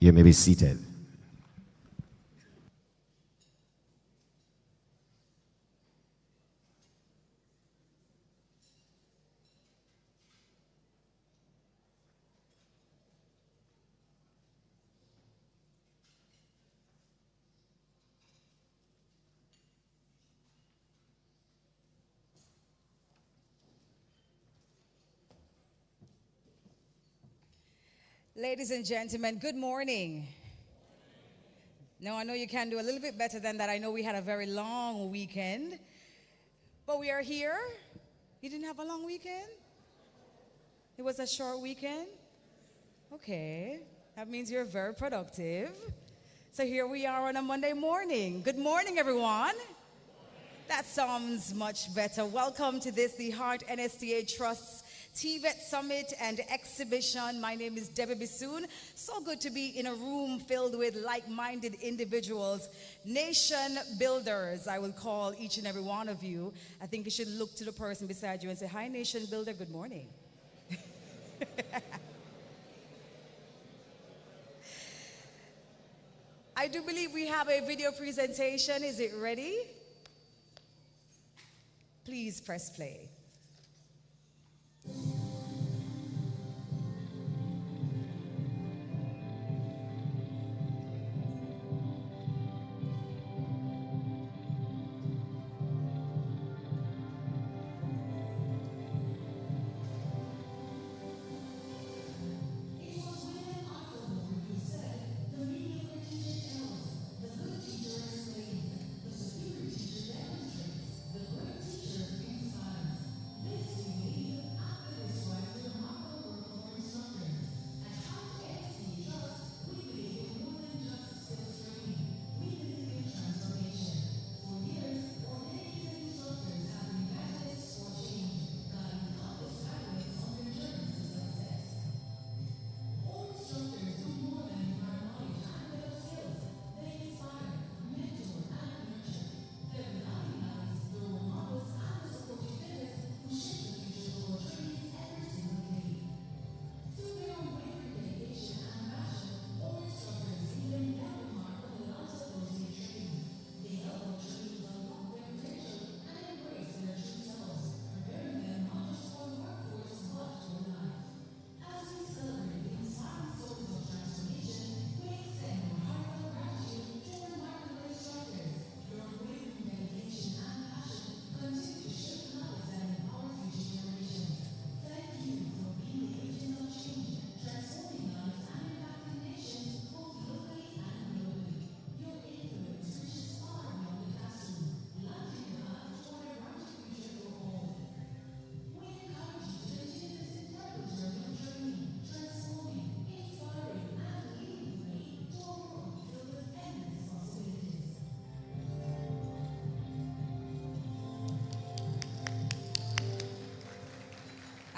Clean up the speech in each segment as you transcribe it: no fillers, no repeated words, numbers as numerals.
You may be seated. Ladies and gentlemen, good morning. Now, I know you can do a little bit better than that. I know we had a very long weekend, but we are here. You didn't have a long weekend? It was a short weekend? Okay, that means you're very productive. So here we are on a Monday morning. Good morning, everyone. That sounds much better. Welcome to this, the Heart NSTA Trust's TVET Summit and Exhibition. My name is Debbie Bissoon. So good to be in a room filled with like-minded individuals, nation builders, I will call each and every one of you. I think you should look to the person beside you and say, hi, nation builder, good morning. I do believe we have a video presentation. Is it ready? Please press play.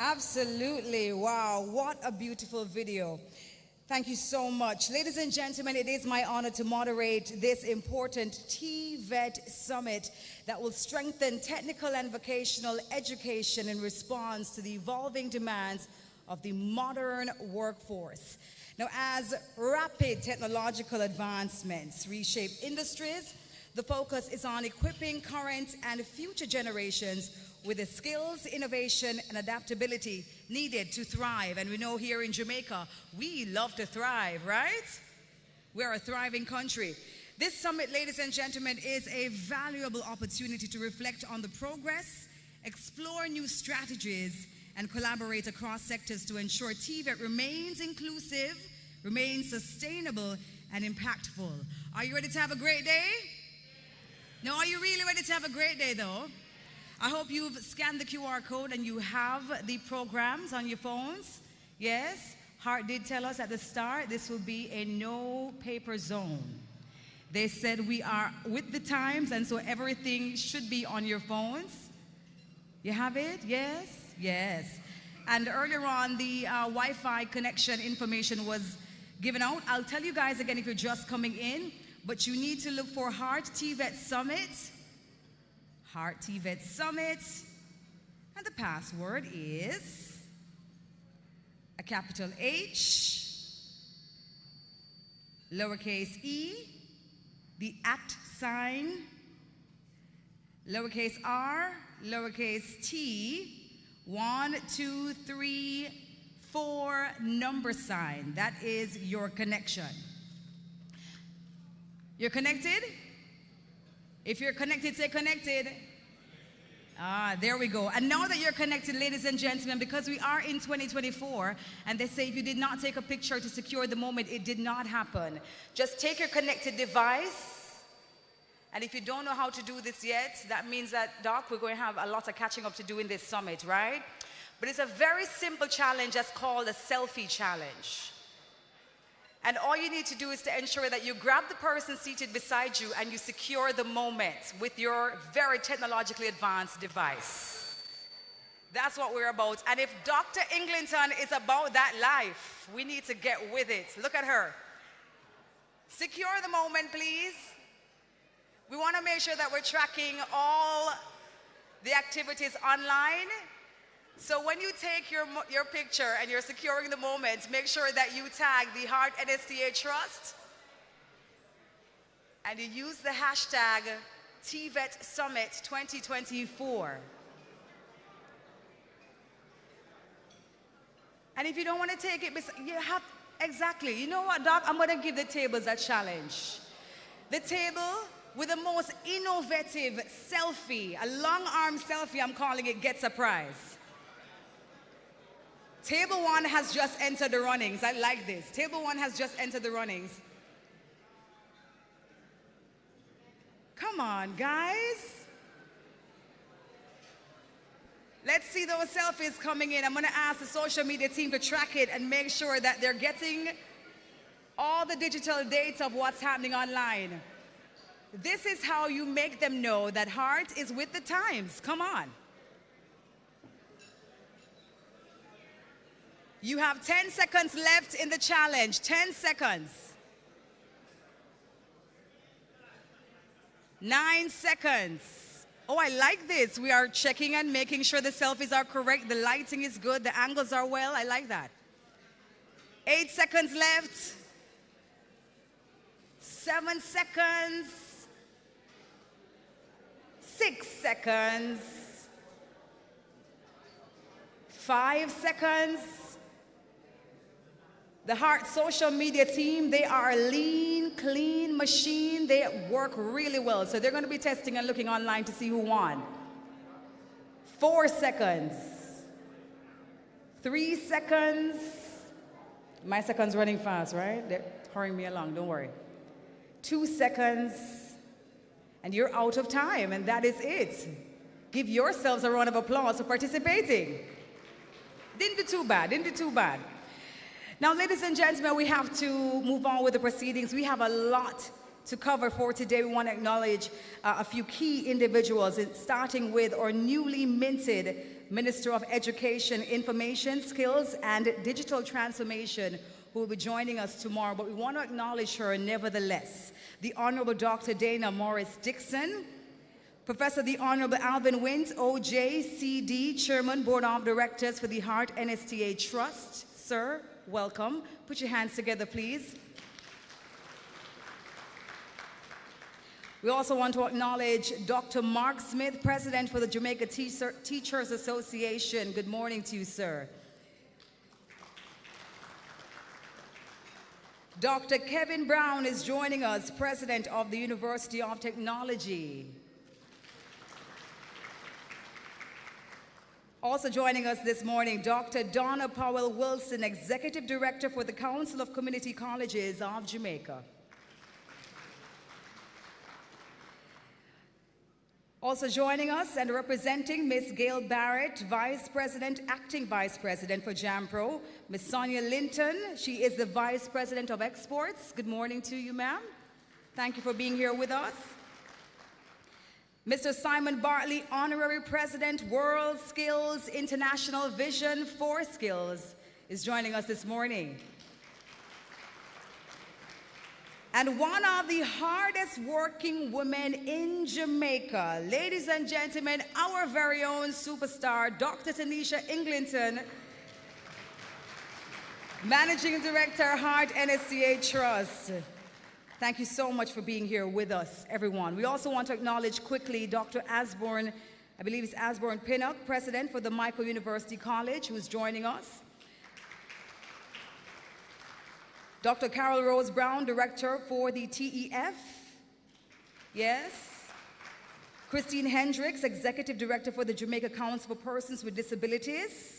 Absolutely. Wow, what a beautiful video. Thank you so much. Ladies and gentlemen, it is my honor to moderate this important TVET Summit that will strengthen technical and vocational education in response to the evolving demands of the modern workforce. Now, as rapid technological advancements reshape industries, the focus is on equipping current and future generations with the skills, innovation, and adaptability needed to thrive. And we know here in Jamaica, we love to thrive, right? We're a thriving country. This summit, ladies and gentlemen, is a valuable opportunity to reflect on the progress, explore new strategies, and collaborate across sectors to ensure TVET remains inclusive, remains sustainable, and impactful. Are you ready to have a great day? No, are you really ready to have a great day, though? I hope you've scanned the QR code and you have the programs on your phones. Yes, Hart did tell us at the start this will be a no paper zone. They said we are with the times, and so everything should be on your phones. You have it? Yes? Yes. And earlier on, the Wi-Fi connection information was given out. I'll tell you guys again if you're just coming in, but you need to look for Heart TVET Summit. Heart TVET Summit, and the password is a capital H, lowercase e, the @ sign, lowercase r, lowercase t, 1, 2, 3, 4 number sign. That is your connection. You're connected? If you're connected, say connected. Ah, there we go. And now that you're connected, ladies and gentlemen, because we are in 2024, and they say if you did not take a picture to secure the moment, it did not happen. Just take your connected device. And if you don't know how to do this yet, that means that, Doc, we're going to have a lot of catching up to do in this summit, right? But it's a very simple challenge that's called a selfie challenge. And all you need to do is to ensure that you grab the person seated beside you and you secure the moment with your very technologically advanced device. That's what we're about. And if Dr. Eglinton is about that life, we need to get with it. Look at her. Secure the moment, please. We want to make sure that we're tracking all the activities online. So when you take your picture and you're securing the moment, make sure that you tag the Heart NSTA Trust and you use the hashtag TVET Summit 2024. And if you don't want to take it, you have, exactly. You know what, Doc? I'm going to give the tables a challenge. The table with the most innovative selfie, a long arm selfie, I'm calling it, gets a prize. Table 1 has just entered the runnings. I like this. Table 1 has just entered the runnings. Come on, guys. Let's see those selfies coming in. I'm going to ask the social media team to track it and make sure that they're getting all the digital data of what's happening online. This is how you make them know that Heart is with the times. Come on. You have 10 seconds left in the challenge. 10 seconds. 9 seconds. Oh, I like this. We are checking and making sure the selfies are correct. The lighting is good. The angles are well. I like that. 8 seconds left. 7 seconds. 6 seconds. 5 seconds. The Heart social media team, they are a lean, clean machine. They work really well. So they're going to be testing and looking online to see who won. 4 seconds. 3 seconds. My second's running fast, right? They're hurrying me along, don't worry. 2 seconds. And you're out of time, and that is it. Give yourselves a round of applause for participating. Didn't do too bad, didn't do too bad. Now, ladies and gentlemen, we have to move on with the proceedings. We have a lot to cover for today. We want to acknowledge a few key individuals, starting with our newly minted Minister of Education, Information Skills and Digital Transformation, who will be joining us tomorrow. But we want to acknowledge her nevertheless. The Honorable Dr. Dana Morris Dixon, Professor the Honorable Alvin Wint, OJCD, Chairman, Board of Directors for the Heart NSTA Trust. Sir, welcome. Put your hands together, please. We also want to acknowledge Dr. Mark Smith, President for the Jamaica Teachers Association. Good morning to you, sir. Dr. Kevin Brown is joining us, President of the University of Technology. Also joining us this morning, Dr. Donna Powell-Wilson, Executive Director for the Council of Community Colleges of Jamaica. Also joining us and representing Ms. Gail Barrett, Vice President, Acting Vice President for JAMPRO. Ms. Sonia Linton, she is the Vice President of Exports. Good morning to you, ma'am. Thank you for being here with us. Mr. Simon Bartley, Honorary President, World Skills International Vision for Skills, is joining us this morning. And one of the hardest working women in Jamaica, ladies and gentlemen, our very own superstar, Dr. Tanisha Eglinton, Managing Director, Heart NSTA Trust. Thank you so much for being here with us, everyone. We also want to acknowledge quickly Dr. Asborn, I believe it's Asborn Pinnock, President for the Michael University College, who's joining us. Dr. Carol Rose Brown, Director for the TEF. Yes. Christine Hendricks, Executive Director for the Jamaica Council for Persons with Disabilities.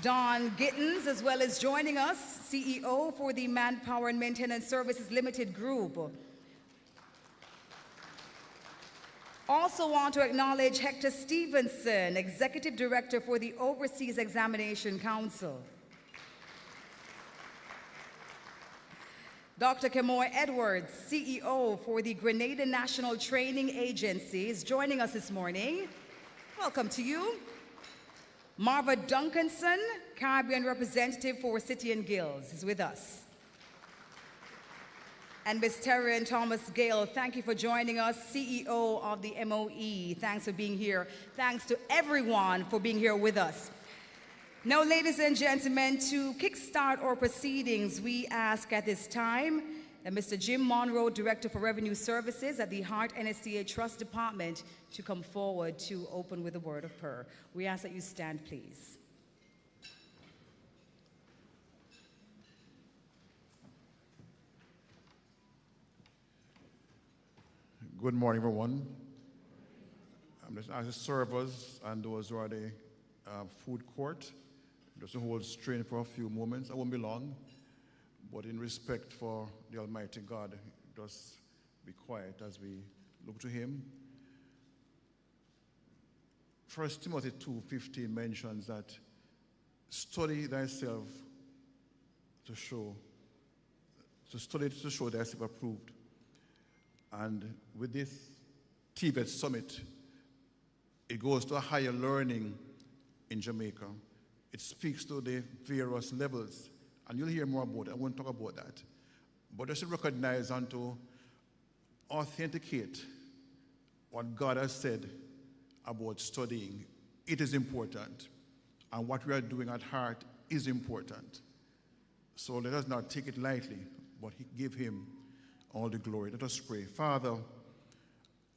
Don Gittins, as well as joining us, CEO for the Manpower and Maintenance Services Limited Group. Also want to acknowledge Hector Stevenson, Executive Director for the Overseas Examination Council. Dr. Kemoy Edwards, CEO for the Grenada National Training Agency, is joining us this morning. Welcome to you. Marva Duncanson, Caribbean representative for City and Guilds, is with us. And Ms. Terry Thomas Gale, thank you for joining us, CEO of the MOE. Thanks for being here. Thanks to everyone for being here with us. Now, ladies and gentlemen, to kickstart our proceedings, we ask at this time that Mr. Jim Monroe, Director for Revenue Services at the Hart NSTA Trust Department, to come forward to open with a word of prayer. We ask that you stand, please. Good morning, everyone. As the servers and those who are the food court, just to hold strain for a few moments. I won't be long, but in respect for the Almighty God, just be quiet as we look to Him. 1 Timothy 2:15 mentions that study thyself to show thyself approved. And with this TVET summit, it goes to a higher learning in Jamaica. It speaks to the various levels, and you'll hear more about it. I won't talk about that. But just to recognize and to authenticate what God has said about studying. It is important, and what we are doing at Heart is important. So let us not take it lightly, but give Him all the glory. Let us pray. Father,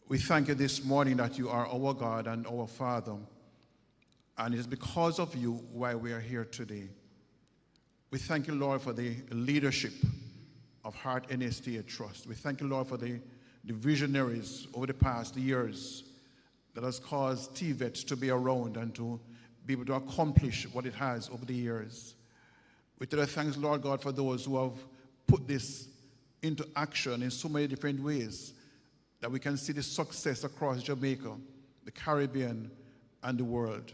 we thank you this morning that you are our God and our Father, and it is because of you why we are here today. We thank you, Lord, for the leadership of Heart NSTA Trust. We thank you, Lord, for the visionaries over the past years that has caused TVET to be around and to be able to accomplish what it has over the years. We tell you thanks, Lord God, for those who have put this into action in so many different ways that we can see the success across Jamaica, the Caribbean, and the world.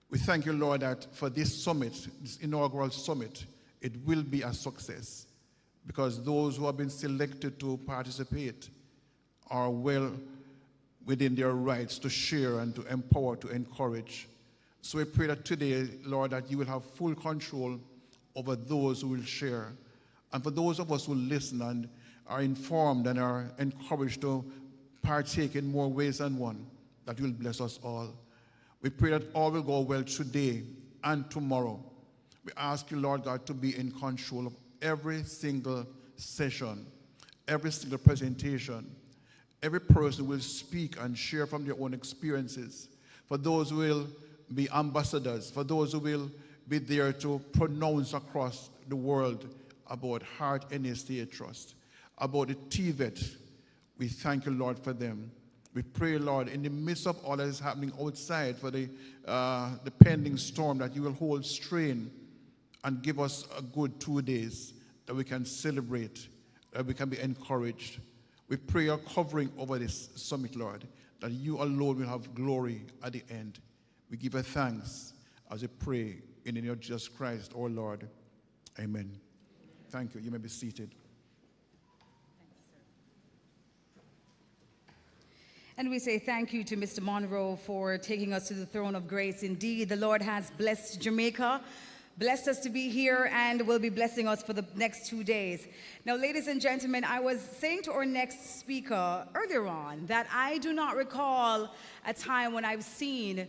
We thank you, Lord, that for this summit, this inaugural summit, it will be a success because those who have been selected to participate are well within their rights to share and to empower, to encourage. So we pray that today, Lord, that you will have full control over those who will share. And for those of us who listen and are informed and are encouraged to partake in more ways than one, that you will bless us all. We pray that all will go well today and tomorrow. We ask you, Lord God, to be in control of every single session, every single presentation. Every person will speak and share from their own experiences. For those who will be ambassadors, for those who will be there to pronounce across the world about Heart NSTA Trust, about the TVET. We thank you, Lord, for them. We pray, Lord, in the midst of all that is happening outside for the pending storm, that you will hold strain and give us a good 2 days that we can celebrate, that we can be encouraged. We pray your covering over this summit, Lord, that you alone will have glory at the end. We give you thanks as we pray in the name of Jesus Christ, our Lord. Amen. Thank you. You may be seated. And we say thank you to Mr. Monroe for taking us to the throne of grace. Indeed, the Lord has blessed Jamaica, blessed us to be here, and will be blessing us for the next 2 days. Now, ladies and gentlemen, I was saying to our next speaker earlier on that I do not recall a time when I've seen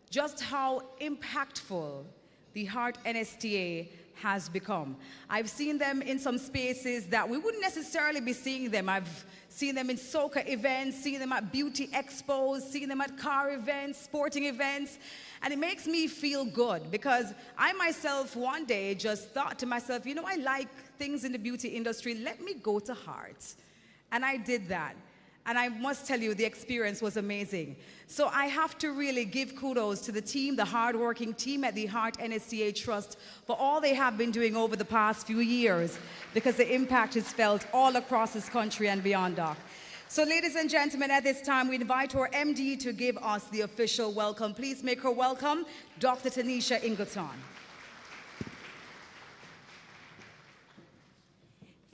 just how impactful the Heart NSTA has become. I've seen them in some spaces that we wouldn't necessarily be seeing them. I've seen them in soca events, seen them at beauty expos, seen them at car events, sporting events, and it makes me feel good because I myself one day just thought to myself, you know, I like things in the beauty industry, let me go to Heart. And I did that. And I must tell you, the experience was amazing. So I have to really give kudos to the team, the hardworking team at the Heart NSCA Trust for all they have been doing over the past few years, because the impact is felt all across this country and beyond, Doc. So ladies and gentlemen, at this time, we invite our MD to give us the official welcome. Please make her welcome, Dr. Tanisha Ingleton.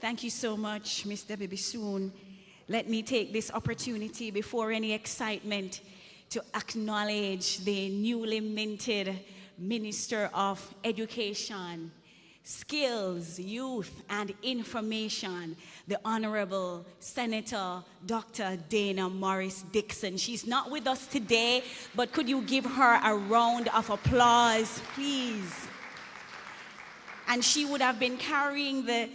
Thank you so much, Ms. Debbie Bissoon. Let me take this opportunity before any excitement to acknowledge the newly minted Minister of Education, Skills, Youth, and Information, the Honorable Senator Dr. Dana Morris Dixon. She's not with us today, but could you give her a round of applause, please? And she would have been carrying the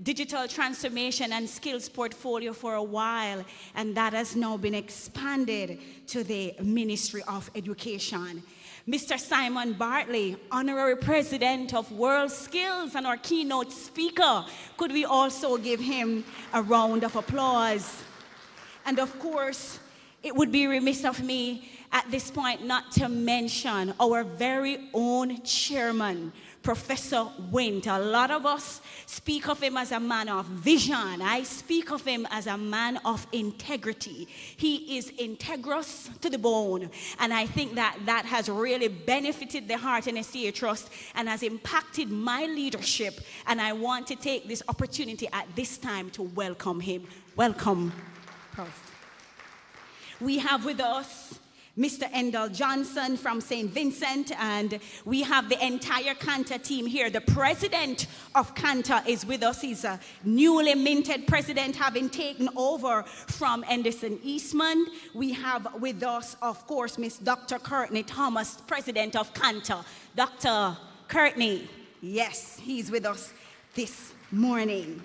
digital transformation and skills portfolio for a while, and that has now been expanded to the Ministry of Education. Mr. Simon Bartley, Honorary President of World Skills and our keynote speaker, could we also give him a round of applause? And of course, it would be remiss of me at this point not to mention our very own chairman, Professor Wint. A lot of us speak of him as a man of vision. I speak of him as a man of integrity. He is integrous to the bone. And I think that that has really benefited the Heart NSCA Trust and has impacted my leadership. And I want to take this opportunity at this time to welcome him. Welcome, Prof. We have with us Mr. Endel Johnson from St. Vincent, and we have the entire Kanta team here. The president of Kanta is with us. He's a newly minted president, having taken over from Anderson Eastman. We have with us, of course, Miss Dr. Courtney Thomas, president of Kanta. Dr. Courtney, yes, he's with us this morning.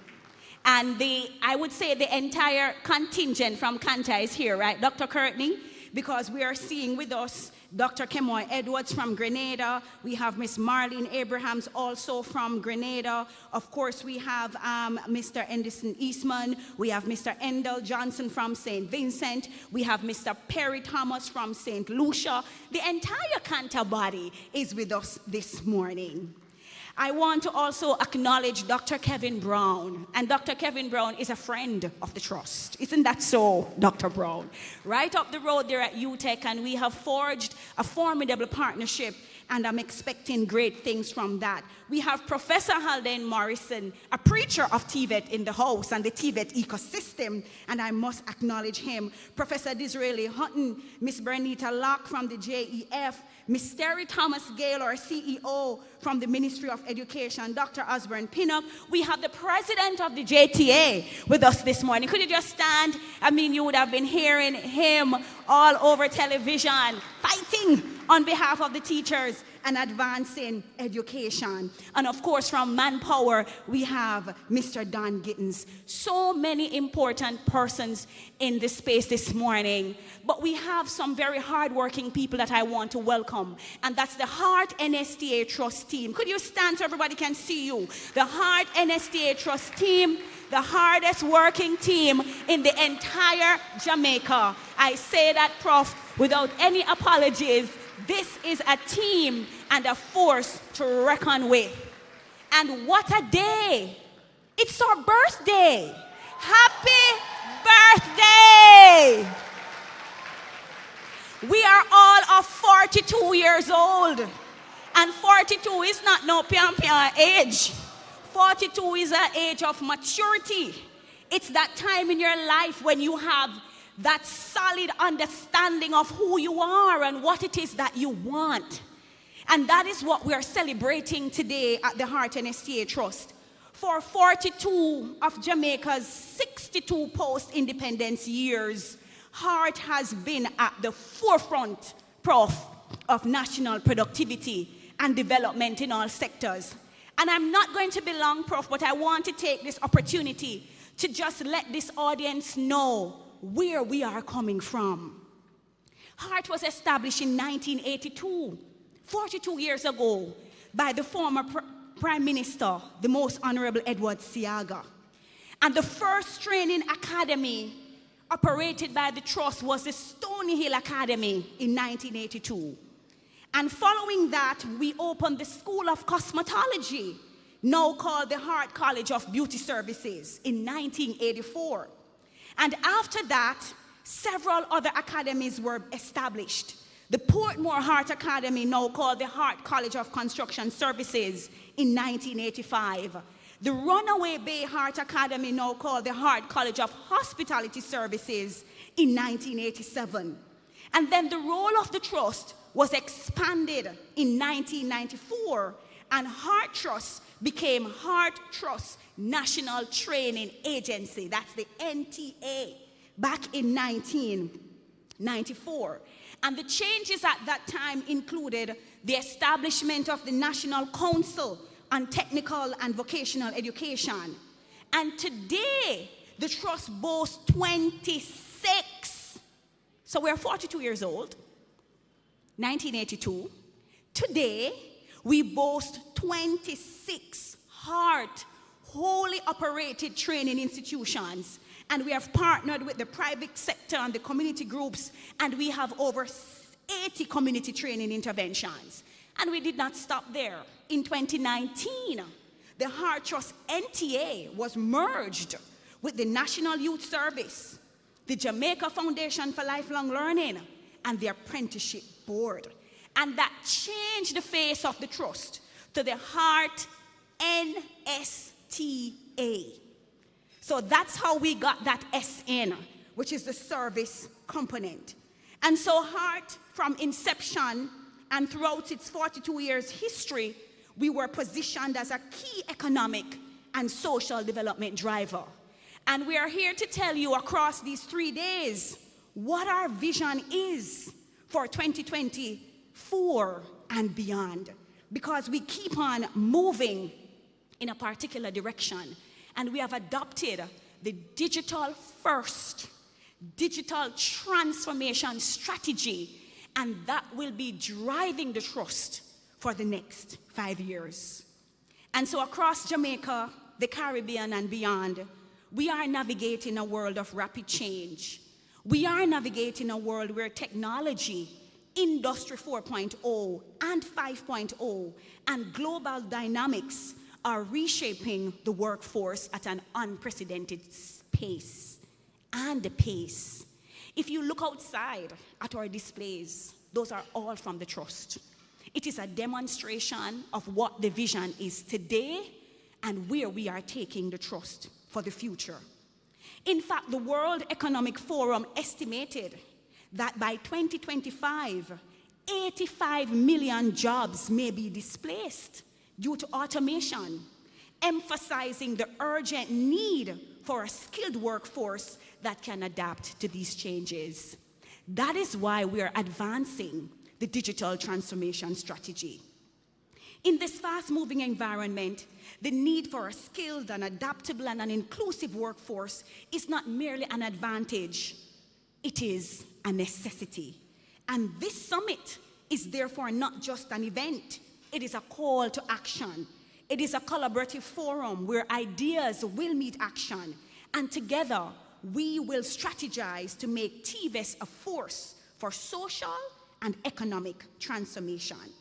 And I would say the entire contingent from Kanta is here, right, Dr. Courtney? Because we are seeing with us Dr. Kemoy Edwards from Grenada. We have Miss Marlene Abrahams also from Grenada. Of course, we have Mr. Anderson Eastman. We have Mr. Endel Johnson from St. Vincent. We have Mr. Perry Thomas from St. Lucia. The entire Kanta body is with us this morning. I want to also acknowledge Dr. Kevin Brown. And Dr. Kevin Brown is a friend of the Trust. Isn't that so, Dr. Brown? Right up the road there at UTech, and we have forged a formidable partnership, and I'm expecting great things from that. We have Professor Haldane Morrison, a preacher of TVET in the house and the TVET ecosystem, and I must acknowledge him. Professor Disraeli Hutton, Miss Bernita Locke from the JEF, Miss Terry Thomas Gale, our CEO from the Ministry of Education, Dr. Osborne Pinnock. We have the president of the JTA with us this morning. Could you just stand? I mean, you would have been hearing him all over television, fighting on behalf of the teachers and advancing education. And of course, from Manpower, we have Mr. Don Gittins. So many important persons in this space this morning. But we have some very hardworking people that I want to welcome. And that's the Heart NSTA Trust team. Could you stand so everybody can see you? The Heart NSTA Trust team, the hardest working team in the entire Jamaica. I say that, Prof, without any apologies. This is a team and a force to reckon with. And what a day! It's our birthday! Happy birthday! We are all of 42 years old. And 42 is not no pian age. 42 is an age of maturity. It's that time in your life when you have that solid understanding of who you are and what it is that you want. And that is what we are celebrating today at the Heart NSTA Trust. For 42 of Jamaica's 62 post-independence years, Heart has been at the forefront, Prof, of national productivity and development in all sectors. And I'm not going to be long, Prof, but I want to take this opportunity to just let this audience know where we are coming from. HEART was established in 1982, 42 years ago, by the former Prime Minister, the Most Honorable Edward Seaga. And the first training academy operated by the Trust was the Stony Hill Academy in 1982. And following that, we opened the School of Cosmetology, now called the HEART College of Beauty Services, in 1984. And after that, several other academies were established. The Portmore HEART Academy, now called the HEART College of Construction Services, in 1985. The Runaway Bay HEART Academy, now called the HEART College of Hospitality Services, in 1987. And then the role of the Trust was expanded in 1994, and HEART Trust became HEART Trust National Training Agency, that's the NTA, back in 1994. And the changes at that time included the establishment of the National Council on Technical and Vocational Education. And today, the Trust boasts 26. So we're 42 years old, 1982. Today, we boast 26 HEART, wholly operated training institutions. And we have partnered with the private sector and the community groups, and we have over 80 community training interventions. And we did not stop there. In 2019, the HEART Trust NTA was merged with the National Youth Service, the Jamaica Foundation for Lifelong Learning, and the Apprenticeship Board. And that changed the face of the Trust to the HEART NSTA. So that's how we got that SN, which is the service component. And so HEART, from inception and throughout its 42 years history, we were positioned as a key economic and social development driver. And we are here to tell you across these 3 days what our vision is for 2024 and beyond, because we keep on moving in a particular direction. And we have adopted the digital-first, digital transformation strategy, and that will be driving the Trust for the next 5 years. And so across Jamaica, the Caribbean, and beyond, we are navigating a world of rapid change. We are navigating a world where technology, Industry 4.0 and 5.0, and global dynamics are reshaping the workforce at an unprecedented pace and pace. If you look outside at our displays, those are all from the Trust. It is a demonstration of what the vision is today and where we are taking the Trust for the future. In fact, the World Economic Forum estimated that by 2025, 85 million jobs may be displaced due to automation, emphasizing the urgent need for a skilled workforce that can adapt to these changes. That is why we are advancing the digital transformation strategy. In this fast-moving environment, the need for a skilled and adaptable and an inclusive workforce is not merely an advantage, it is a necessity. And this summit is therefore not just an event, it is a call to action. It is a collaborative forum where ideas will meet action, and together we will strategize to make TVET a force for social and economic transformation.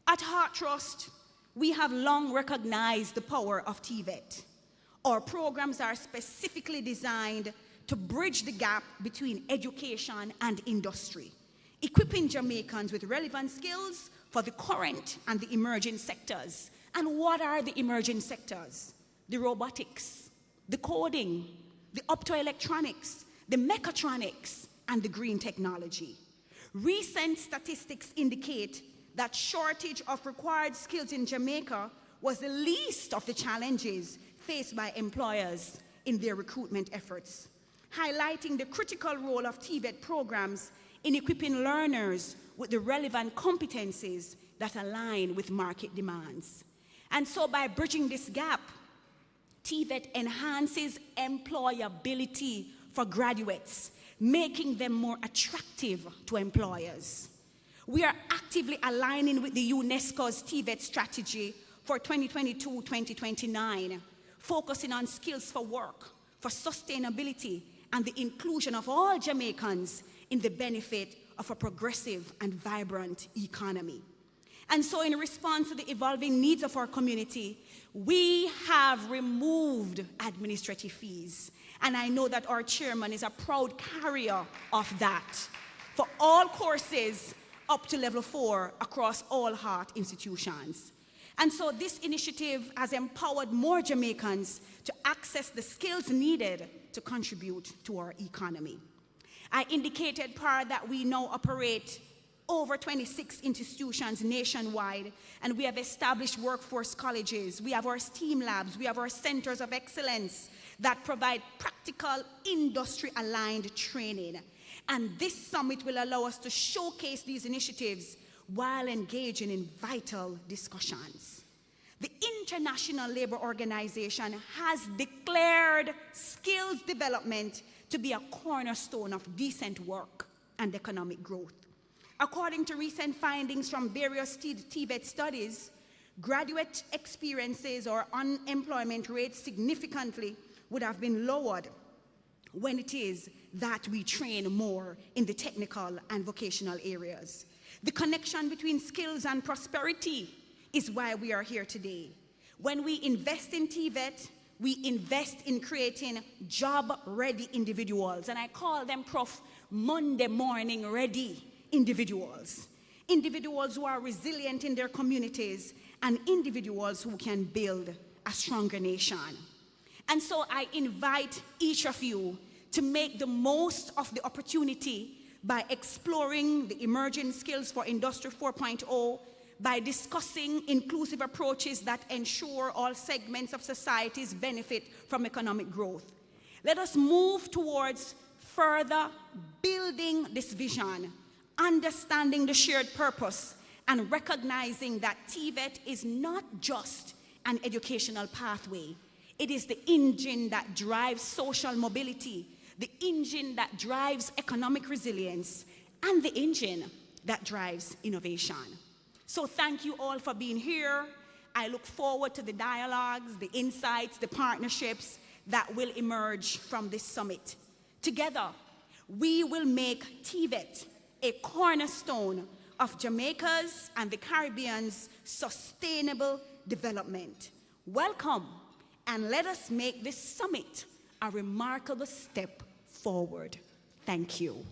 At HEART Trust, we have long recognized the power of TVET. Our programs are specifically designed to bridge the gap between education and industry, equipping Jamaicans with relevant skills for the current and the emerging sectors. And what are the emerging sectors? The robotics, the coding, the optoelectronics, the mechatronics, and the green technology. Recent statistics indicate that shortage of required skills in Jamaica was the least of the challenges faced by employers in their recruitment efforts, highlighting the critical role of TVET programs in equipping learners with the relevant competencies that align with market demands. And so by bridging this gap, TVET enhances employability for graduates, making them more attractive to employers. We are actively aligning with the UNESCO's TVET strategy for 2022-2029, focusing on skills for work, for sustainability, and the inclusion of all Jamaicans in the benefit of a progressive and vibrant economy. And so in response to the evolving needs of our community, we have removed administrative fees. And I know that our chairman is a proud carrier of that for all courses up to level 4 across all heart institutions. And so this initiative has empowered more Jamaicans to access the skills needed to contribute to our economy. I indicated prior that we now operate over 26 institutions nationwide, and we have established workforce colleges. We have our STEAM labs. We have our centers of excellence that provide practical, industry-aligned training. And this summit will allow us to showcase these initiatives while engaging in vital discussions. The International Labour Organization has declared skills development to be a cornerstone of decent work and economic growth. According to recent findings from various TVET studies, graduate experiences or unemployment rates significantly would have been lowered when it is that we train more in the technical and vocational areas. The connection between skills and prosperity is why we are here today. When we invest in TVET, we invest in creating job-ready individuals, and I call them Prof. Monday morning ready individuals. Individuals who are resilient in their communities and individuals who can build a stronger nation. And so I invite each of you to make the most of the opportunity by exploring the emerging skills for Industry 4.0, by discussing inclusive approaches that ensure all segments of societies benefit from economic growth. Let us move towards further building this vision, understanding the shared purpose, and recognizing that TVET is not just an educational pathway. It is the engine that drives social mobility, the engine that drives economic resilience, and the engine that drives innovation. So thank you all for being here. I look forward to the dialogues, the insights, the partnerships that will emerge from this summit. Together, we will make TVET a cornerstone of Jamaica's and the Caribbean's sustainable development. Welcome, and let us make this summit a remarkable step forward. Thank you.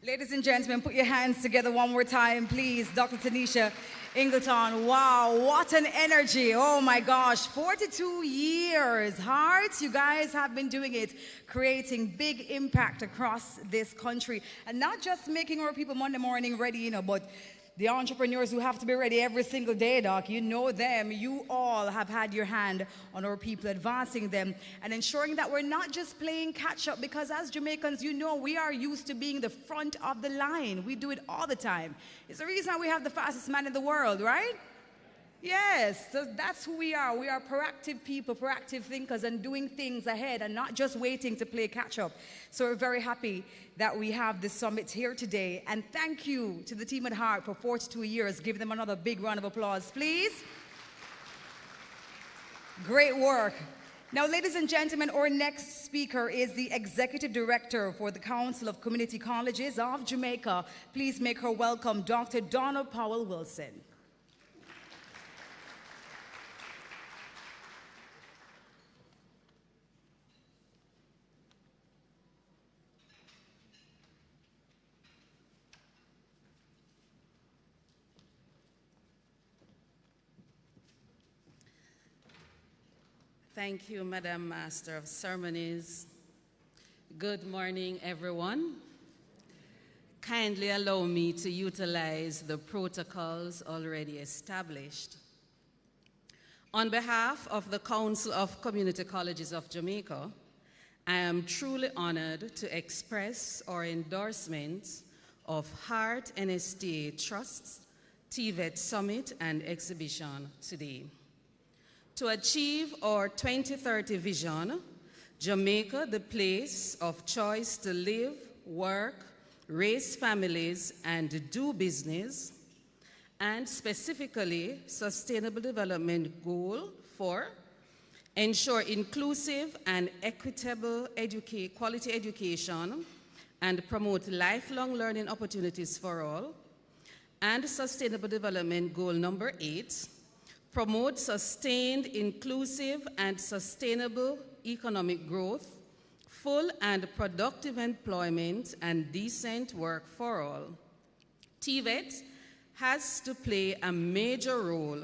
Ladies and gentlemen, put your hands together one more time, please. Dr. Tanisha Ingleton. Wow, what an energy. Oh my gosh, 42 years. Hearts, you guys have been doing it, creating big impact across this country. And not just making our people Monday morning ready, you know, but the entrepreneurs who have to be ready every single day, Doc, you know them. You all have had your hand on our people, advancing them and ensuring that we're not just playing catch up, because as Jamaicans, you know, we are used to being the front of the line. We do it all the time. It's the reason we have the fastest man in the world, right? Yes, so that's who we are. We are proactive people, proactive thinkers, and doing things ahead and not just waiting to play catch up. So we're very happy that we have this summit here today. And thank you to the team at heart for 42 years. Give them another big round of applause, please. Great work. Now, ladies and gentlemen, our next speaker is the Executive Director for the Council of Community Colleges of Jamaica. Please make her welcome, Dr. Donna Powell-Wilson. Thank you, Madam Master of Ceremonies. Good morning, everyone. Kindly allow me to utilize the protocols already established. On behalf of the Council of Community Colleges of Jamaica, I am truly honored to express our endorsement of Heart NSTA Trust's TVET Summit and Exhibition today. To achieve our 2030 vision, Jamaica, the place of choice to live, work, raise families, and do business, and specifically Sustainable Development Goal 4, ensure inclusive and equitable quality education and promote lifelong learning opportunities for all, and Sustainable Development Goal number 8, promote sustained, inclusive, and sustainable economic growth, full and productive employment, and decent work for all. TVET has to play a major role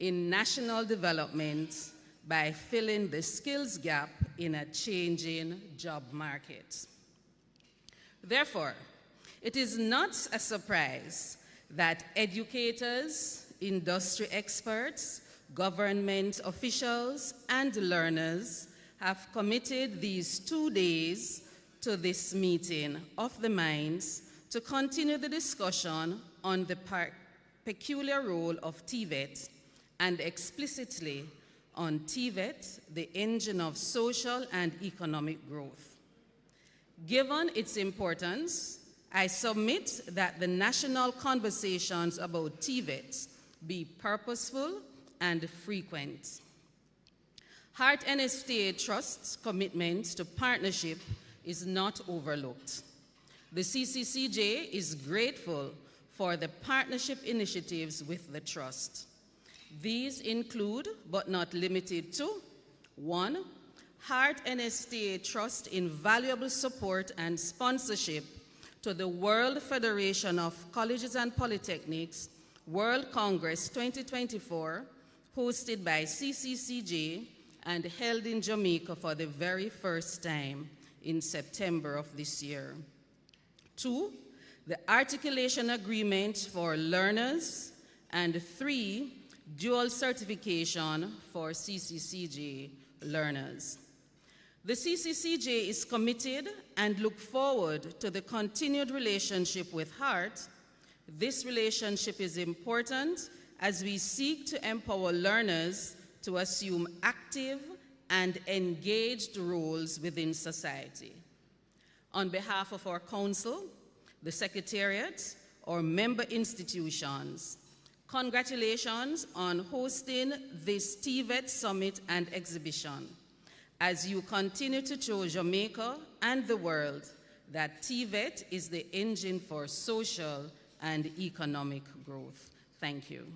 in national development by filling the skills gap in a changing job market. Therefore, it is not a surprise that educators, industry experts, government officials, and learners have committed these 2 days to this meeting of the minds to continue the discussion on the peculiar role of TVET and explicitly on TVET, the engine of social and economic growth. Given its importance, I submit that the national conversations about TVET be purposeful and frequent. Heart NSTA Trust's commitment to partnership is not overlooked. The CCCJ is grateful for the partnership initiatives with the Trust. These include, but not limited to, 1, Heart NSTA Trust invaluable support and sponsorship to the World Federation of Colleges and Polytechnics World Congress 2024, hosted by CCCJ and held in Jamaica for the very first time in September of this year. 2, the Articulation Agreement for Learners, and 3, dual certification for CCCJ learners. The CCCJ is committed and look forward to the continued relationship with Heart. This relationship is important as we seek to empower learners to assume active and engaged roles within society. On behalf of our council, the Secretariat, our member institutions, congratulations on hosting this TVET Summit and Exhibition as you continue to show Jamaica and the world that TVET is the engine for social and economic growth. Thank you.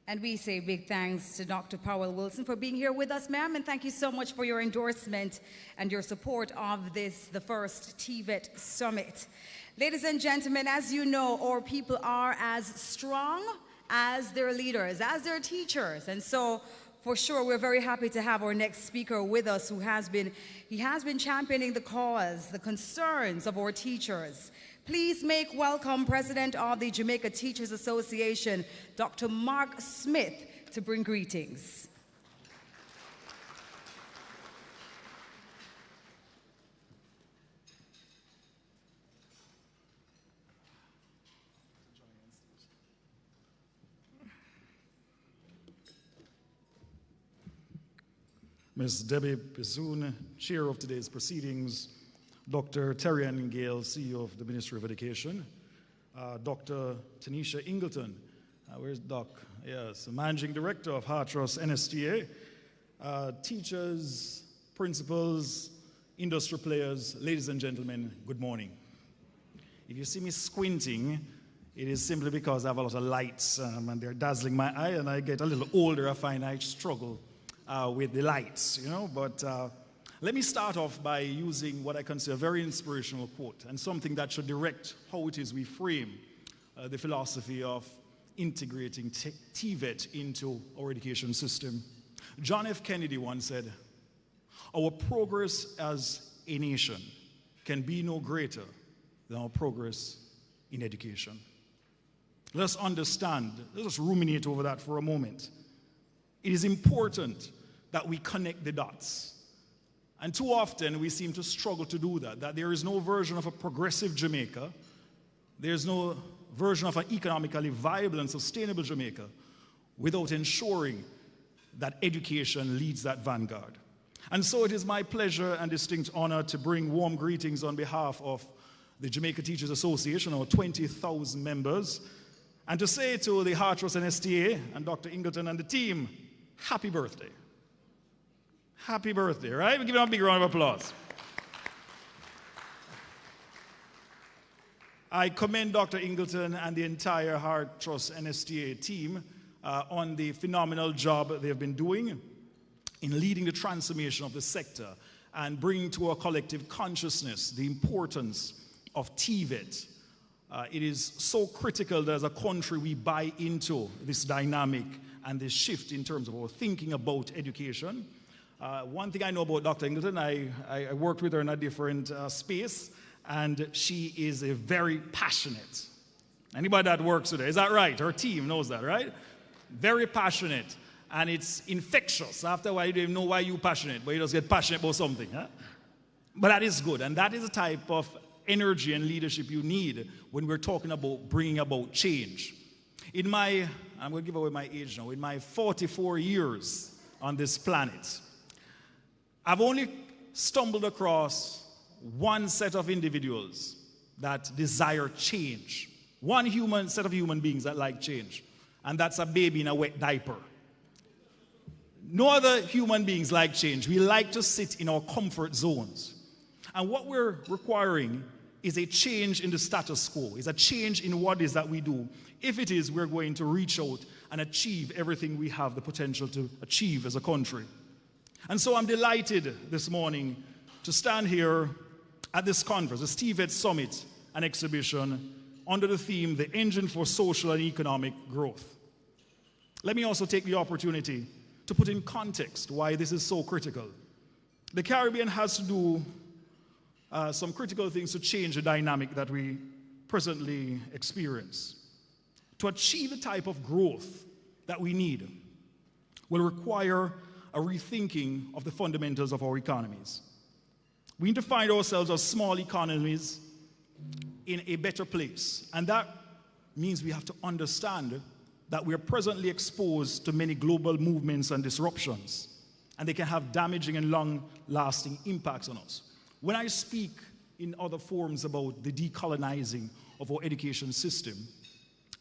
And we say big thanks to Dr. Powell Wilson for being here with us, ma'am, and thank you so much for your endorsement and your support of this, the first TVET Summit. Ladies and gentlemen, as you know, our people are as strong as their leaders, as their teachers, and so for sure we're very happy to have our next speaker with us who has been championing the cause, the concerns of our teachers. Please make welcome President of the Jamaica Teachers Association, Dr. Mark Smith, to bring greetings. Ms. Debbie Pizzoon, Chair of today's proceedings, Dr. Terry Ann Gale, CEO of the Ministry of Education, Dr. Tanisha Ingleton, where's Doc? Yes, Managing Director of Heart Trust NSTA, teachers, principals, industry players, ladies and gentlemen, good morning. If you see me squinting, it is simply because I have a lot of lights and they're dazzling my eye, and I get a little older, I find I struggle with the lights, you know, but let me start off by using what I consider a very inspirational quote and something that should direct how it is we frame the philosophy of integrating TVET into our education system. John F. Kennedy once said, "Our progress as a nation can be no greater than our progress in education." Let us understand, let us ruminate over that for a moment. It is important that we connect the dots. And too often we seem to struggle to do that there is no version of a progressive Jamaica, there's no version of an economically viable and sustainable Jamaica without ensuring that education leads that vanguard. And so it is my pleasure and distinct honor to bring warm greetings on behalf of the Jamaica Teachers Association, our 20,000 members, and to say to the Heart Trust and STA and Dr. Ingleton and the team, happy birthday. Happy birthday, right? We give them a big round of applause. I commend Dr. Ingleton and the entire Heart Trust and STA team on the phenomenal job they have been doing in leading the transformation of the sector and bringing to our collective consciousness the importance of TVET. It is so critical that as a country we buy into this dynamic and this shift in terms of our thinking about education. One thing I know about Dr. Ingleton, I worked with her in a different space, and she is a very passionate. Anybody that works with her, is that right? Her team knows that, right? Very passionate, and it's infectious. After a while, you don't even know why you're passionate, but you just get passionate about something. Huh? But that is good, and that is the type of energy and leadership you need when we're talking about bringing about change. In my, I'm going to give away my age now, in my 44 years on this planet, I've only stumbled across one set of individuals that desire change. One set of human beings that like change, and that's a baby in a wet diaper. No other human beings like change. We like to sit in our comfort zones. And what we're requiring is a change in the status quo, is a change in what it is that we do. If it is, we're going to reach out and achieve everything we have the potential to achieve as a country. And so I'm delighted this morning to stand here at this conference, the TVET Summit and Exhibition, under the theme, The Engine for Social and Economic Growth. Let me also take the opportunity to put in context why this is so critical. The Caribbean has to do some critical things to change the dynamic that we presently experience. To achieve the type of growth that we need will require a rethinking of the fundamentals of our economies. We need to find ourselves as small economies in a better place. And that means we have to understand that we are presently exposed to many global movements and disruptions, and they can have damaging and long-lasting impacts on us. When I speak in other forums about the decolonizing of our education system,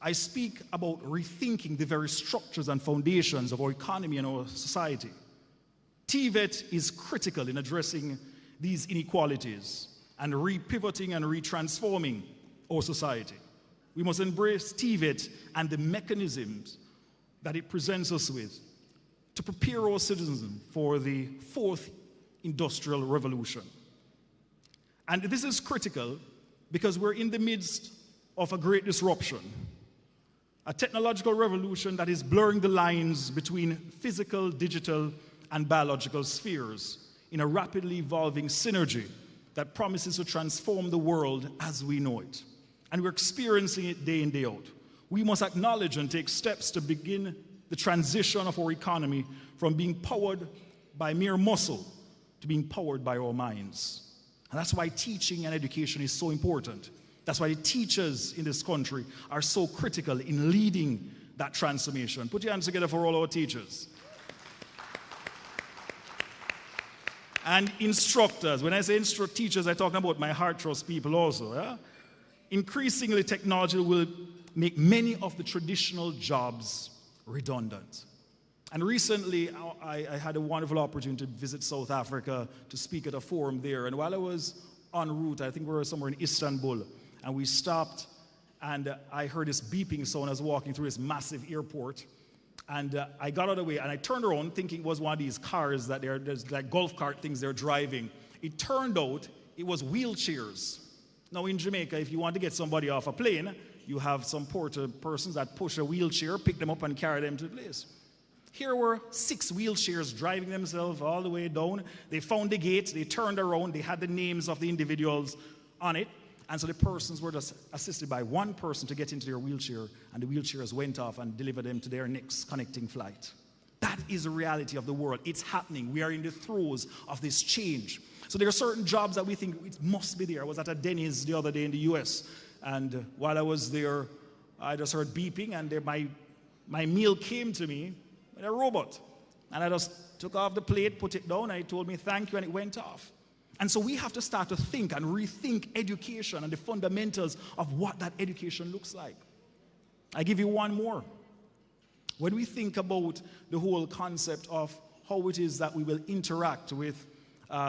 I speak about rethinking the very structures and foundations of our economy and our society. TVET is critical in addressing these inequalities and repivoting and retransforming our society. We must embrace TVET and the mechanisms that it presents us with to prepare our citizens for the fourth industrial revolution. And this is critical because we're in the midst of a great disruption, a technological revolution that is blurring the lines between physical, digital, and biological spheres in a rapidly evolving synergy that promises to transform the world as we know it. And we're experiencing it day in, day out. We must acknowledge and take steps to begin the transition of our economy from being powered by mere muscle to being powered by our minds. And that's why teaching and education is so important. That's why the teachers in this country are so critical in leading that transformation. Put your hands together for all our teachers. And instructors. When I say teachers, I'm talking about my Heart Trust people also. Yeah? Increasingly, technology will make many of the traditional jobs redundant. And recently, I had a wonderful opportunity to visit South Africa to speak at a forum there. And while I was en route, I think we were somewhere in Istanbul, and we stopped, and I heard this beeping sound as I was walking through this massive airport. And I got out of the way, and I turned around thinking it was one of these cars that there's like golf cart things they're driving. It turned out it was wheelchairs. Now in Jamaica, if you want to get somebody off a plane, you have some porter persons that push a wheelchair, pick them up and carry them to the place. Here were 6 wheelchairs driving themselves all the way down. They found the gate, they turned around, they had the names of the individuals on it, and so the persons were just assisted by one person to get into their wheelchair, and the wheelchairs went off and delivered them to their next connecting flight. That is the reality of the world. It's happening. We are in the throes of this change. So there are certain jobs that we think it must be there. I was at a Denny's the other day in the US, and while I was there, I just heard beeping, and my meal came to me with a robot. And I just took off the plate, put it down, and it told me thank you, and it went off. And so we have to start to think and rethink education and the fundamentals of what that education looks like. I give you one more. When we think about the whole concept of how it is that we will interact with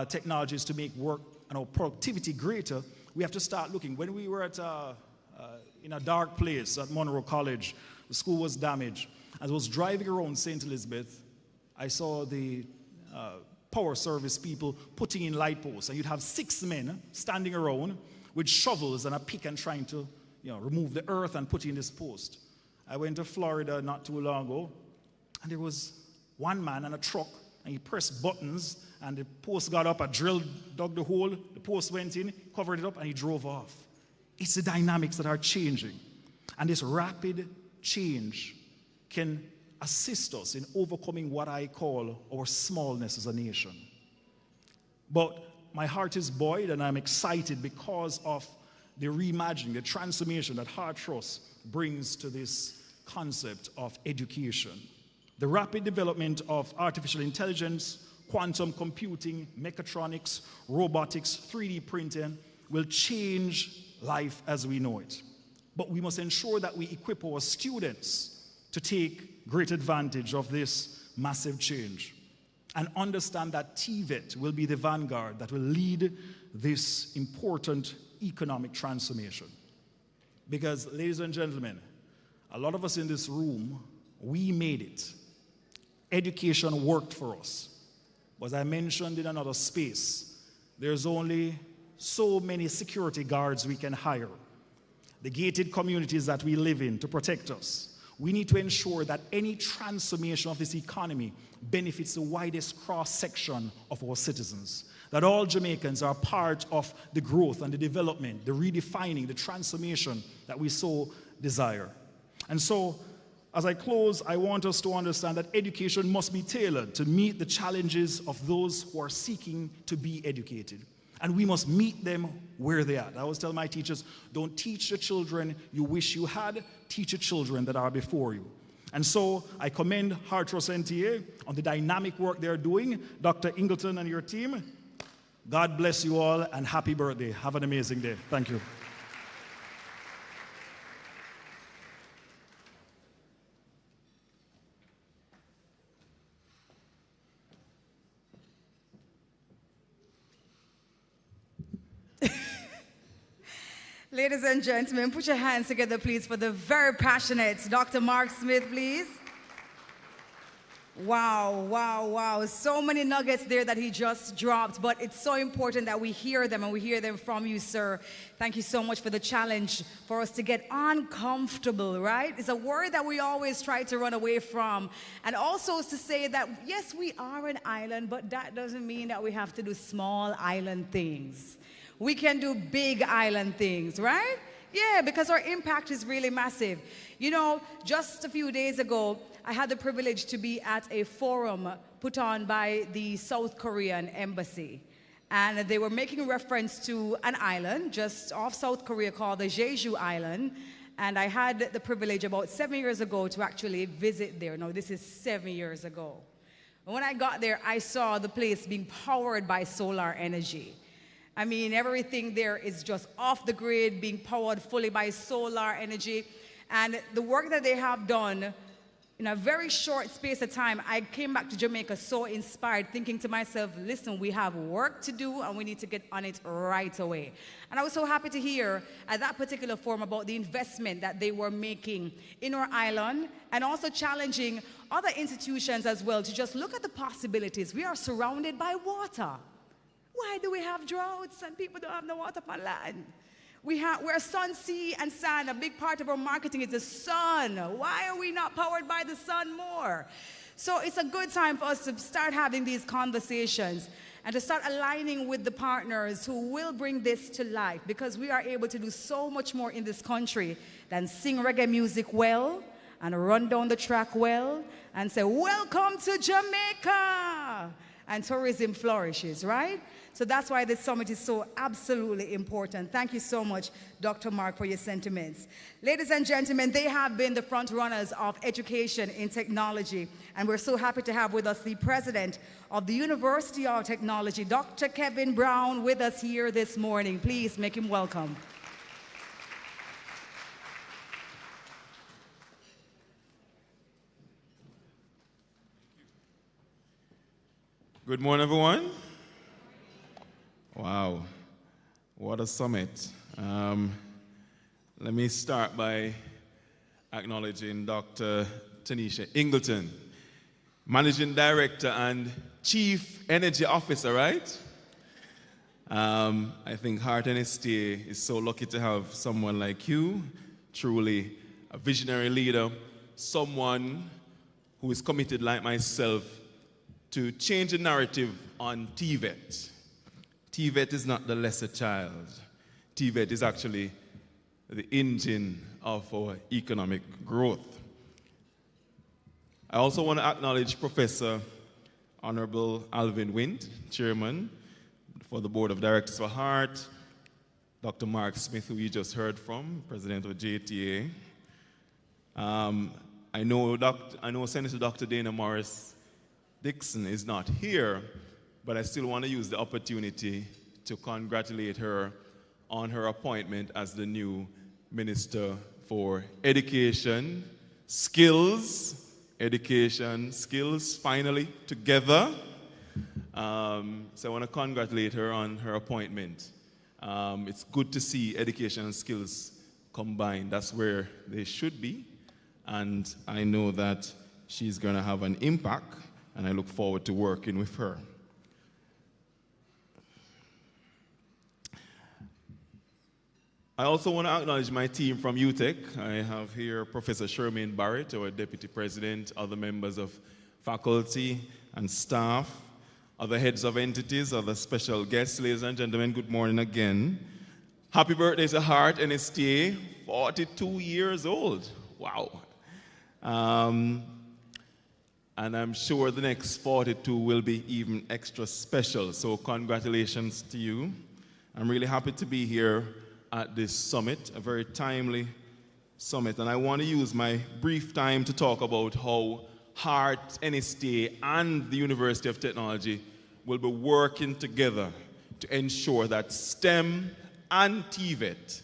technologies to make work and our productivity greater, we have to start looking. When we were in a dark place at Monroe College, the school was damaged. As I was driving around St. Elizabeth, I saw the power service people putting in light posts, and you'd have 6 men standing around with shovels and a pick and trying to remove the earth and put in this post. I went to Florida not too long ago, and there was one man and a truck, and he pressed buttons, and the post got up, a drill dug the hole, the post went in, covered it up, and he drove off. It's the dynamics that are changing. And this rapid change can assist us in overcoming what I call our smallness as a nation. But my heart is buoyed, and I'm excited because of the reimagining, the transformation that Heart Trust brings to this concept of education. The rapid development of artificial intelligence, quantum computing, mechatronics, robotics, 3D printing will change life as we know it. But we must ensure that we equip our students to take great advantage of this massive change and understand that TVET will be the vanguard that will lead this important economic transformation. Because, ladies and gentlemen, a lot of us in this room, we made it. Education worked for us. But as I mentioned in another space, there's only so many security guards we can hire. The gated communities that we live in to protect us. We need to ensure that any transformation of this economy benefits the widest cross-section of our citizens. That all Jamaicans are part of the growth and the development, the redefining, the transformation that we so desire. And so, as I close, I want us to understand that education must be tailored to meet the challenges of those who are seeking to be educated. And we must meet them where they are. I always tell my teachers, don't teach the children you wish you had, teach the children that are before you. And so I commend Heart Trust NTA on the dynamic work they're doing. Dr. Ingleton and your team, God bless you all and happy birthday. Have an amazing day. Thank you. Ladies and gentlemen, put your hands together, please, for the very passionate Dr. Mark Smith, please. Wow, wow, wow. So many nuggets there that he just dropped, but it's so important that we hear them, and we hear them from you, sir. Thank you so much for the challenge for us to get uncomfortable, right? It's a word that we always try to run away from. And also to say that, yes, we are an island, but that doesn't mean that we have to do small island things. We can do big island things, right? Yeah, because our impact is really massive. You know, just a few days ago, I had the privilege to be at a forum put on by the South Korean embassy. And they were making reference to an island just off South Korea called the Jeju Island. And I had the privilege about 7 years ago to actually visit there. No, this is 7 years ago. And when I got there, I saw the place being powered by solar energy. I mean, everything there is just off the grid, being powered fully by solar energy. And the work that they have done in a very short space of time, I came back to Jamaica so inspired, thinking to myself, listen, we have work to do and we need to get on it right away. And I was so happy to hear at that particular forum about the investment that they were making in our island, and also challenging other institutions as well to just look at the possibilities. We are surrounded by water. Why do we have droughts and people don't have no water on land? We're sun, sea, and sand. A big part of our marketing is the sun. Why are we not powered by the sun more? So it's a good time for us to start having these conversations and to start aligning with the partners who will bring this to life, because we are able to do so much more in this country than sing reggae music well and run down the track well and say, welcome to Jamaica, and tourism flourishes, right? So that's why this summit is so absolutely important. Thank you so much, Dr. Mark, for your sentiments. Ladies and gentlemen, they have been the front runners of education in technology, and we're so happy to have with us the president of the University of Technology, Dr. Kevin Brown, with us here this morning. Please make him welcome. Good morning, everyone. Wow, what a summit. Let me start by acknowledging Dr. Tanisha Ingleton, Managing Director and Chief Energy Officer, right? I think Heart NSTA is so lucky to have someone like you, truly a visionary leader, someone who is committed like myself to change the narrative on TVET. TVET is not the lesser child. TVET is actually the engine of our economic growth. I also want to acknowledge Professor Honorable Alvin Wint, Chairman for the Board of Directors for HEART, Dr. Mark Smith, who you just heard from, President of JTA. I know Senator Dr. Dana Morris Dixon is not here, but I still want to use the opportunity to congratulate her on her appointment as the new Minister for Education, Skills, finally together. So I want to congratulate her on her appointment. It's good to see education and skills combined. That's where they should be. And I know that she's going to have an impact, and I look forward to working with her. I also want to acknowledge my team from UTech. I have here Professor Shermaine Barrett, our Deputy President, other members of faculty and staff, other heads of entities, other special guests. Ladies and gentlemen, good morning again. Happy birthday to Heart NSTA, 42 years old. Wow. And I'm sure the next 42 will be even extra special. So congratulations to you. I'm really happy to be here at this summit, a very timely summit. And I want to use my brief time to talk about how HEART, NSTA, and the University of Technology will be working together to ensure that STEM and TVET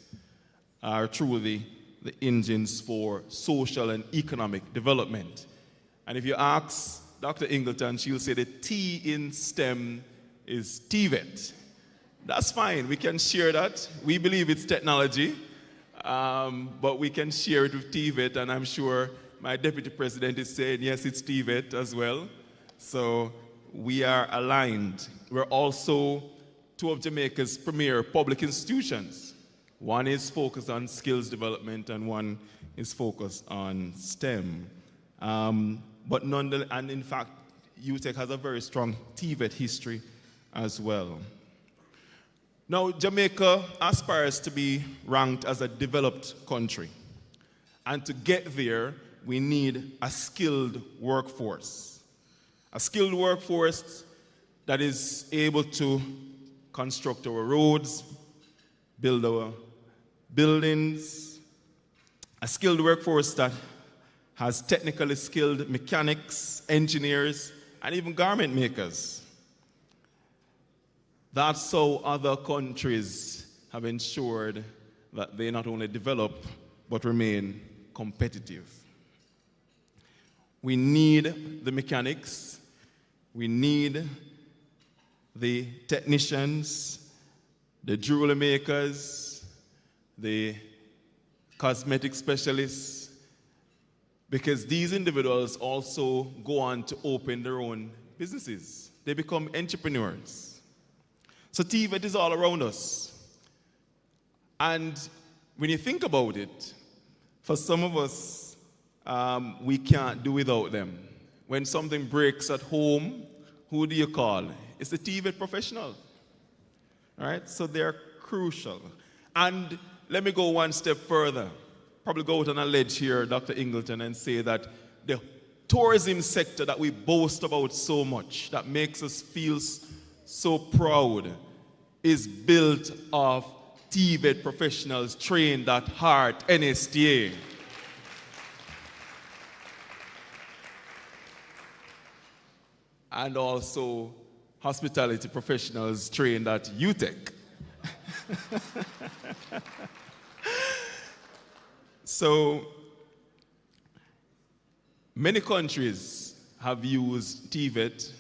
are truly the engines for social and economic development. And if you ask Dr. Ingleton, she'll say the T in STEM is TVET. That's fine, we can share that. We believe it's technology, but we can share it with TVET, and I'm sure my Deputy President is saying, yes, it's TVET as well. So we are aligned. We're also two of Jamaica's premier public institutions. One is focused on skills development, and one is focused on STEM. But nonetheless, and in fact, UTech has a very strong TVET history as well. Now, Jamaica aspires to be ranked as a developed country. And to get there, we need a skilled workforce. A skilled workforce that is able to construct our roads, build our buildings. A skilled workforce that has technically skilled mechanics, engineers, and even garment makers. That's how other countries have ensured that they not only develop, but remain competitive. We need the mechanics, we need the technicians, the jewelry makers, the cosmetic specialists, because these individuals also go on to open their own businesses. They become entrepreneurs. So TVET is all around us. And when you think about it, for some of us, we can't do without them. When something breaks at home, who do you call? It's the TVET professional. All right? So they're crucial. And let me go one step further. Probably go out on a ledge here, Dr. Ingleton, and say that the tourism sector that we boast about so much, that makes us feel so proud, is built of TVET professionals trained at Hart NSTA. And also hospitality professionals trained at UTEC. So many countries have used TVET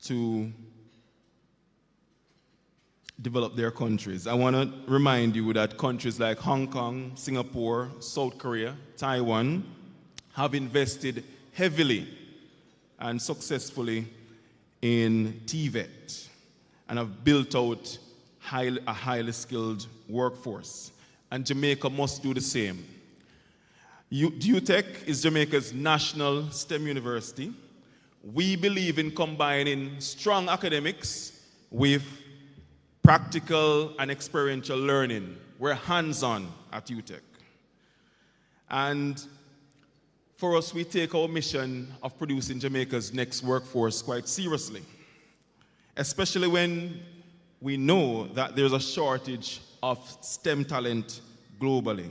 to develop their countries. I want to remind you that countries like Hong Kong, Singapore, South Korea, Taiwan have invested heavily and successfully in TVET and have built out a highly skilled workforce. And Jamaica must do the same. UTEC is Jamaica's national STEM university. We believe in combining strong academics with practical and experiential learning. We're hands-on at UTEC. And for us, we take our mission of producing Jamaica's next workforce quite seriously, especially when we know that there's a shortage of STEM talent globally.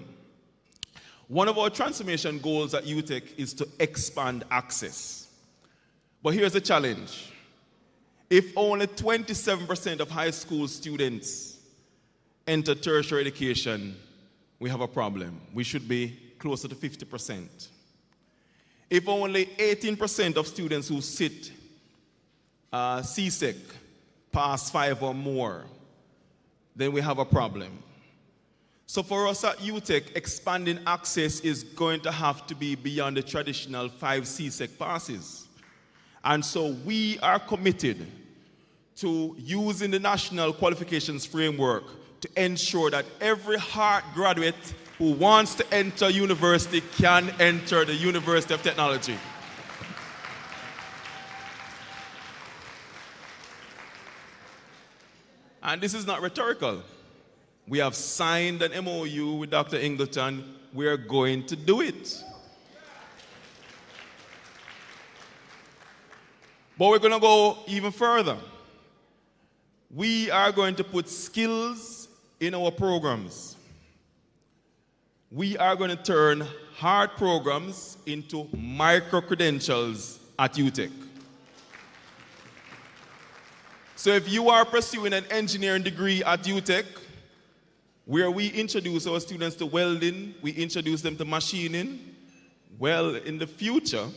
One of our transformation goals at UTEC is to expand access. But here's the challenge. If only 27% of high school students enter tertiary education, we have a problem. We should be closer to 50%. If only 18% of students who sit CSEC pass 5 or more, then we have a problem. So for us at UTEC, expanding access is going to have to be beyond the traditional 5 CSEC passes. And so we are committed to using the National Qualifications Framework to ensure that every Hart graduate who wants to enter university can enter the University of Technology. And this is not rhetorical. We have signed an MOU with Dr. Ingleton. We are going to do it. But we're going to go even further. We are going to put skills in our programs. We are going to turn hard programs into micro-credentials at UTEC. So if you are pursuing an engineering degree at UTEC, where we introduce our students to welding, we introduce them to machining, well, in the future,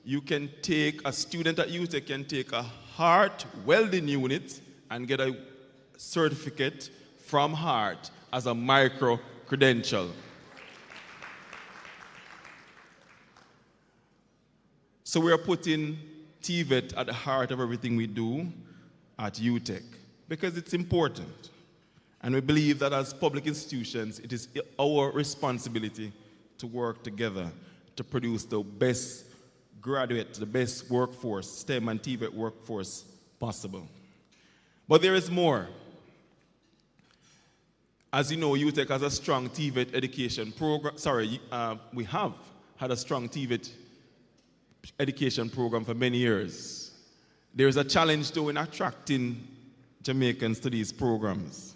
you can take, a student at UTEC can take a Hart welding unit and get a certificate from Hart as a micro-credential. So we are putting TVET at the heart of everything we do at UTEC because it's important. And we believe that as public institutions, it is our responsibility to work together to produce the best graduates, the best workforce, STEM and TVET workforce possible. But there is more. As you know, UTEC has a strong TVET education program. We have had a strong TVET education program for many years. There is a challenge though in attracting Jamaicans to these programs.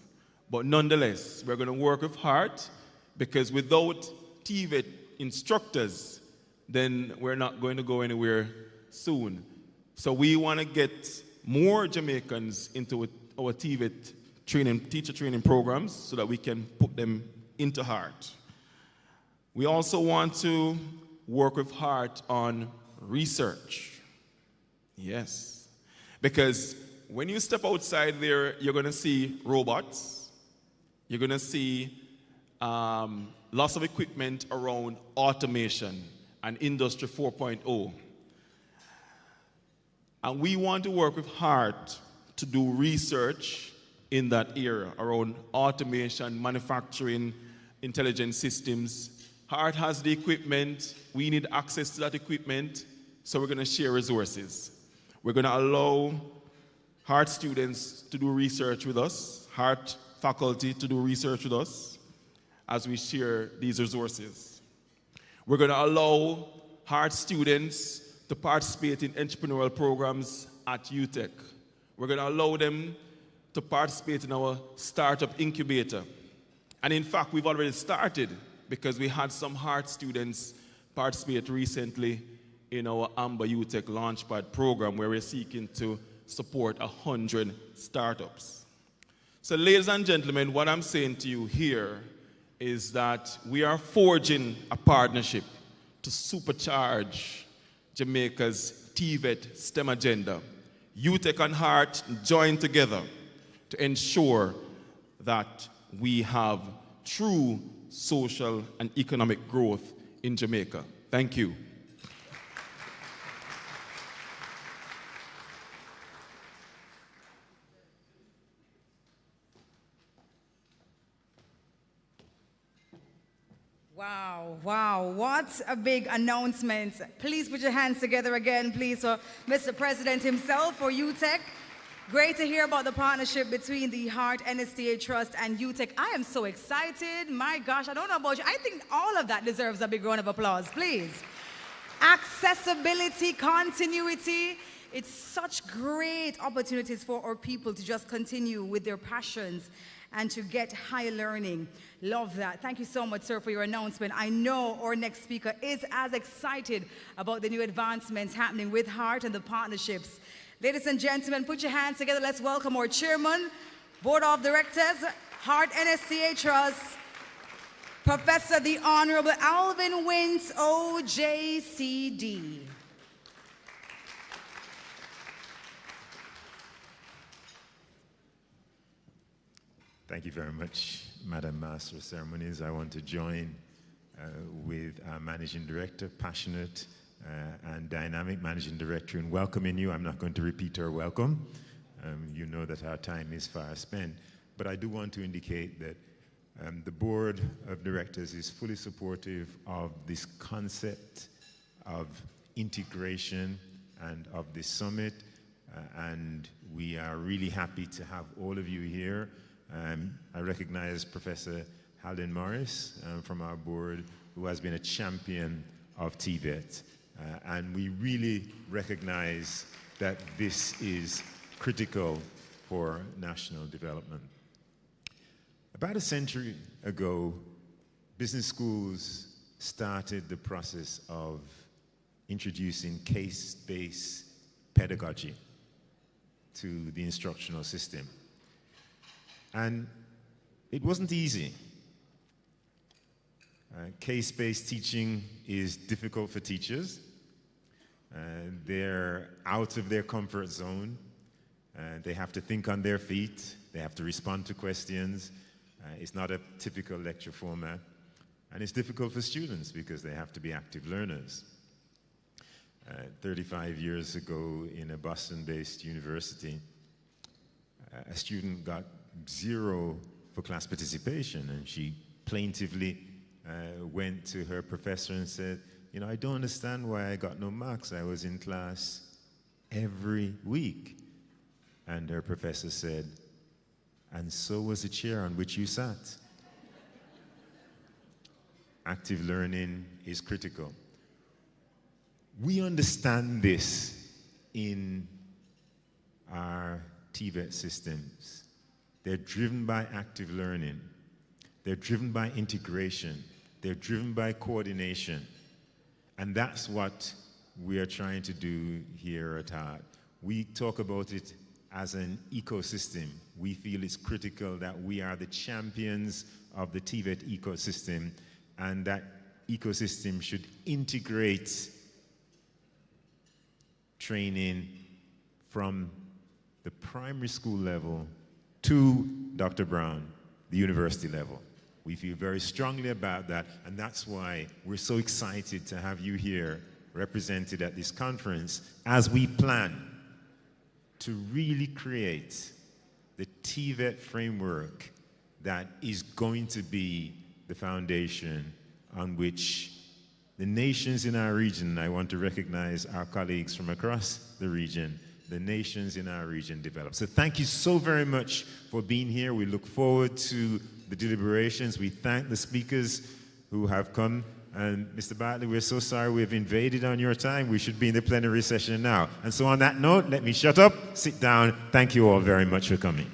But nonetheless, we're going to work with heart because without TVET instructors, then we're not going to go anywhere soon. So we want to get more Jamaicans into our TVET teacher training programs so that we can put them into heart. We also want to work with heart on research. Yes. Because when you step outside there, you're going to see robots. You're going to see lots of equipment around automation and Industry 4.0. And we want to work with heart to do research in that area around automation, manufacturing, intelligent systems. HEART has the equipment. We need access to that equipment, so we're going to share resources. We're going to allow HEART students to do research with us, HEART faculty to do research with us as we share these resources. We're going to allow HEART students to participate in entrepreneurial programs at UTech. We're going to allow them to participate in our startup incubator. And in fact, we've already started because we had some HEART students participate recently in our Amber UTech Launchpad program where we're seeking to support 100 startups. So ladies and gentlemen, what I'm saying to you here is that we are forging a partnership to supercharge Jamaica's TVET STEM agenda. UTech and HEART join together to ensure that we have true social and economic growth in Jamaica. Thank you. Wow, wow, what a big announcement. Please put your hands together again, please, for Mr. President himself, for UTech. Great to hear about the partnership between the HEART NSTA Trust and UTech. I am so excited. My gosh, I don't know about you. I think all of that deserves a big round of applause, please. Accessibility, continuity. It's such great opportunities for our people to just continue with their passions and to get higher learning. Love that. Thank you so much, sir, for your announcement. I know our next speaker is as excited about the new advancements happening with HEART and the partnerships. Ladies and gentlemen, put your hands together. Let's welcome our chairman, board of directors, HEART NSTA Trust, Professor the Honorable Alvin Wins, OJCD. Thank you very much, Madam Master of Ceremonies. I want to join with our Managing Director, passionate and dynamic Managing Director, in welcoming you. I'm not going to repeat her welcome. You know that our time is far spent. But I do want to indicate that the Board of Directors is fully supportive of this concept of integration and of this summit. And we are really happy to have all of you here. I recognize Professor Halden Morris from our board, who has been a champion of TVET. And we really recognize that this is critical for national development. About a century ago, business schools started the process of introducing case-based pedagogy to the instructional system. And it wasn't easy. Case-based teaching is difficult for teachers. They're out of their comfort zone. They have to think on their feet. They have to respond to questions. It's not a typical lecture format. And it's difficult for students because they have to be active learners. 35 years ago in a Boston-based university, a student got 0 for class participation, and she plaintively went to her professor and said, you know, I don't understand why I got no marks. I was in class every week. And her professor said, and so was the chair on which you sat. Active learning is critical. We understand this in our TVET systems. They're driven by active learning. They're driven by integration. They're driven by coordination. And that's what we are trying to do here at HEART. We talk about it as an ecosystem. We feel it's critical that we are the champions of the TVET ecosystem, and that ecosystem should integrate training from the primary school level to Dr. Brown, the university level. We feel very strongly about that, and that's why we're so excited to have you here represented at this conference as we plan to really create the TVET framework that is going to be the foundation on which the nations in our region, I want to recognize our colleagues from across the region, the nations in our region develop. So thank you so very much for being here. We look forward to the deliberations. We thank the speakers who have come. And Mr. Bartley, we're so sorry we've invaded on your time. We should be in the plenary session now. And so on that note, let me shut up, sit down. Thank you all very much for coming.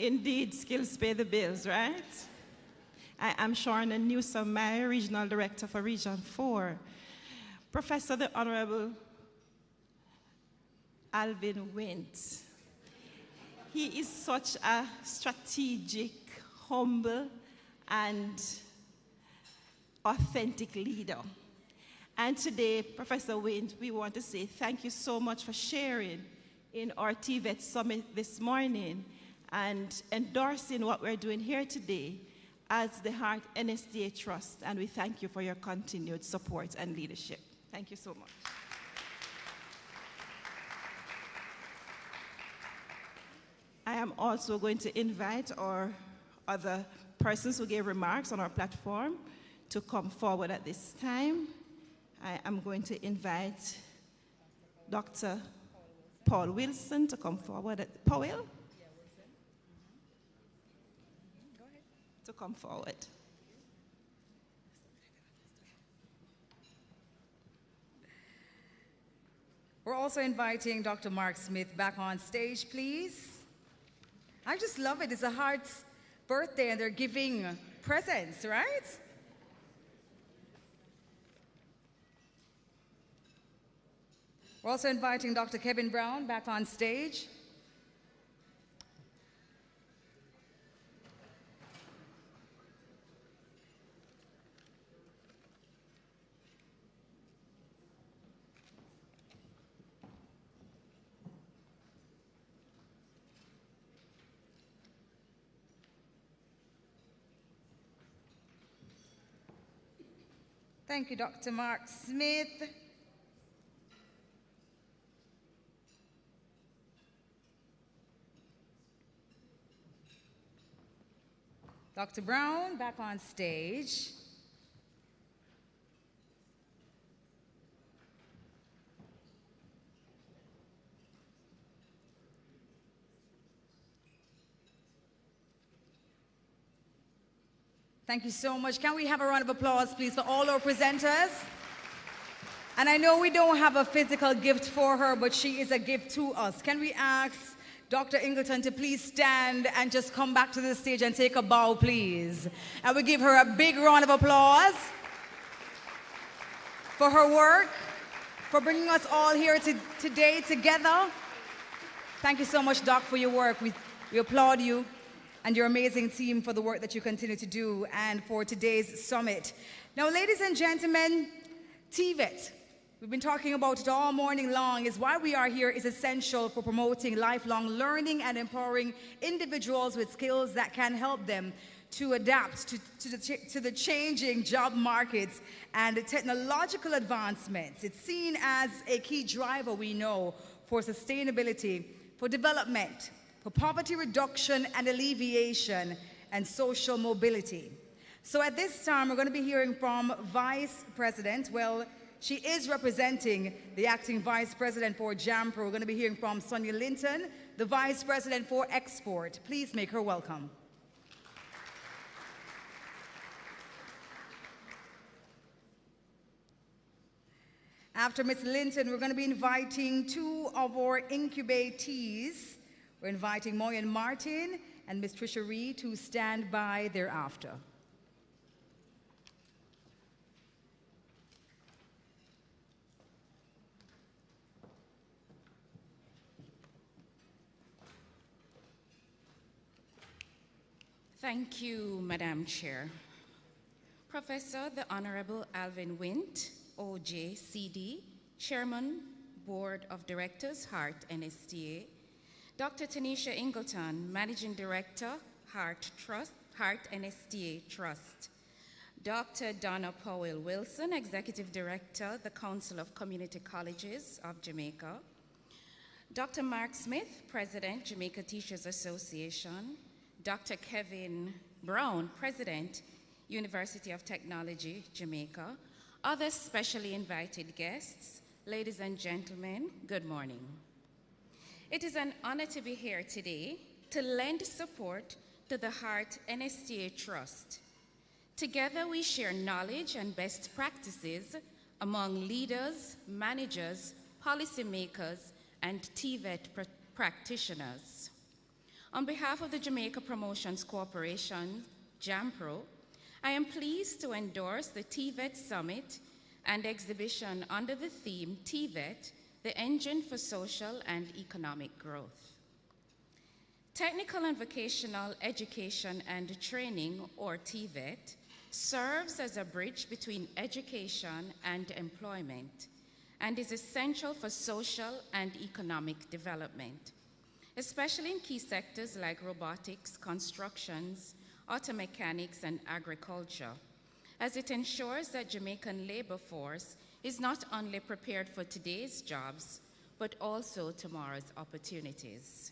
Indeed, skills pay the bills, right? I am Sharon Newsom, my Regional Director for Region 4. Professor the Honorable Alvin Wint. He is such a strategic, humble, and authentic leader. And today, Professor Wint, we want to say thank you so much for sharing in our TVET Summit this morning and endorsing what we're doing here today as the Heart NSDA Trust, and we thank you for your continued support and leadership. Thank you so much. I am also going to invite our other persons who gave remarks on our platform to come forward at this time. I am going to invite Dr. Paul Wilson to come forward. Paul? To come forward. We're also inviting Dr. Mark Smith back on stage, please. I just love it. It's a Heart's birthday and they're giving presents, right? We're also inviting Dr. Kevin Brown back on stage. Thank you, Dr. Mark Smith. Dr. Brown, back on stage. Thank you so much. Can we have a round of applause, please, for all our presenters? And I know we don't have a physical gift for her, but she is a gift to us. Can we ask Dr. Ingleton to please stand and just come back to the stage and take a bow, please? And we give her a big round of applause for her work, for bringing us all here today together. Thank you so much, Doc, for your work. We applaud you and your amazing team for the work that you continue to do and for today's summit. Now, ladies and gentlemen, TVET, we've been talking about it all morning long, is why we are here is essential for promoting lifelong learning and empowering individuals with skills that can help them to adapt to the changing job markets and the technological advancements. It's seen as a key driver, we know, for sustainability, for development, for poverty reduction and alleviation, and social mobility. So at this time, we're going to be hearing from Vice President. Well, she is representing the acting Vice President for JAMPRO. We're going to be hearing from Sonia Linton, the Vice President for Export. Please make her welcome. After Ms. Linton, we're going to be inviting two of our incubatees. We're inviting Moyen Martin and Ms. Tricia Reed to stand by thereafter. Thank you, Madam Chair. Professor the Honorable Alvin Wint, OJ, CD, Chairman, Board of Directors, Hart NSTA, Dr. Tanisha Ingleton, Managing Director, Hart NSTA Trust, Dr. Donna Powell Wilson, Executive Director, the Council of Community Colleges of Jamaica, Dr. Mark Smith, President, Jamaica Teachers Association, Dr. Kevin Brown, President, University of Technology, Jamaica, other specially invited guests, ladies and gentlemen, good morning. It is an honor to be here today to lend support to the Hart NSTA Trust. Together we share knowledge and best practices among leaders, managers, policymakers, and TVET practitioners. On behalf of the Jamaica Promotions Corporation, JAMPRO, I am pleased to endorse the TVET Summit and exhibition under the theme TVET, the Engine for Social and Economic Growth. Technical and Vocational Education and Training, or TVET, serves as a bridge between education and employment and is essential for social and economic development, especially in key sectors like robotics, constructions, auto mechanics, and agriculture, as it ensures that Jamaican labor force is not only prepared for today's jobs, but also tomorrow's opportunities.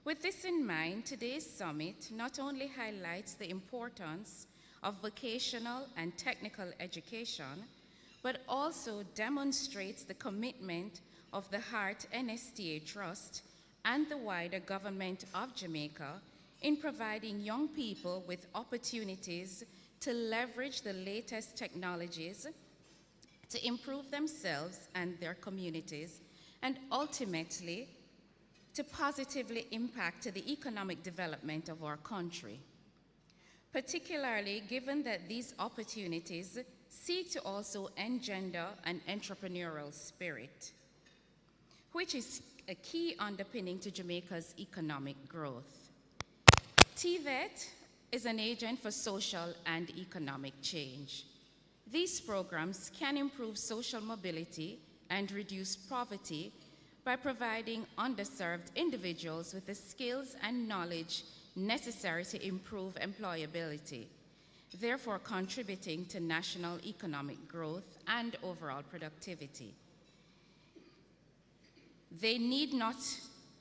With this in mind, today's summit not only highlights the importance of vocational and technical education, but also demonstrates the commitment of the Hart NSTA Trust and the wider government of Jamaica in providing young people with opportunities to leverage the latest technologies to improve themselves and their communities, and ultimately to positively impact the economic development of our country, particularly given that these opportunities seek to also engender an entrepreneurial spirit, which is a key underpinning to Jamaica's economic growth. TVET is an agent for social and economic change. These programs can improve social mobility and reduce poverty by providing underserved individuals with the skills and knowledge necessary to improve employability, therefore contributing to national economic growth and overall productivity. They need not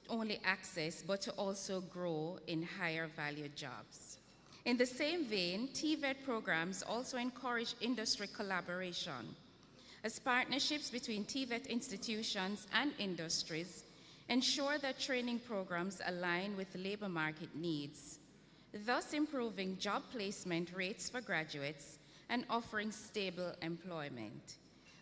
only access, but to also grow in higher value jobs. In the same vein, TVET programs also encourage industry collaboration, as partnerships between TVET institutions and industries ensure that training programs align with labor market needs, thus improving job placement rates for graduates and offering stable employment.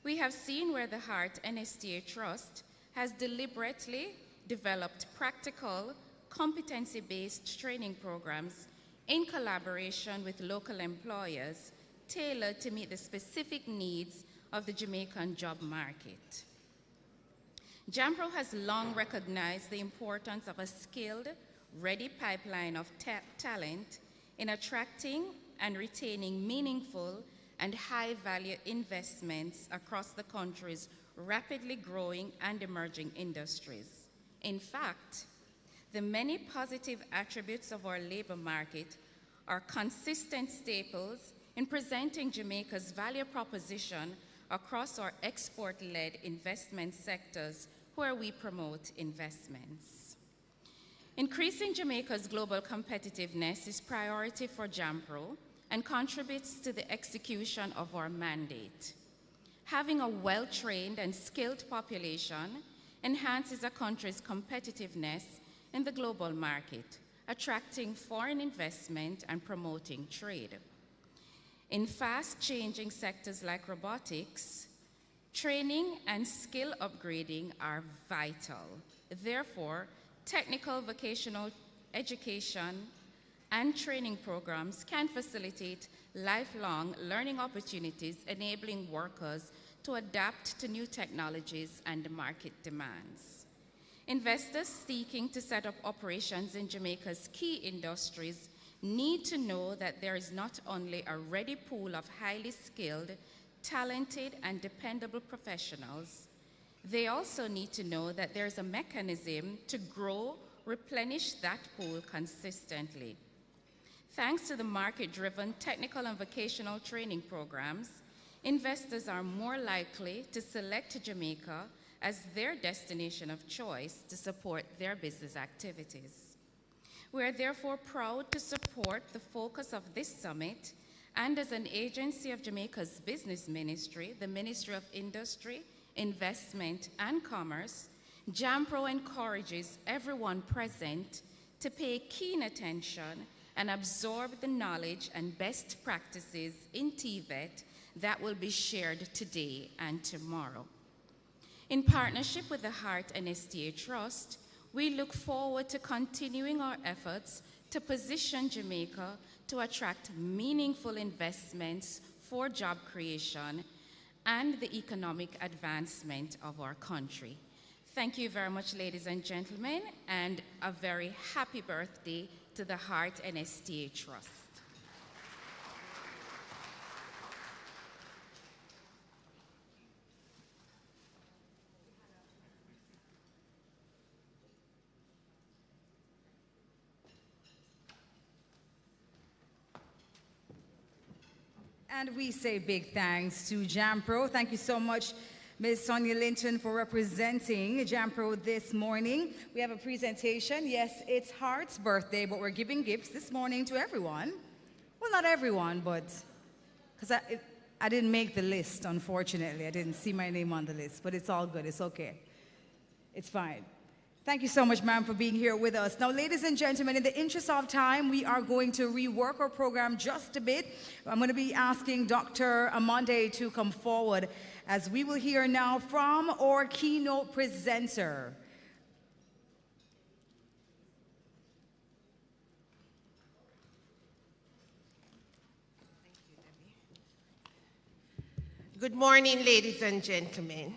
We have seen where the Hart NSTA Trust has deliberately developed practical, competency-based training programs in collaboration with local employers tailored to meet the specific needs of the Jamaican job market. JAMPRO has long recognized the importance of a skilled, ready pipeline of talent in attracting and retaining meaningful and high-value investments across the country's rapidly growing and emerging industries. In fact, the many positive attributes of our labor market are consistent staples in presenting Jamaica's value proposition across our export-led investment sectors where we promote investments. Increasing Jamaica's global competitiveness is priority for JAMPRO and contributes to the execution of our mandate. Having a well-trained and skilled population enhances a country's competitiveness in the global market, attracting foreign investment and promoting trade. In fast-changing sectors like robotics, training and skill upgrading are vital. Therefore, technical vocational education and training programs can facilitate lifelong learning opportunities, enabling workers to adapt to new technologies and market demands. Investors seeking to set up operations in Jamaica's key industries need to know that there is not only a ready pool of highly skilled, talented, and dependable professionals, they also need to know that there is a mechanism to grow, replenish that pool consistently. Thanks to the market-driven technical and vocational training programs, investors are more likely to select Jamaica as their destination of choice to support their business activities. We are therefore proud to support the focus of this summit, and as an agency of Jamaica's business ministry, the Ministry of Industry, Investment and Commerce, JAMPRO encourages everyone present to pay keen attention and absorb the knowledge and best practices in TVET that will be shared today and tomorrow. In partnership with the Hart NSTA Trust, we look forward to continuing our efforts to position Jamaica to attract meaningful investments for job creation and the economic advancement of our country. Thank you very much, ladies and gentlemen, and a very happy birthday to the Hart NSTA Trust. And we say big thanks to JAMPRO. Thank you so much, Ms. Sonia Linton, for representing JAMPRO this morning. We have a presentation. Yes, it's Hart's birthday, but we're giving gifts this morning to everyone. Well, not everyone, but because I didn't make the list, unfortunately. I didn't see my name on the list, but it's all good. It's okay. It's fine. Thank you so much, ma'am, for being here with us. Now, ladies and gentlemen, in the interest of time, we are going to rework our program just a bit. I'm going to be asking Dr. Amande to come forward as we will hear now from our keynote presenter. Good morning, ladies and gentlemen.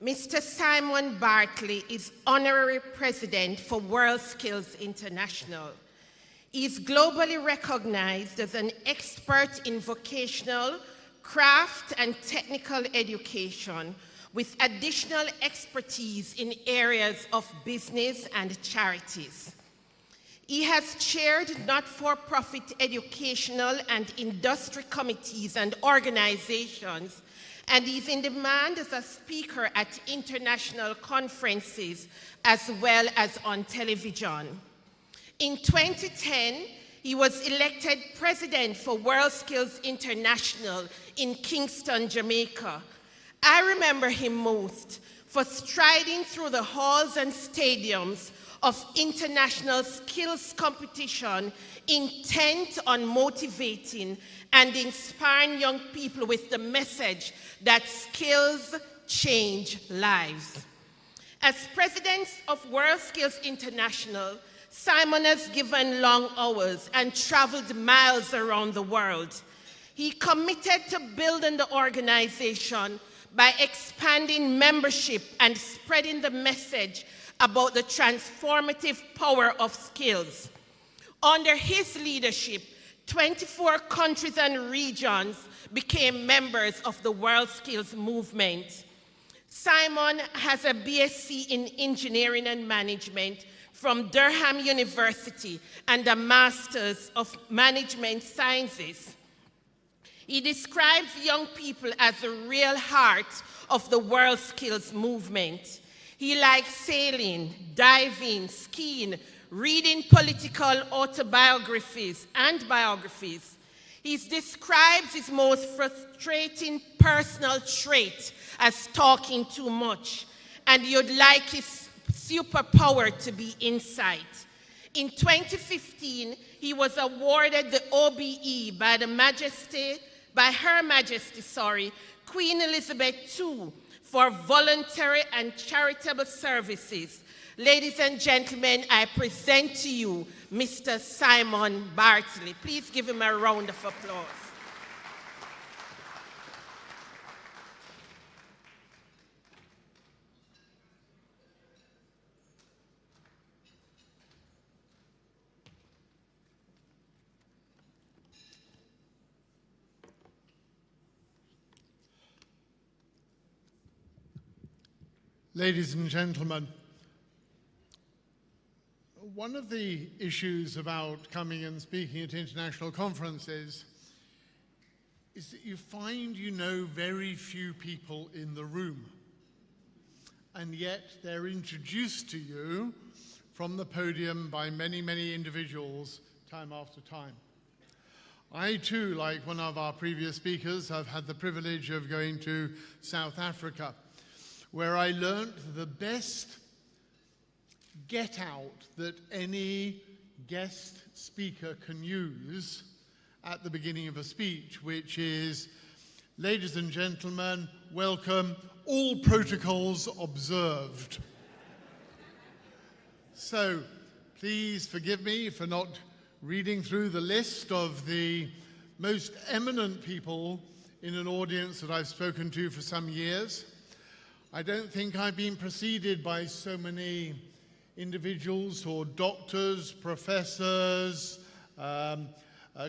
Mr. Simon Bartley is Honorary President for WorldSkills International. He is globally recognized as an expert in vocational, craft, and technical education with additional expertise in areas of business and charities. He has chaired not-for-profit educational and industry committees and organizations, and is in demand as a speaker at international conferences as well as on television. In 2010, he was elected president for WorldSkills International in Kingston, Jamaica. I remember him most for striding through the halls and stadiums of international skills competition intent on motivating and inspiring young people with the message that skills change lives. As president of World Skills International, Simon has given long hours and traveled miles around the world. He committed to building the organization by expanding membership and spreading the message about the transformative power of skills. Under his leadership, 24 countries and regions became members of the World Skills Movement. Simon has a BSc in Engineering and Management from Durham University and a Master's of Management Sciences. He describes young people as the real heart of the World Skills Movement. He likes sailing, diving, skiing, reading political autobiographies and biographies. He describes his most frustrating personal trait as talking too much, and you'd like his superpower to be insight. In 2015, he was awarded the OBE by Her Majesty, Queen Elizabeth II, for voluntary and charitable services. Ladies and gentlemen, I present to you Mr. Simon Bartley. Please give him a round of applause. Ladies and gentlemen, one of the issues about coming and speaking at international conferences is that you find you know very few people in the room, and yet they're introduced to you from the podium by many, many individuals time after time. I too, like one of our previous speakers, have had the privilege of going to South Africa, where I learned the best get out that any guest speaker can use at the beginning of a speech, which is, ladies and gentlemen, welcome, all protocols observed. So please forgive me for not reading through the list of the most eminent people in an audience that I've spoken to for some years. I don't think I've been preceded by so many individuals or doctors, professors,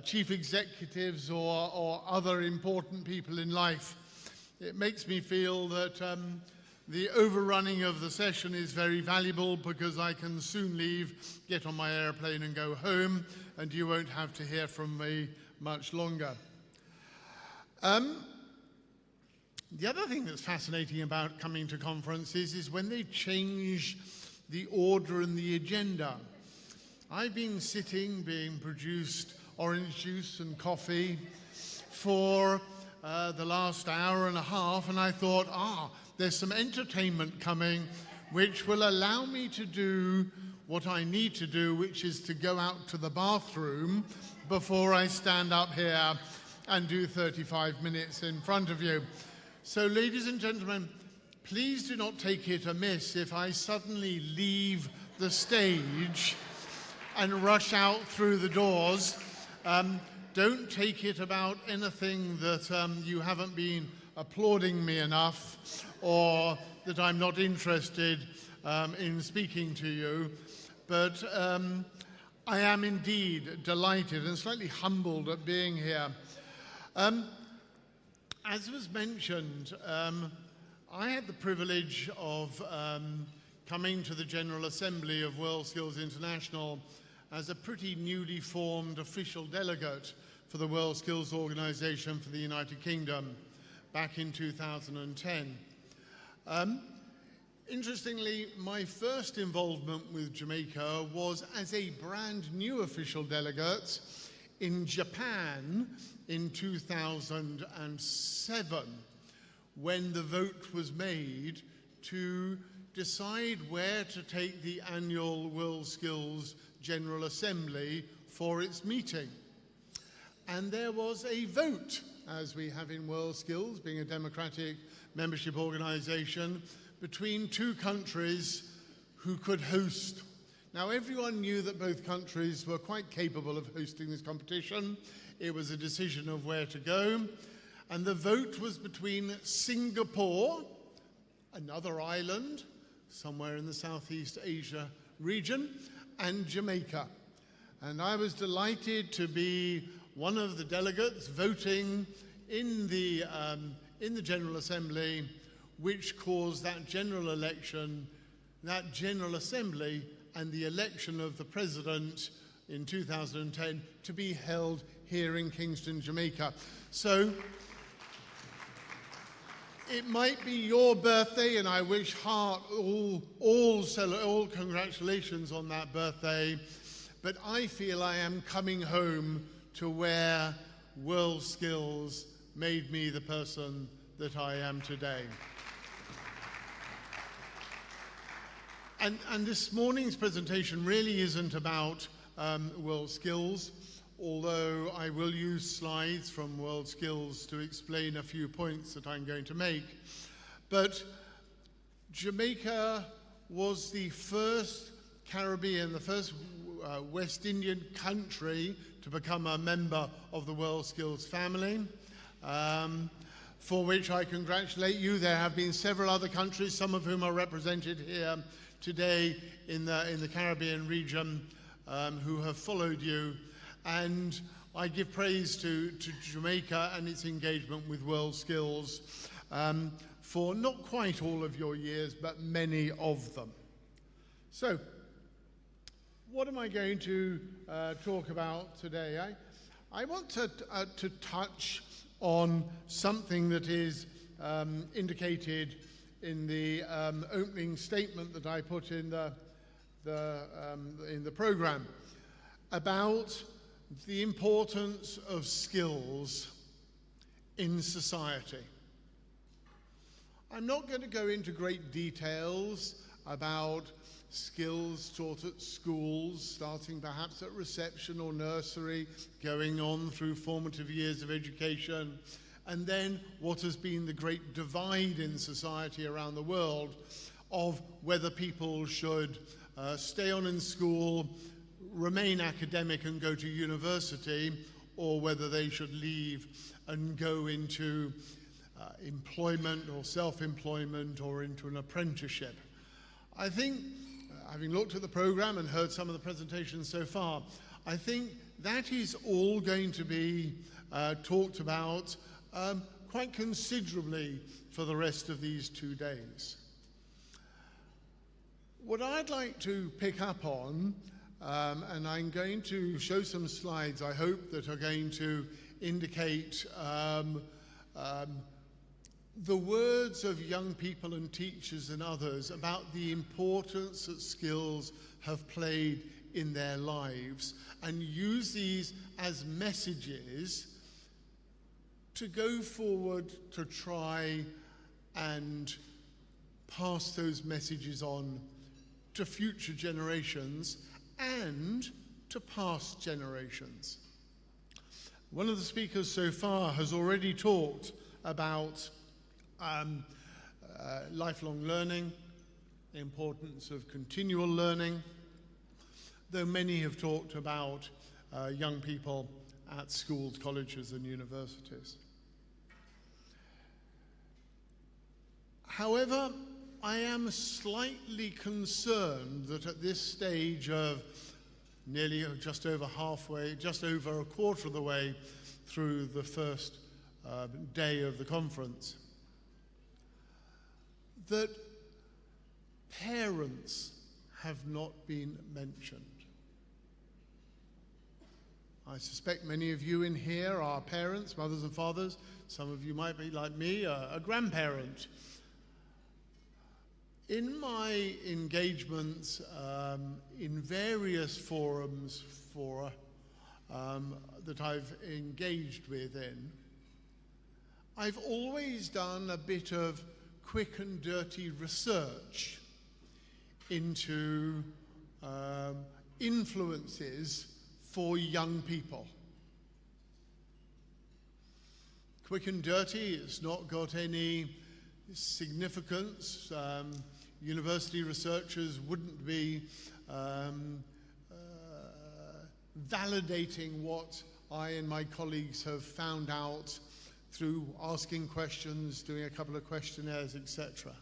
chief executives, or other important people in life. It makes me feel that the overrunning of the session is very valuable because I can soon leave, get on my airplane and go home, and you won't have to hear from me much longer. The other thing that's fascinating about coming to conferences is when they change the order and the agenda. I've been sitting, being produced orange juice and coffee for the last hour and a half, and I thought, there's some entertainment coming which will allow me to do what I need to do, which is to go out to the bathroom before I stand up here and do 35 minutes in front of you. So, ladies and gentlemen, please do not take it amiss if I suddenly leave the stage and rush out through the doors. Don't take it about anything that you haven't been applauding me enough, or that I'm not interested in speaking to you. But I am indeed delighted and slightly humbled at being here. As was mentioned, I had the privilege of coming to the General Assembly of World Skills International as a pretty newly formed official delegate for the World Skills Organization for the United Kingdom back in 2010. Interestingly, my first involvement with Jamaica was as a brand new official delegate in Japan in 2007, when the vote was made to decide where to take the annual WorldSkills General Assembly for its meeting. And there was a vote, as we have in WorldSkills, being a democratic membership organization, between two countries who could host. Now, everyone knew that both countries were quite capable of hosting this competition. It was a decision of where to go. And the vote was between Singapore, another island, somewhere in the Southeast Asia region, and Jamaica. And I was delighted to be one of the delegates voting in the General Assembly, which caused that general election, that General Assembly, and the election of the President in 2010 to be held here in Kingston, Jamaica. So it might be your birthday, and I wish heart all congratulations on that birthday, but I feel I am coming home to where WorldSkills made me the person that I am today. And this morning's presentation really isn't about WorldSkills, although I will use slides from WorldSkills to explain a few points that I'm going to make. But Jamaica was the first Caribbean, the first West Indian country to become a member of the WorldSkills family, for which I congratulate you. There have been several other countries, some of whom are represented here today in the Caribbean region, who have followed you. And I give praise to Jamaica and its engagement with WorldSkills for not quite all of your years, but many of them. So, what am I going to talk about today? I want to touch on something that is indicated in the opening statement that I put in the program about the importance of skills in society. I'm not going to go into great details about skills taught at schools, starting perhaps at reception or nursery, going on through formative years of education, and then what has been the great divide in society around the world of whether people should stay on in school, remain academic and go to university, or whether they should leave and go into employment or self-employment or into an apprenticeship. I think, having looked at the program and heard some of the presentations so far, I think that is all going to be talked about quite considerably for the rest of these 2 days. What I'd like to pick up on, and I'm going to show some slides, I hope, that are going to indicate the words of young people and teachers and others about the importance that skills have played in their lives, and use these as messages to go forward to try and pass those messages on to future generations and to past generations. One of the speakers so far has already talked about lifelong learning, the importance of continual learning, though many have talked about young people at schools, colleges, and universities. However, I am slightly concerned that at this stage of nearly just over halfway, just over a quarter of the way through the first day of the conference, that parents have not been mentioned. I suspect many of you in here are parents, mothers and fathers. Some of you might be, like me, a grandparent. In my engagements in various forums that I've engaged with in, I've always done a bit of quick and dirty research into influences for young people. Quick and dirty, it's not got any significance. University researchers wouldn't be validating what I and my colleagues have found out through asking questions, doing a couple of questionnaires, etc.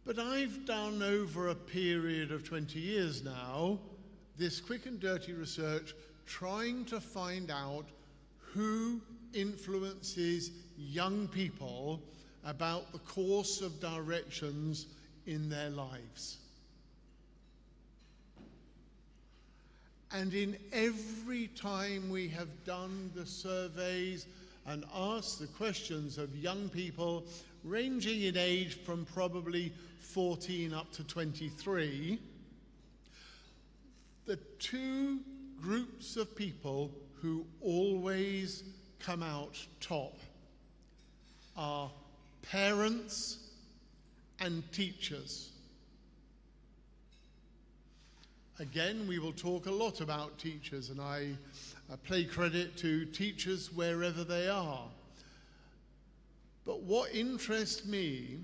But I've done over a period of 20 years now this quick and dirty research trying to find out who influences young people about the course of directions in their lives. And in every time we have done the surveys and asked the questions of young people ranging in age from probably 14 up to 23, the two groups of people who always come out top are parents and teachers. Again, we will talk a lot about teachers, and I pay credit to teachers wherever they are. But what interests me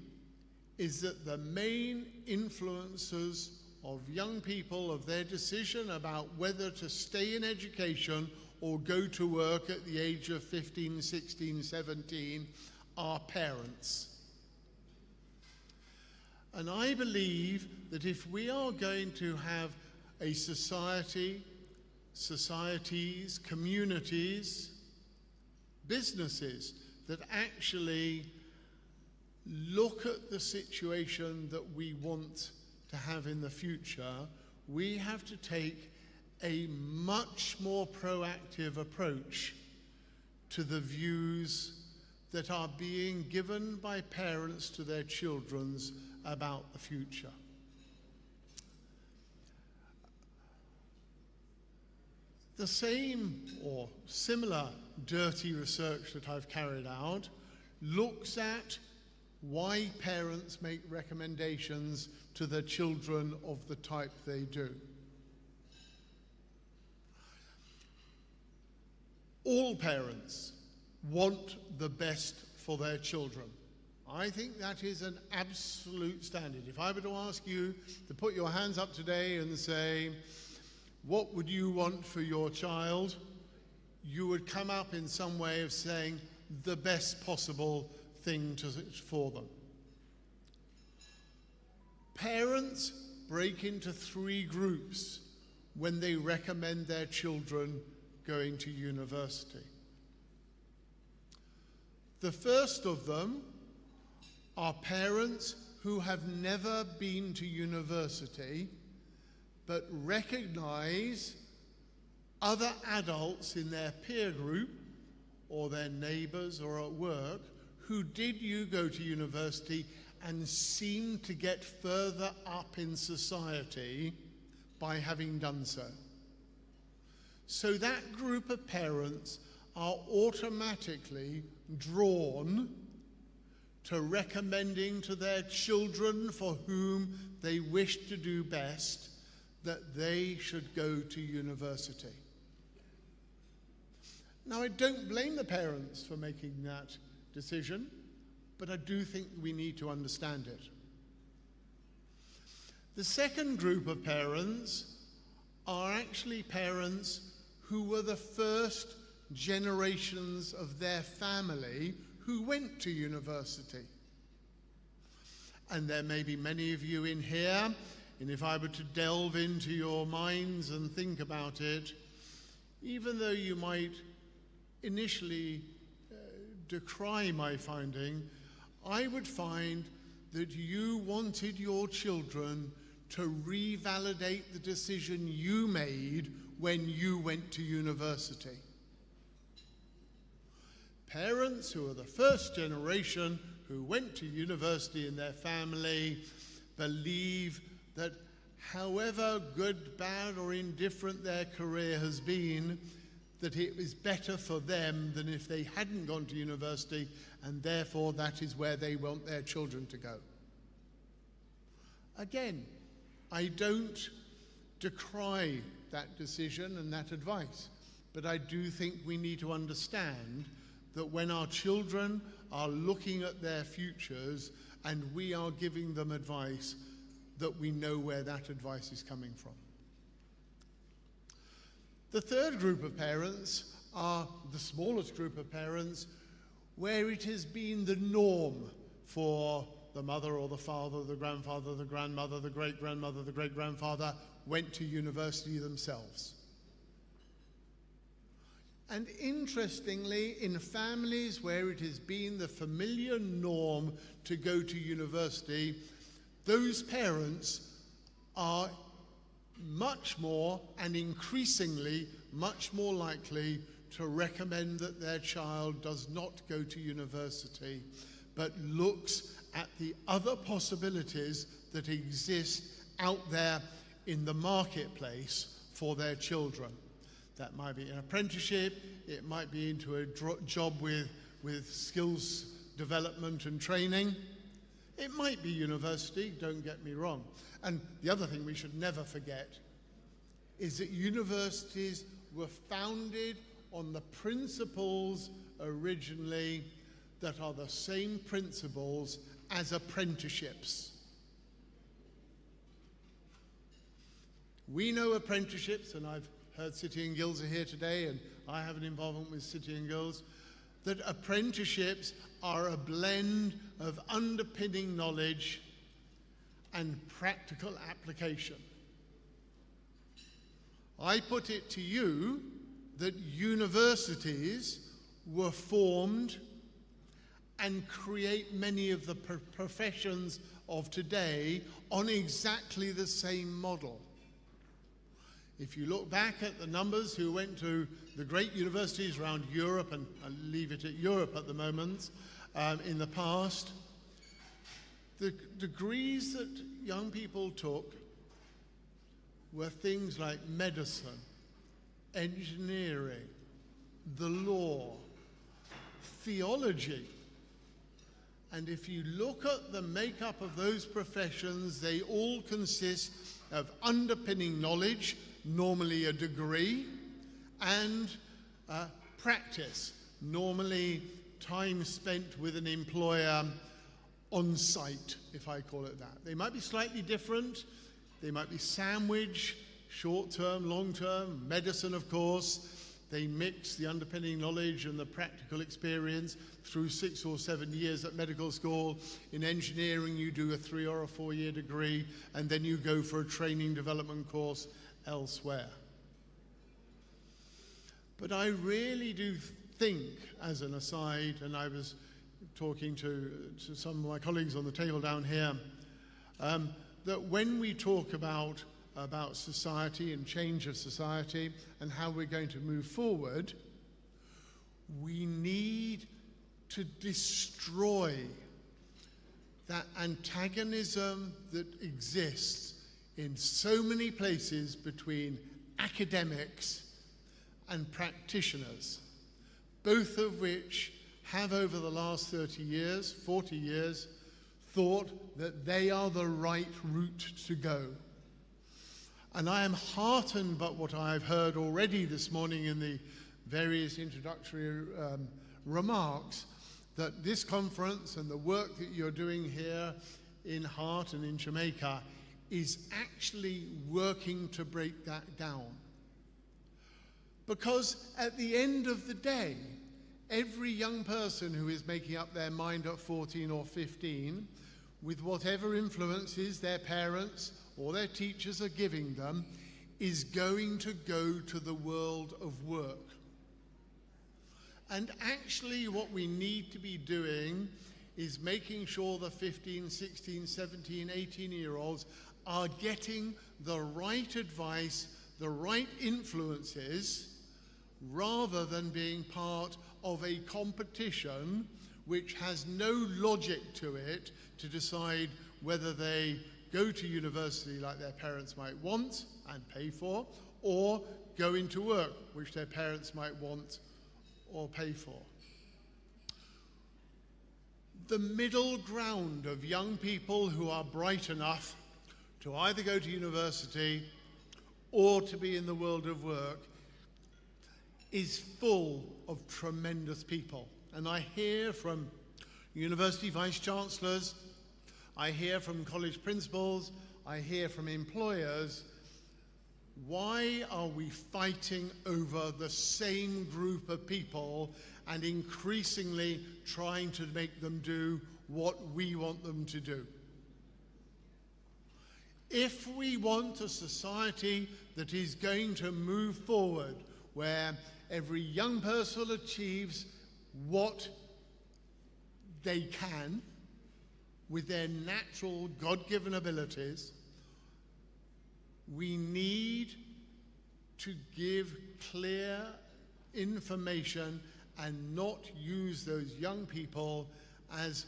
is that the main influencers of young people, of their decision about whether to stay in education or go to work at the age of 15, 16, 17, are parents. And I believe that if we are going to have a society, societies, communities, businesses that actually look at the situation that we want to have in the future, we have to take a much more proactive approach to the views that are being given by parents to their children about the future. The same or similar dirty research that I've carried out looks at why parents make recommendations to their children of the type they do. All parents want the best for their children. I think that is an absolute standard. If I were to ask you to put your hands up today and say, what would you want for your child? You would come up in some way of saying the best possible thing for them. Parents break into three groups when they recommend their children going to university. The first of them are parents who have never been to university but recognize other adults in their peer group or their neighbors or at work who did go to university and seem to get further up in society by having done so. So that group of parents are automatically drawn to recommending to their children for whom they wish to do best that they should go to university. Now, I don't blame the parents for making that decision, but I do think we need to understand it. The second group of parents are actually parents who were the first generations of their family who went to university. And there may be many of you in here, and if I were to delve into your minds and think about it, even though you might initially decry my finding, I would find that you wanted your children to revalidate the decision you made when you went to university. Parents who are the first generation who went to university in their family believe that however good, bad, or indifferent their career has been, that it is better for them than if they hadn't gone to university, and therefore that is where they want their children to go. Again, I don't decry that decision and that advice, but I do think we need to understand that when our children are looking at their futures and we are giving them advice, that we know where that advice is coming from. The third group of parents are the smallest group of parents, where it has been the norm for the mother or the father, the grandfather, the grandmother, the great-grandmother, the great-grandfather went to university themselves. And interestingly, in families where it has been the familiar norm to go to university, those parents are much more and increasingly much more likely to recommend that their child does not go to university, but looks at the other possibilities that exist out there in the marketplace for their children. That might be an apprenticeship, it might be into a job with skills development and training. It might be university, don't get me wrong. And the other thing we should never forget is that universities were founded on the principles originally that are the same principles as apprenticeships. We know apprenticeships, and I've heard City and Guilds are here today, and I have an involvement with City and Guilds, that apprenticeships are a blend of underpinning knowledge and practical application. I put it to you that universities were formed and create many of the professions of today on exactly the same model. If you look back at the numbers who went to the great universities around Europe, and I'll leave it at Europe at the moment, in the past, the degrees that young people took were things like medicine, engineering, the law, theology. And if you look at the makeup of those professions, they all consist of underpinning knowledge, normally a degree, and practice, normally time spent with an employer on site, if I call it that. They might be slightly different. They might be sandwiched, short-term, long-term, medicine, of course. They mix the underpinning knowledge and the practical experience through 6 or 7 years at medical school. In engineering, you do a 3 or a 4 year degree, and then you go for a training development course elsewhere. But I really do think, as an aside, and I was talking to some of my colleagues on the table down here, that when we talk about society and change of society and how we're going to move forward, we need to destroy that antagonism that exists in so many places between academics and practitioners, both of which have over the last 30 years, 40 years, thought that they are the right route to go. And I am heartened by what I've heard already this morning in the various introductory remarks, that this conference and the work that you're doing here in Hart and in Jamaica is actually working to break that down. Because at the end of the day, every young person who is making up their mind at 14 or 15, with whatever influences their parents or their teachers are giving them, is going to go to the world of work. And actually what we need to be doing is making sure the 15, 16, 17, 18-year-olds are getting the right advice, the right influences, rather than being part of a competition which has no logic to it to decide whether they go to university like their parents might want and pay for, or go into work, which their parents might want or pay for. The middle ground of young people who are bright enough to either go to university or to be in the world of work is full of tremendous people. And I hear from university vice-chancellors, I hear from college principals, I hear from employers, why are we fighting over the same group of people and increasingly trying to make them do what we want them to do? If we want a society that is going to move forward, where every young person achieves what they can with their natural God-given abilities, we need to give clear information and not use those young people as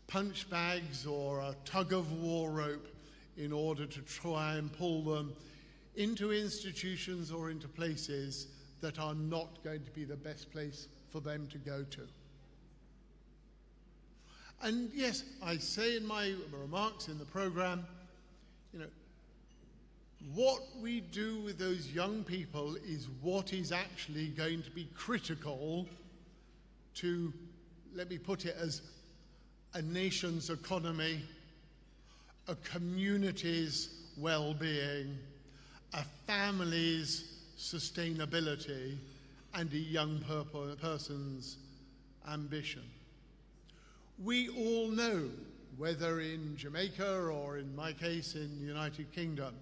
punch bags or a tug-of-war rope in order to try and pull them into institutions or into places that are not going to be the best place for them to go to. And yes, I say in my remarks in the program, what we do with those young people is what is actually going to be critical to, let me put it as, a nation's economy, a community's well-being, a family's sustainability, and a young person's ambition. We all know, whether in Jamaica or in my case in the United Kingdom,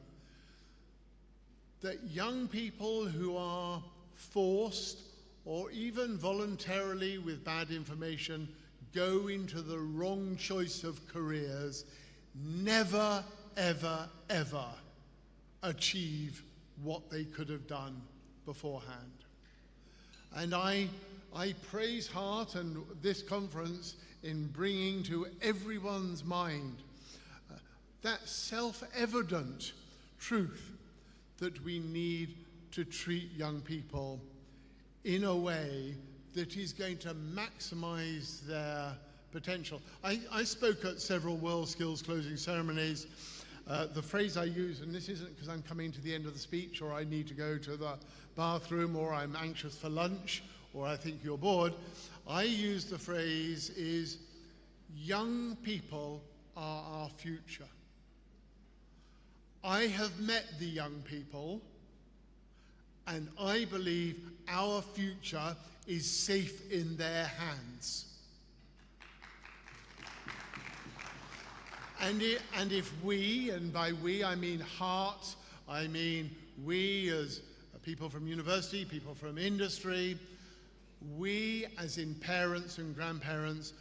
that young people who are forced or even voluntarily with bad information go into the wrong choice of careers never, ever, ever achieve what they could have done beforehand. And I praise Heart and this conference in bringing to everyone's mind that self-evident truth that we need to treat young people in a way that is going to maximize their potential. I spoke at several World Skills closing ceremonies. The phrase I use, and this isn't because I'm coming to the end of the speech or I need to go to the bathroom or I'm anxious for lunch or I think you're bored, I use the phrase is, young people are our future. I have met the young people, and I believe our future is safe in their hands. And if we, and by we I mean Heart, I mean we as people from university, people from industry, we as in parents and grandparents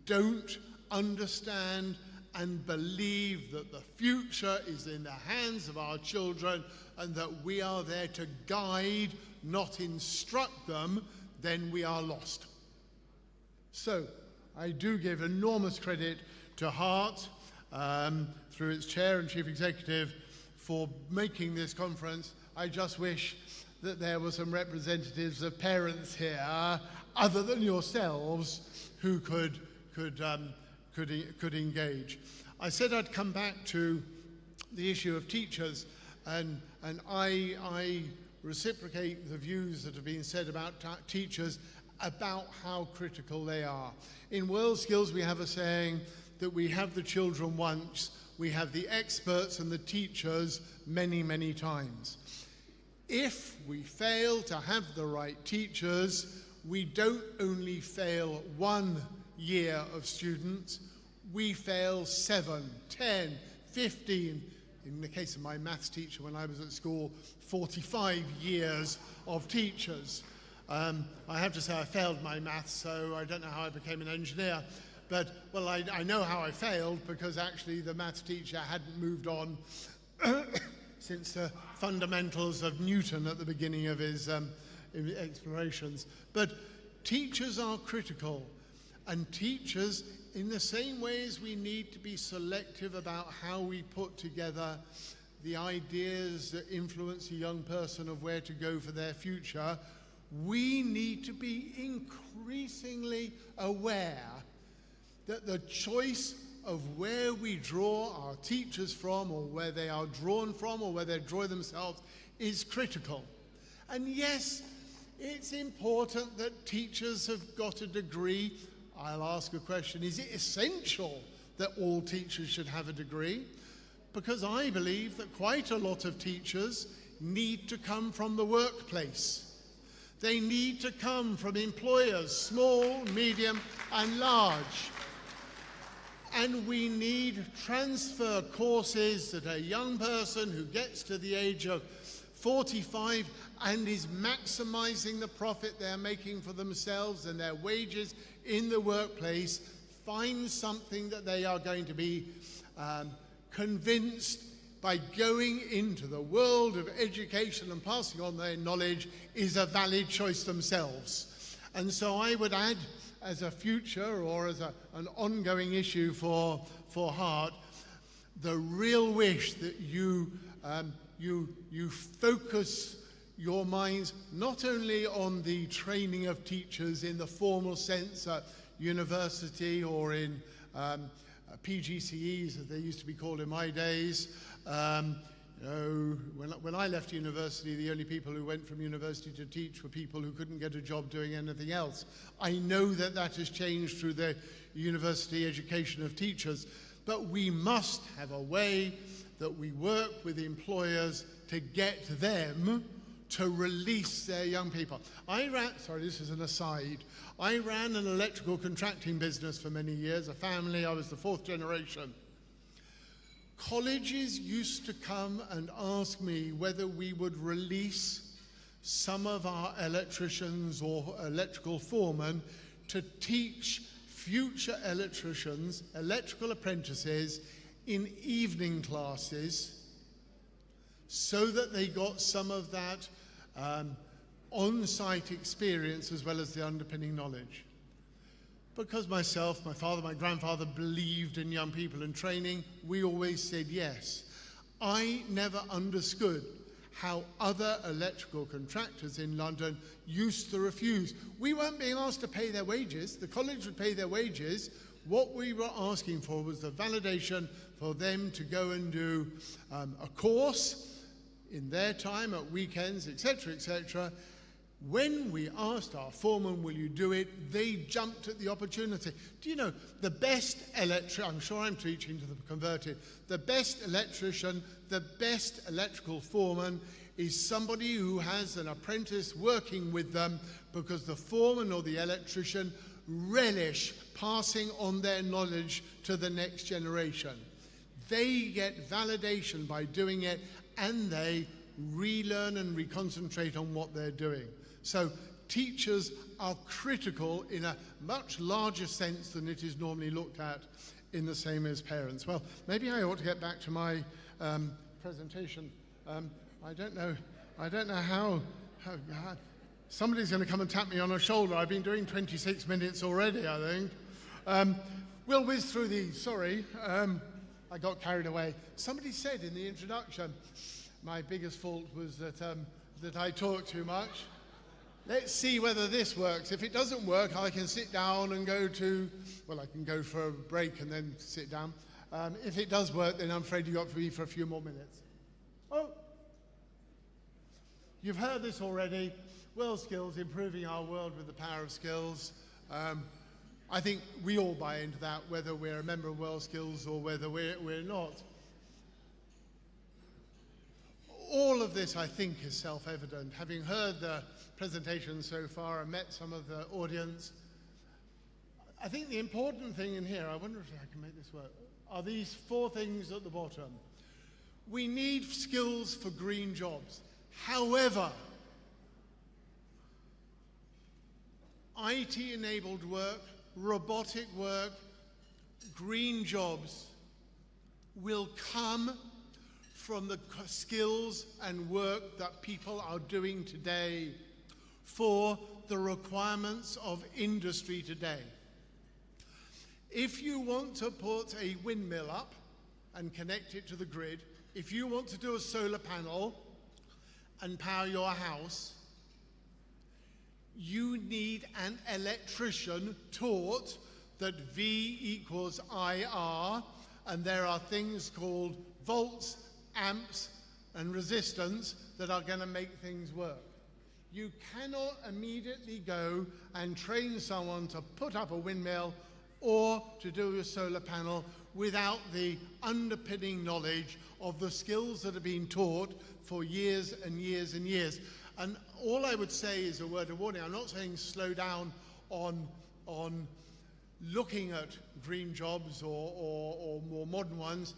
don't understand and believe that the future is in the hands of our children and that we are there to guide, not instruct them, then we are lost. So I do give enormous credit to Heart, through its chair and chief executive, for making this conference. I just wish that there were some representatives of parents here, other than yourselves, who could engage. I said I'd come back to the issue of teachers, and I reciprocate the views that have been said about teachers, about how critical they are. In World Skills we have a saying that we have the children once, we have the experts and the teachers many, many times. If we fail to have the right teachers, we don't only fail 1 year of students, we fail 7, 10, 15, in the case of my maths teacher when I was at school, 45 years of teachers. I have to say I failed my maths, so I don't know how I became an engineer. But, well, I know how I failed because actually the maths teacher hadn't moved on since the fundamentals of Newton at the beginning of his explorations. But teachers are critical, and teachers, in the same way as we need to be selective about how we put together the ideas that influence a young person of where to go for their future, we need to be increasingly aware that the choice of where we draw our teachers from, or where they are drawn from, or where they draw themselves, is critical. And yes, it's important that teachers have got a degree. I'll ask a question: is it essential that all teachers should have a degree? Because I believe that quite a lot of teachers need to come from the workplace. They need to come from employers, small, medium, and large. And we need transfer courses that a young person who gets to the age of 45 and is maximizing the profit they're making for themselves and their wages in the workplace finds something that they are going to be convinced by going into the world of education and passing on their knowledge is a valid choice themselves. And so I would add, as a future or as an ongoing issue for Hart, the real wish that you focus your minds not only on the training of teachers in the formal sense at university or in PGCEs, as they used to be called in my days. When I left university, the only people who went from university to teach were people who couldn't get a job doing anything else. I know that that has changed through the university education of teachers, but we must have a way that we work with employers to get them to release their young people. Sorry, this is an aside. I ran an electrical contracting business for many years, a family. I was the fourth generation. Colleges used to come and ask me whether we would release some of our electricians or electrical foremen to teach future electricians, electrical apprentices, in evening classes so that they got some of that on-site experience as well as the underpinning knowledge. Because myself, my father, my grandfather believed in young people and training, we always said yes. I never understood how other electrical contractors in London used to refuse. We weren't being asked to pay their wages. The college would pay their wages. What we were asking for was the validation for them to go and do a course in their time, at weekends, etc., etc. When we asked our foreman, will you do it, they jumped at the opportunity. Do you know, the best electrician, I'm sure I'm preaching to the converted, the best electrician, the best electrical foreman is somebody who has an apprentice working with them because the foreman or the electrician relish passing on their knowledge to the next generation. They get validation by doing it, and they relearn and reconcentrate on what they're doing. So teachers are critical in a much larger sense than it is normally looked at in the same as parents. Well, maybe I ought to get back to my presentation. I don't know how somebody's going to come and tap me on the shoulder. I've been doing 26 minutes already, I think. We'll whiz through these. Sorry, I got carried away. Somebody said in the introduction, my biggest fault was that I talk too much. Let's see whether this works. If it doesn't work, I can sit down and I can go for a break and then sit down. If it does work, then I'm afraid you got me for a few more minutes. Oh, you've heard this already. World skills, improving our world with the power of skills. I think we all buy into that, whether we're a member of World Skills or whether we're not. All of this, I think, is self-evident. Having heard the presentation so far and met some of the audience, I think the important thing in here, I wonder if I can make this work, are these four things at the bottom. We need skills for green jobs. However, IT-enabled work, robotic work, green jobs will come from the skills and work that people are doing today for the requirements of industry today. If you want to put a windmill up and connect it to the grid, if you want to do a solar panel and power your house, you need an electrician taught that V equals IR, and there are things called volts, amps, and resistance that are going to make things work. You cannot immediately go and train someone to put up a windmill or to do a solar panel without the underpinning knowledge of the skills that have been taught for years and years and years. And all I would say is a word of warning. I'm not saying slow down on looking at green jobs or more modern ones,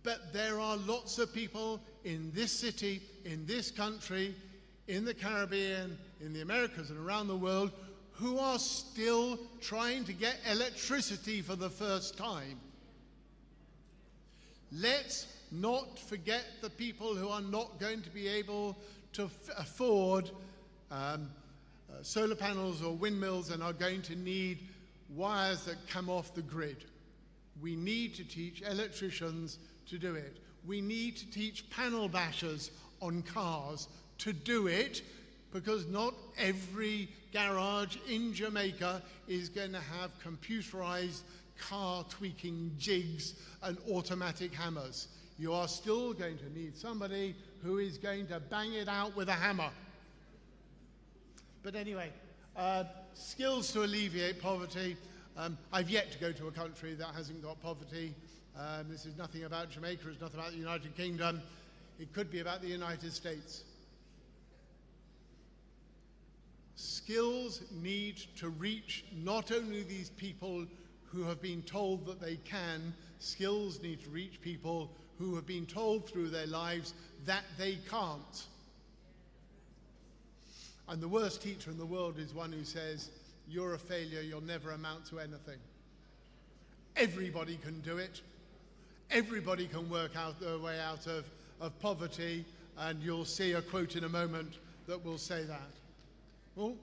but there are lots of people in this city, in this country, in the Caribbean, in the Americas, and around the world who are still trying to get electricity for the first time. Let's not forget the people who are not going to be able to afford solar panels or windmills and are going to need wires that come off the grid. We need to teach electricians to do it. We need to teach panel bashers on cars to do it, because not every garage in Jamaica is going to have computerized car tweaking jigs and automatic hammers. You are still going to need somebody who is going to bang it out with a hammer. But anyway, skills to alleviate poverty. I've yet to go to a country that hasn't got poverty. This is nothing about Jamaica, it's nothing about the United Kingdom. It could be about the United States. Skills need to reach not only these people who have been told that they can, skills need to reach people who have been told through their lives that they can't. And the worst teacher in the world is one who says, you're a failure, you'll never amount to anything. Everybody can do it. Everybody can work out their way out of poverty, and you'll see a quote in a moment that will say that. Oh,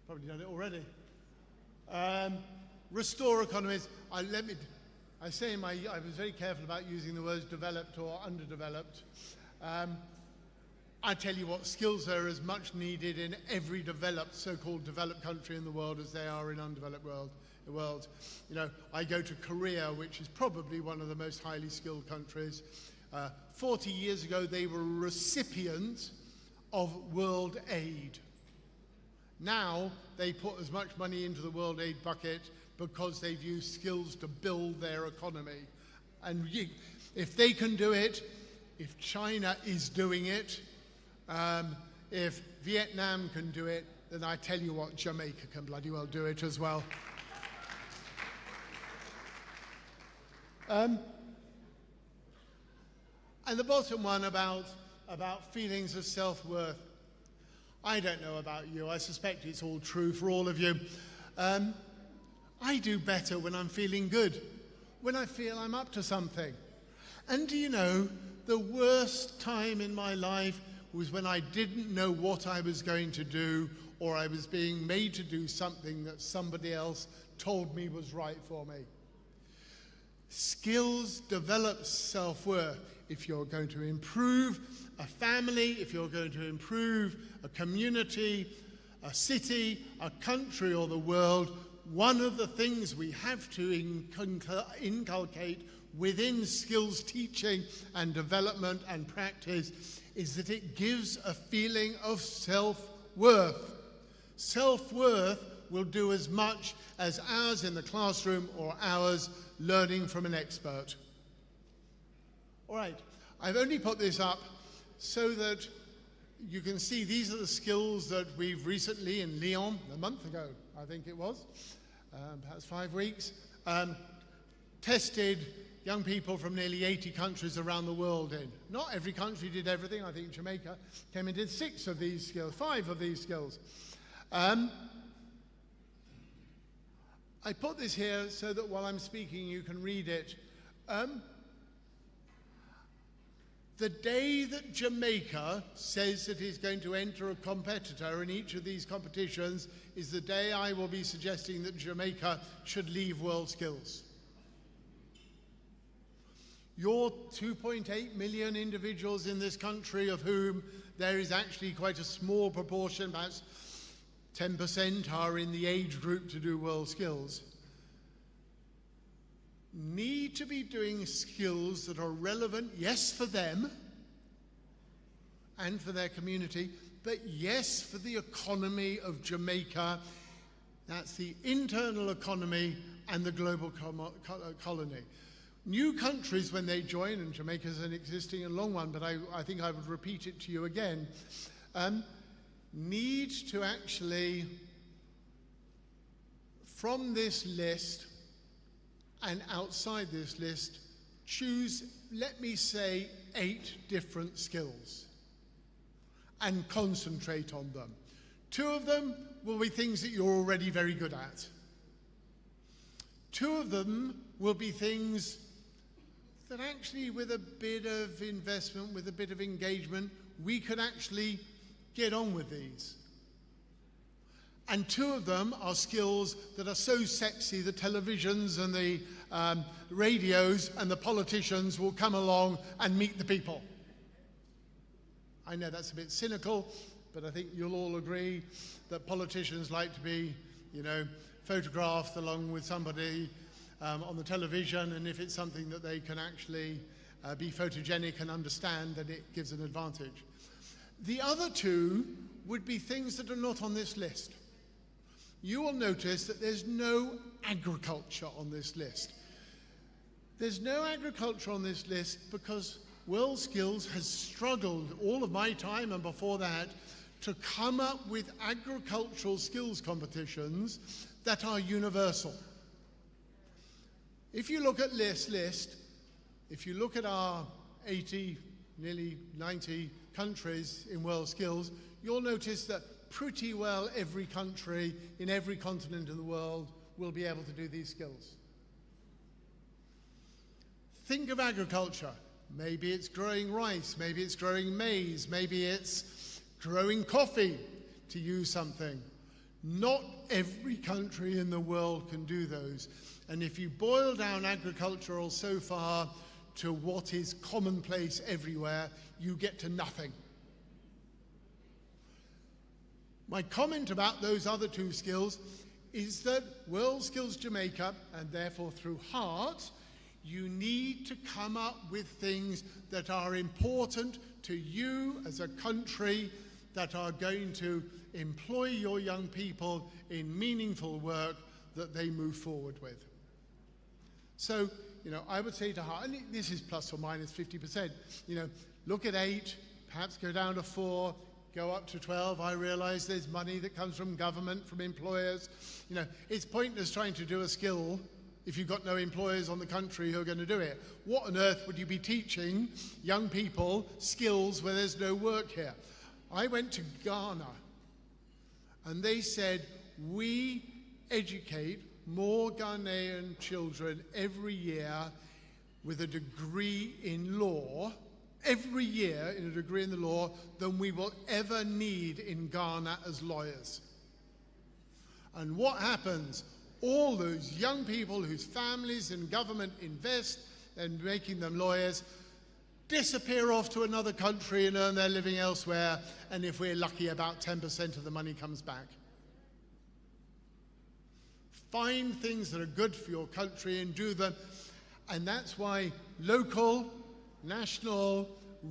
probably done it already. Restore economies. I was very careful about using the words developed or underdeveloped. I tell you what, skills are as much needed in every developed, so-called developed country in the world as they are in undeveloped world. You know, I go to Korea, which is probably one of the most highly skilled countries. 40 years ago, they were a recipient of world aid. Now, they put as much money into the world aid bucket because they've used skills to build their economy. And if they can do it, if China is doing it, if Vietnam can do it, then I tell you what, Jamaica can bloody well do it as well. And the bottom one about feelings of self-worth. I don't know about you. I suspect it's all true for all of you. I do better when I'm feeling good, when I feel I'm up to something. And do you know, the worst time in my life was when I didn't know what I was going to do, or I was being made to do something that somebody else told me was right for me. Skills develop self-worth. If you're going to improve a family, if you're going to improve a community, a city, a country, or the world, one of the things we have to inculcate within skills teaching and development and practice is that it gives a feeling of self-worth. Self-worth will do as much as hours in the classroom or hours learning from an expert. All right, I've only put this up so that you can see these are the skills that we've recently in Lyon, a month ago, I think it was, perhaps 5 weeks, tested young people from nearly 80 countries around the world in. Not every country did everything. I think Jamaica came and did 6 of these skills, 5 of these skills. I put this here so that while I'm speaking you can read it. The day that Jamaica says that it's going to enter a competitor in each of these competitions is the day I will be suggesting that Jamaica should leave World Skills. You're 2.8 million individuals in this country, of whom there is actually quite a small proportion, perhaps 10% are in the age group to do world skills, need to be doing skills that are relevant, yes, for them and for their community, but yes, for the economy of Jamaica. That's the internal economy and the global colony. New countries, when they join, and Jamaica's an existing and long one, but I think I would repeat it to you again, need to actually, from this list and outside this list, choose, let me say, 8 different skills and concentrate on them. 2 of them will be things that you're already very good at. 2 of them will be things that actually, with a bit of investment, with a bit of engagement, we could actually get on with these. And 2 of them are skills that are so sexy, the televisions and the radios and the politicians will come along and meet the people. I know that's a bit cynical, but I think you'll all agree that politicians like to be, photographed along with somebody on the television, and if it's something that they can actually be photogenic and understand, then it gives an advantage. The other 2 would be things that are not on this list. You will notice that there's no agriculture on this list. There's no agriculture on this list because World Skills has struggled all of my time and before that to come up with agricultural skills competitions that are universal. If you look at this list, if you look at our 80, nearly 90 countries in World Skills, you'll notice that pretty well every country in every continent in the world will be able to do these skills. Think of agriculture. Maybe it's growing rice, maybe it's growing maize, maybe it's growing coffee, to use something. Not every country in the world can do those. And if you boil down agricultural so far to what is commonplace everywhere, you get to nothing. My comment about those other 2 skills is that World Skills Jamaica, and therefore through HEART, you need to come up with things that are important to you as a country, that are going to employ your young people in meaningful work that they move forward with. So, I would say to HEART, and this is plus or minus 50%, look at 8, perhaps go down to 4, go up to 12. I realize there's money that comes from government, from employers. It's pointless trying to do a skill if you've got no employers on the country who are going to do it. What on earth would you be teaching young people skills where there's no work here? I went to Ghana, and they said, we educate more Ghanaian children every year with a degree in law, every year in a degree in the law, than we will ever need in Ghana as lawyers. And what happens? All those young people whose families and government invest in making them lawyers disappear off to another country and earn their living elsewhere, and if we're lucky, about 10% of the money comes back. Find things that are good for your country and do them, and that's why local, national,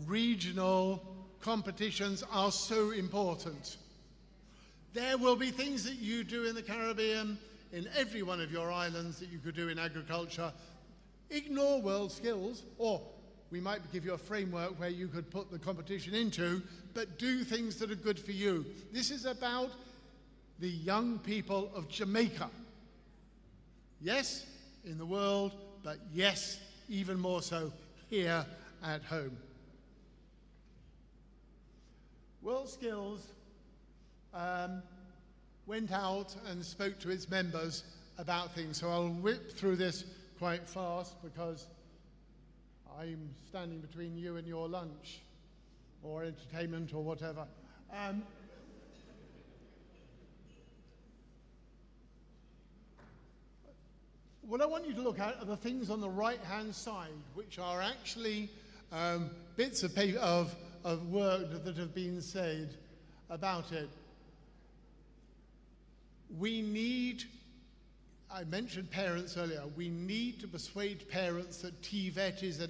regional competitions are so important. There will be things that you do in the Caribbean, in every one of your islands, that you could do in agriculture. Ignore World Skills, or we might give you a framework where you could put the competition into, but do things that are good for you. This is about the young people of Jamaica. Yes, in the world, but yes, even more so here at home. World Skills went out and spoke to its members about things. So I'll whip through this quite fast because I'm standing between you and your lunch or entertainment or whatever. what I want you to look at are the things on the right-hand side, which are actually bits of paper, of work that have been said about it. We need, I mentioned parents earlier, we need to persuade parents that TVET is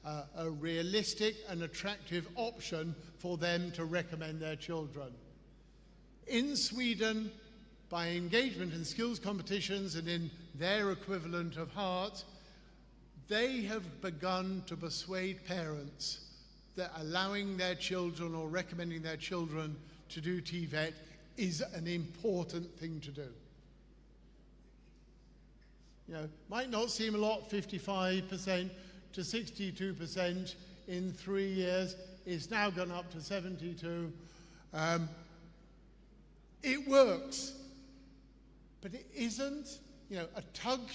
a realistic and attractive option for them to recommend their children. In Sweden, by engagement in skills competitions and in their equivalent of HEART, they have begun to persuade parents that allowing their children or recommending their children to do TVET is an important thing to do. You know, might not seem a lot, 55% to 62% in 3 years. It's now gone up to 72%. It works, but it isn't, you know, a tug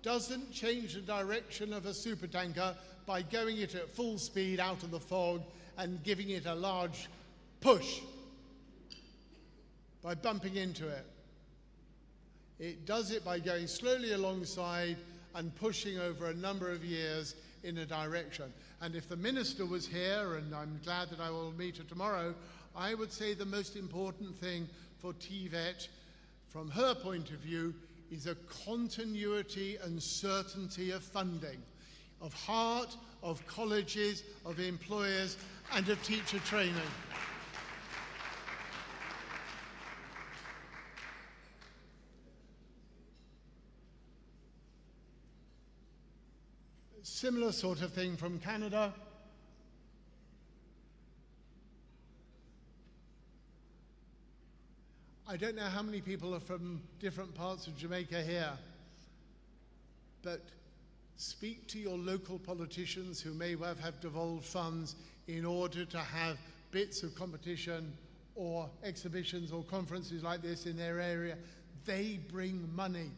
doesn't change the direction of a supertanker by going it at full speed out of the fog and giving it a large push by bumping into it. It does it by going slowly alongside and pushing over a number of years in a direction. And if the minister was here, and I'm glad that I will meet her tomorrow, I would say the most important thing for TVET, from her point of view, is a continuity and certainty of funding, of HEART, of colleges, of employers, and of teacher training. Similar sort of thing from Canada. I don't know how many people are from different parts of Jamaica here, but speak to your local politicians who may well have devolved funds in order to have bits of competition or exhibitions or conferences like this in their area. They bring money,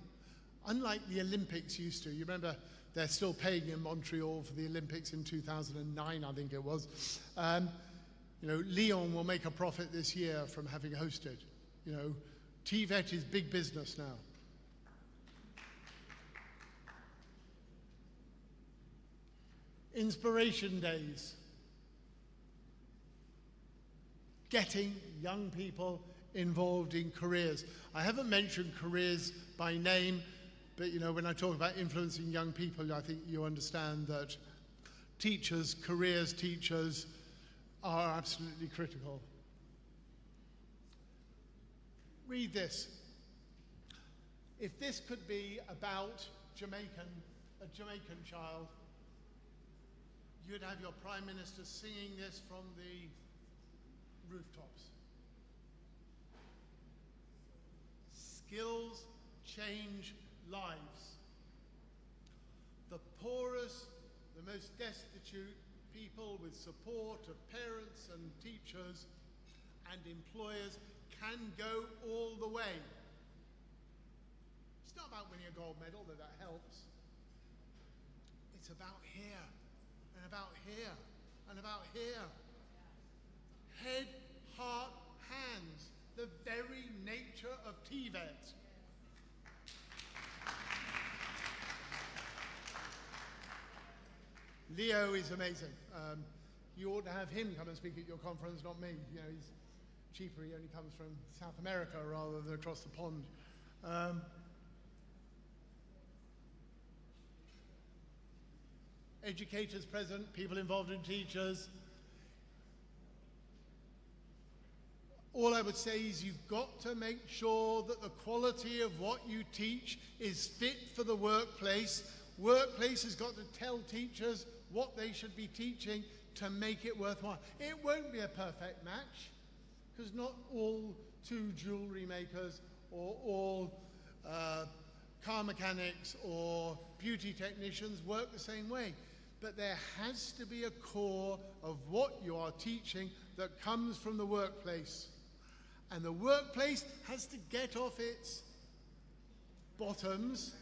unlike the Olympics used to. You remember they're still paying in Montreal for the Olympics in 2009, I think it was. You know, Lyon will make a profit this year from having hosted. You know, TVET is big business now. Inspiration days. Getting young people involved in careers. I haven't mentioned careers by name, but you know, when I talk about influencing young people, I think you understand that teachers, careers teachers, are absolutely critical. Read this. If this could be about a Jamaican child, you'd have your Prime Minister singing this from the rooftops. Skills change lives. The poorest, the most destitute people, with support of parents and teachers and employers, can go all the way. It's not about winning a gold medal, though that helps. It's about here, and about here, and about here. Head, heart, hands, the very nature of TVET. Leo is amazing. You ought to have him come and speak at your conference, not me. You know, he's cheaper, he only comes from South America rather than across the pond. Educators present, people involved in teachers. All I would say is you've got to make sure that the quality of what you teach is fit for the workplace. Workplace has got to tell teachers what they should be teaching to make it worthwhile. It won't be a perfect match, because not all two jewelry makers or all car mechanics or beauty technicians work the same way. But there has to be a core of what you are teaching that comes from the workplace. And the workplace has to get off its bottoms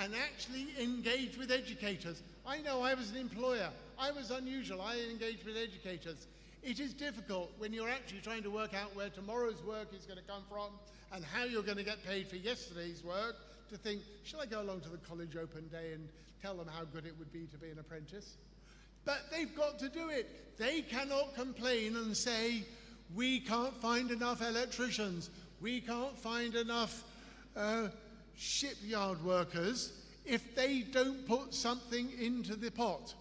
and actually engage with educators. I know I was an employer. I was unusual. I engaged with educators. It is difficult when you're actually trying to work out where tomorrow's work is going to come from and how you're going to get paid for yesterday's work to think, shall I go along to the college open day and tell them how good it would be to be an apprentice? But they've got to do it. They cannot complain and say, we can't find enough electricians, we can't find enough shipyard workers, if they don't put something into the pot.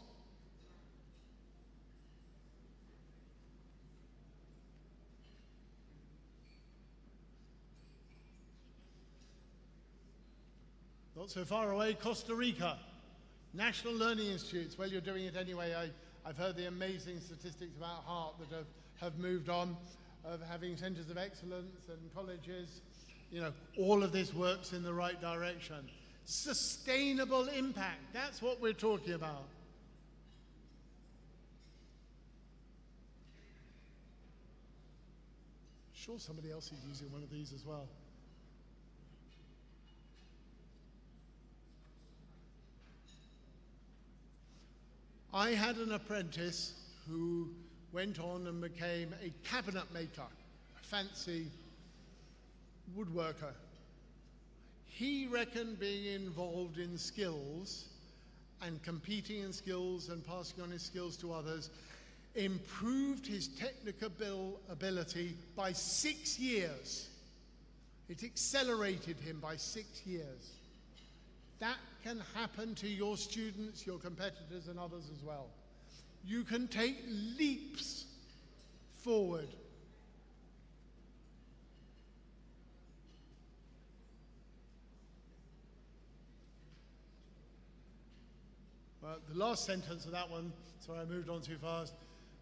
Not so far away, Costa Rica. National Learning Institutes. Well, you're doing it anyway. I've heard the amazing statistics about heart that have moved on, of having centers of excellence and colleges. You know, all of this works in the right direction. Sustainable impact, that's what we're talking about. Sure, somebody else is using one of these as well. I had an apprentice who went on and became a cabinet maker, a fancy woodworker. He reckoned being involved in skills and competing in skills and passing on his skills to others improved his technical ability by 6 years. It accelerated him by 6 years. That can happen to your students, your competitors, and others as well. You can take leaps forward. Well, the last sentence of that one, sorry I moved on too fast.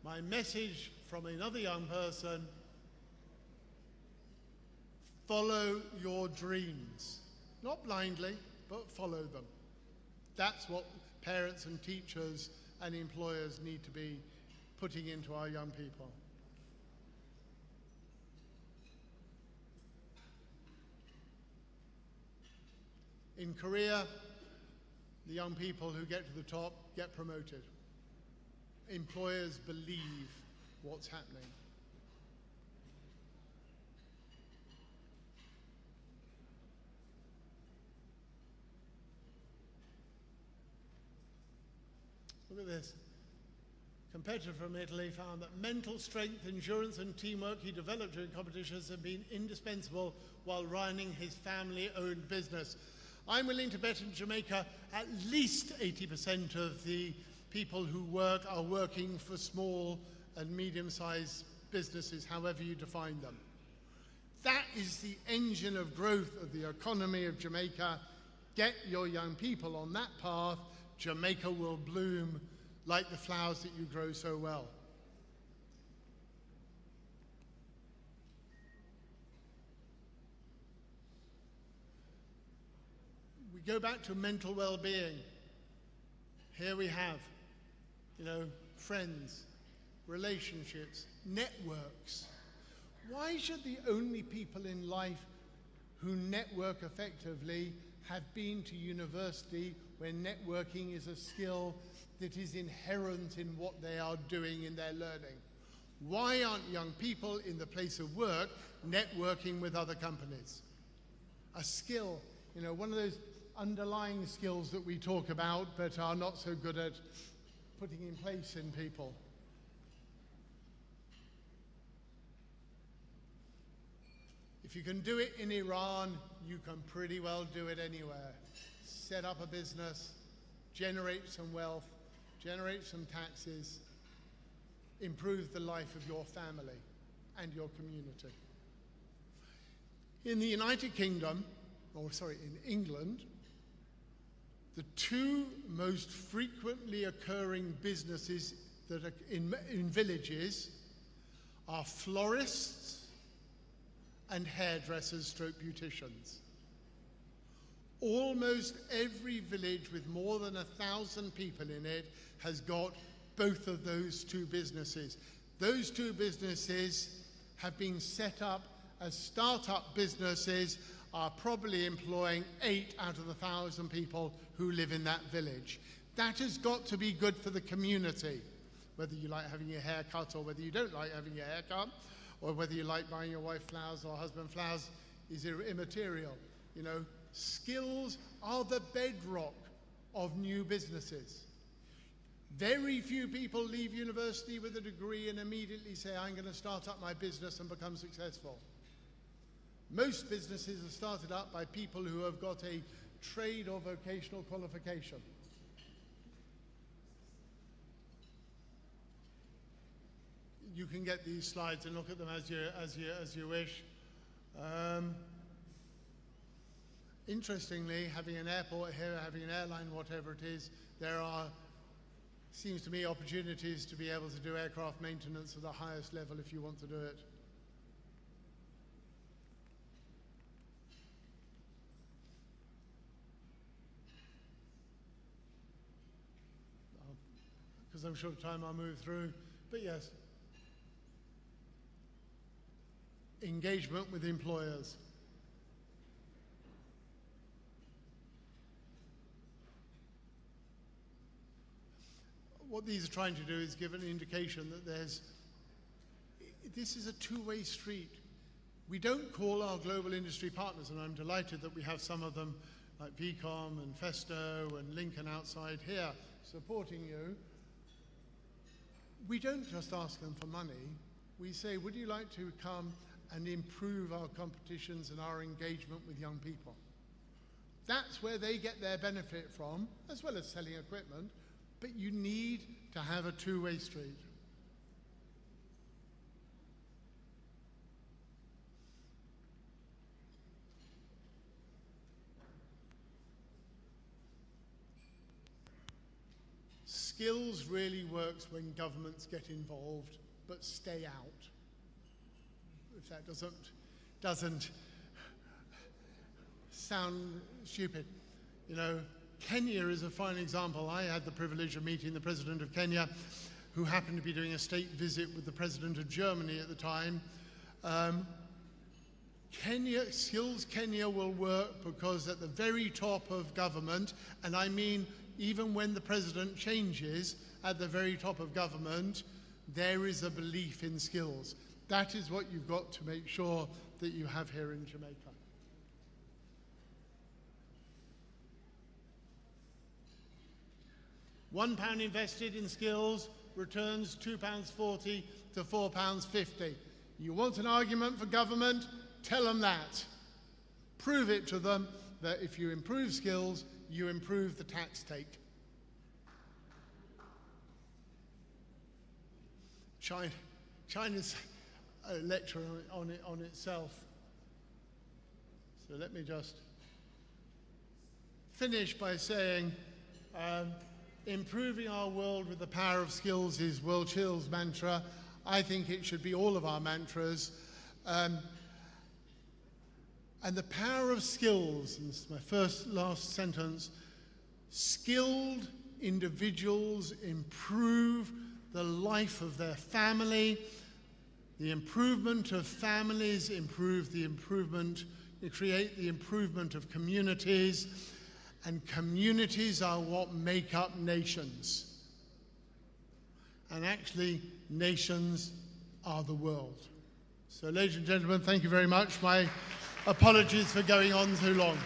My message from another young person: follow your dreams. Not blindly, but follow them. That's what parents and teachers and employers need to be putting into our young people. In Korea, the young people who get to the top get promoted. Employers believe what's happening. Look at this. A competitor from Italy found that mental strength, endurance, and teamwork he developed during competitions have been indispensable while running his family-owned business. I'm willing to bet in Jamaica at least 80% of the people who work are working for small and medium-sized businesses, however you define them. That is the engine of growth of the economy of Jamaica. Get your young people on that path. Jamaica will bloom like the flowers that you grow so well. We go back to mental well-being. Here we have, friends, relationships, networks. Why should the only people in life who network effectively have been to university, where networking is a skill that is inherent in what they are doing in their learning? Why aren't young people in the place of work networking with other companies? A skill, one of those underlying skills that we talk about but are not so good at putting in place in people. If you can do it in Iran, you can pretty well do it anywhere. Set up a business, generate some wealth, generate some taxes, improve the life of your family and your community. In the United Kingdom, in England, the two most frequently occurring businesses that are in villages are florists and hairdressers stroke beauticians. Almost every village with more than 1,000 people in it has got both of those two businesses. Those two businesses have been set up as start-up businesses, are probably employing 8 out of the 1,000 people who live in that village. That has got to be good for the community. whether you like having your hair cut or whether you don't like having your hair cut, or whether you like buying your wife flowers or husband flowers, is immaterial. You know, skills are the bedrock of new businesses. Very few people leave university with a degree and immediately say, I'm going to start up my business and become successful. Most businesses are started up by people who have got a trade or vocational qualification. You can get these slides and look at them as you wish. Interestingly, having an airport here, having an airline, whatever it is, there are, seems to me, opportunities to be able to do aircraft maintenance at the highest level if you want to do it. Because I'm short of time, I'll move through. But yes, engagement with employers. What these are trying to do is give an indication that this is a two-way street. We don't call our global industry partners, and I'm delighted that we have some of them like VCOM and Festo and Lincoln outside here supporting you. We don't just ask them for money. We say, would you like to come and improve our competitions and our engagement with young people? That's where they get their benefit from, as well as selling equipment. But you need to have a two-way street. Skills really works when governments get involved, but stay out. If that doesn't sound stupid, you know. Kenya is a fine example. I had the privilege of meeting the president of Kenya, who happened to be doing a state visit with the president of Germany at the time. Skills Kenya will work because at the very top of government, and I mean even when the president changes, at the very top of government, there is a belief in skills. That is what you've got to make sure that you have here in Jamaica. £1 invested in skills returns £2.40 to £4.50. You want an argument for government? Tell them that. Prove it to them that if you improve skills, you improve the tax take. China's a lecture on itself. So let me just finish by saying, improving our world with the power of skills is Will Chill's mantra. I think it should be all of our mantras. And the power of skills, and this is my last sentence, skilled individuals improve the life of their family. The improvement of families create the improvement of communities. And communities are what make up nations. And actually, nations are the world. So, ladies and gentlemen, thank you very much. My apologies for going on too long.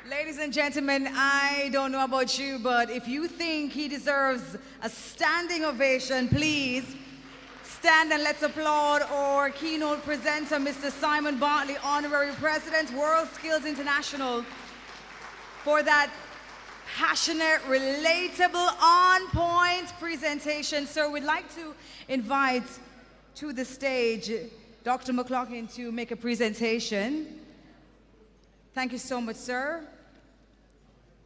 Ladies and gentlemen, I don't know about you, but if you think he deserves a standing ovation, please stand and let's applaud our keynote presenter, Mr. Simon Bartley, Honorary President, World Skills International, for that passionate, relatable, on-point presentation. So we'd like to invite to the stage Dr. McLaughlin to make a presentation. Thank you so much, sir.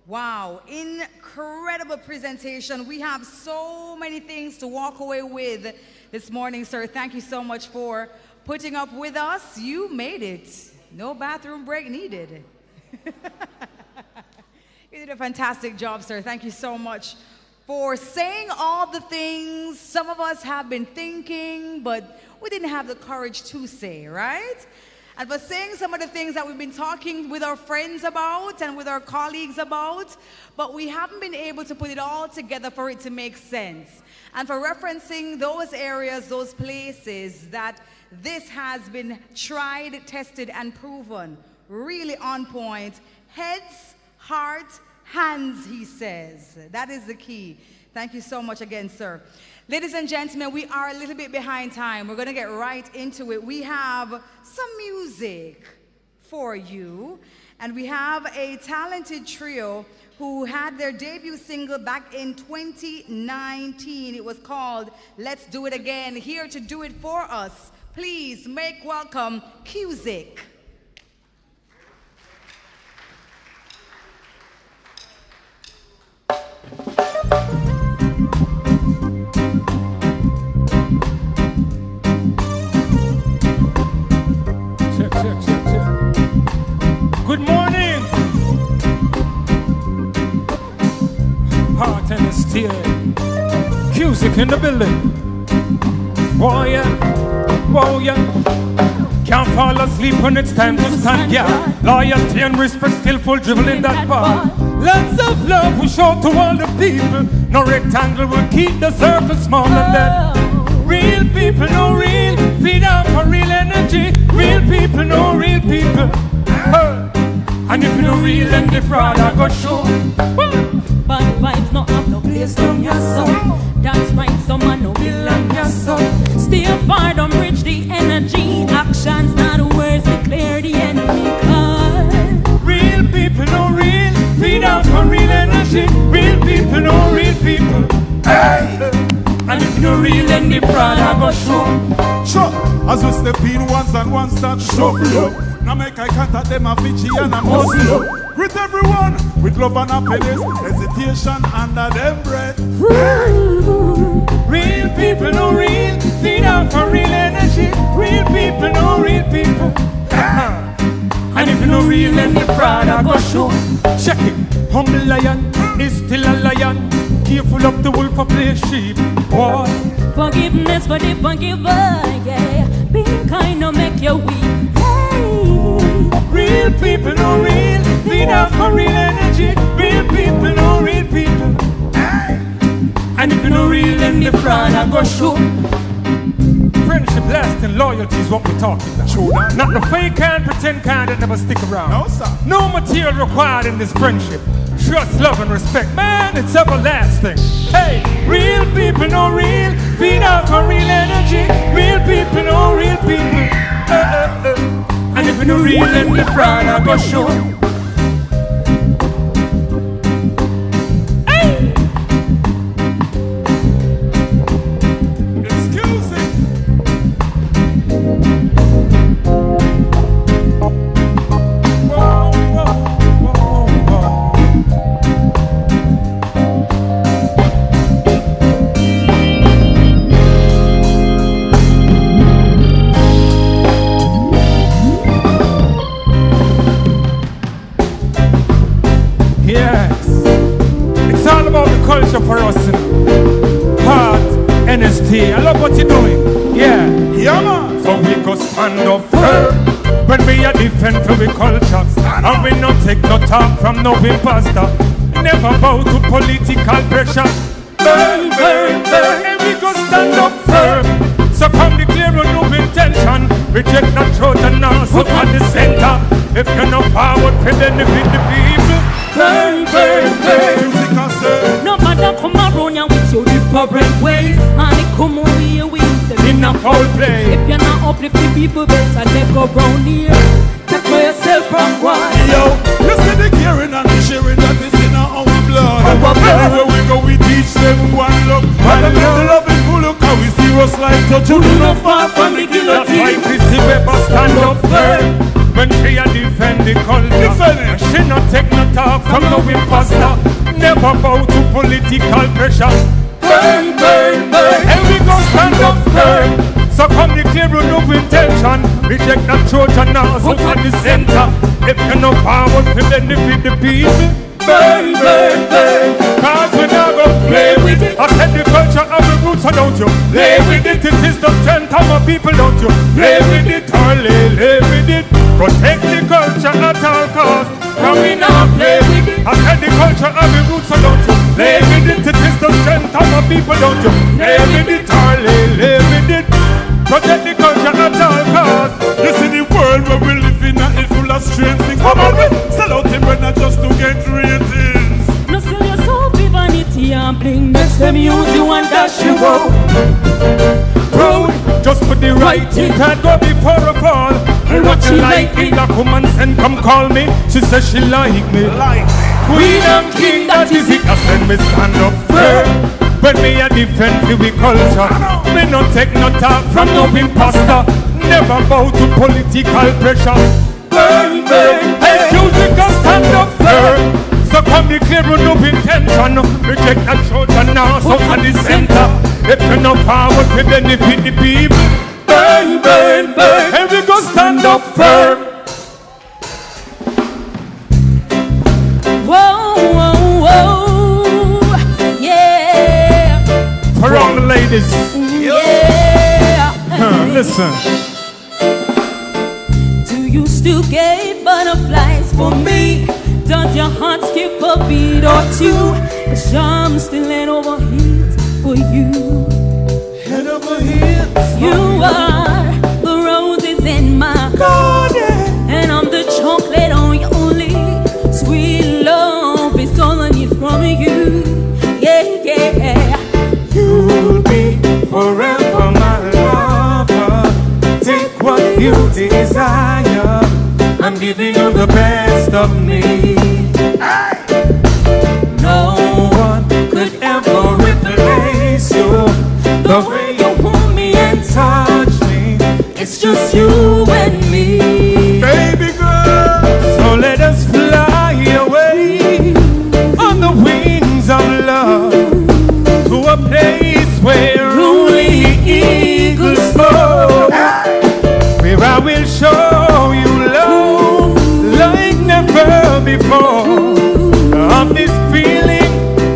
Wow, incredible presentation. We have so many things to walk away with this morning, sir. Thank you so much for putting up with us. You made it. No bathroom break needed. You did a fantastic job, sir. Thank you so much for saying all the things some of us have been thinking, but we didn't have the courage to say, right? And for saying some of the things that we've been talking with our friends about and with our colleagues about, but we haven't been able to put it all together for it to make sense. And for referencing those areas, those places that this has been tried, tested, and proven, really on point. Heads, heart, hands, he says. That is the key. Thank you so much again, sir. Ladies and gentlemen, we are a little bit behind time. We're going to get right into it. We have some music for you, and we have a talented trio who had their debut single back in 2019. It was called Let's Do It Again. Here to do it for us, please make welcome Cusick. Good morning. Heart and STA. Cusick in the building. Whoa yeah. Can't fall asleep when it's time to stand, yeah. Loyalty and respect still full dribble in that bar. Lots of love we show to all the people. No rectangle will keep the circle small and then real people, no real. Feed out for real energy. Real people, no real people. And if you no real, then the fraud I go show. Bad vibes no have no place down your soul. That's right, someone no belong your soul. Stay far, don't bridge the energy. Actions not words, declare the enemy. Real people, no real. Feed out for real energy. Real people, no real people. Hey. And if you no real, then the fraud I go show. Sure, as we step in once and one start shuffle up. Now make I contact them a Fiji and a muscle up. Greet everyone with love and happiness. Hesitation under them breath. Real people, no real. Feed out for real energy. Real people, no real people. And if you no real, then the fraud I go show. Check it. Humble lion is still a lion. Careful of the wolf of play sheep. Boy. Forgiveness for the forgiver, yeah. Being kind no make you weak. Real people, no real. Feed out for real energy. Real people, no real people. And if you no real, then the fraud I go show. Friendship, lasting loyalty is what we're talking about. True that. Not the fake kind, pretend kind that never stick around. No, sir. No material required in this friendship. Trust, love, and respect. Man, it's everlasting. Hey, real people, no real. Feed out for real energy. Real people, no real people. And if you no real, then the fraud I go show. Hey! Excuse me. Culture for us, heart, NST. I love what you're doing. Yeah, man. So we go stand up firm when we are defend for the culture, and we not take no talk from no imposter. Never bow to political pressure. Burn, burn, burn. And we go stand up firm. So come declare a new intention. Reject not truth and now put at the center. If you're not forward for benefit the people. Burn, burn, burn. No matter come around you with your different ways, and it come over here with in a foul play. If you're not uplift the people, better let go round here. Take for yourself from one. Yo, you see the caring and the sharing that is in our blood. Everywhere we go, we teach them one love. And the love is full of how we serious life. So you do not far from the guillotine. That's why Chrissy Weber stand up firm. When she a defend the culture, she not take no talk from no imposter. Never bow to political pressure. Burn, burn, burn. And we go stand up firm. So come declare a new intention. Reject that Trojan now, put at the center. If you're not forward to benefit the people. Burn, burn, burn. Cause we now go play so don't you play with it. It is the strength of my people, don't you play with it or lay with it. Protect the culture at all costs. Can we not play with it? I said the culture of the roots, so don't you play with it. It is the strength of my people, don't you play with it or lay with it. Protect the culture at all costs. You see the world where we live in is full of strange things. Come on, we sell out the bread not just to get ratings. No sell your soul for vanity and bling. Next time you do and dash you go. Proud, just put the right thing and go before a fall. And what she like me, the woman send come call me. She says she like me. Queen and king, that is it. That's when me stand up firm. When me a defend the culture, me no take no talk from no imposter. Never bow to political pressure. Burn, burn, hey, music a stand up firm. So come the clear run up intention. Reject that children now, so at the center. If you no power to benefit the people. Burn, burn, burn, and we go stand up firm. Whoa, whoa, whoa, yeah. For all the ladies. Yeah. Listen. Do you still get butterflies for me? Does your heart skip a beat or two? Cause I'm still head over heels for you. Head over heels. You are the roses in my garden, and I'm the chocolate on your lips. Sweet love is all I need from you. Yeah, yeah. You'll be forever my lover. Take what you desire. I'm giving you the best of me. No one could ever replace you. The way you hold me and touch me, it's just you and me. Baby girl, so let us fly away on the wings of love to a place where only eagles soar. Where I will show you love like never before. Of this feeling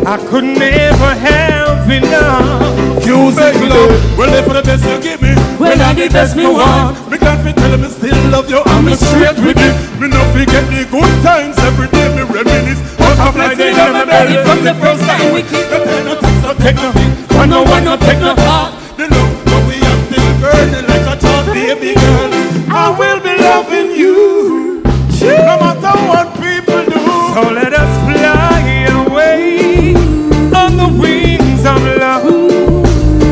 I could never have enough. Music love, well if for the best you give me, when I the best me want. me can't fit tell me still love you, I'm straight with it. Me no forget the good times every day, me reminisce. Butterflies in my belly from the first time we kick. No text, no take no thing, One no one, no take no thought. the love that we have still burning like a top, baby girl. I will be loving you, no matter what people do. So let us fly away on the wings of love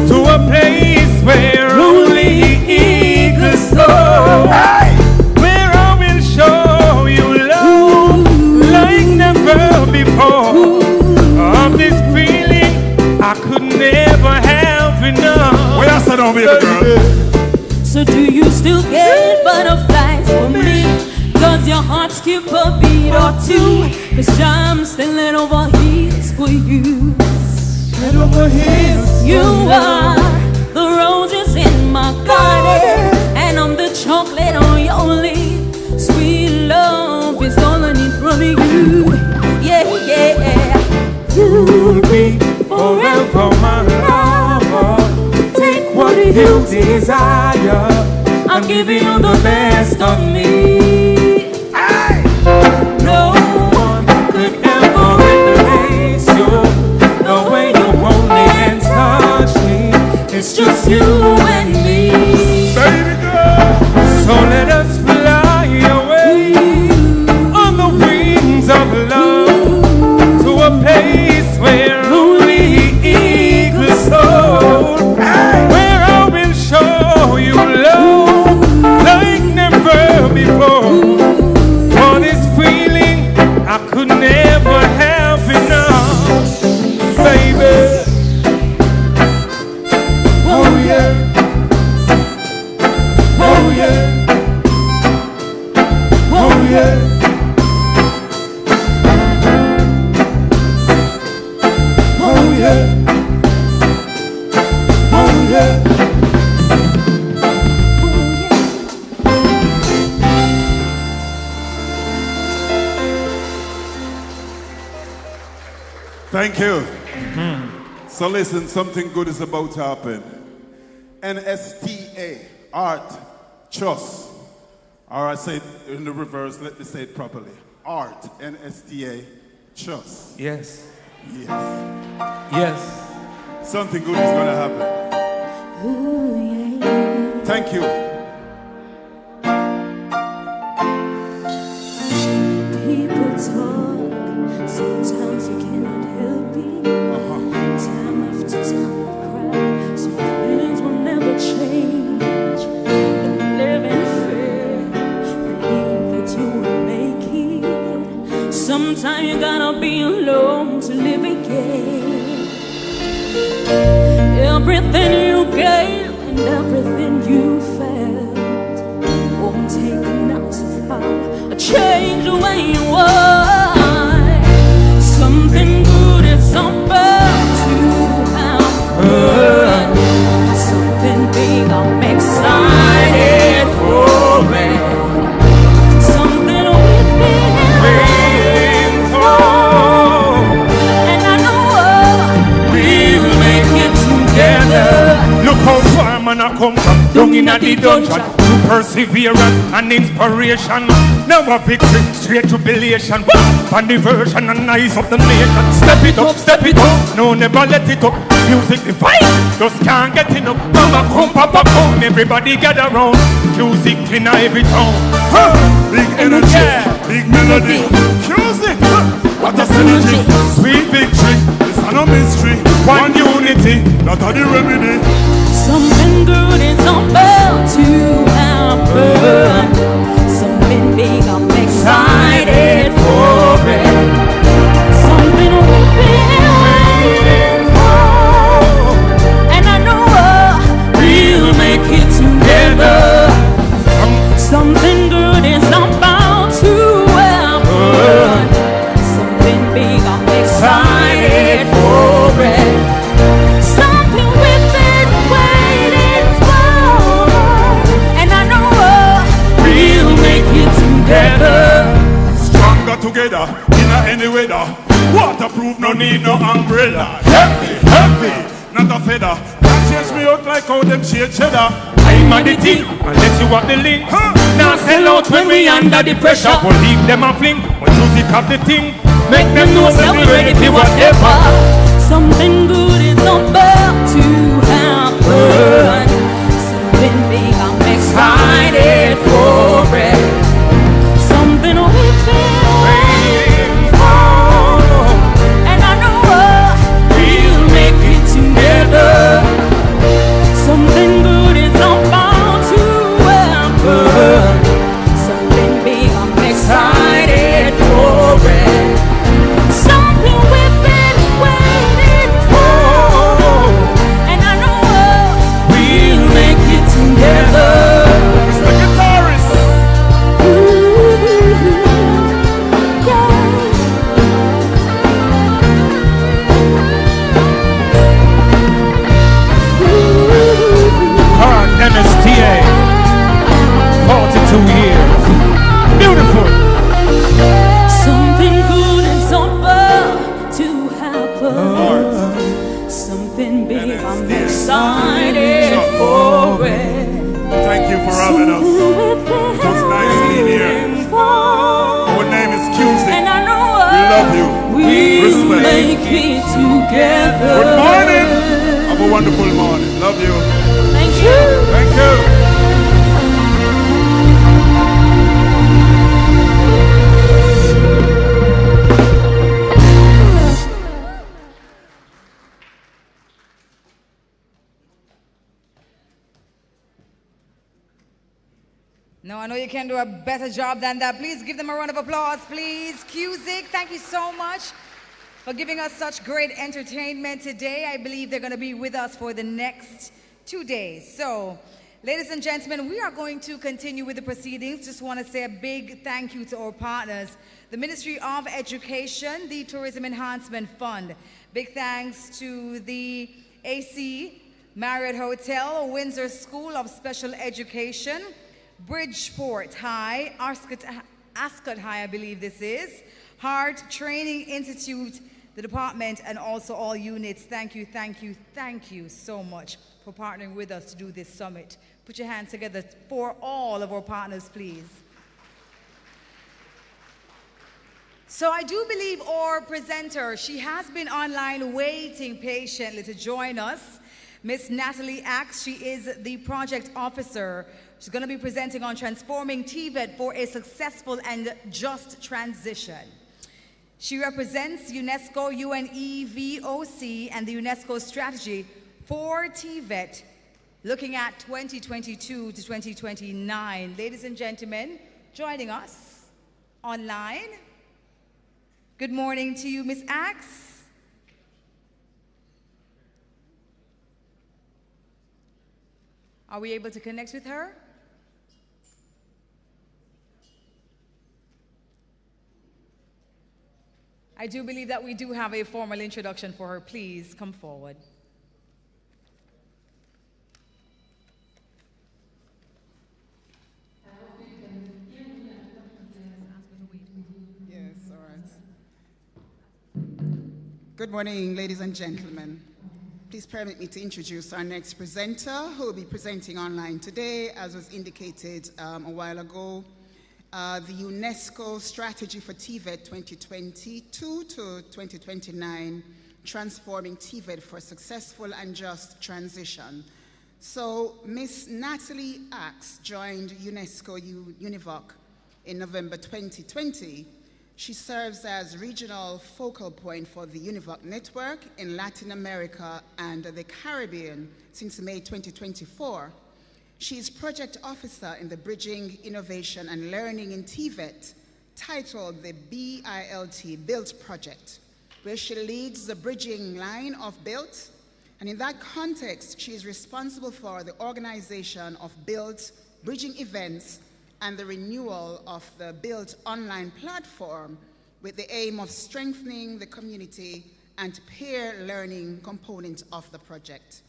to a place where only eagles soar. Where I will show you love like never before. Of this feeling I could never have enough. Where I sit down, baby girl. So do you still get butterflies for me? Does your heart skip a beat or two? Cause I'm still head over heels for you. Head over heels. You are the roses in my garden, and I'm the chocolate on your lips. Sweet love is all I need from you. Yeah, yeah. You'll be forever my lover. Take what you desire. I'm giving you the best of me. No one could ever replace you. The way you hold me and touch me, it's just you and me. Baby girl, so let us fly away on the wings of love to a place where only eagles soar. Where I will show you love like never before. For this feeling I could never have enough, baby. Oh yeah. Oh yeah. Oh yeah. Oh yeah. Oh yeah. Thank you. So listen, something good is about to happen. NSTA, art, trust. Or I say it in the reverse, let me say it properly. Art, NSTA, trust. Yes. Yes. Yes. Something good is going to happen. Thank you. People talk, sometimes you cannot help it. Time after time I cry, some things will never change. Don't live in fear, believe that you will make it. Sometimes you gotta be alone to live again. Everything you gave and everything you felt won't take an ounce of power or change the way you are. Something good is about to happen. Something big, I'm excited for it. Something we've been waiting for, and I know we'll make it together. Look how far man I come from, down in the dungeon. Perseverance and inspiration. Now a victory, straight jubilation. And the version and eyes of the nation. Step it up, no never let it up. Music divine, just can't get enough. Mama come, papa come, everybody gather round. Music in every town. Big energy, big melody. Music, what a synergy. Sweet victory, it's no mystery. One unity, not a the remedy. Something good is about to happen. Something big, I'm excited for it. Something we've been waiting for, and I know we'll make it together. Something good is about to happen. Something big, I'm excited for it. Something we've been waiting for, and I know we'll make it together. Stronger together, in any weather. Waterproof, no need no umbrella. Heavy, heavy, not a feather. Can't change me out like how them change cheddar. I'm at the thing, unless you want the link. Now sell out when we under the pressure. We'll leave them a fling, but music have the thing. Make them know that we ready for whatever. Something good is about to happen. Something big, I'm excited for it. Something we've been waiting for, and I know we'll make it together. Something good is about to happen. Something big, I'm excited for it. Something we've been waiting for, and I know we'll make it together. It's the guitarist. Hard NSTA, 42 years. Beautiful. Something good is about to happen. Something big, I'm excited for it. Thank you for having us. It was nice being here. Our name is Cusick. And I know we love you. we'll Respect. make it together. Good morning. Have a wonderful morning. Love you. Thank you. Thank you. No, I know you can do a better job than that. Please give them a round of applause, please. Cusick, thank you so much for giving us such great entertainment today. I believe they're going to be with us for the next 2 days. So, ladies and gentlemen, we are going to continue with the proceedings. Just want to say a big thank you to our partners, the Ministry of Education, the Tourism Enhancement Fund. Big thanks to the AC, Marriott Hotel, Windsor School of Special Education, Bridgeport High, Ascot High, I believe this is, Heart Training Institute, the department, and also all units. Thank you, thank you, thank you so much for partnering with us to do this summit. Put your hands together for all of our partners, please. So I do believe our presenter, she has been online waiting patiently to join us. Miss Natalie Axe, she is the project officer. She's going to be presenting on transforming TVET for a successful and just transition. She represents UNESCO, UNEVOC, and the UNESCO strategy for TVET, looking at 2022 to 2029. Ladies and gentlemen, joining us online. Good morning to you, Miss Axe. Are we able to connect with her? I do believe that we do have a formal introduction for her. Please come forward. Yes, all right. Good morning, ladies and gentlemen. Please permit me to introduce our next presenter, who will be presenting online today, as was indicated a while ago. The UNESCO strategy for TVET 2022 to 2029, transforming TVET for successful and just transition. So Miss Natalie Axe joined UNESCO UNEVOC in November 2020. She serves as regional focal point for the UNEVOC network in Latin America and the Caribbean since May 2024. She is project officer in the Bridging Innovation and Learning in TVET, titled the BILT project, where she leads the bridging line of BILT. And in that context, she is responsible for the organization of BILT bridging events and the renewal of the BILT online platform with the aim of strengthening the community and peer learning component of the project.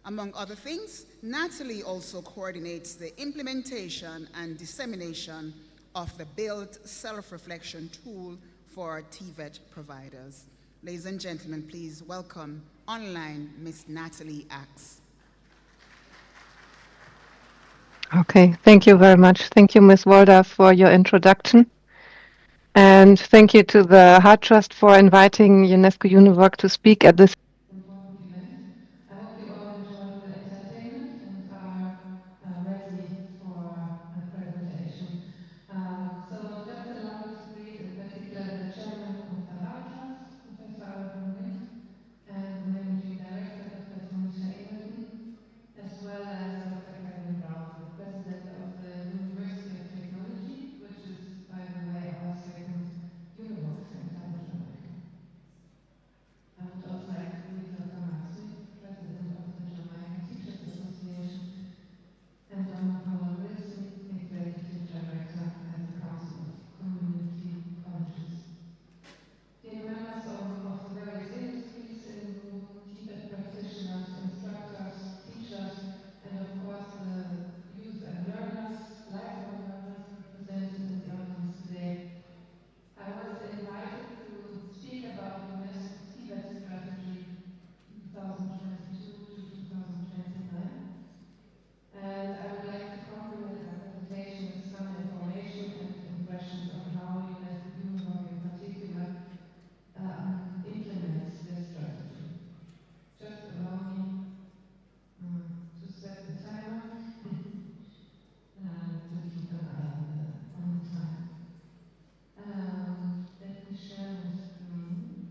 Among other things, Natalie also coordinates the implementation and dissemination of the BILT self-reflection tool for TVET providers. Ladies and gentlemen, please welcome online Miss Natalie Axe. Okay, thank you very much. Thank you, Ms. Walder, for your introduction. And thank you to the Heart Trust for inviting UNESCO UNEVOC to speak at this important event. I hope you all enjoyed the entertainment and are ready for a presentation. So just allow me to greet in particular the chairman of the Heart Trust, Professor Alvin Wind, and the managing director, Dr. Monisha Egerton, as well as Dr. Kevin Brown, the president of the University of Technology, which is, by the way, our second UNEVOC center in Jamaica. I would also like to greet Dr. Mark Smith, president of the Jamaica Teachers Association, and Dr. Paul Wilson, executive director at the Council of Community Colleges. Dear members of the various industries in the room, TVET practitioners, instructors, teachers, and of course the youth and learners, lifelong learners represented in the audience today. I was invited to speak about UNESCO's TVET strategy 2022 to 2029. And I would like to complement our presentation with some information and impressions on how UNESCO UNEVOC in particular implements this strategy. Just allow me to set the timer to keep an eye on the time. Let me share my screen.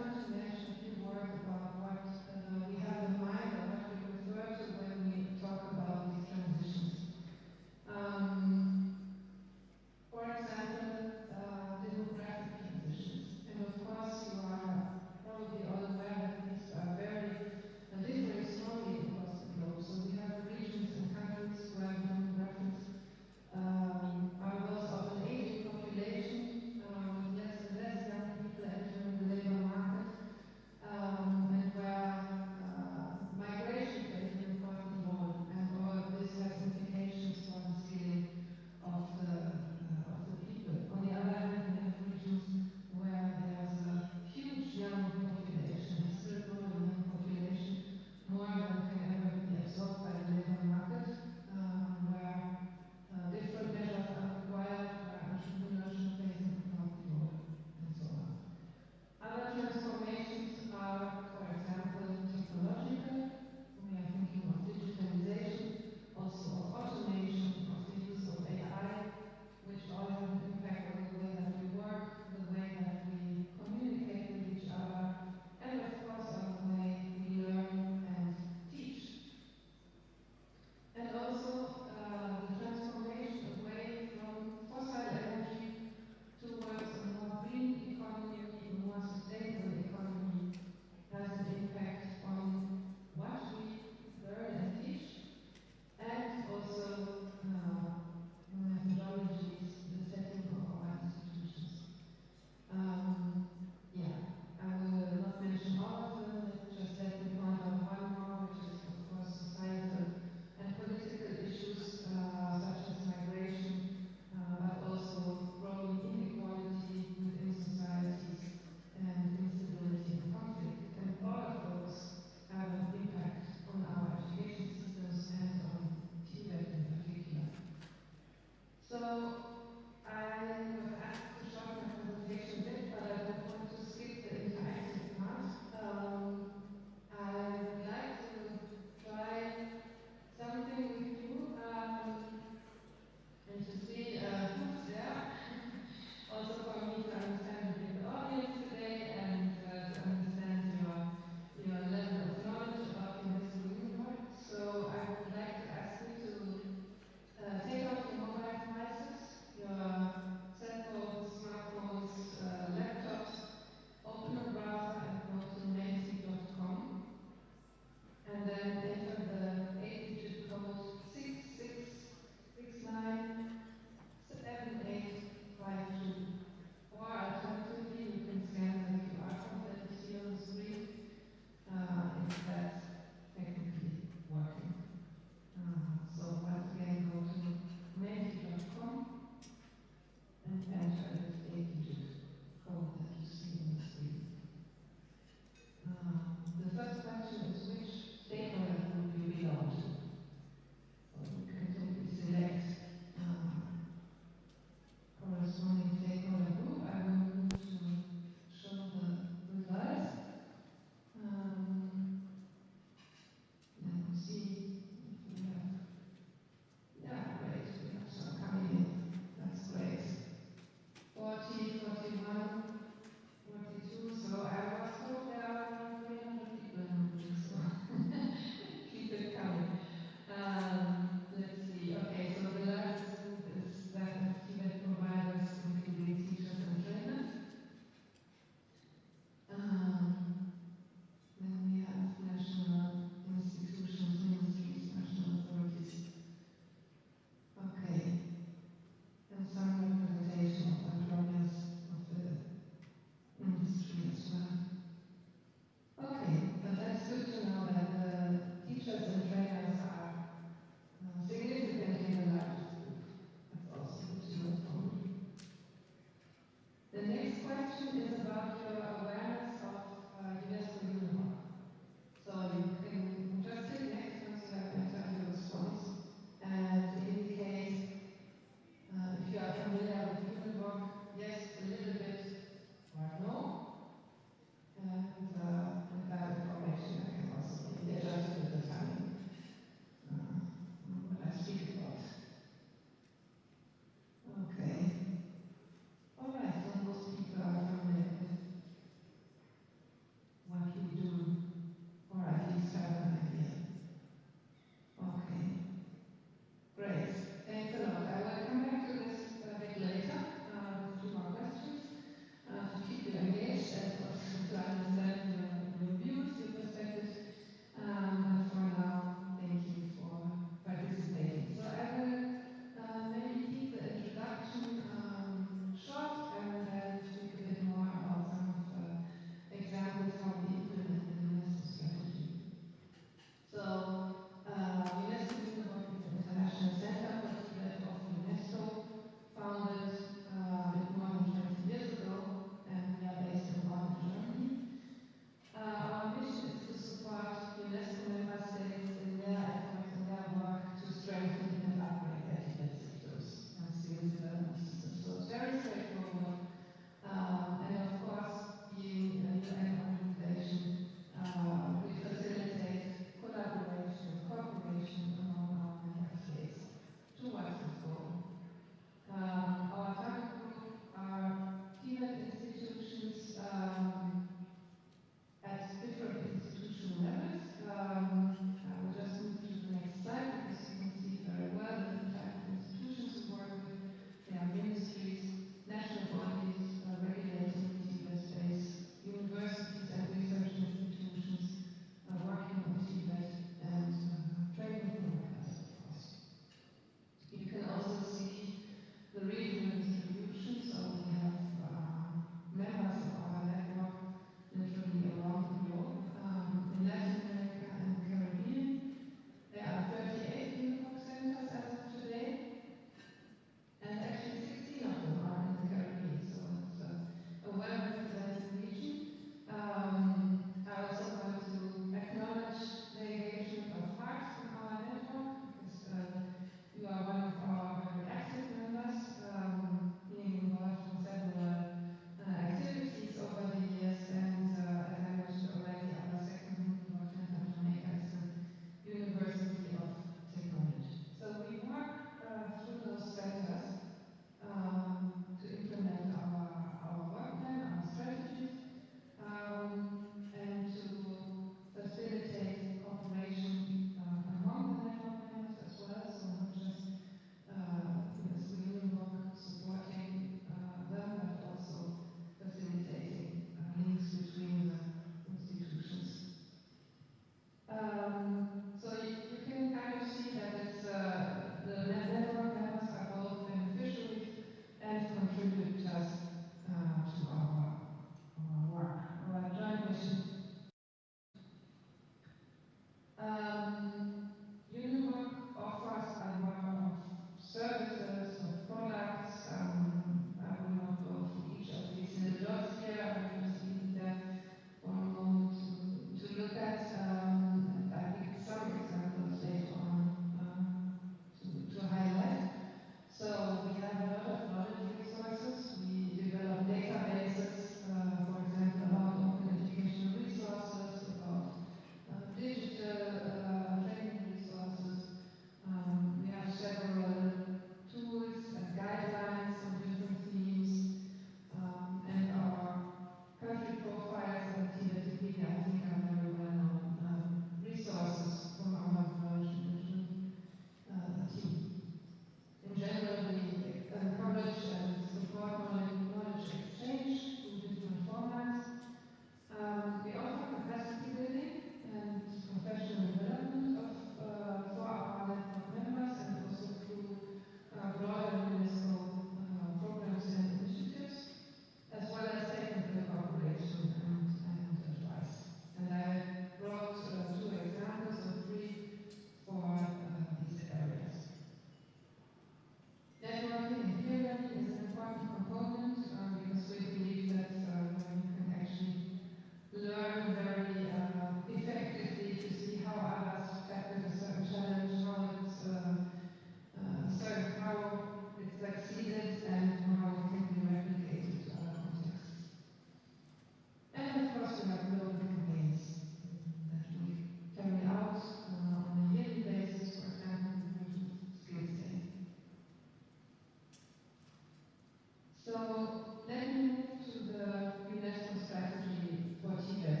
So let me move to the UNESCO strategy for Tibet,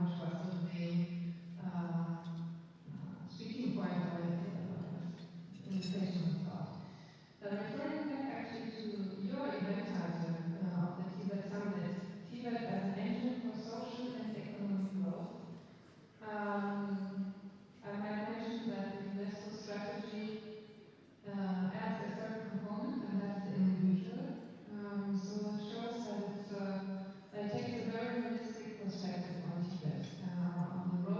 which was sort of the speaking point of our invitation of thought. Referring back actually to your event title of the Tibet Summit, Tibet as an engine for social and economic growth. I might mention that the UNESCO strategy adds a third component, and that's the individual. So it shows that it takes a very holistic perspective on Tibet, on the role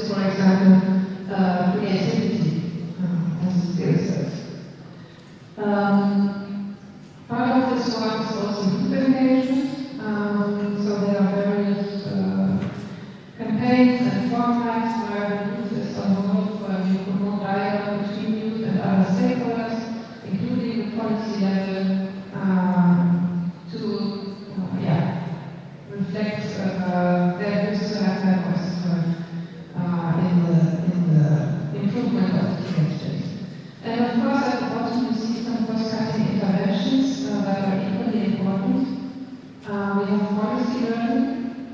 is, for example, creativity as a skill set. Part of this work is also youth engagement. So there are various campaigns and formats where the youth is on board, where we promote dialogue between youth and other stakeholders, including the policy level, to reflect their views, to have their voices heard in the improvement of the TVET. And of course, at the bottom you see some cross-cutting interventions that are equally important. We have policy learning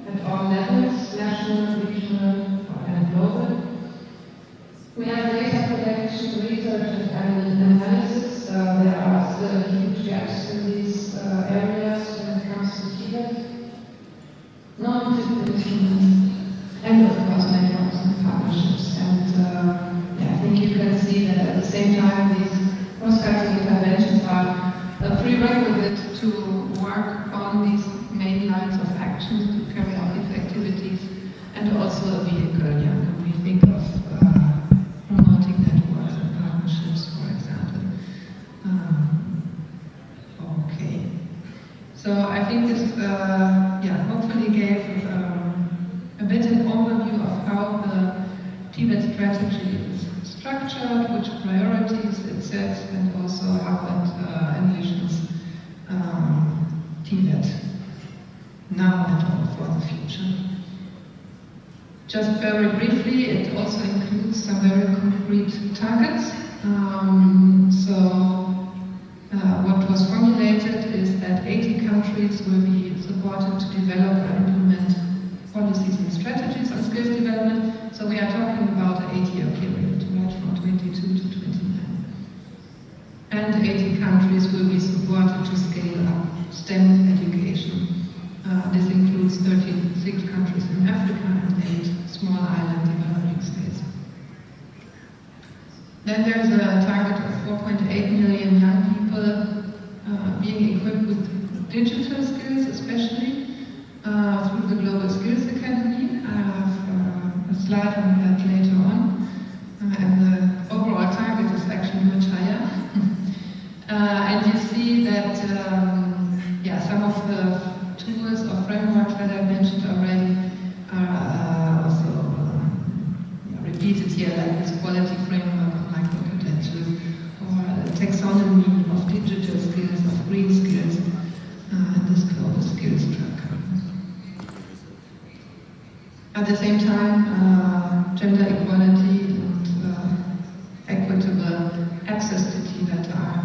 at all levels, national, regional, and global. We have data collection, research, and analysis. There are still huge gaps in these areas when it comes to TVET. Non-disciplinary, and of course networks and partnerships. And I think you can see that at the same time these cross-cutting interventions are a prerequisite to work on these main lines of action to carry out these activities, and also a vehicle. When we think of promoting networks and partnerships, for example. Okay. So I think this hopefully gave a bit of overview of how the TVET strategy is structured, which priorities it sets, and also how it envisions TVET now and for the future. Just very briefly, it also includes some very concrete targets. What was formulated is that 80 countries will be supported to develop and implement policies and strategies on skills development. So we are talking about an 8-year period, right, from 22 to 29. And 80 countries will be supported to scale up STEM education. This includes 36 countries in Africa and 8 small island developing states. Then there's a target of 4.8 million young people being equipped with digital skills, especially through the Global Skills Academy. I have a slide on that later on. And the overall target is actually much higher. And you see that some of the tools or frameworks that I mentioned already are also repeated here, like this quality framework of micro-credentials, or the taxonomy of digital skills, of green skills, and this global skills tracker. At the same time, gender equality and equitable access to TVET are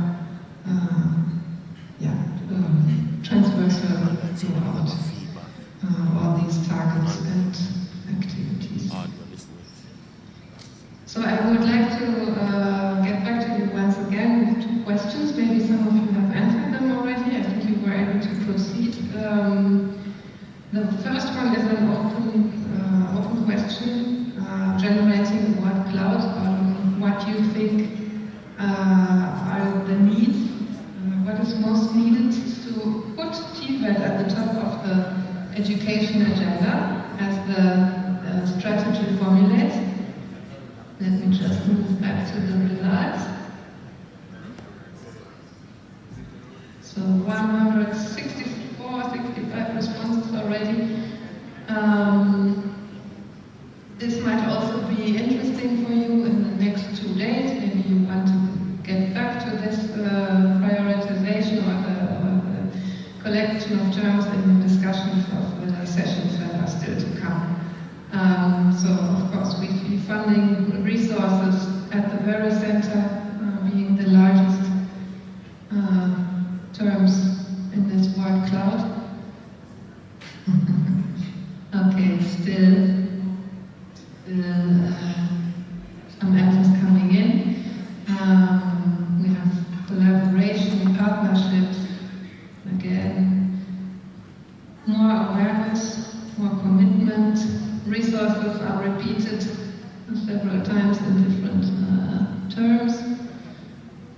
transversal throughout all these targets and activities. So I would like to get back to you once again with 2 questions. Maybe some of you have answered them already. I think you were able to proceed. The first one is an open question, generating what cloud, what you think are the needs, what is most needed to put TVET at the top of the education agenda as the strategy formulates. Let me just move back to the results. So 164, 65 responses already. This might also be interesting for you in the next 2 days. Maybe you want to get back to this prioritization or the collection of terms in the discussions of the sessions that are still to come. So, of course, we see funding resources at the very center being the largest terms in this word cloud. Okay, still some answers coming in. We have collaboration, partnerships, again, more awareness, more commitment. Resources are repeated several times in different terms.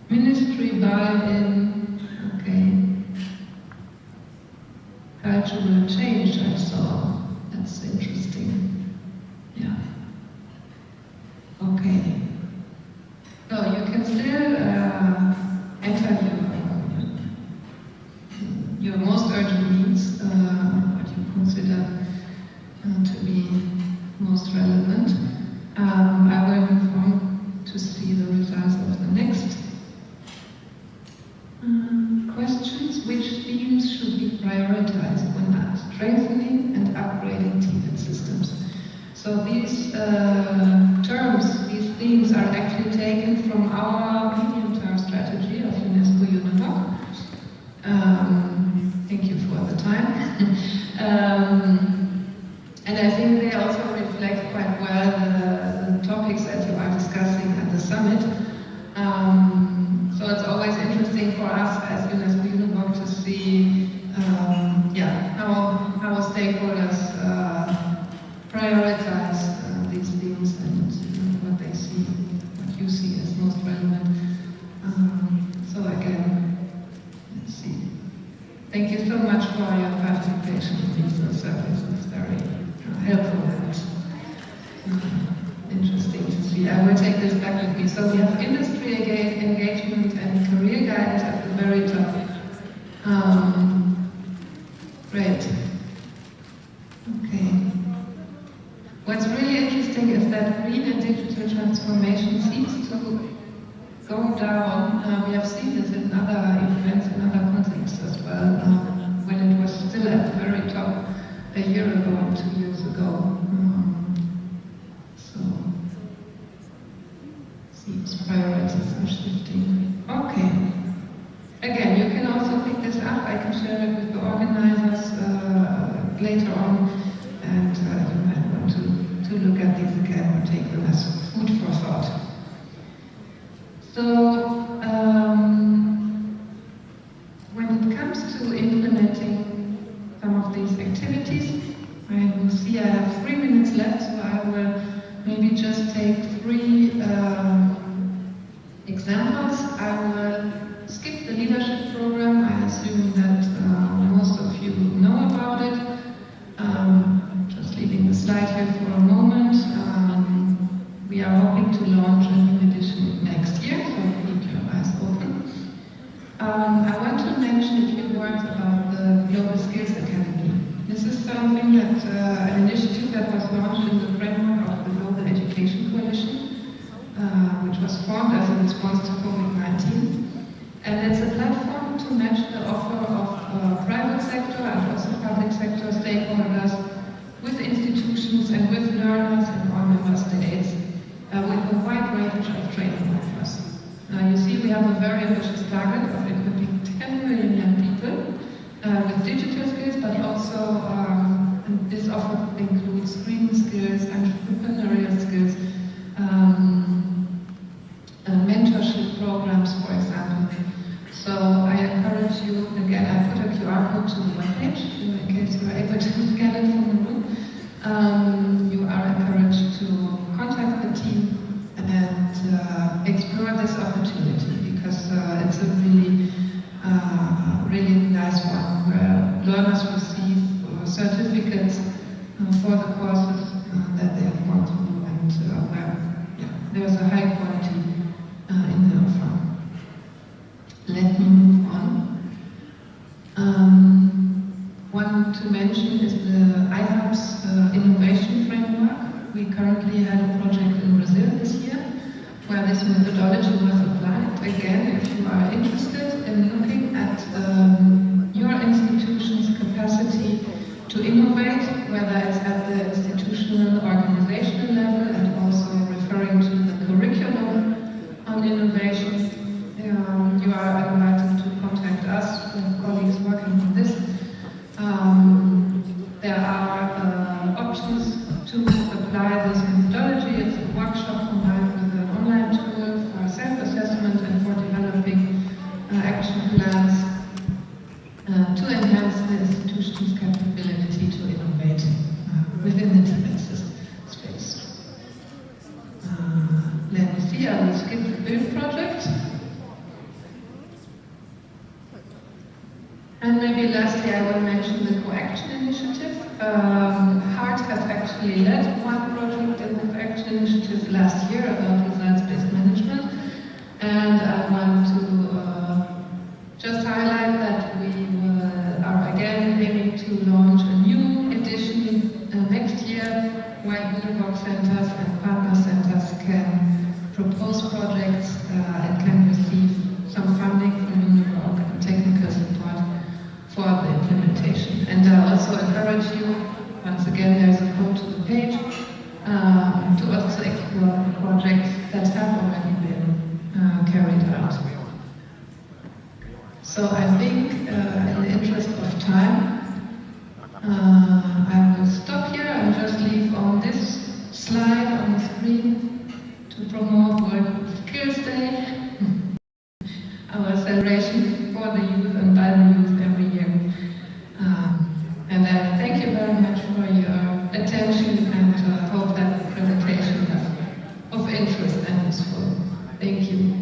Ministry buy-in, okay. Cultural change, I saw. That's interesting. Yeah. Okay. No, you can still enter your most urgent needs, what you consider to be most relevant. I will move on to see the results of the next questions. Which themes should be prioritized when strengthening and upgrading TVET systems? So these terms, these themes are actually taken from our medium-term strategy of UNESCO Univoc. Thank you for the time. And I think they also reflect quite well the topics that you are discussing at the summit. So it's always interesting for us as UNESCO Univoc to see how stakeholders prioritize these themes and what they see, what you see as most relevant. So again, let's see. Thank you so much for your participation in these surveys. It's very helpful and interesting to see. I will take this back with me. So we have industry engagement and career guidance at the very top. Great. Okay. What's really interesting is that green and digital transformation seems to go down. We have seen this in other events, in other contexts as well, when it was still at the very top a year ago and 2 years ago. So, seems priorities are shifting. Okay. Again, you can also pick this up. I can share it with the organizers later on, and you might want to look at these again or take them as food for thought. So, when it comes to implementing some of these activities, I will see I have 3 minutes left, so I will maybe just take 3 examples. I will skip the leadership program. I assume that most of you know about it. Just leaving the slide here for a moment. We are hoping to launch a new edition next year, so keep your eyes open. I want to mention a few words about the Global Skills Academy. This is something that, an initiative that was launched in the framework of the Global Education Coalition, which was formed as a response to COVID-19. And it's a platform to match the offer of private sector and also public sector stakeholders with institutions and with learners in all member states with a wide range of training offers. You see we have a very ambitious target of equipping 10 million young people with digital skills, but also this offer includes green skills, entrepreneurial skills, mentorship programs, for example. So I encourage you, again, I put a QR code to the webpage in case you are able to scan it from the room. You are encouraged to contact the team and explore this opportunity because it's a really nice one where learners receive certificates for the courses that they have gone through and where there's a high quality in the offer. Let me move on. One to mention is the IHUB's innovation framework. We currently had a project in Brazil this year where this methodology was applied. Again, if you are interested in looking at your institution's capacity to innovate, whether it's at the institutional, organizational level, and also referring to the curriculum on innovation, you are invited to contact us, the colleagues working on this. There are options to apply this methodology. It's a workshop combined with an online tool for self-assessment and for developing action plans to enhance the institution's capability to innovate within the TVET space. Let me see, I will skip the build project. And maybe lastly, I will mention the Co-Action Initiative. HEART has actually led one project in the Co-Action finished his last year about results-based management. And I want to just highlight that we are again aiming to launch a new edition next year where Univoc centers and partner centers can propose projects and can receive some funding from Univoc and technical support for the implementation. And I also encourage you, once again there's a code to the page, to also explore projects that have already been carried out. So I think in the interest of time, I will stop here and just leave on this slide on the screen to promote World Skills Day, our celebration for the youth and by the youth every year. And I thank you very much for your attention and hope that the presentation was of interest and useful. Thank you.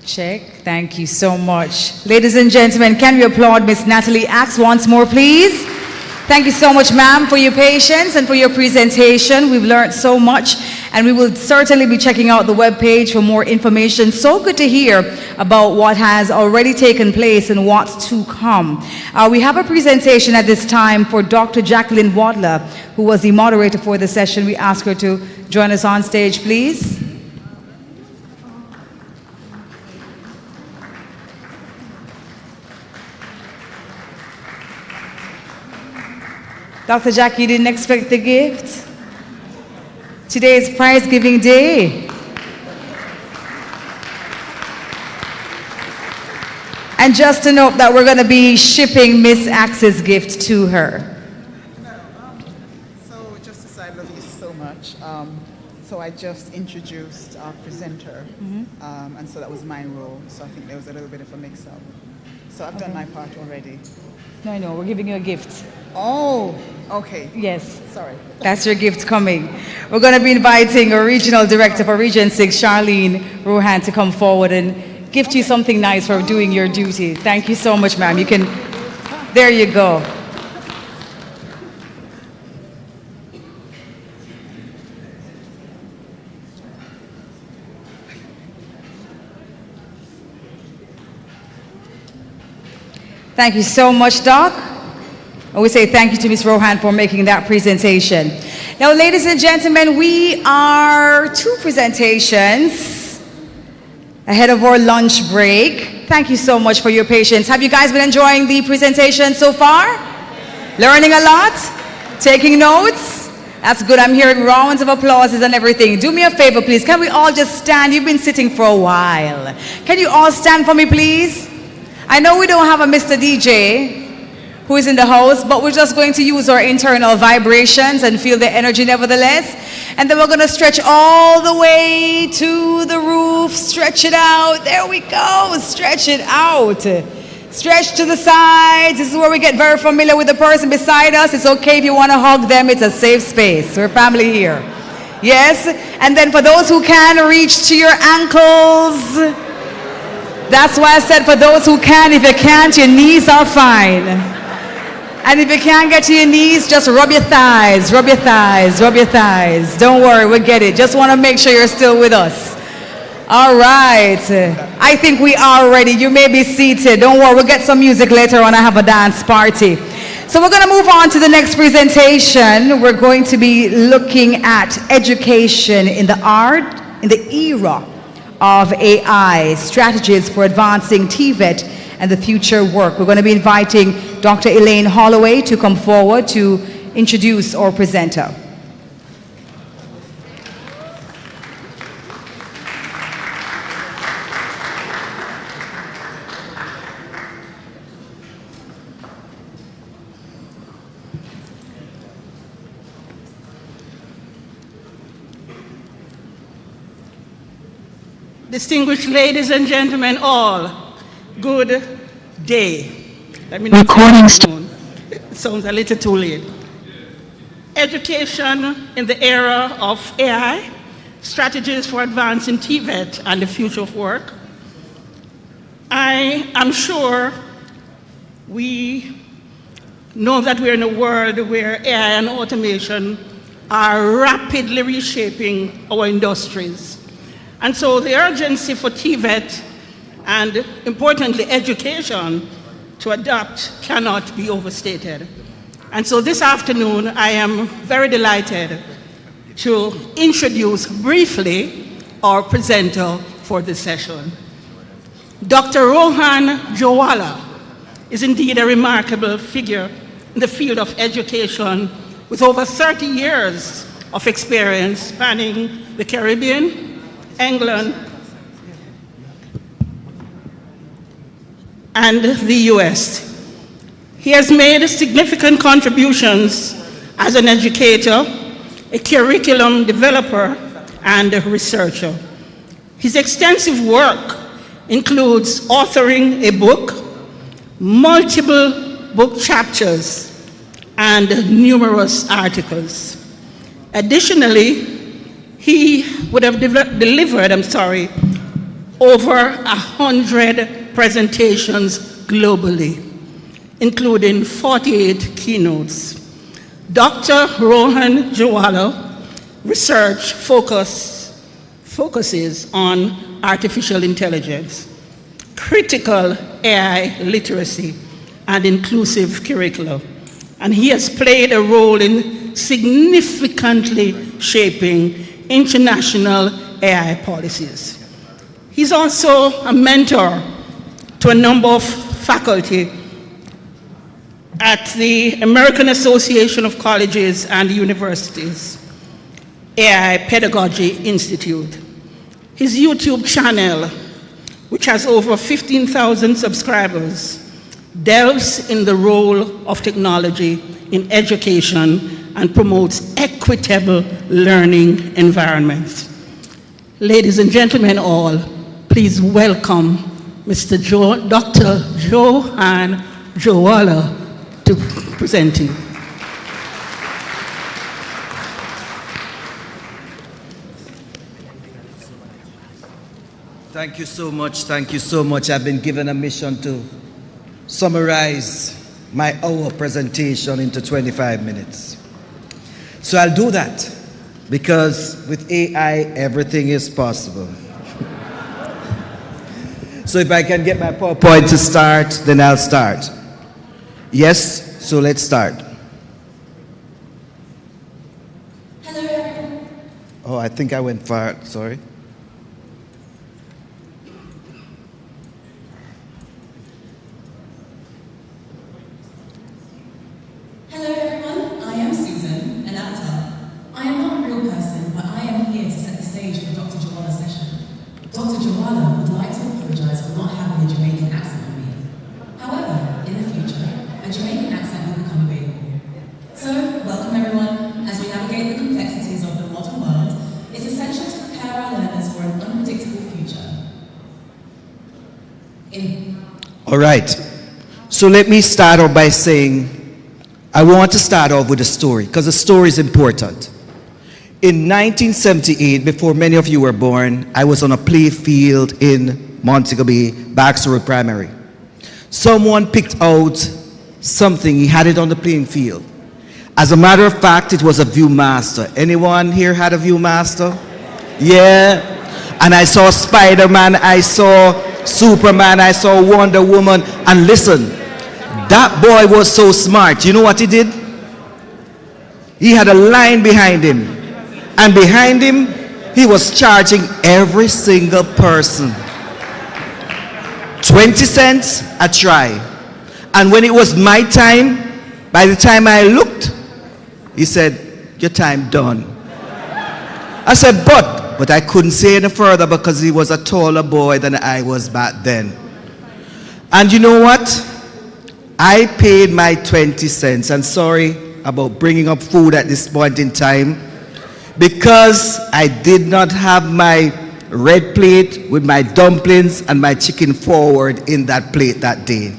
Check. Thank you so much. Ladies and gentlemen, can we applaud Miss Natalie Axe once more, please? Thank you so much, ma'am, for your patience and for your presentation. We've learned so much, and we will certainly be checking out the webpage for more information. So good to hear about what has already taken place and what's to come. We have a presentation at this time for Dr. Jacqueline Wadler, who was the moderator for the session. We ask her to join us on stage, please. Dr. Jackie, you didn't expect the gift? Today is prize giving day. And just to note that we're going to be shipping Miss Axe's gift to her. So just to say I love you so much. So I just introduced our presenter, and so that was my role. So I think there was a little bit of a mix-up. So I've done my part already. No, we're giving you a gift. Oh, okay. Yes. Sorry. That's your gift coming. We're going to be inviting our regional director for Region 6, Charlene Rohan, to come forward and gift you something nice for doing your duty. Thank you so much, ma'am. You can, there you go. Thank you so much, Doc. And we say thank you to Ms. Rohan for making that presentation. Now, ladies and gentlemen, we are 2 presentations ahead of our lunch break. Thank you so much for your patience. Have you guys been enjoying the presentation so far? Learning a lot? Taking notes? That's good. I'm hearing rounds of applauses and everything. Do me a favor, please. Can we all just stand? You've been sitting for a while. Can you all stand for me, please? I know we don't have a Mr. DJ who is in the house, but we're just going to use our internal vibrations and feel the energy nevertheless. And then we're going to stretch all the way to the roof. Stretch it out. There we go. Stretch it out. Stretch to the sides. This is where we get very familiar with the person beside us. It's okay if you want to hug them. It's a safe space. We're family here. Yes? And then for those who can, reach to your ankles. That's why I said for those who can. If you can't, your knees are fine. And if you can't get to your knees, just rub your thighs, rub your thighs, rub your thighs. Don't worry, we'll get it. Just want to make sure you're still with us. All right. I think we are ready. You may be seated. Don't worry, we'll get some music later on. I have a dance party. So we're going to move on to the next presentation. We're going to be looking at education in the era of AI, strategies for advancing TVET and the future work. We're going to be inviting Dr. Elaine Holloway to come forward to introduce our presenter. Distinguished ladies and gentlemen all, good day. Let me know Recording It sounds a little too late. Education in the era of AI, strategies for advancing TVET and the future of work. I am sure we know that we're in a world where AI and automation are rapidly reshaping our industries. And so the urgency for TVET and, importantly, education to adapt cannot be overstated. And so this afternoon, I am very delighted to introduce briefly our presenter for this session. Dr. Rohan Jawala is indeed a remarkable figure in the field of education with over 30 years of experience spanning the Caribbean, England, and the US. He has made significant contributions as an educator, a curriculum developer, and a researcher. His extensive work includes authoring a book, multiple book chapters, and numerous articles. Additionally, he would have delivered over 100 presentations globally, including 48 keynotes. Dr. Rohan Jawala research focuses on artificial intelligence, critical AI literacy, and inclusive curricula. And he has played a role in significantly shaping international AI policies. He's also a mentor to a number of faculty at the American Association of Colleges and Universities, AI Pedagogy Institute. His YouTube channel, which has over 15,000 subscribers, delves in the role of technology in education and promotes equitable learning environments. Ladies and gentlemen all, please welcome Mr. Dr. Rohan Jawala to presenting. Thank you so much. Thank you so much. I've been given a mission to summarize my hour presentation into 25 minutes. So I'll do that because with AI, everything is possible. So if I can get my PowerPoint to start, then I'll start. Yes, so let's start. Hello, everyone. Oh, I think I went far, sorry. Hello, everyone. I am Susan, an actor. I am not a real person, but I am here to set the stage for Dr. Jawala's session. Dr. Jawala would like to apologize for not having a Jamaican accent on me. However, in the future, a Jamaican accent will become available. So, welcome everyone. As we navigate the complexities of the modern world, it's essential to prepare our learners for an unpredictable future. All right. So let me start off by saying, I want to start off with a story, because the story is important. In 1978, before many of you were born, I was on a play field in Montego Bay, Baxter Road Primary. Someone picked out something, he had it on the playing field. As a matter of fact, it was a Viewmaster. Anyone here had a Viewmaster? Yeah. And I saw Spider-Man, I saw Superman, I saw Wonder Woman, and listen, that boy was so smart. You know what he did? He had a line behind him. And behind him, he was charging every single person 20 cents a try. And when it was my time, by the time I looked, he said, your time done. I said, but I couldn't say any further because he was a taller boy than I was back then. And you know what? I paid my 20 cents. I'm sorry about bringing up food at this point in time because I did not have my red plate with my dumplings and my chicken forward in that plate that day.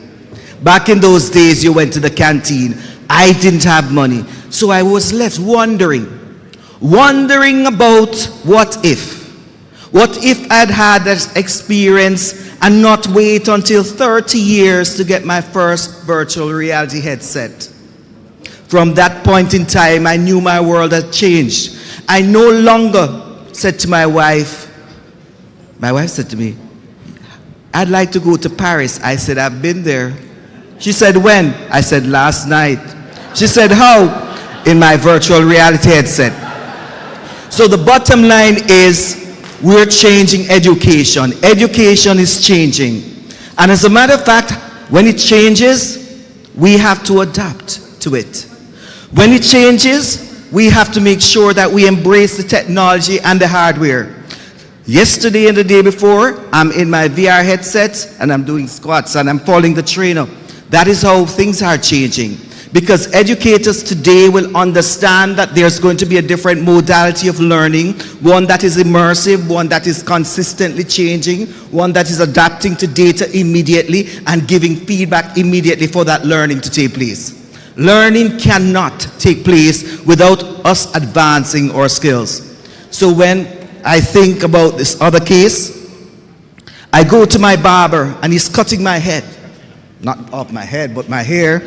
Back in those days, you went to the canteen I didn't have money. So I was left wondering about what if. What if I'd had that experience and not wait until 30 years to get my first virtual reality headset? From that point in time, I knew my world had changed. I no longer said to my wife said to me, I'd like to go to Paris. I said, I've been there. She said, when? I said, last night. She said, how? In my virtual reality headset. So the bottom line is, we're changing education. Education is changing. And as a matter of fact, when it changes, we have to adapt to it. When it changes, we have to make sure that we embrace the technology and the hardware. Yesterday and the day before, I'm in my VR headset and I'm doing squats and I'm following the trainer. That is how things are changing. Because educators today will understand that there's going to be a different modality of learning, one that is immersive, one that is consistently changing, one that is adapting to data immediately and giving feedback immediately for that learning to take place. Learning cannot take place without us advancing our skills. So when I think about this other case, I go to my barber and he's cutting my head. Not off my head, but my hair.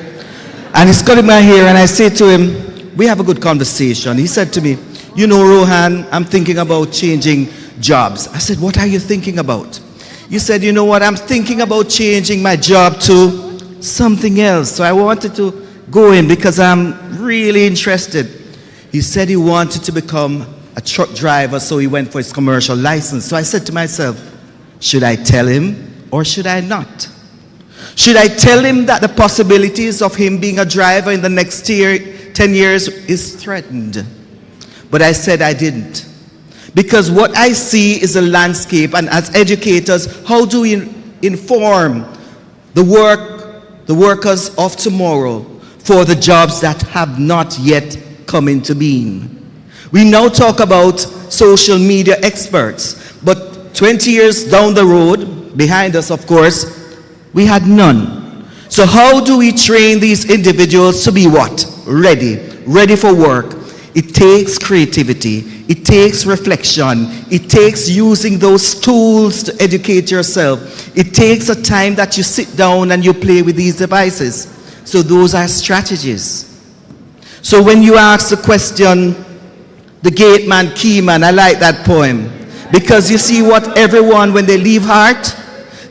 And he's cutting my hair and I say to him, we have a good conversation. He said to me, you know, Rohan, I'm thinking about changing jobs. I said, what are you thinking about? He said, you know what, I'm thinking about changing my job to something else. So I wanted to go in because I'm really interested. He said he wanted to become a truck driver, so he went for his commercial license. So I said to myself, should I tell him or should I not? Should I tell him that the possibilities of him being a driver in the next 10 years is threatened? But I said I didn't. Because what I see is a landscape, and as educators, how do we inform the workers of tomorrow for the jobs that have not yet come into being? We now talk about social media experts, but 20 years down the road, behind us of course, we had none. So how do we train these individuals to be what? Ready for work. It takes creativity, it takes reflection, it takes using those tools to educate yourself. It takes a time that you sit down and you play with these devices. So those are strategies. So when you ask the question, the gate man, key man, I like that poem. Because you see what everyone, when they leave Heart,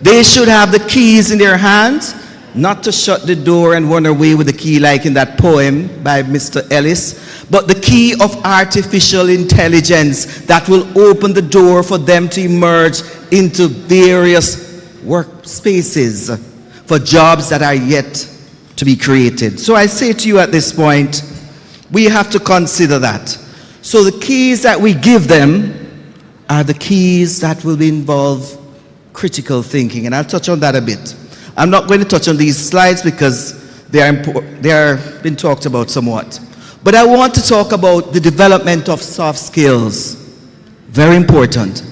they should have the keys in their hands, not to shut the door and run away with the key like in that poem by Mr. Ellis, but the key of artificial intelligence that will open the door for them to emerge into various workspaces for jobs that are yet to be created. So I say to you at this point, we have to consider that. So the keys that we give them are the keys that will involve critical thinking, and I'll touch on that a bit. I'm not going to touch on these slides because they are been talked about somewhat. But I want to talk about the development of soft skills. Very important.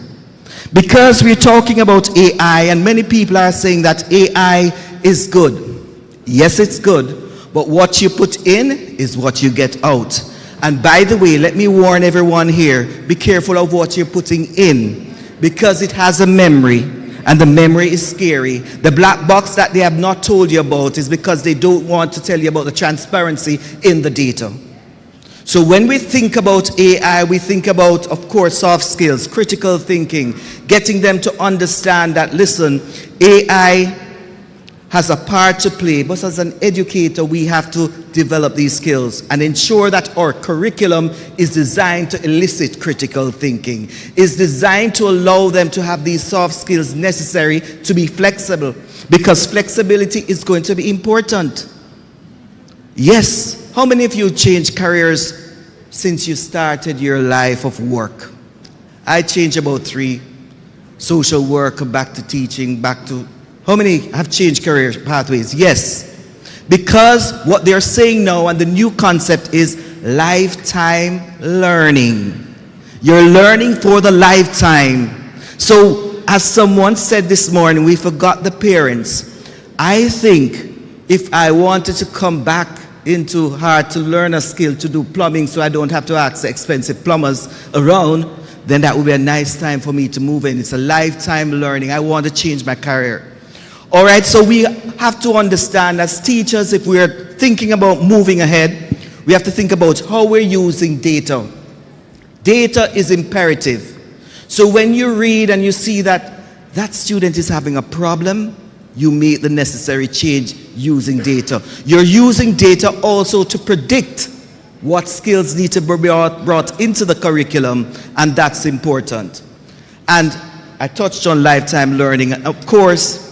Because we're talking about AI, and many people are saying that AI is good. Yes, it's good, but what you put in is what you get out. And by the way, let me warn everyone here, be careful of what you're putting in, because it has a memory. And the memory is scary. The black box that they have not told you about is because they don't want to tell you about the transparency in the data. So when we think about AI, we think about, of course, soft skills, critical thinking, getting them to understand that, listen, AI has a part to play, but as an educator, we have to develop these skills and ensure that our curriculum is designed to elicit critical thinking, is designed to allow them to have these soft skills necessary to be flexible, because flexibility is going to be important. Yes, how many of you changed careers since you started your life of work? I changed about 3, social work, back to teaching, back to... How many have changed career pathways? Yes. Because what they're saying now, and the new concept is lifetime learning. You're learning for the lifetime. So, as someone said this morning, we forgot the parents. I think if I wanted to come back into hard to learn a skill to do plumbing so I don't have to ask expensive plumbers around, then that would be a nice time for me to move in. It's a lifetime learning. I want to change my career. All right, so we have to understand as teachers, if we're thinking about moving ahead, we have to think about how we're using data. Data is imperative. So when you read and you see that that student is having a problem, you make the necessary change using data. You're using data also to predict what skills need to be brought into the curriculum, and that's important. And I touched on lifetime learning. Of course,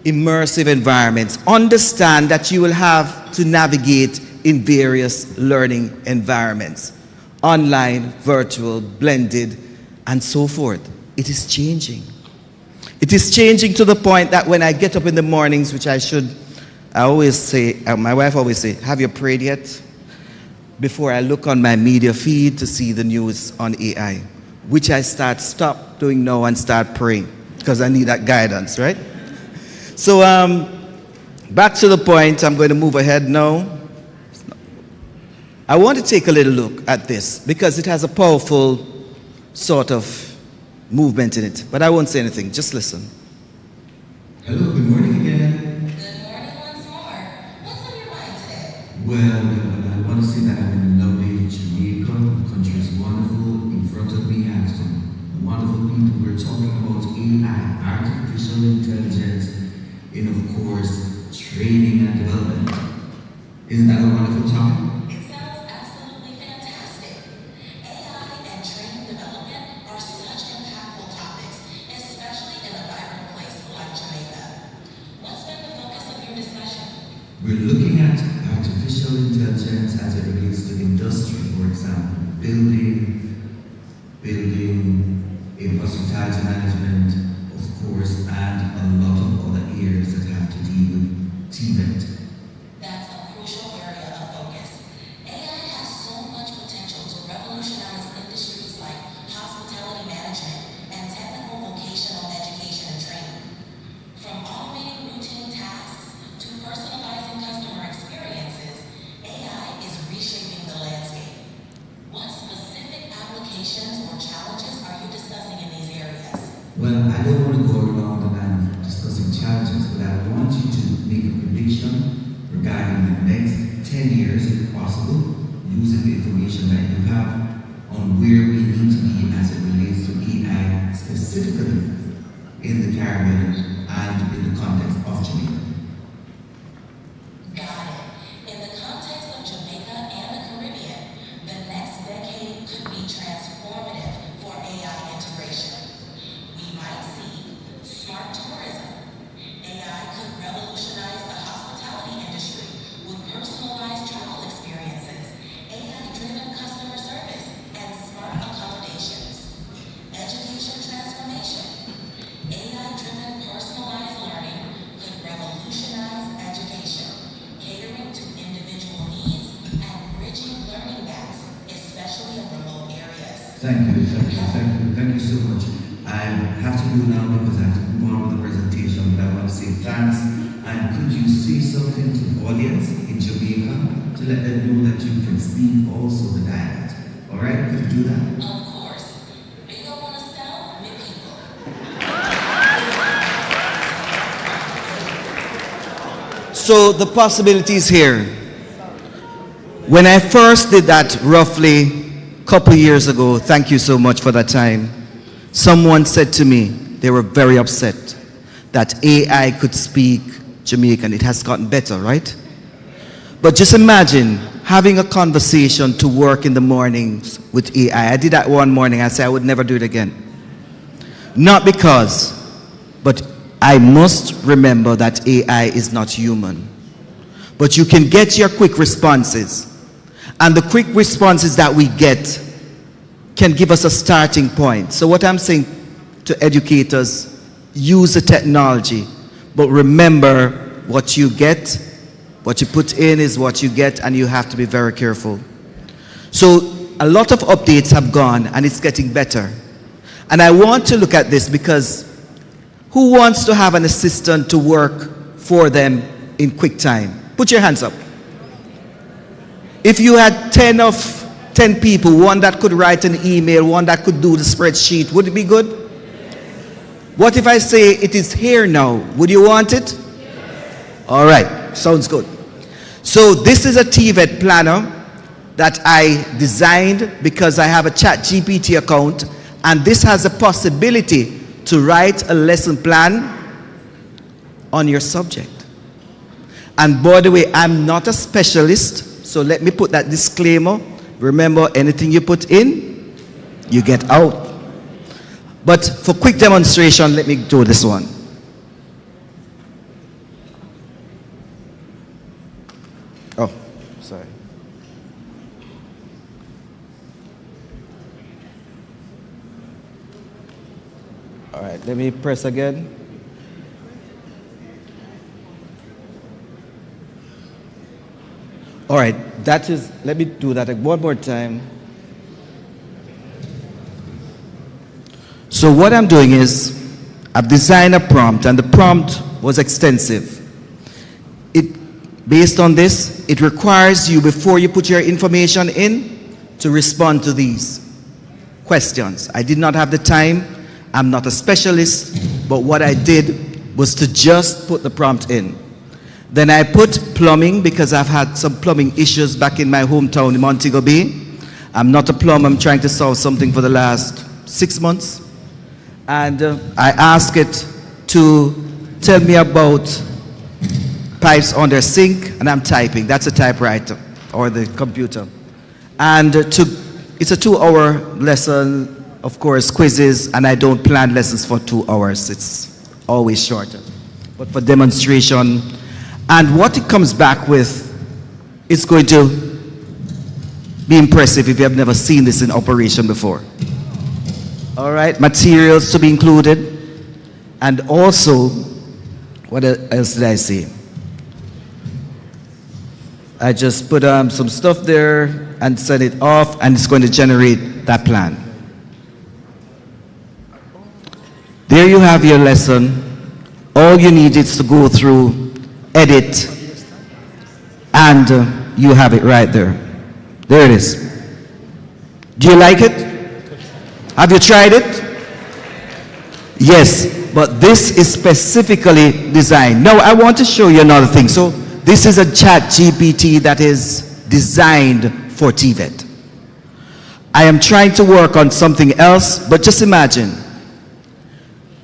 immersive environments. Understand that you will have to navigate in various learning environments. Online, virtual, blended, and so forth. It is changing. It is changing to the point that when I get up in the mornings, which I always say, my wife always say, have you prayed yet? Before I look on my media feed to see the news on AI, which I stop doing now and start praying, because I need that guidance, right? So back to the point, I'm going to move ahead now. I want to take a little look at this because it has a powerful sort of movement in it. But I won't say anything, just listen. Hello, good morning again. Good morning once more. What's on your mind today? Well, I want to say that I'm in lovely Jamaica. The country is wonderful. In front of me, I have some wonderful people. We're talking about AI, artificial intelligence, in, of course, training and development. Isn't that a wonderful topic? It sounds absolutely fantastic. AI and training development are such impactful topics, especially in a vibrant place like Jamaica. What's been the focus of your discussion? We're looking at artificial intelligence as it relates to industry, for example, building, in hospitality management, of course, and a lot of other areas that have to deal with TVET. That's a crucial area of focus. AI has so much potential to revolutionize industries like hospitality management and technical vocational education and training. From automating routine tasks to personalizing customer experiences, AI is reshaping the landscape. What specific applications or challenges are you discussing in these areas? Well, I don't want to go around the line discussing challenges, but I want you to make a prediction regarding the next 10 years, if possible, using the information that you have on where we need to be as it relates to AI, specifically in the Caribbean and in the context of Jamaica. Got it. In the context of Jamaica and the Caribbean, the next decade could be transformative for AI integration. We might see smart tourism. AI could revolutionize the hospitality industry with personalized travel experiences, AI-driven customer service, and smart accommodations. Education transformation. AI-driven personalized learning could revolutionize education, catering to individual needs and bridging learning gaps, especially in remote areas. Thank you so much. I have to go now because I have to move on with the presentation, but I want to say thanks. And could you say something to the audience in Jamaica to let them know that you can speak also the dialect? All right, could you do that? Of course. Big up on the sound, with people. So the possibilities here. When I first did that roughly a couple years ago, thank you so much for that time, someone said to me, they were very upset that AI could speak Jamaican. It has gotten better, right? But just imagine having a conversation to work in the mornings with AI. I did that one morning. I said I would never do it again. Not because, but I must remember that AI is not human. But you can get your quick responses. And the quick responses that we get can give us a starting point. So what I'm saying to educators, use the technology, but remember what you get, what you put in is what you get, and you have to be very careful. So a lot of updates have gone, and it's getting better. And I want to look at this because who wants to have an assistant to work for them in quick time? Put your hands up. If you had 10 people, one that could write an email, one that could do the spreadsheet, would it be good? What if I say it is here now? Would you want it? All right, sounds good. So this is a TVET planner that I designed because I have a ChatGPT account, and this has a possibility to write a lesson plan on your subject. And by the way, I'm not a specialist, so let me put that disclaimer. Remember, anything you put in, you get out. But for quick demonstration, let me do this one. Oh, sorry. All right, let me press again. All right, that is, let me do that one more time. So what I'm doing is, I've designed a prompt, and the prompt was extensive. Based on this, it requires you, before you put your information in, to respond to these questions. I did not have the time. I'm not a specialist, but what I did was to just put the prompt in. Then I put plumbing, because I've had some plumbing issues back in my hometown in Montego Bay. I'm not a plumber. I'm trying to solve something for the last 6 months. And I ask it to tell me about pipes on their sink, and I'm typing. That's a typewriter or the computer. And it's a 2-hour lesson, of course, quizzes, and I don't plan lessons for 2 hours. It's always shorter. But for demonstration, and what it comes back with is going to be impressive if you have never seen this in operation before. All right, materials to be included. And also, what else did I say? I just put some stuff there and set it off, and it's going to generate that plan. There you have your lesson. All you need is to go through, edit, and you have it right there. There it is. Do you like it? Have you tried it? Yes, but this is specifically designed. Now, I want to show you another thing. So, this is a ChatGPT that is designed for TVET. I am trying to work on something else, but just imagine.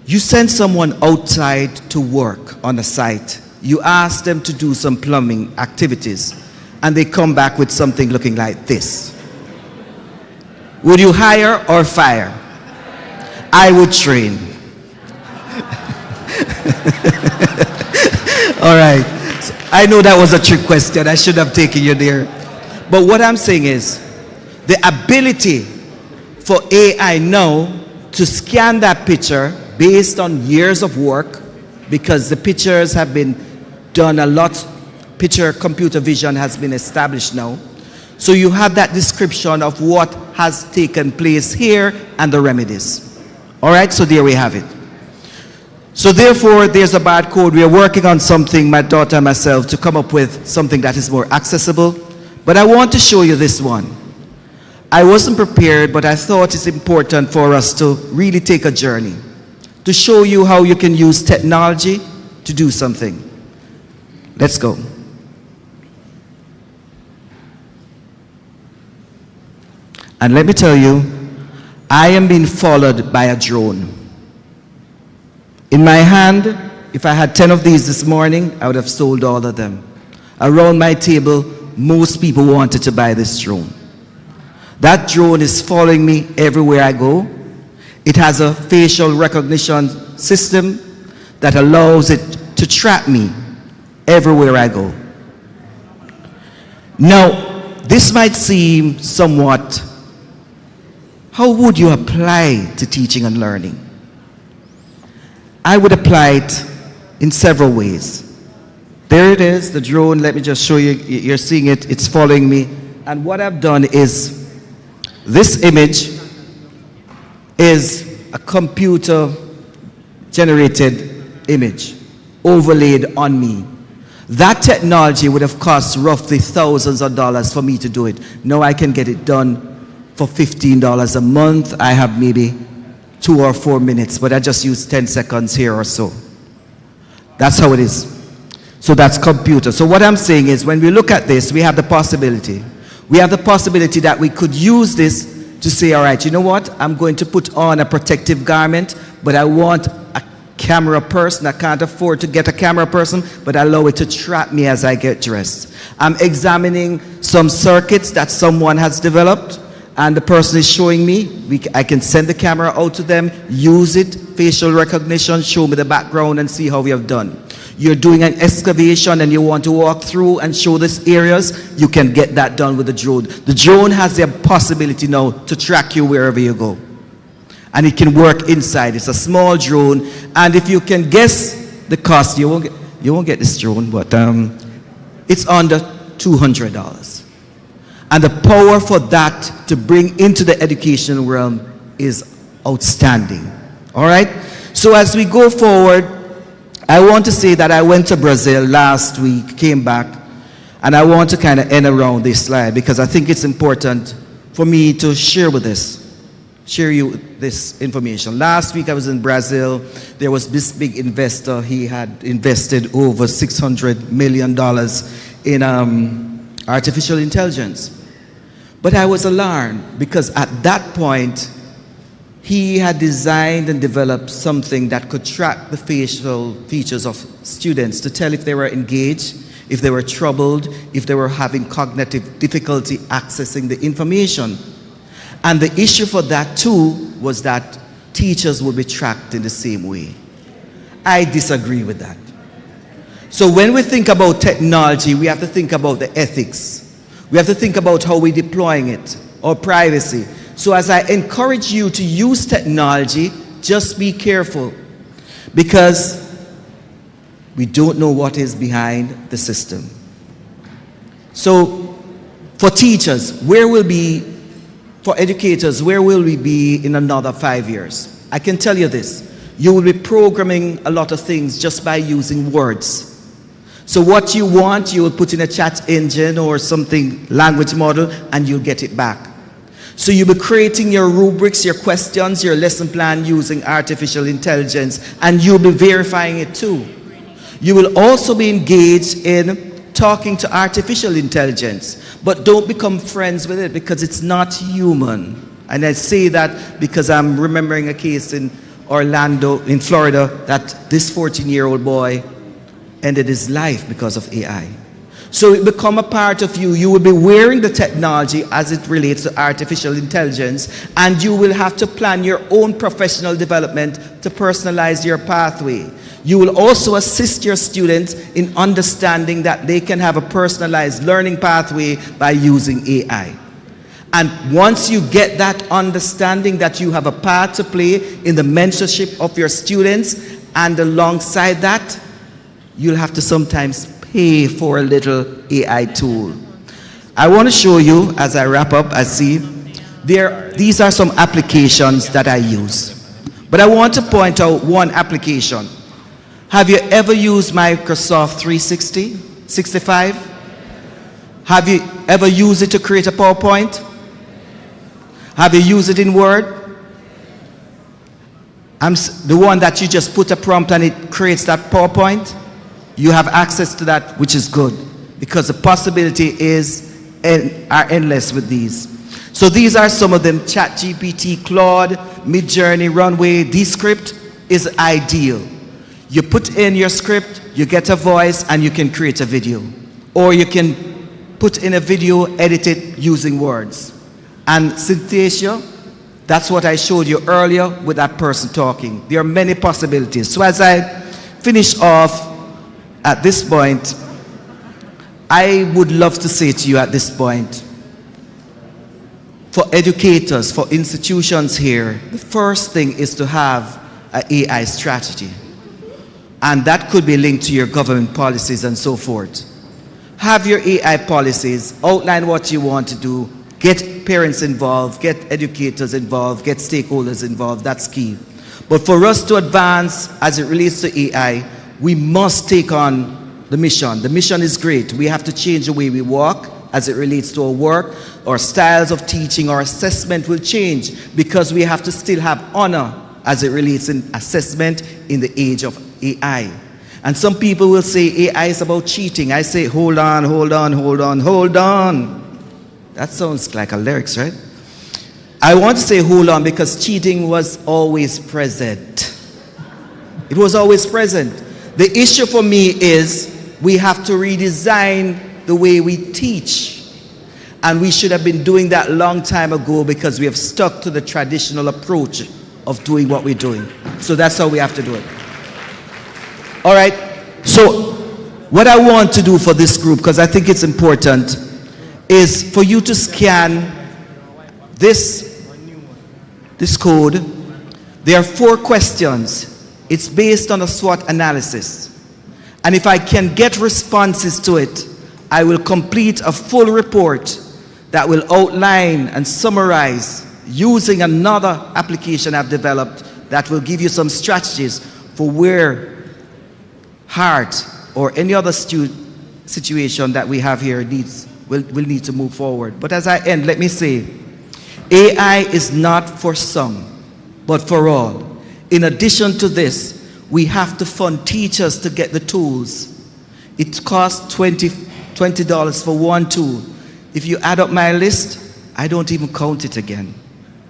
You send someone outside to work on a site. You ask them to do some plumbing activities, and they come back with something looking like this. Would you hire or fire? I would train. All right. So I know that was a trick question. I should have taken you there. But what I'm saying is, the ability for AI now to scan that picture based on years of work, because the pictures have been done a lot, picture computer vision has been established now. So you have that description of what has taken place here and the remedies. All right, so there we have it. So therefore, there's a barcode. We are working on something, my daughter and myself, to come up with something that is more accessible. But I want to show you this one. I wasn't prepared, but I thought it's important for us to really take a journey, to show you how you can use technology to do something. Let's go. And let me tell you, I am being followed by a drone. In my hand, if I had 10 of these this morning, I would have sold all of them. Around my table, most people wanted to buy this drone. That drone is following me everywhere I go. It has a facial recognition system that allows it to track me everywhere I go. Now, this might seem somewhat, how would you apply to teaching and learning? I would apply it in several ways. There it is, the drone. Let me just show you. You're seeing it. It's following me. And what I've done is, this image is a computer-generated image overlaid on me. That technology would have cost roughly thousands of dollars for me to do it. Now I can get it done for $15 a month. I have maybe 2 or 4 minutes, but I just use 10 seconds here or so. That's how it is. So that's computer. So what I'm saying is when we look at this, we have the possibility. We have the possibility that we could use this to say, all right, you know what? I'm going to put on a protective garment, but I want a camera person. I can't afford to get a camera person, but I allow it to track me as I get dressed. I'm examining some circuits that someone has developed, and the person is showing me. I can send the camera out to them, use it, facial recognition, show me the background, and see how we have done. You're doing an excavation and you want to walk through and show these areas, you can get that done with the drone. The drone has the possibility now to track you wherever you go. And it can work inside. It's a small drone, and if you can guess the cost, you won't get this drone, but it's under $200. And the power for that to bring into the education realm is outstanding. All right? So as we go forward, I want to say that I went to Brazil last week, came back, and I want to kind of end around this slide because I think it's important for me to share you this information. Last week I was in Brazil. There was this big investor. He had invested over $600 million in artificial intelligence. But I was alarmed because at that point, he had designed and developed something that could track the facial features of students to tell if they were engaged, if they were troubled, if they were having cognitive difficulty accessing the information. And the issue for that too was that teachers would be tracked in the same way. I disagree with that. So when we think about technology, we have to think about the ethics. We have to think about how we're deploying it, or privacy. So as I encourage you to use technology, just be careful because we don't know what is behind the system. So for teachers, for educators, where will we be in another 5 years? I can tell you this, you will be programming a lot of things just by using words. So what you want, you will put in a chat engine or something, language model, and you'll get it back. So you'll be creating your rubrics, your questions, your lesson plan using artificial intelligence, and you'll be verifying it too. You will also be engaged in talking to artificial intelligence, but don't become friends with it because it's not human. And I say that because I'm remembering a case in Orlando, in Florida, that this 14-year-old boy ended his life because of AI. So it become a part of you. You will be wearing the technology as it relates to artificial intelligence, and you will have to plan your own professional development to personalize your pathway. You will also assist your students in understanding that they can have a personalized learning pathway by using AI. And once you get that understanding that you have a part to play in the mentorship of your students, and alongside that, you'll have to sometimes pay for a little AI tool. I want to show you, as I wrap up, these are some applications that I use. But I want to point out one application. Have you ever used Microsoft 365? Have you ever used it to create a PowerPoint? Have you used it in Word? The one that you just put a prompt and it creates that PowerPoint? You have access to that, which is good, because the possibility are endless with these. So these are some of them: ChatGPT, Claude, Midjourney, Runway. Descript is ideal. You put in your script, you get a voice, and you can create a video. Or you can put in a video, edit it using words. And Synthesia, that's what I showed you earlier with that person talking. There are many possibilities. So as I finish off, at this point, I would love to say to you at this point, for educators, for institutions here, the first thing is to have an AI strategy. And that could be linked to your government policies and so forth. Have your AI policies, outline what you want to do, get parents involved, get educators involved, get stakeholders involved. That's key. But for us to advance as it relates to AI, we must take on the mission. The mission is great. We have to change the way we walk as it relates to our work. Our styles of teaching, our assessment will change because we have to still have honor as it relates in assessment in the age of AI. And some people will say AI is about cheating. I say, hold on, hold on, hold on, hold on. That sounds like a lyrics, right? I want to say hold on because cheating was always present. It was always present. The issue for me is we have to redesign the way we teach. And we should have been doing that long time ago because we have stuck to the traditional approach of doing what we're doing. So that's how we have to do it. All right. So what I want to do for this group, because I think it's important, is for you to scan this code. There are 4 questions. It's based on a SWOT analysis. And if I can get responses to it, I will complete a full report that will outline and summarize using another application I've developed that will give you some strategies for where heart or any other situation that we have here will need to move forward. But as I end, let me say, AI is not for some, but for all. In addition to this, we have to fund teachers to get the tools. It costs $20 for one tool. If you add up my list, I don't even count it again.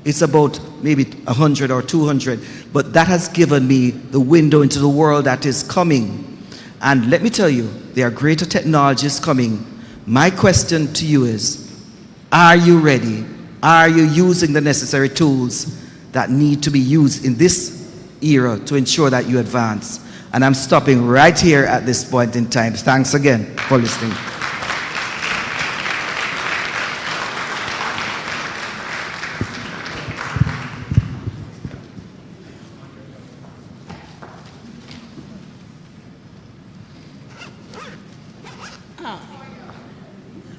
It's about maybe 100 or 200, but that has given me the window into the world that is coming. And let me tell you, there are greater technologies coming. My question to you is, are you ready? Are you using the necessary tools that need to be used in this era to ensure that you advance? And I'm stopping right here at this point in time. Thanks again for listening.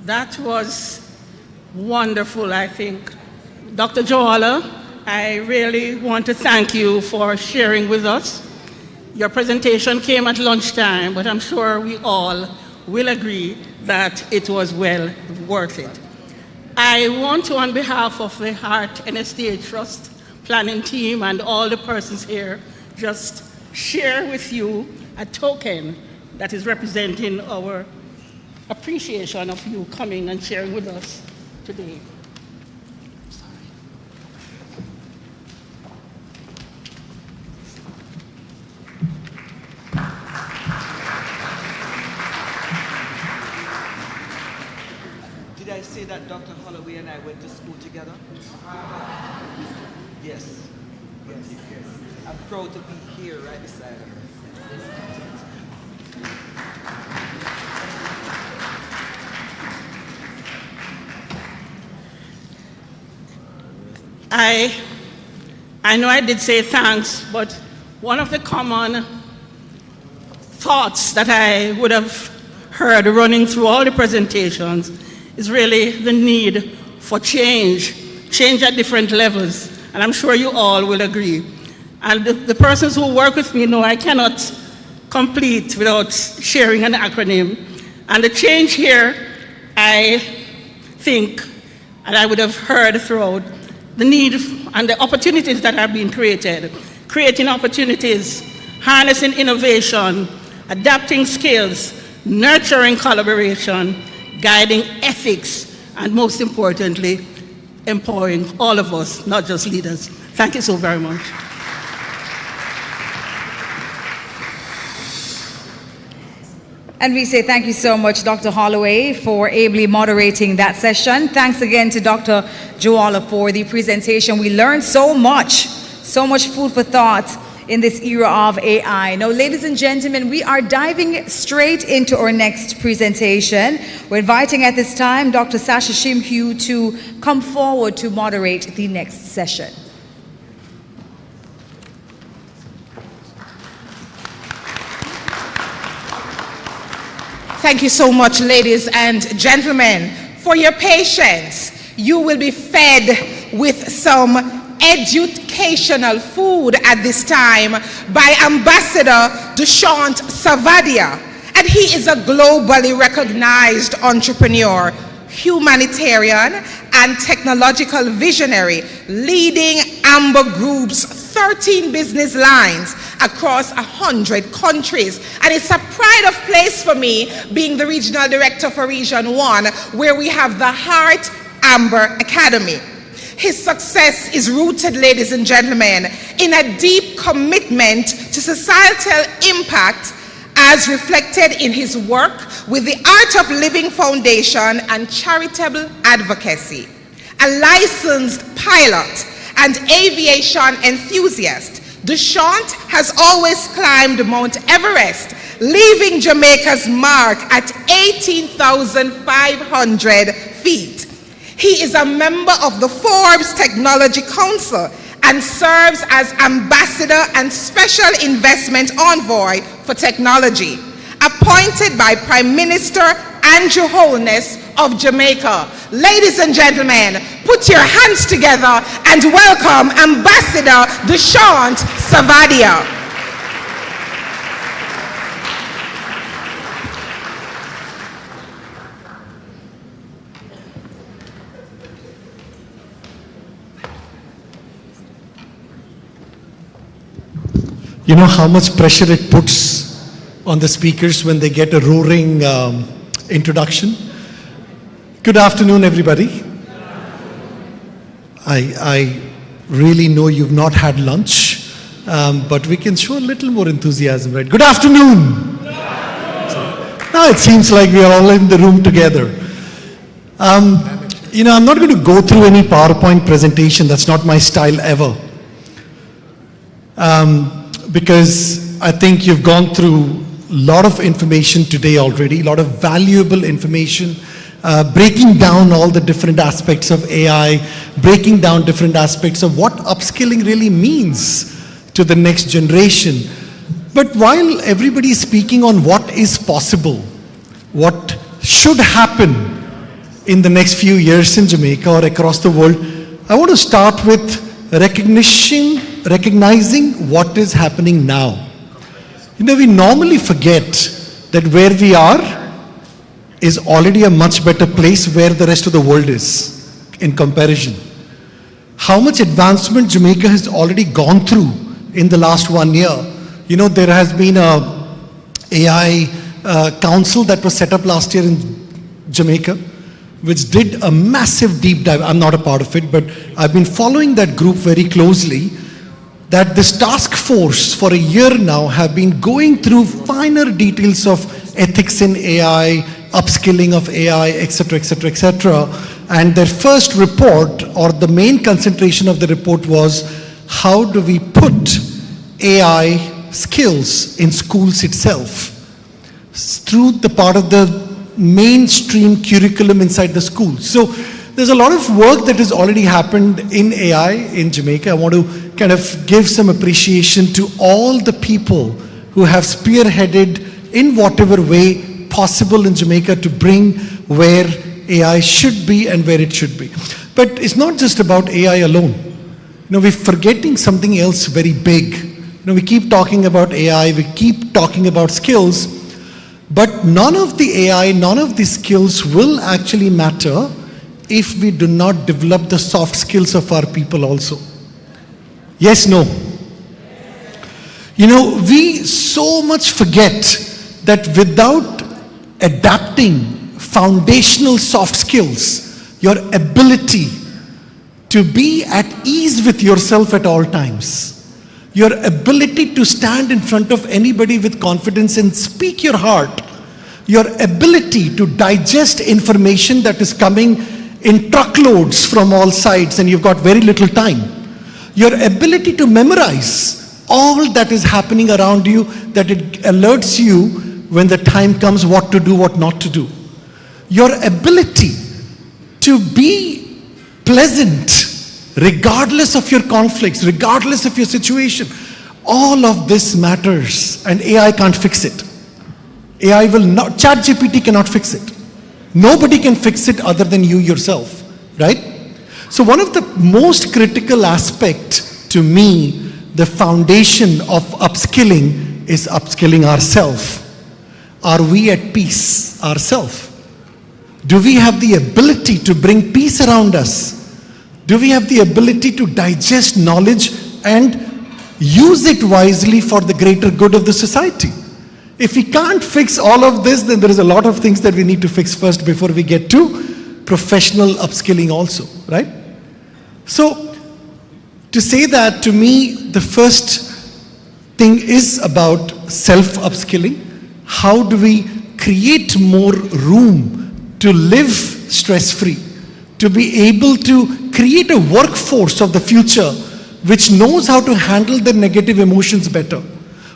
That was wonderful, I think. Dr. Joala, I really want to thank you for sharing with us. Your presentation came at lunchtime, but I'm sure we all will agree that it was well worth it. I want to, on behalf of the Heart NSTA Trust planning team and all the persons here, just share with you a token that is representing our appreciation of you coming and sharing with us today. Did I say that Dr. Holloway and I went to school together? Yes. Yes. I'm proud to be here right beside her. I know I did say thanks, but one of the common thoughts that I would have heard running through all the presentations is really the need for change at different levels, and I'm sure you all will agree. And the persons who work with me know I cannot complete without sharing an acronym. And the change here, I think, and I would have heard throughout, the need and the opportunities that are being created, creating opportunities, harnessing innovation, adapting skills, nurturing collaboration, guiding ethics, and most importantly, empowering all of us, not just leaders. Thank you so very much. And we say thank you so much, Dr. Holloway, for ably moderating that session. Thanks again to Dr. Joala for the presentation. We learned so much food for thought in this era of AI. Now, ladies and gentlemen, we are diving straight into our next presentation. We're inviting at this time Dr. Sasha Shimhue to come forward to moderate the next session. Thank you so much, ladies and gentlemen, for your patience. You will be fed with some educational food at this time by Ambassador Dushyant Savadia. And And he is a globally recognized entrepreneur, humanitarian, and technological visionary, leading Amber Group's 13 business lines across 100 countries. And it's a pride of place for me being the regional director for Region 1, where we have the Heart Amber Academy. His success is rooted, ladies and gentlemen, in a deep commitment to societal impact as reflected in his work with the Art of Living Foundation and charitable advocacy. A licensed pilot and aviation enthusiast, Dushanth has always climbed Mount Everest, leaving Jamaica's mark at 18,500 feet. He is a member of the Forbes Technology Council and serves as Ambassador and Special Investment Envoy for Technology, appointed by Prime Minister Andrew Holness of Jamaica. Ladies and gentlemen, put your hands together and welcome Ambassador Dushanth Savadia. You know how much pressure it puts on the speakers when they get a roaring introduction? Good afternoon, everybody. I really know you've not had lunch, but we can show a little more enthusiasm, right? Good afternoon. Now it seems like we are all in the room together. You know, I'm not going to go through any PowerPoint presentation. That's not my style ever. Because I think you've gone through a lot of information today already, a lot of valuable information, breaking down all the different aspects of AI, breaking down different aspects of what upskilling really means to the next generation. But while everybody is speaking on what is possible, what should happen in the next few years in Jamaica or across the world, I want to start with recognizing what is happening now. You know, we normally forget that where we are is already a much better place where the rest of the world is in comparison. How much advancement Jamaica has already gone through in the last 1 year. You know, there has been a AI council that was set up last year in Jamaica, which did a massive deep dive. I'm not a part of it, but I've been following that group very closely. That this task force for a year now have been going through finer details of ethics in AI, upskilling of AI, etc., etc., etc. And their first report, or the main concentration of the report, was how do we put AI skills in schools itself through the part of the mainstream curriculum inside the school. So there's a lot of work that has already happened in AI in Jamaica. I want to kind of give some appreciation to all the people who have spearheaded in whatever way possible in Jamaica to bring where AI should be and where it should be. But it's not just about AI alone. You know, we're forgetting something else very big. You know, we keep talking about AI, we keep talking about skills, but none of the AI, none of the skills will actually matter if we do not develop the soft skills of our people also. Yes, no? You know, we so much forget that without adapting foundational soft skills, your ability to be at ease with yourself at all times, your ability to stand in front of anybody with confidence and speak your heart, your ability to digest information that is coming in truckloads from all sides and you've got very little time, your ability to memorize all that is happening around you, that it alerts you when the time comes what to do, what not to do. Your ability to be pleasant regardless of your conflicts, regardless of your situation. All of this matters and AI can't fix it. AI will not, ChatGPT cannot fix it. Nobody can fix it other than you yourself, right? So one of the most critical aspects to me, the foundation of upskilling is upskilling ourselves. are we at peace ourselves? Do we have the ability to bring peace around us? Do we have the ability to digest knowledge and use it wisely for the greater good of the society? If we can't fix all of this, then there is a lot of things that we need to fix first before we get to professional upskilling also, right? So, to say that, to me, the first thing is about self-upskilling. How do we create more room to live stress-free, to be able to create a workforce of the future which knows how to handle their negative emotions better.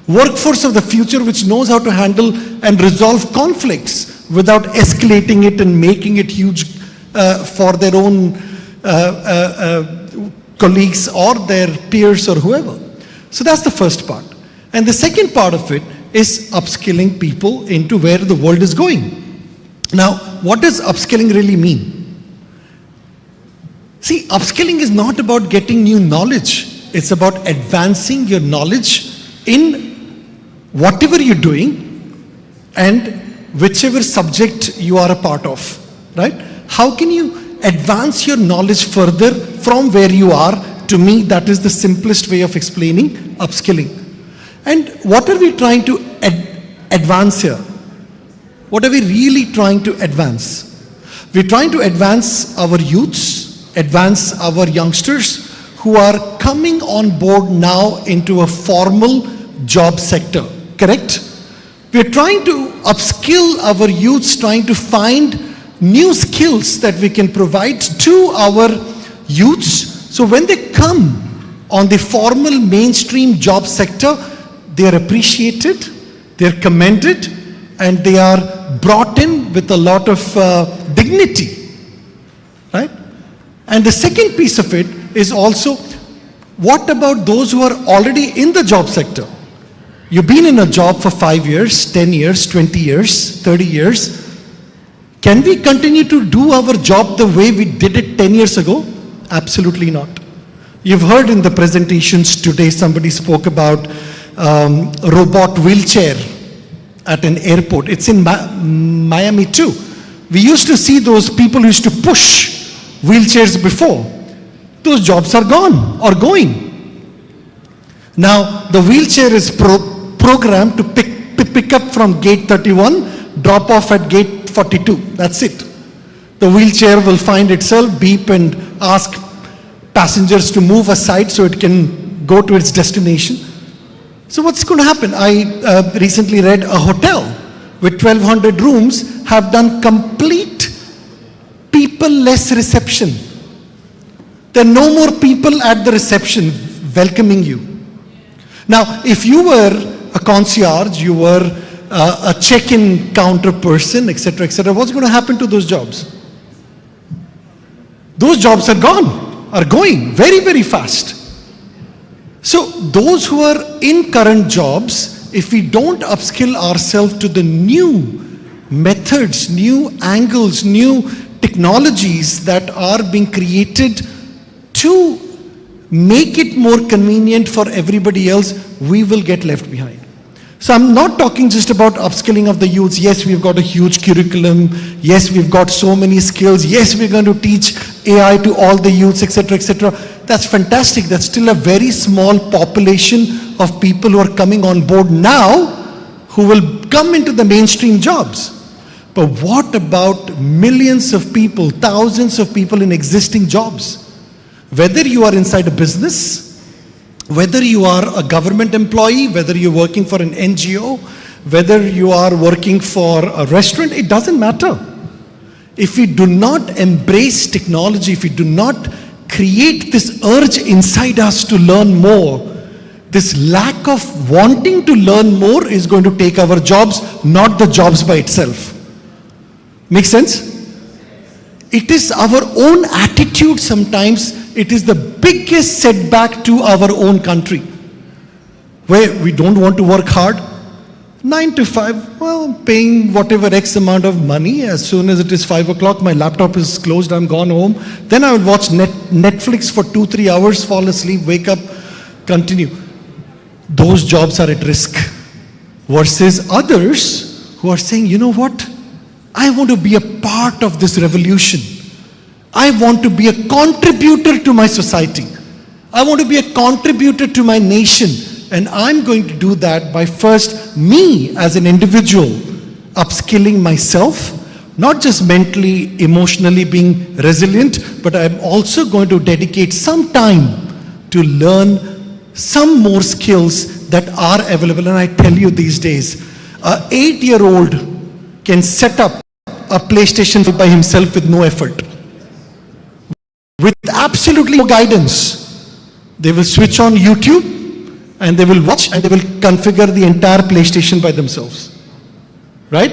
Workforce of the future which knows how to handle and resolve conflicts without escalating it and making it huge for their own colleagues or their peers or whoever. So that's the first part. And the second part of it is upskilling people into where the world is going. Now, what does upskilling really mean? See, upskilling is not about getting new knowledge. It's about advancing your knowledge in whatever you're doing and whichever subject you are a part of, right? How can you advance your knowledge further from where you are? To me, that is the simplest way of explaining upskilling. And what are we trying to advance here? What are we really trying to advance? We're trying to advance our youths, advance our youngsters who are coming on board now into a formal job sector, correct? We're trying to upskill our youths, trying to find new skills that we can provide to our youths. So when they come on the formal mainstream job sector, they are appreciated, they're commended, and they are brought in with a lot of dignity, right? And the second piece of it is also, what about those who are already in the job sector? You've been in a job for 5 years, 10 years, 20 years, 30 years. Can we continue to do our job the way we did it 10 years ago? Absolutely not. You've heard in the presentations today, somebody spoke about robot wheelchair at an airport. It's in Miami too. We used to see those people who used to push wheelchairs before. Those jobs are gone or going. Now the wheelchair is programmed to pick up from gate 31, drop off at gate 42. That's it. The wheelchair will find itself, beep and ask passengers to move aside so it can go to its destination. So what's going to happen? I recently read a hotel with 1,200 rooms have done complete people-less reception. There are no more people at the reception welcoming you. Now, if you were a concierge, you were a check-in counter person, etc., what's going to happen to those jobs? Those jobs are gone, are going very, very fast. So those who are in current jobs, if we don't upskill ourselves to the new methods, new angles, new technologies that are being created to make it more convenient for everybody else, we will get left behind. So I'm not talking just about upskilling of the youths. Yes, we've got a huge curriculum. Yes, we've got so many skills. Yes, we're going to teach AI to all the youths, etc., etc. That's fantastic. That's still a very small population of people who are coming on board now who will come into the mainstream jobs. But what about millions of people, thousands of people in existing jobs? Whether you are inside a business, whether you are a government employee, whether you're working for an NGO, whether you are working for a restaurant, it doesn't matter. If we do not embrace technology, if we do not create this urge inside us to learn more, this lack of wanting to learn more is going to take our jobs, not the jobs by itself. Make sense? It is our own attitude sometimes. It is the biggest setback to our own country, where we don't want to work hard. 9 to 5, well, paying whatever X amount of money. As soon as it is 5 o'clock, my laptop is closed, I'm gone home. Then I will watch Netflix for 2-3 hours, fall asleep, wake up, continue. Those jobs are at risk. Versus others who are saying, you know what? I want to be a part of this revolution. I want to be a contributor to my society. I want to be a contributor to my nation. And I'm going to do that by first me as an individual upskilling myself, not just mentally, emotionally being resilient, but I'm also going to dedicate some time to learn some more skills that are available. And I tell you these days, an 8-year-old can set up a PlayStation by himself with no effort. With absolutely no guidance. They will switch on YouTube and they will watch and they will configure the entire PlayStation by themselves. Right?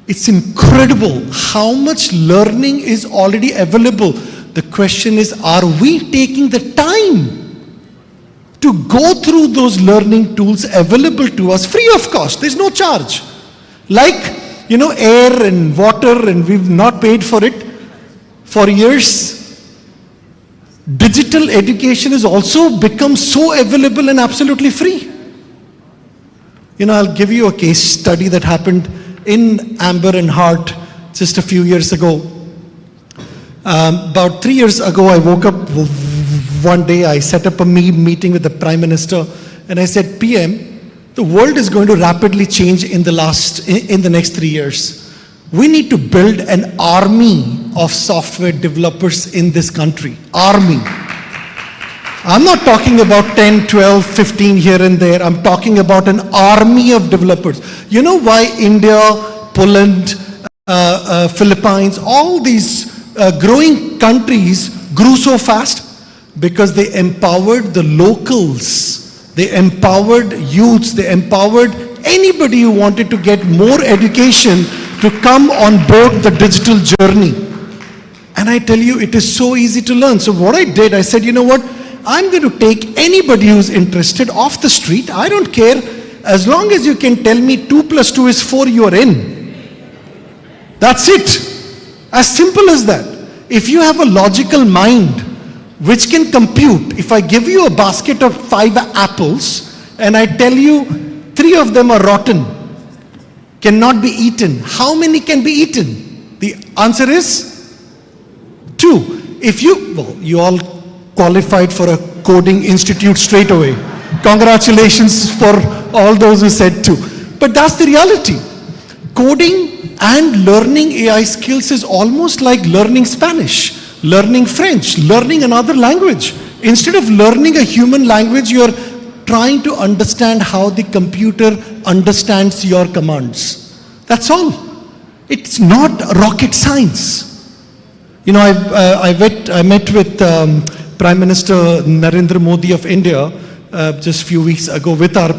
It's incredible how much learning is already available. The question is, are we taking the time to go through those learning tools available to us free of cost? There's no charge. Like, air and water, and we've not paid for it for years. Digital education has also become so available and absolutely free. I'll give you a case study that happened in Amber and Hart just a few years ago. About 3 years ago, I woke up one day, I set up a meeting with the Prime Minister, and I said, PM, the world is going to rapidly change in the next 3 years. We need to build an army of software developers in this country. Army. I'm not talking about 10, 12, 15 here and there. I'm talking about an army of developers. You know why India, Poland, Philippines, all these growing countries grew so fast? Because they empowered the locals. They empowered youths. They empowered anybody who wanted to get more education to come on board the digital journey. And I tell you, it is so easy to learn. So what I did, I said, you know what? I'm going to take anybody who's interested off the street. I don't care. As long as you can tell me 2 + 2 is 4, you're in. That's it. As simple as that. If you have a logical mind which can compute, if I give you a basket of 5 apples and I tell you 3 of them are rotten, cannot be eaten, how many can be eaten? The answer is 2. If you all qualified for a coding institute straight away. Congratulations for all those who said 2. But that's the reality. Coding and learning AI skills is almost like learning Spanish, learning French, learning another language. Instead of learning a human language, you're trying to understand how the computer understands your commands. That's all. It's not rocket science. I met with Prime Minister Narendra Modi of India just a few weeks ago with our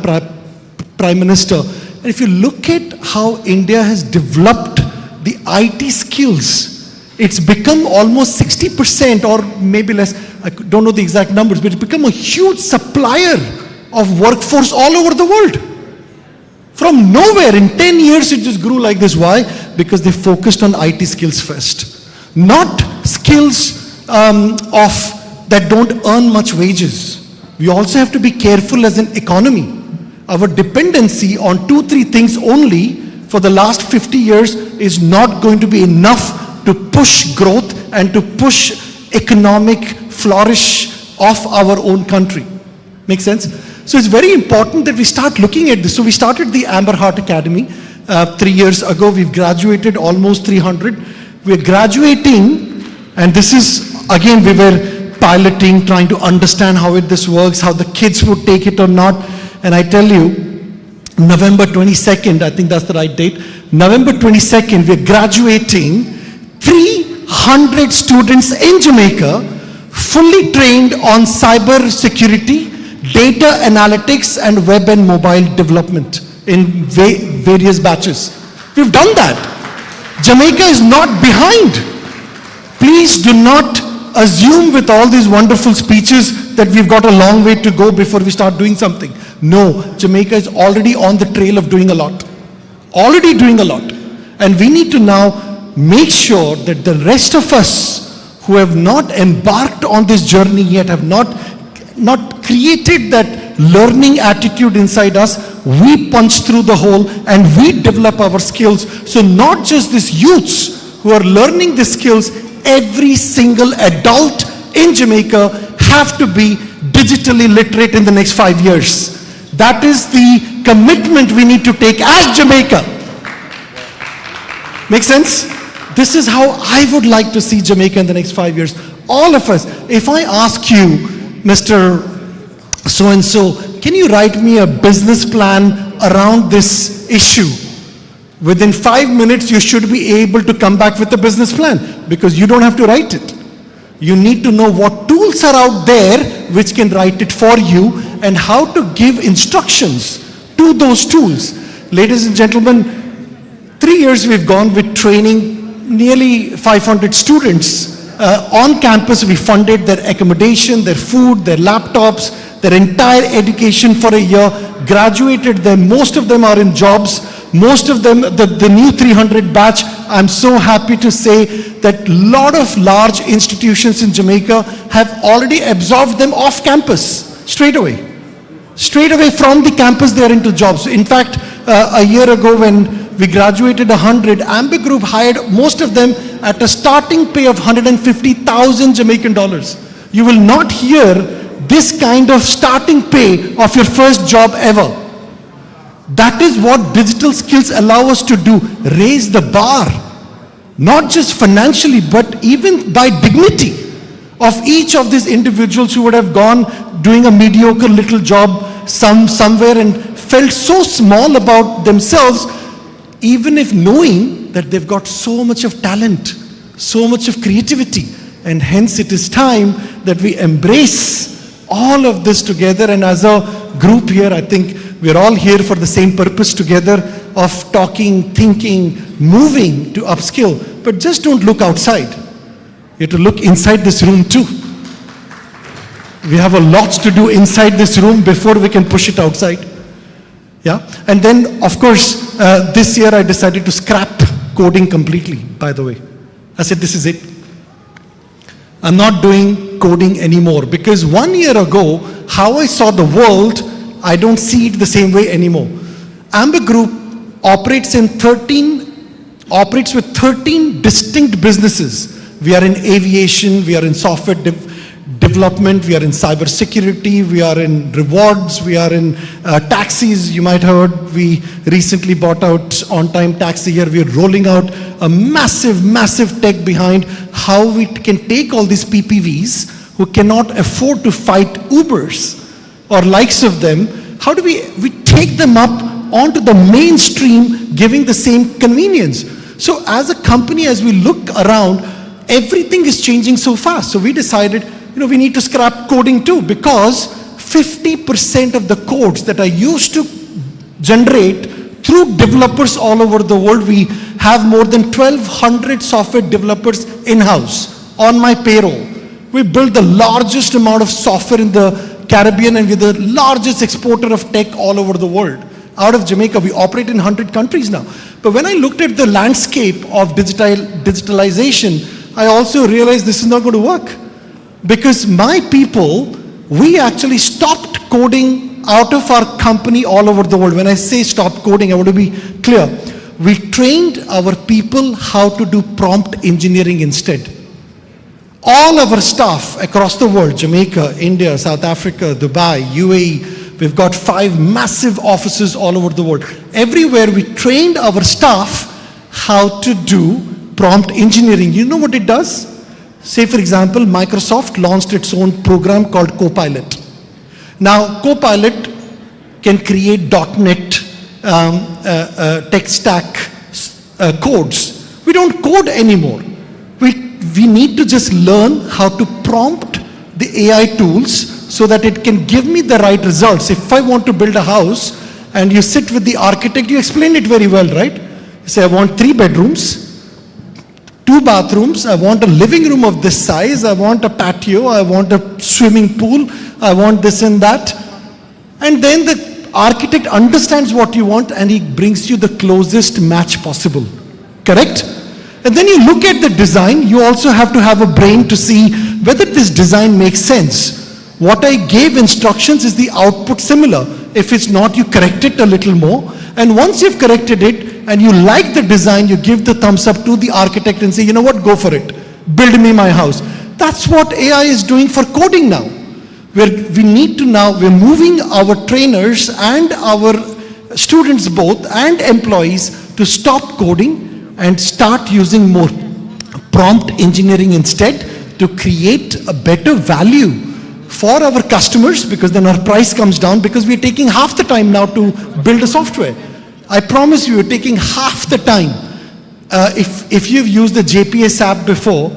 Prime Minister. And if you look at how India has developed the IT skills, it's become almost 60% or maybe less, I don't know the exact numbers, but it's become a huge supplier of workforce all over the world. From nowhere, in 10 years it just grew like this. Why? Because they focused on IT skills first. Not skills that don't earn much wages. We also have to be careful as an economy. Our dependency on 2-3 things only for the last 50 years is not going to be enough to push growth and to push economic flourish of our own country. Make sense? So it's very important that we start looking at this. So we started the Amber Heart Academy 3 years ago. We've graduated almost 300. We're graduating, and this is, again, we were piloting, trying to understand how this works, how the kids would take it or not. And I tell you, November 22nd, I think that's the right date, November 22nd, we're graduating 300 students in Jamaica, fully trained on cyber security, data analytics, and web and mobile development in various batches. We've done that. Jamaica is not behind. Please do not assume with all these wonderful speeches that we've got a long way to go before we start doing something. No, Jamaica is already on the trail of doing a lot. Already doing a lot. And we need to now make sure that the rest of us who have not embarked on this journey yet, have not created that learning attitude inside us, we punch through the hole and we develop our skills. So not just these youths who are learning these skills, every single adult in Jamaica have to be digitally literate in the next 5 years. That is the commitment we need to take as Jamaica. Make sense? This is how I would like to see Jamaica in the next 5 years. All of us. If I ask you, Mr. So-and-so, can you write me a business plan around this issue? Within 5 minutes, you should be able to come back with a business plan because you don't have to write it. You need to know what tools are out there which can write it for you and how to give instructions to those tools. Ladies and gentlemen, 3 years we've gone with training nearly 500 students. On campus, we funded their accommodation, their food, their laptops, their entire education for a year, graduated them. Most of them are in jobs. Most of them, the new 300 batch, I'm so happy to say that a lot of large institutions in Jamaica have already absorbed them off campus, straight away. Straight away from the campus, they're into jobs. In fact, a year ago when we graduated 100, Amber Group hired most of them at a starting pay of 150,000 Jamaican dollars. You will not hear this kind of starting pay of your first job ever. That is what digital skills allow us to do, raise the bar, not just financially, but even by dignity of each of these individuals who would have gone doing a mediocre little job somewhere and felt so small about themselves, even if knowing that they've got so much of talent, so much of creativity. And hence it is time that we embrace all of this together. And as a group here, I think we're all here for the same purpose together of talking, thinking, moving to upskill. But just don't look outside. You have to look inside this room too. We have a lot to do inside this room before we can push it outside. Yeah, and then of course, this year I decided to scrap coding completely, by the way. I said, this is it. I'm not doing coding anymore because 1 year ago, how I saw the world, I don't see it the same way anymore. Amber Group operates with 13 distinct businesses. We are in aviation, we are in software development, we are in cyber security, we are in rewards, we are in taxis. You might have heard we recently bought out on-time taxi here. We are rolling out a massive tech behind how we can take all these PPVs who cannot afford to fight Ubers or likes of them. How do we take them up onto the mainstream, giving the same convenience? So as a company, as we look around, everything is changing so fast. So we decided, we need to scrap coding too, because 50% of the codes that I used to generate through developers all over the world, we have more than 1,200 software developers in-house on my payroll. We built the largest amount of software in the Caribbean, and we're the largest exporter of tech all over the world. Out of Jamaica, we operate in 100 countries now. But when I looked at the landscape of digitalization, I also realized this is not going to work. Because my people, we actually stopped coding out of our company all over the world. When I say stop coding, I want to be clear. We trained our people how to do prompt engineering instead. All of our staff across the world, Jamaica, India, South Africa, Dubai, UAE, we've got 5 massive offices all over the world. Everywhere we trained our staff how to do prompt engineering. You know what it does? Say, for example, Microsoft launched its own program called Copilot. Now, Copilot can create .NET tech stack codes. We don't code anymore. We need to just learn how to prompt the AI tools so that it can give me the right results. If I want to build a house and you sit with the architect, you explain it very well, right? You say, I want 3 bedrooms, 2 bathrooms, I want a living room of this size, I want a patio, I want a swimming pool, I want this and that. And then the architect understands what you want and he brings you the closest match possible. Correct? And then you look at the design, you also have to have a brain to see whether this design makes sense. What I gave instructions, is the output similar? If it's not, you correct it a little more. And once you've corrected it and you like the design, you give the thumbs up to the architect and say, you know what, go for it. Build me my house. That's what AI is doing for coding now. We're moving our trainers and our students both and employees to stop coding and start using more prompt engineering instead to create a better value for our customers, because then our price comes down, because we're taking half the time now to build a software. I promise you, we're taking half the time. If you've used the JPS app before,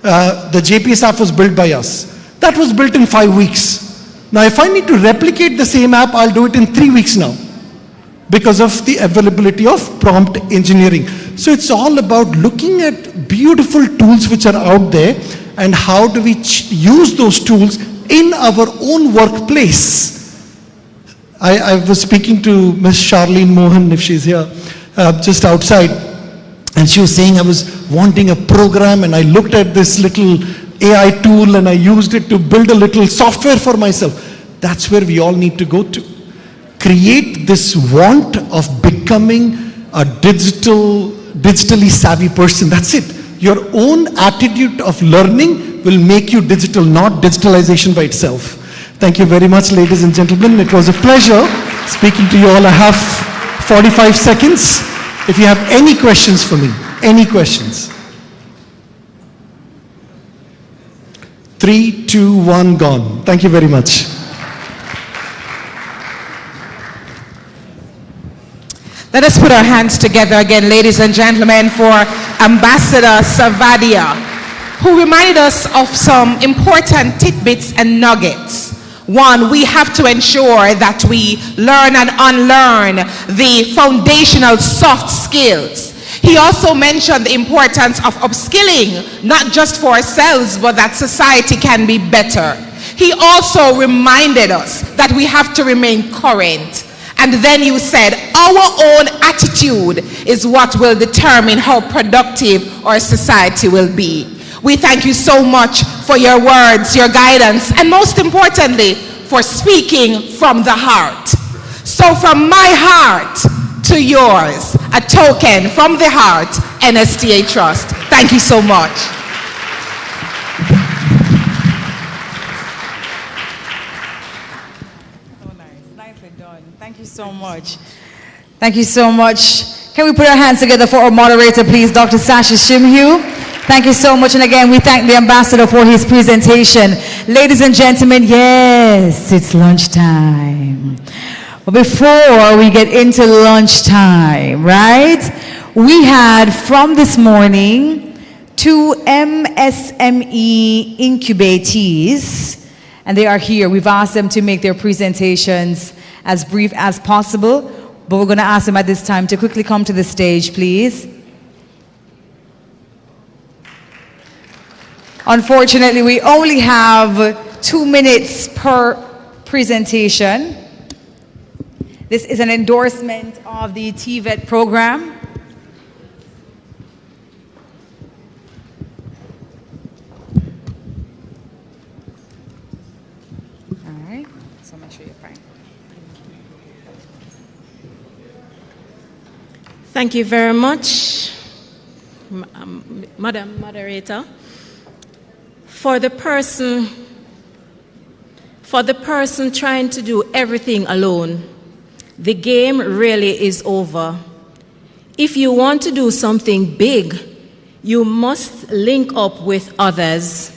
the JPS app was built by us. That was built in 5 weeks. Now, if I need to replicate the same app, I'll do it in 3 weeks now, because of the availability of prompt engineering. So it's all about looking at beautiful tools which are out there and how do we use those tools in our own workplace. I was speaking to Ms. Charlene Mohan, if she's here, just outside, and she was saying I was wanting a program, and I looked at this little AI tool and I used it to build a little software for myself. That's where we all need to go to. Create this want of becoming a digitally savvy person. That's it. Your own attitude of learning will make you digital, not digitalization by itself. Thank you very much, ladies and gentlemen. It was a pleasure speaking to you all. I have 45 seconds. If you have any questions for me, any questions. 3, 2, 1, gone. Thank you very much. Let us put our hands together again, ladies and gentlemen, for Ambassador Savadia, who reminded us of some important tidbits and nuggets. One, we have to ensure that we learn and unlearn the foundational soft skills. He also mentioned the importance of upskilling, not just for ourselves, but that society can be better. He also reminded us that we have to remain current. And then you said, our own attitude is what will determine how productive our society will be. We thank you so much for your words, your guidance, and most importantly, for speaking from the heart. So from my heart to yours, a token from the heart, NSTA Trust. Thank you so much. Thank you so much. Thank you so much. Can we put our hands together for our moderator, please, Dr. Sasha Shimhu? Thank you so much. And again, we thank the ambassador for his presentation. Ladies and gentlemen, yes, it's lunchtime. But before we get into lunchtime, right, we had from this morning 2 MSME incubatees, and they are here. We've asked them to make their presentations as brief as possible, but we're going to ask them at this time to quickly come to the stage, please. Unfortunately, we only have 2 minutes per presentation. This is an endorsement of the TVET program. All right, so make sure you're fine. Thank you very much, Madam Moderator. For the person trying to do everything alone, the game really is over. If you want to do something big, you must link up with others.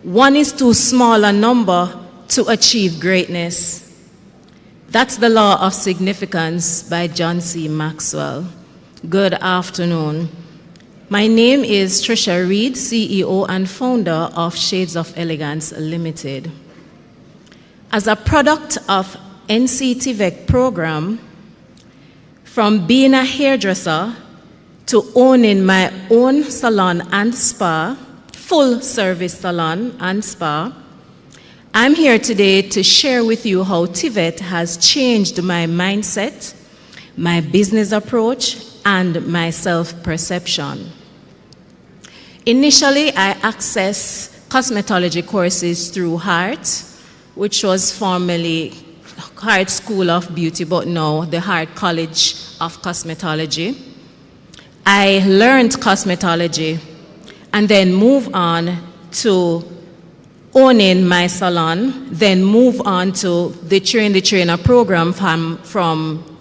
One is too small a number to achieve greatness. That's the law of significance by John C. Maxwell. Good afternoon. My name is Trisha Reed, CEO and founder of Shades of Elegance Limited. As a product of NC TVET program, from being a hairdresser to owning my own salon and spa, full service salon and spa, I'm here today to share with you how TVET has changed my mindset, my business approach, and my self-perception. Initially, I accessed cosmetology courses through Heart, which was formerly Hart School of Beauty, but now the Hart College of Cosmetology. I learned cosmetology and then moved on to owning my salon, then moved on to the Train the Trainer program from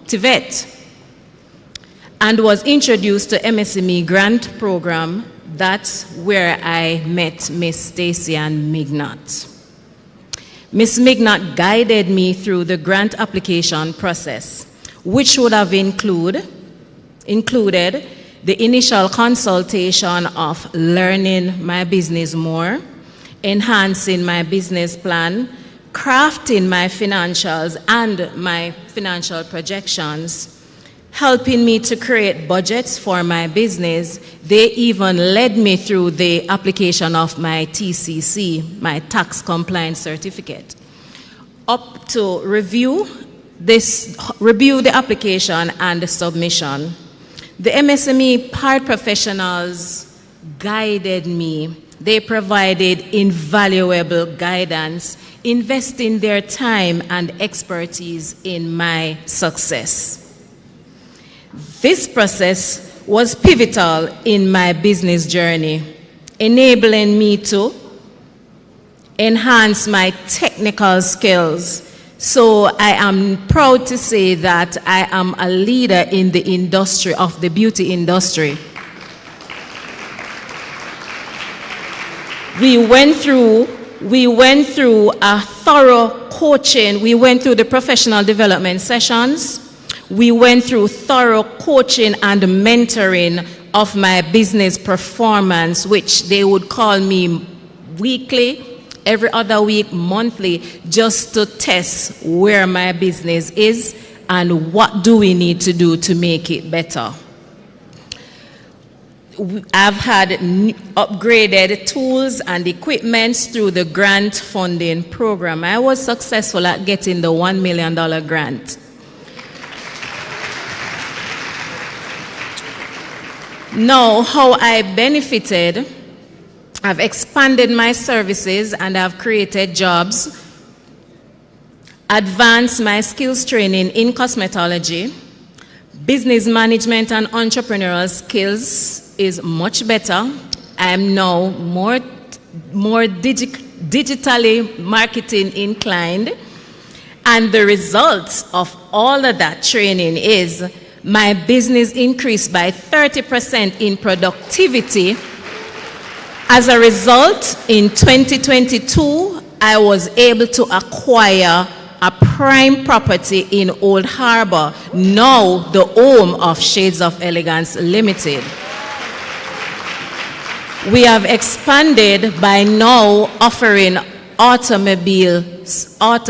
TVET, and was introduced to MSME grant program. That's where I met Miss Stacy and Mignot. Miss Mignot guided me through the grant application process, which would have included the initial consultation of learning my business more, enhancing my business plan, crafting my financials and my financial projections, helping me to create budgets for my business. They even led me through the application of my TCC, my tax compliance certificate, up to review the application and the submission. The MSME Hart professionals guided me. They provided invaluable guidance, investing their time and expertise in my success. This process was pivotal in my business journey, enabling me to enhance my technical skills. So I am proud to say that I am a leader in the industry of the beauty industry. We went through a thorough coaching. We went through the professional development sessions. We went through thorough coaching and mentoring of my business performance, which they would call me weekly, every other week, monthly, just to test where my business is and what do we need to do to make it better. I've had upgraded tools and equipments through the grant funding program. I was successful at getting the $1 million grant. Now, how I benefited, I've expanded my services and I've created jobs, advanced my skills training in cosmetology. Business management and entrepreneurial skills is much better. I am now more digitally marketing inclined. And the result of all of that training is my business increased by 30% in productivity. As a result, in 2022, I was able to acquire a prime property in Old Harbor, now the home of Shades of Elegance Limited. We have expanded by now offering auto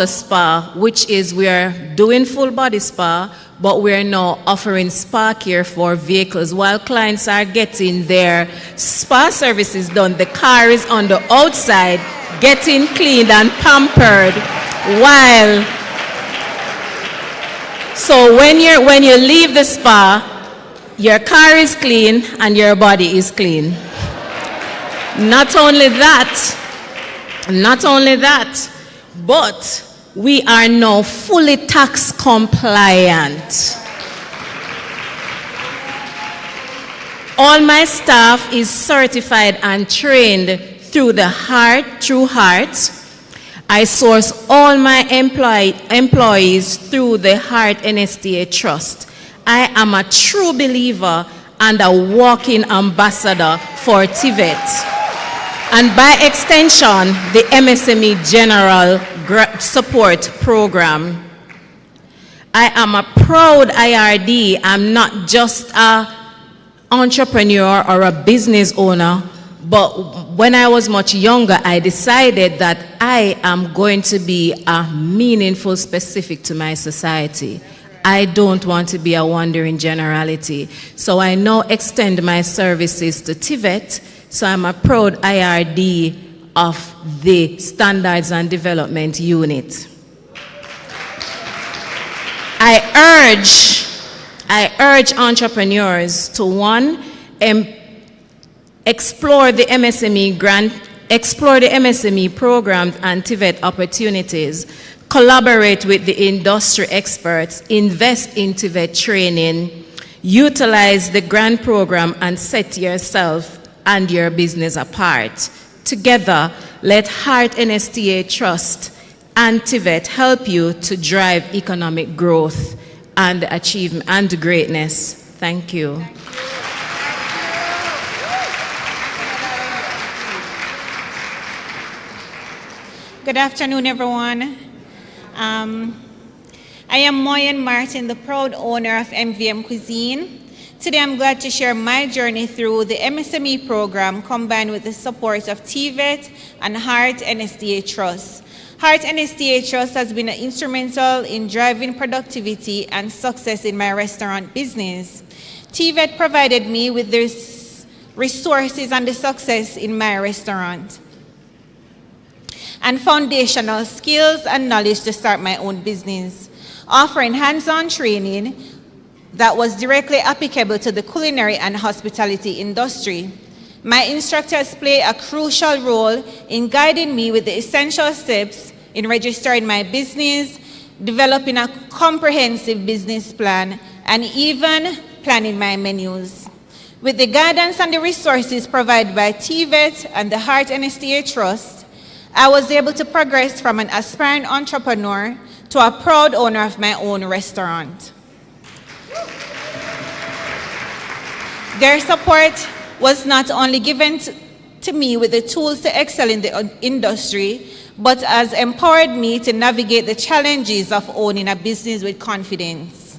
spa, which is we're doing full body spa, but we're now offering spa care for vehicles. While clients are getting their spa services done, the car is on the outside getting cleaned and pampered. So when you leave the spa, your car is clean and your body is clean. Not only that, but we are now fully tax compliant. All my staff is certified and trained through Hart. I source all my employees through the Hart NSTA Trust. I am a true believer and a walking ambassador for TVET. And by extension, the MSME General Support Program. I am a proud IRD. I'm not just an entrepreneur or a business owner, but when I was much younger, I decided that I am going to be a meaningful specific to my society. I don't want to be a wandering generality. So I now extend my services to TVET. So I'm a proud IRD of the Standards and Development Unit. I urge entrepreneurs to, one, explore the MSME programs and TVET opportunities. collaborate with the industry experts, invest in TVET training, utilize the grant program, and set yourself and your business apart. Together, let Heart NSTA Trust and TVET help you to drive economic growth and achievement and greatness. Thank you. Good afternoon, everyone. I am Moyen Martin, the proud owner of MVM Cuisine. Today, I'm glad to share my journey through the MSME program combined with the support of TVET and Heart NSTA Trust. Heart NSTA Trust has been instrumental in driving productivity and success in my restaurant business. TVET provided me with the resources and the success in my restaurant and foundational skills and knowledge to start my own business, offering hands-on training that was directly applicable to the culinary and hospitality industry. My instructors play a crucial role in guiding me with the essential steps in registering my business, developing a comprehensive business plan, and even planning my menus. With the guidance and the resources provided by TVET and the Heart NSTA Trust, I was able to progress from an aspiring entrepreneur to a proud owner of my own restaurant. Their support was not only given to me with the tools to excel in the industry, but has empowered me to navigate the challenges of owning a business with confidence.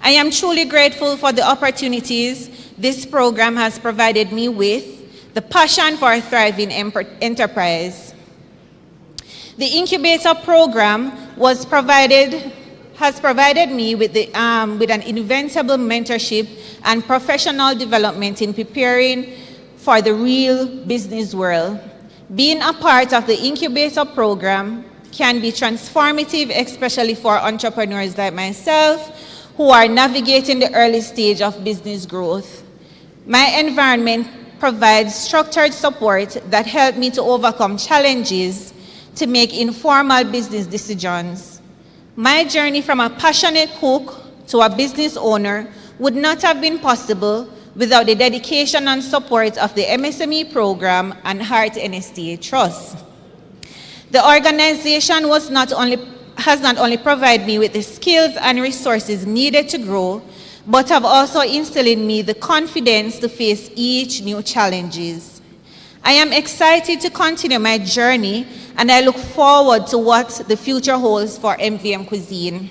I am truly grateful for the opportunities this program has provided me with, the passion for a thriving enterprise. The incubator program has provided me with an invaluable mentorship and professional development in preparing for the real business world. Being a part of the incubator program can be transformative, especially for entrepreneurs like myself who are navigating the early stage of business growth. My environment provides structured support that help me to overcome challenges to make informal business decisions. My journey from a passionate cook to a business owner would not have been possible without the dedication and support of the MSME program and Heart NSTA Trust. The organization has not only provided me with the skills and resources needed to grow, but have also instilled in me the confidence to face each new challenges. I am excited to continue my journey, and I look forward to what the future holds for MVM Cuisine.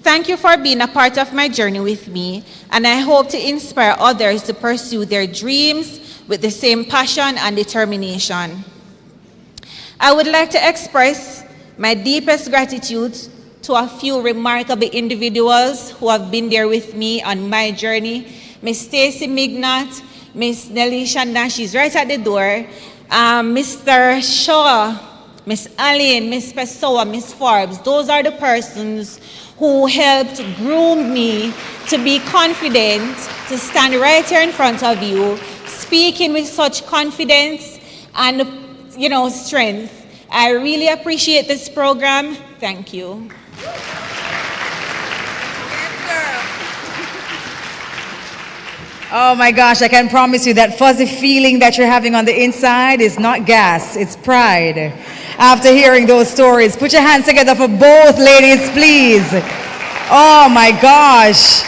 Thank you for being a part of my journey with me, and I hope to inspire others to pursue their dreams with the same passion and determination. I would like to express my deepest gratitude to a few remarkable individuals who have been there with me on my journey. Miss Stacy Mignot, Miss Nelisha Nash, she's right at the door, Mr. Shaw, Miss Aline, Miss Pessoa, Miss Forbes. Those are the persons who helped groom me to be confident, to stand right here in front of you, speaking with such confidence and, strength. I really appreciate this program. Thank you. Oh my gosh, I can promise you that fuzzy feeling that you're having on the inside is not gas, it's pride. After hearing those stories, put your hands together for both ladies, please. Oh my gosh,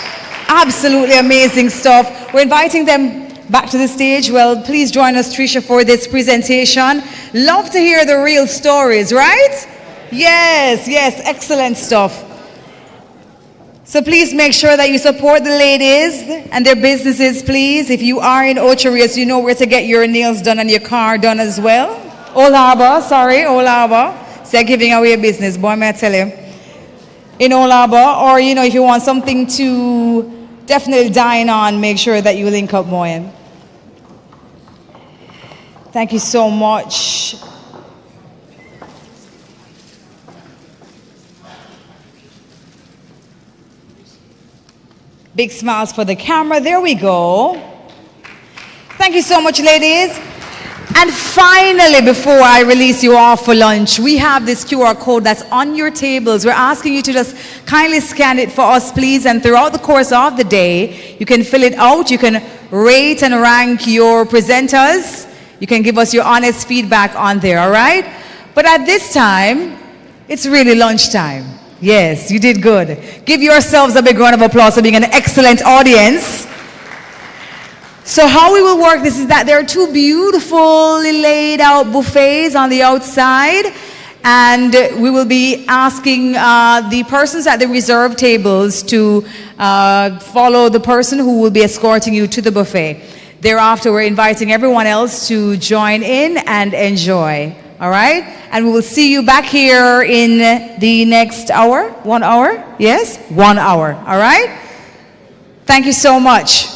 absolutely amazing stuff. We're inviting them back to the stage. Well, please join us, Tricia, for this presentation. Love to hear the real stories, right? Yes, excellent stuff. So please make sure that you support the ladies and their businesses, please. If you are in Ocho Rios, you know where to get your nails done and your car done as well. Old Harbor. So they're giving away your business, boy, may I tell you. In Old Harbor, or if you want something to definitely dine on, make sure that you link up Moyen. Thank you so much. Big smiles for the camera. There we go. Thank you so much, ladies. And finally, before I release you off for lunch, we have this QR code that's on your tables. We're asking you to just kindly scan it for us, please. And throughout the course of the day, you can fill it out. You can rate and rank your presenters. You can give us your honest feedback on there, all right? But at this time, it's really lunchtime. Yes, you did good. Give yourselves a big round of applause for being an excellent audience. So how we will work this is that there are two beautifully laid out buffets on the outside, and we will be asking the persons at the reserved tables to follow the person who will be escorting you to the buffet. Thereafter, we're inviting everyone else to join in and enjoy. All right? And we will see you back here in the next hour. 1 hour? Yes? 1 hour. All right? Thank you so much.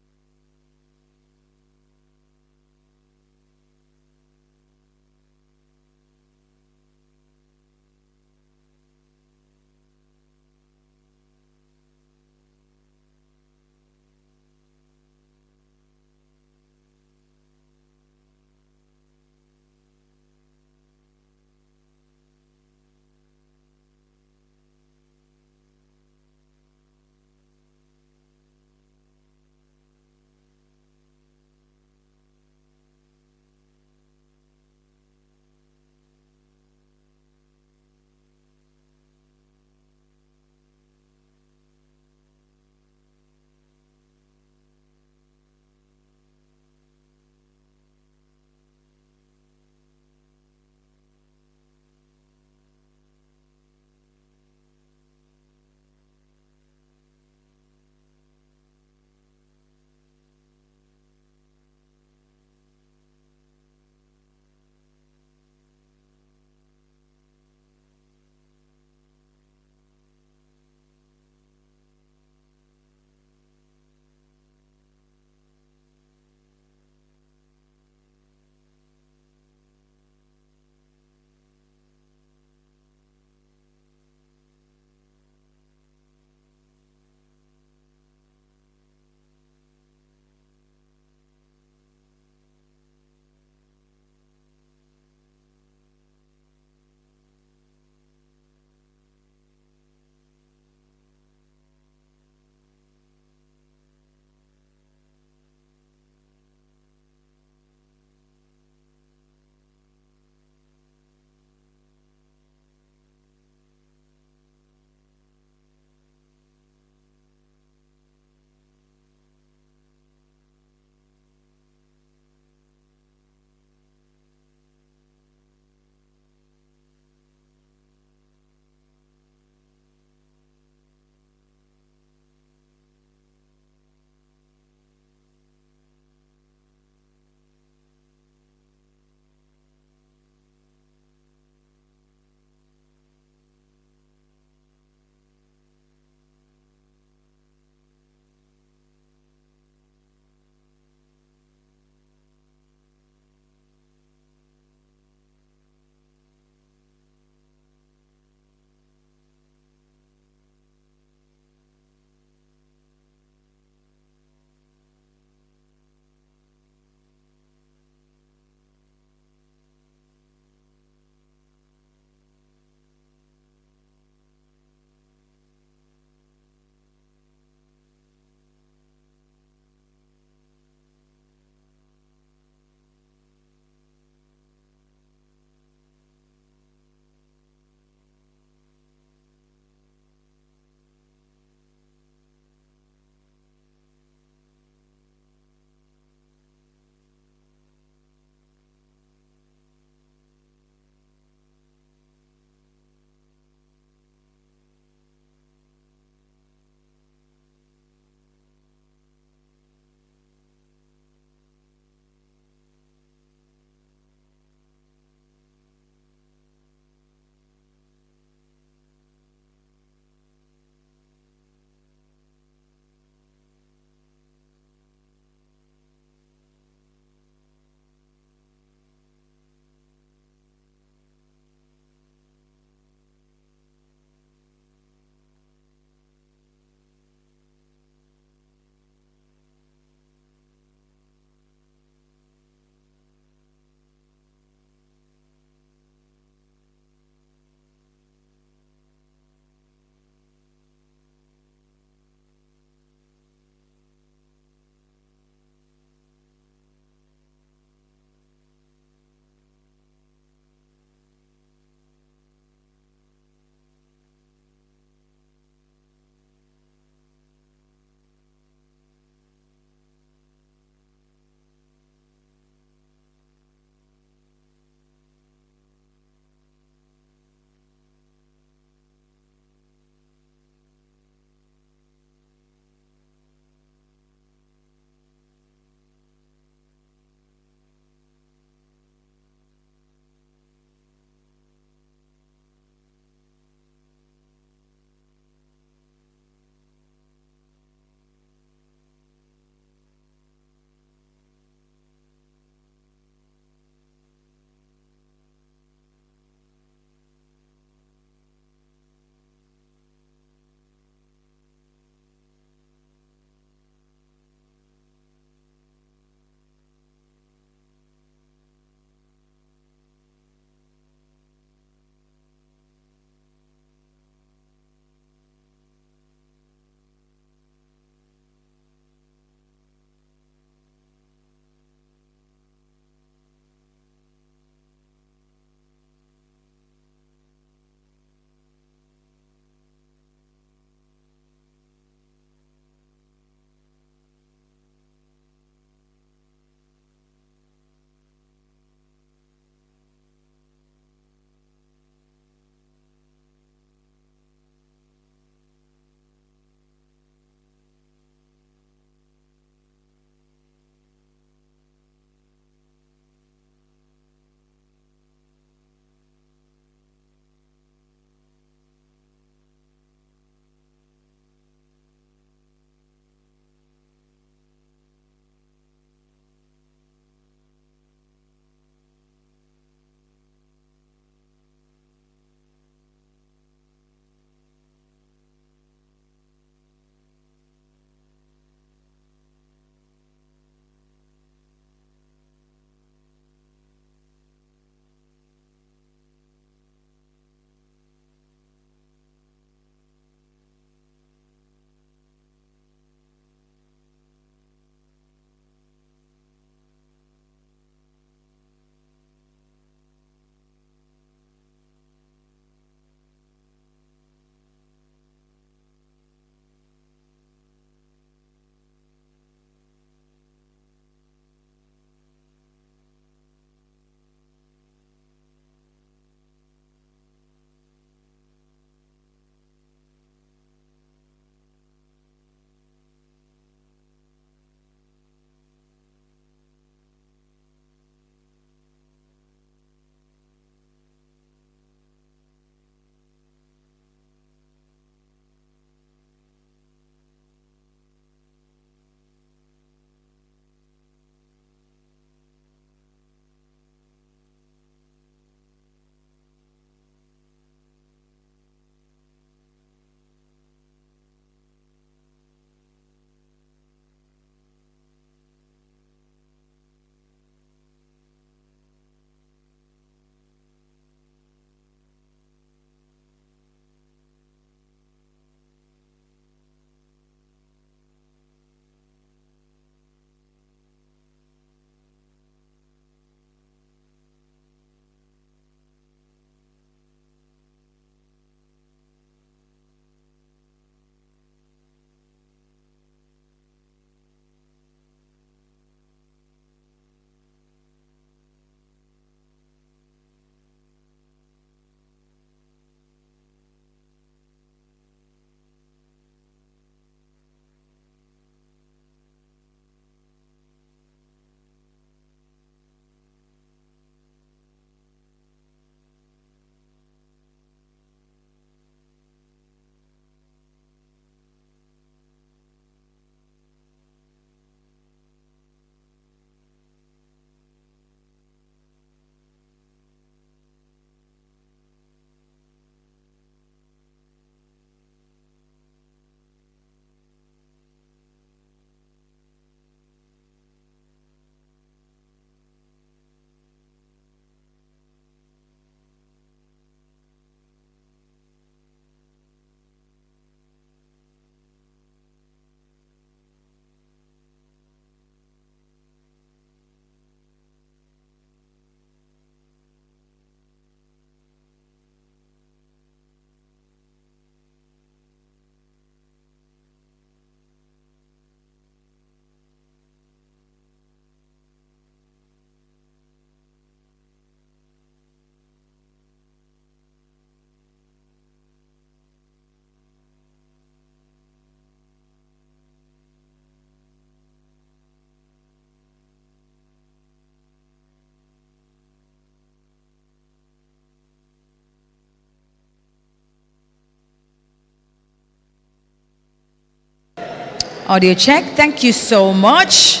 Audio check. Thank you so much.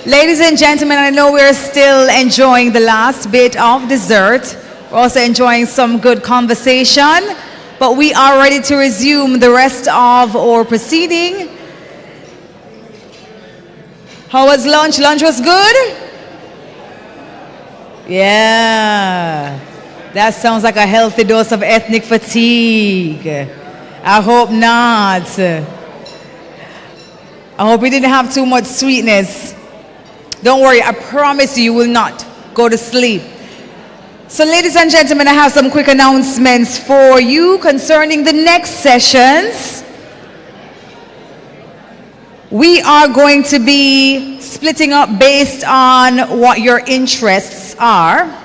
Ladies and gentlemen, I know we're still enjoying the last bit of dessert. We're also enjoying some good conversation, but we are ready to resume the rest of our proceeding. How was lunch? Lunch was good? Yeah. That sounds like a healthy dose of ethnic fatigue. I hope not. I hope we didn't have too much sweetness. Don't worry, I promise you will not go to sleep. So ladies and gentlemen, I have some quick announcements for you concerning the next sessions. We are going to be splitting up based on what your interests are.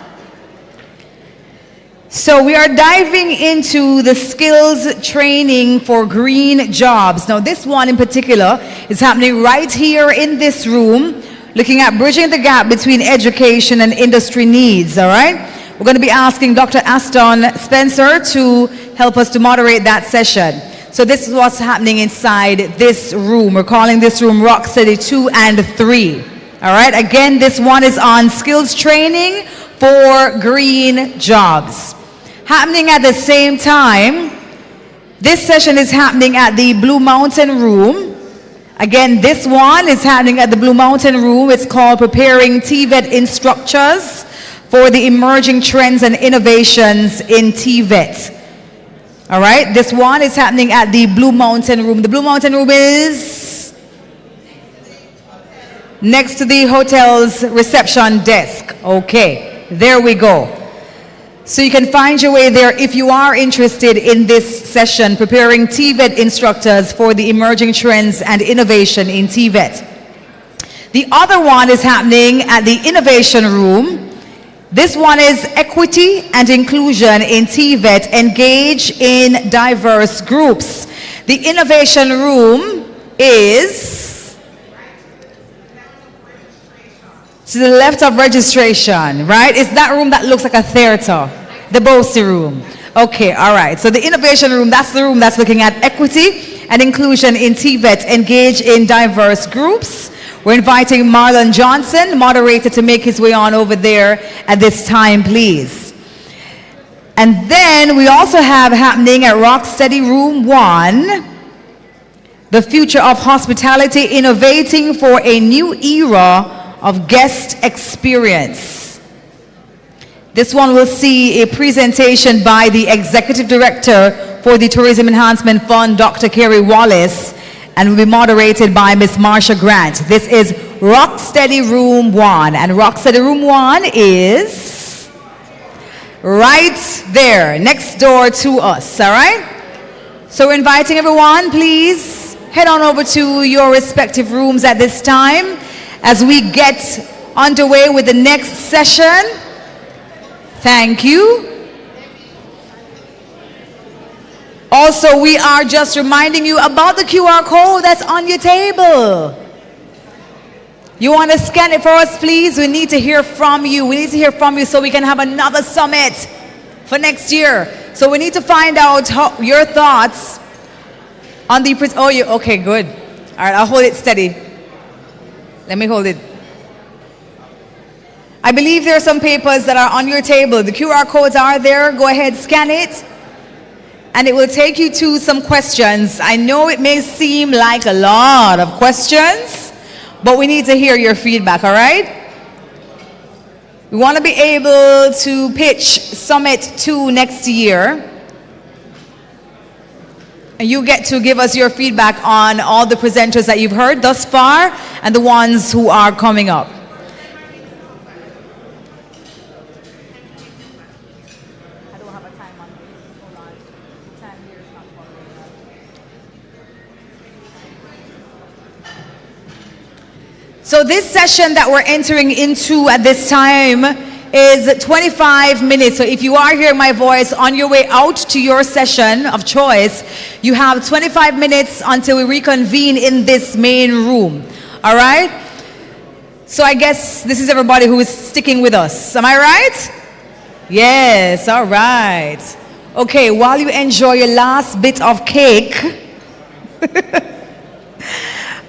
So we are diving into the skills training for green jobs. Now this one in particular is happening right here in this room, looking at bridging the gap between education and industry needs, all right? We're going to be asking Dr. Aston Spencer to help us to moderate that session. So this is what's happening inside this room. We're calling this room Rock City 2 and 3. All right, again, this one is on skills training for green jobs. Happening at the same time, this session is happening at the Blue Mountain Room. Again, this one is happening at the Blue Mountain Room. It's called Preparing TVET Instructors for the Emerging Trends and Innovations in TVET. All right, this one is happening at the Blue Mountain Room. The Blue Mountain Room is next to the hotel's reception desk. Okay, there we go. So you can find your way there if you are interested in this session, Preparing TVET Instructors for the Emerging Trends and Innovation in TVET. The other one is happening at the Innovation Room. This one is Equity and Inclusion in TVET, Engage in Diverse Groups. The Innovation Room is to the left of registration, right? It's that room that looks like a theater, the Bosi Room. Okay, all right. So the Innovation Room, that's the room that's looking at equity and inclusion in TVET, Engage in Diverse Groups. We're inviting Marlon Johnson, moderator, to make his way on over there at this time, please. And then we also have happening at Rocksteady Room 1, the future of hospitality, innovating for a new era of guest experience. This one will see a presentation by the Executive Director for the Tourism Enhancement Fund, Dr. Kerry Wallace, and will be moderated by Ms. Marsha Grant. This is Rocksteady Room 1, and Rocksteady Room 1 is right there, next door to us, all right? So we're inviting everyone, please head on over to your respective rooms at this time as we get underway with the next session. Thank you. Also, we are just reminding you about the QR code that's on your table. You want to scan it for us, please? We need to hear from you. We need to hear from you so we can have another summit for next year. So we need to find out your thoughts on the... okay, good. All right, I'll hold it steady. Let me hold it. I believe there are some papers that are on your table. The QR codes are there. Go ahead, scan it. And it will take you to some questions. I know it may seem like a lot of questions, but we need to hear your feedback, all right? We want to be able to pitch Summit 2 next year. And you get to give us your feedback on all the presenters that you've heard thus far and the ones who are coming up. So this session that we're entering into at this time is 25 minutes. So if you are hearing my voice on your way out to your session of choice, you have 25 minutes until we reconvene in this main room. All right? So I guess this is everybody who is sticking with us. Am I right? Yes, all right. Okay, while you enjoy your last bit of cake,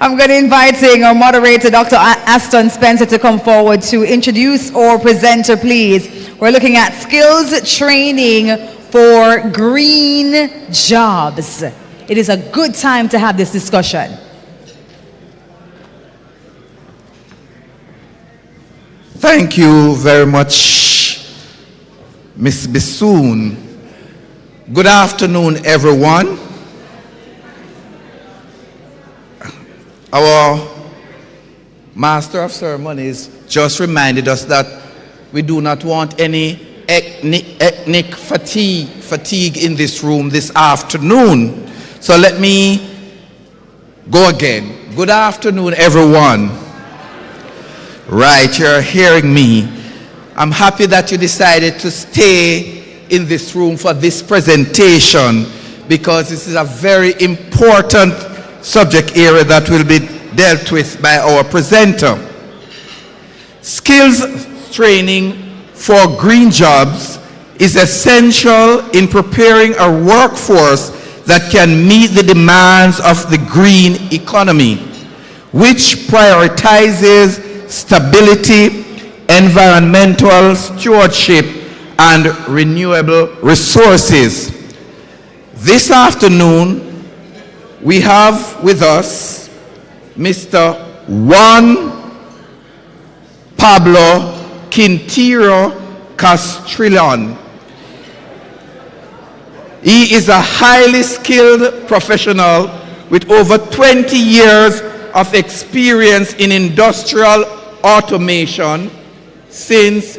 I'm going to inviting our moderator, Dr. Aston Spencer, to come forward to introduce our presenter, please. We're looking at skills training for green jobs. It is a good time to have this discussion. Thank you very much, Ms. Bissoon. Good afternoon, everyone. Our Master of Ceremonies just reminded us that we do not want any ethnic fatigue in this room this afternoon. So let me go again. Good afternoon, everyone. Right, you're hearing me. I'm happy that you decided to stay in this room for this presentation because this is a very important subject area that will be dealt with by our presenter. Skills training for green jobs is essential in preparing a workforce that can meet the demands of the green economy, which prioritizes stability, environmental stewardship, and renewable resources. This afternoon, we have with us Mr. Juan Pablo Quintero Castrillon. He is a highly skilled professional with over 20 years of experience in industrial automation since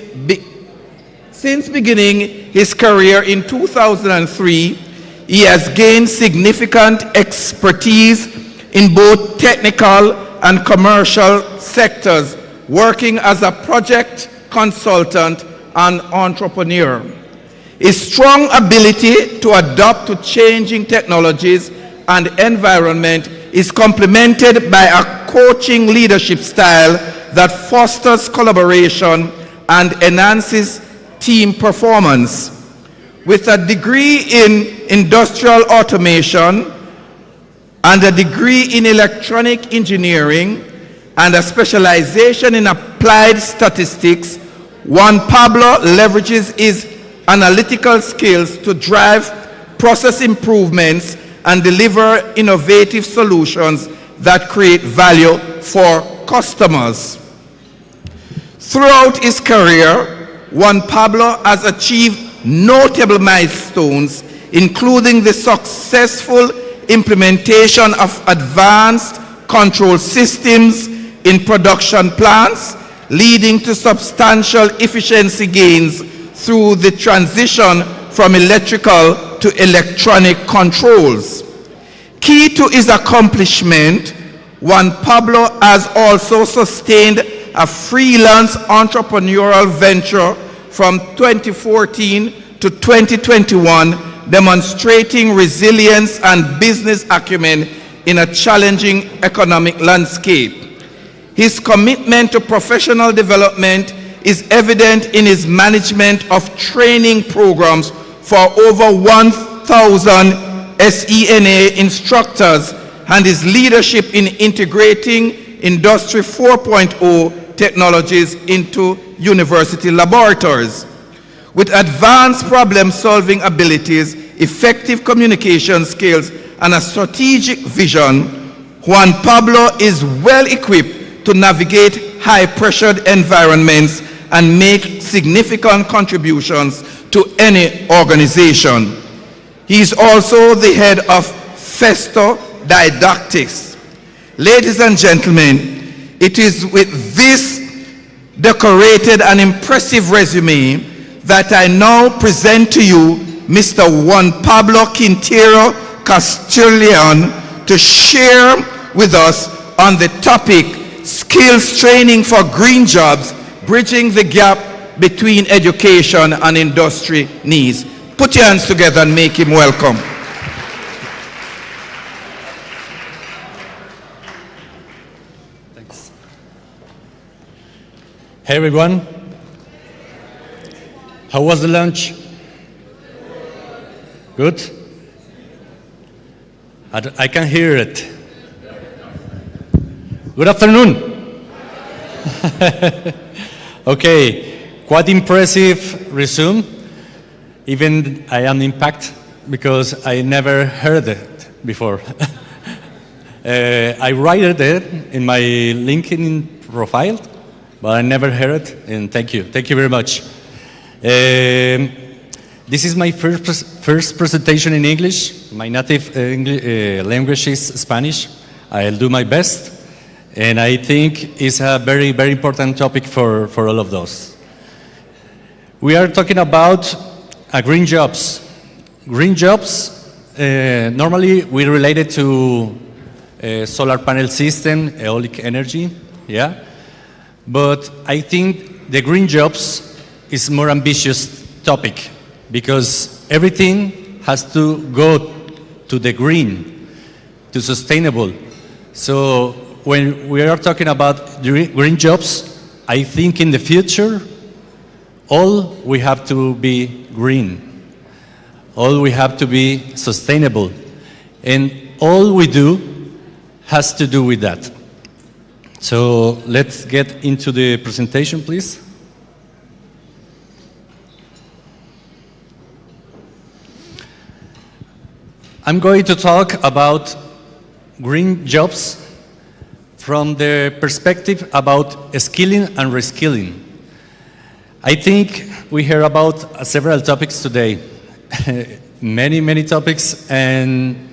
beginning his career in 2003. He has gained significant expertise in both technical and commercial sectors, working as a project consultant and entrepreneur. His strong ability to adapt to changing technologies and environment is complemented by a coaching leadership style that fosters collaboration and enhances team performance. With a degree in industrial automation and a degree in electronic engineering and a specialization in applied statistics, Juan Pablo leverages his analytical skills to drive process improvements and deliver innovative solutions that create value for customers. Throughout his career, Juan Pablo has achieved notable milestones, including the successful implementation of advanced control systems in production plants, leading to substantial efficiency gains through the transition from electrical to electronic controls. Key to his accomplishment, Juan Pablo has also sustained a freelance entrepreneurial venture from 2014 to 2021, demonstrating resilience and business acumen in a challenging economic landscape. His commitment to professional development is evident in his management of training programs for over 1,000 SENA instructors and his leadership in integrating Industry 4.0 technologies into university laboratories. With advanced problem-solving abilities, effective communication skills, and a strategic vision, Juan Pablo is well equipped to navigate high-pressured environments and make significant contributions to any organization. He is also the head of Festo Didactics. Ladies and gentlemen, it is with this decorated and impressive resume that I now present to you Mr. Juan Pablo Quintero Castrillon to share with us on the topic Skills Training for Green Jobs, Bridging the Gap Between Education and Industry Needs. Put your hands together and make him welcome. Thanks. Hey everyone. How was the lunch? Good? I can hear it. Good afternoon. Okay, quite impressive resume. Even I am impacted because I never heard it before. I write it in my LinkedIn profile, but I never heard it, and thank you. Thank you very much. This is my first presentation in English. My native language is Spanish. I'll do my best, and I think it's a very, very important topic for all of those. We are talking about green jobs. Green jobs, normally we relate it to solar panel system, aeolic energy, yeah? But I think the green jobs is more ambitious topic because everything has to go to the green, to sustainable. So when we are talking about green jobs, I think in the future, all we have to be green. All we have to be sustainable. And all we do has to do with that. So let's get into the presentation, please. I'm going to talk about green jobs from the perspective about skilling and reskilling. I think we hear about several topics today, many topics, and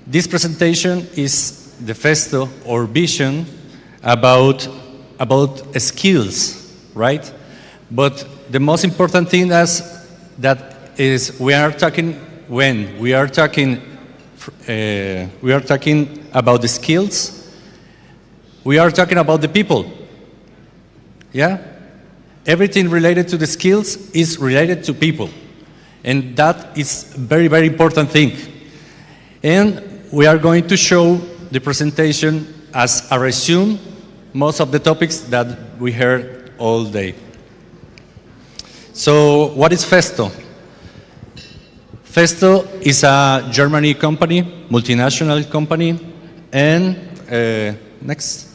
this presentation is the festo or vision about skills, right? But the most important thing is we are talking about the skills. We are talking about the people. Yeah? Everything related to the skills is related to people. And that is a very, very important thing. And we are going to show the presentation as a resume, most of the topics that we heard all day. So what is Festo? Festo is a Germany company, multinational company, and next.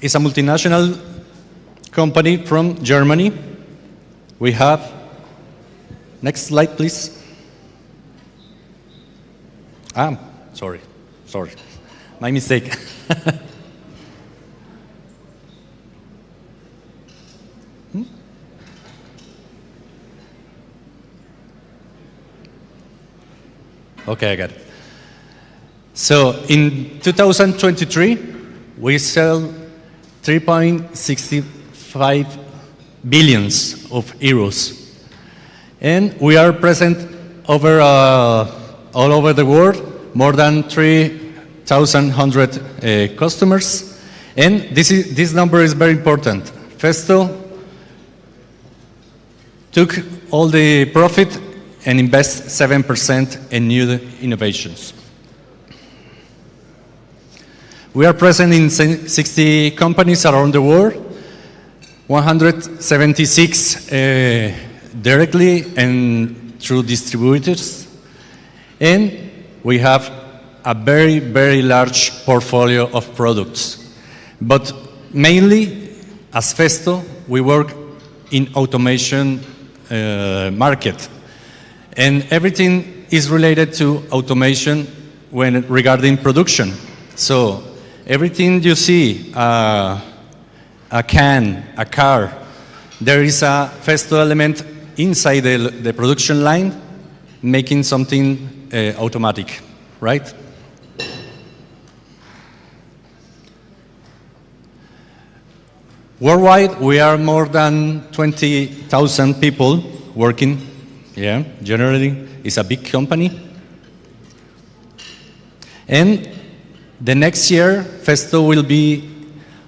It's a multinational company from Germany. We have, next slide please. Sorry, my mistake. Okay, I got it. So in 2023, we sell 3.65 billions of euros. And we are present over all over the world, more than 3,100 customers. And this number is very important. Festo took all the profit and invest 7% in new innovations. We are present in 60 companies around the world, 176 directly and through distributors. And we have a very, very large portfolio of products. But mainly, as Festo, we work in automation market. And everything is related to automation regarding production. So everything you see, a can, a car, there is a Festo element inside the production line making something automatic, right? Worldwide, we are more than 20,000 people working. Yeah, generally, it's a big company. And the next year, Festo will be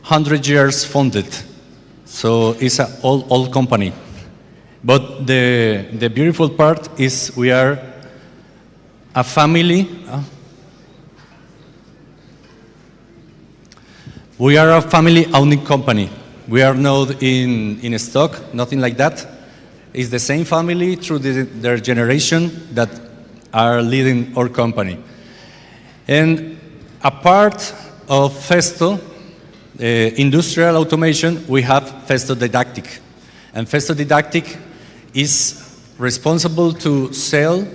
100 years founded. So it's an old company. But the beautiful part is we are a family. We are a family-owned company. We are not in stock, nothing like that. It's the same family through their generation that are leading our company. And a part of Festo, industrial automation, we have Festo Didactic. And Festo Didactic is responsible to sell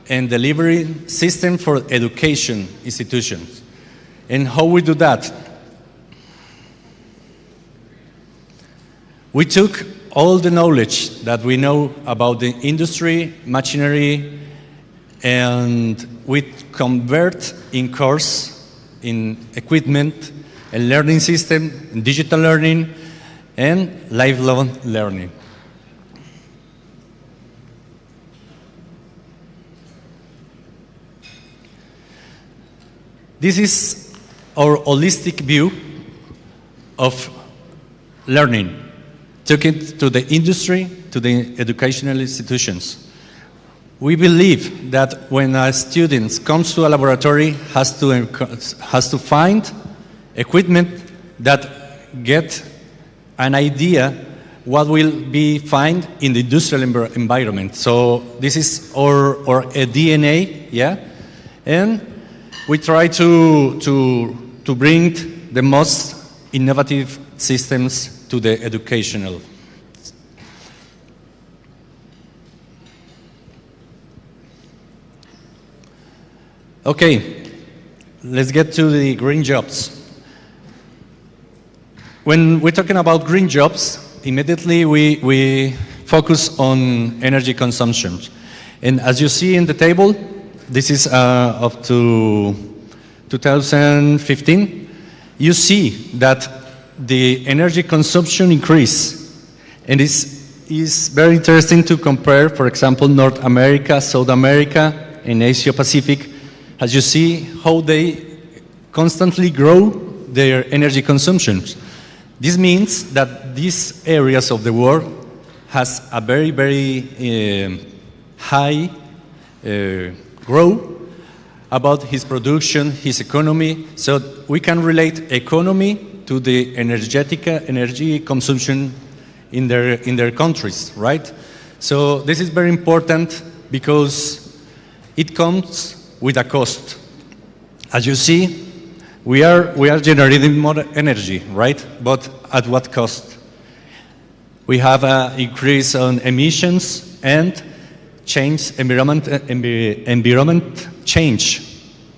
and delivery system for education institutions. And how we do that? We took all the knowledge that we know about the industry, machinery, and we convert in course, in equipment, and learning system, and digital learning, and lifelong learning. This is our holistic view of learning, took it to the industry, to the educational institutions. We believe that when a student comes to a laboratory, has to find equipment that get an idea what will be found in the industrial environment. So this is our DNA, yeah, and we try to bring the most innovative systems to the educational. Okay, let's get to the green jobs. When we're talking about green jobs, immediately we focus on energy consumption. And as you see in the table, this is up to 2015, you see that the energy consumption increase. And it's very interesting to compare, for example, North America, South America, and Asia Pacific, as you see how they constantly grow their energy consumptions. This means that these areas of the world has a very, very high growth about his production, his economy. So we can relate economy to the energy consumption in their countries, right? So this is very important because it comes with a cost. As you see, we are generating more energy, right? But at what cost? We have an increase on emissions and change environment change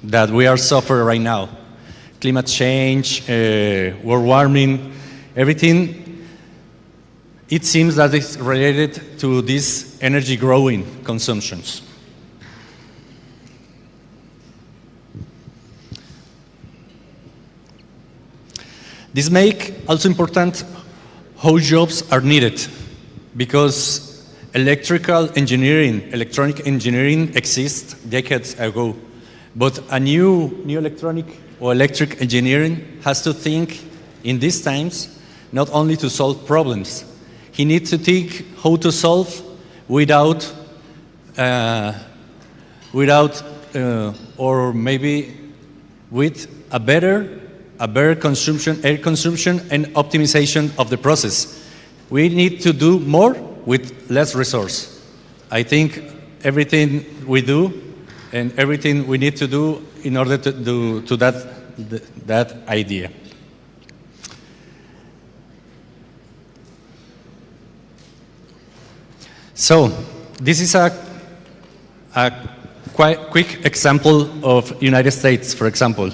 that we are suffering right now. Climate change, world warming, everything. It seems that it's related to these energy growing consumptions. This makes also important how jobs are needed, because electronic engineering exists decades ago, but a new electronic or electric engineering has to think in these times not only to solve problems. He needs to think how to solve without or maybe with a better consumption, air consumption, and optimization of the process. We need to do more with less resource. I think everything we do and everything we need to do in order to do to that idea. So this is a quite quick example of United States, for example.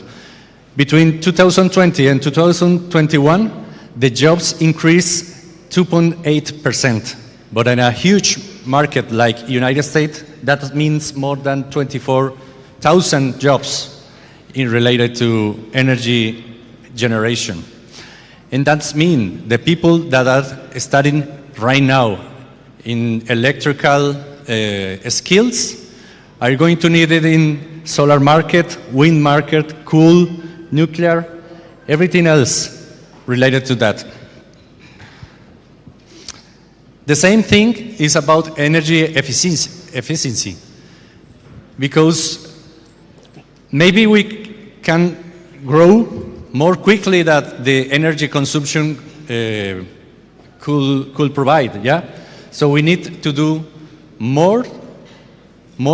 Between 2020 and 2021, the jobs increased 2.8%. But in a huge market like United States, that means more than 24,000 jobs related to energy generation. And that means the people that are studying right now in electrical skills are going to need it in solar market, wind market, coal, nuclear, everything else related to that. The same thing is about energy efficiency, because maybe we can grow more quickly than the energy consumption could provide, yeah? So we need to do more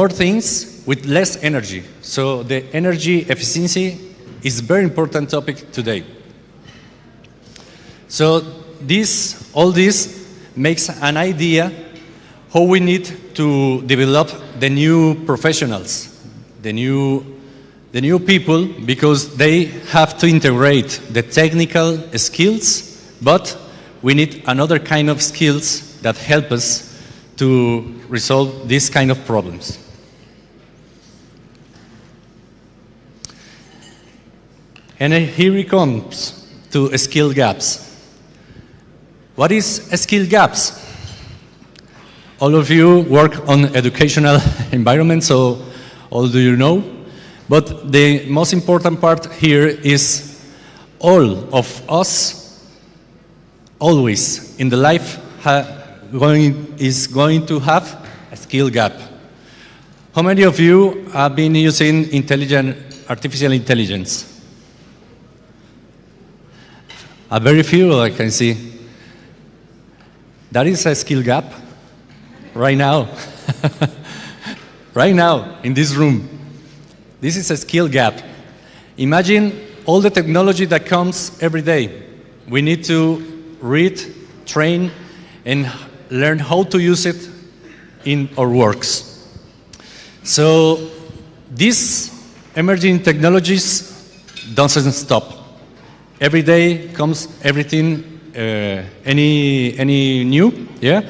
things with less energy. So the energy efficiency is a very important topic today. So all this makes an idea how we need to develop the new professionals, the new people, because they have to integrate the technical skills, but we need another kind of skills that help us to resolve these kind of problems. And here it comes to skill gaps. What is skill gaps? All of you work on educational environment, so all do you know. But the most important part here is all of us always in the life is going to have a skill gap. How many of you have been using artificial intelligence? A very few, I can see. That is a skill gap right now. Right now, in this room. This is a skill gap. Imagine all the technology that comes every day. We need to read, train, and learn how to use it in our works. So these emerging technologies doesn't stop. Every day comes everything, any new, yeah?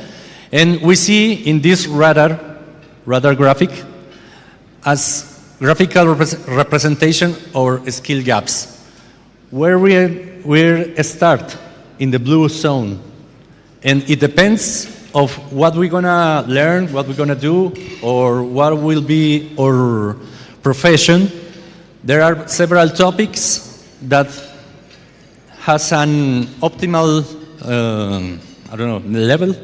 And we see in this radar graphic as graphical representation or skill gaps, where we start in the blue zone. And it depends of what we're gonna learn, what we're gonna do, or what will be our profession. There are several topics that has an optimal, level.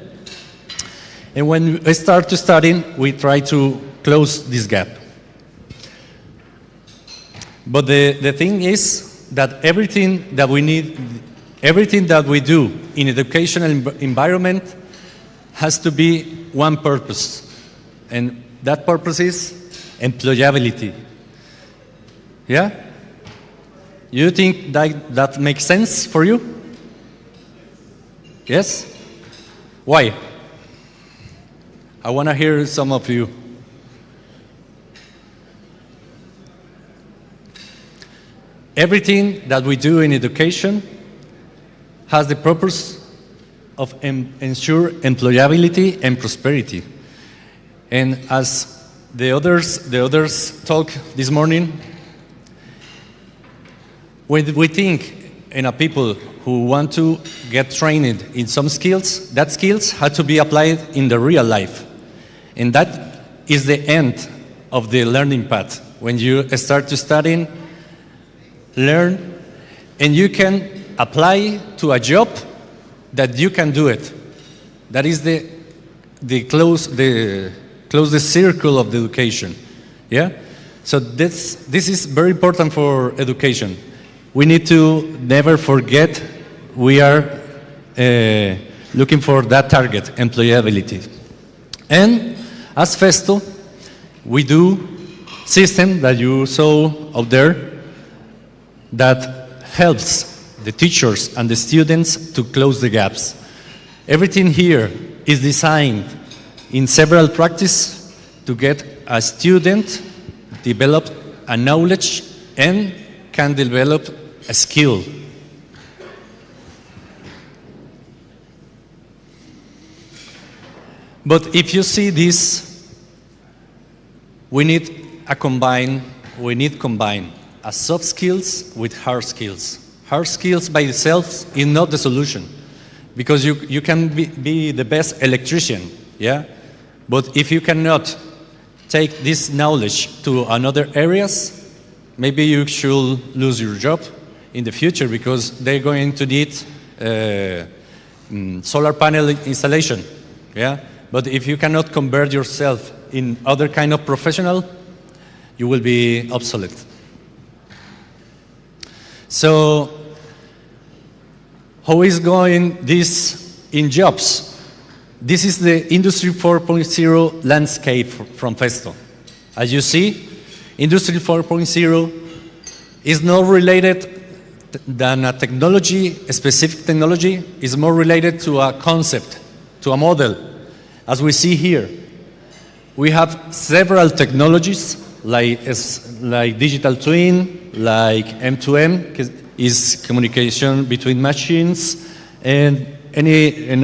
And when we start to study, we try to close this gap. But the thing is that everything that we need, everything that we do in educational environment has to be one purpose. And that purpose is employability. Yeah? You think that makes sense for you? Yes? Why? I want to hear some of you. Everything that we do in education has the purpose of ensure employability and prosperity. And as the others talk this morning, when we think in a people who want to get trained in some skills, that skills have to be applied in the real life. And that is the end of the learning path. When you start to study, learn, and you can apply to a job that you can do it. That is the closest circle of the education. Yeah? So this is very important for education. We need to never forget we are looking for that target, employability. And as Festo, we do system that you saw out there that helps the teachers and the students to close the gaps. Everything here is designed in several practices to get a student develop a knowledge and can develop a skill. But if you see this, we need combine a soft skills with hard skills. Hard skills by itself is not the solution, because you can be the best electrician, yeah? But if you cannot take this knowledge to another areas, maybe you should lose your job in the future, because they're going to need solar panel installation, yeah? But if you cannot convert yourself in other kind of professional, you will be obsolete. So, how is going this in jobs? This is the Industry 4.0 landscape from Festo. As you see, Industry 4.0 is not related than a technology, a specific technology, is more related to a concept, to a model. As we see here, we have several technologies like digital twin, like M2M, is communication between machines, and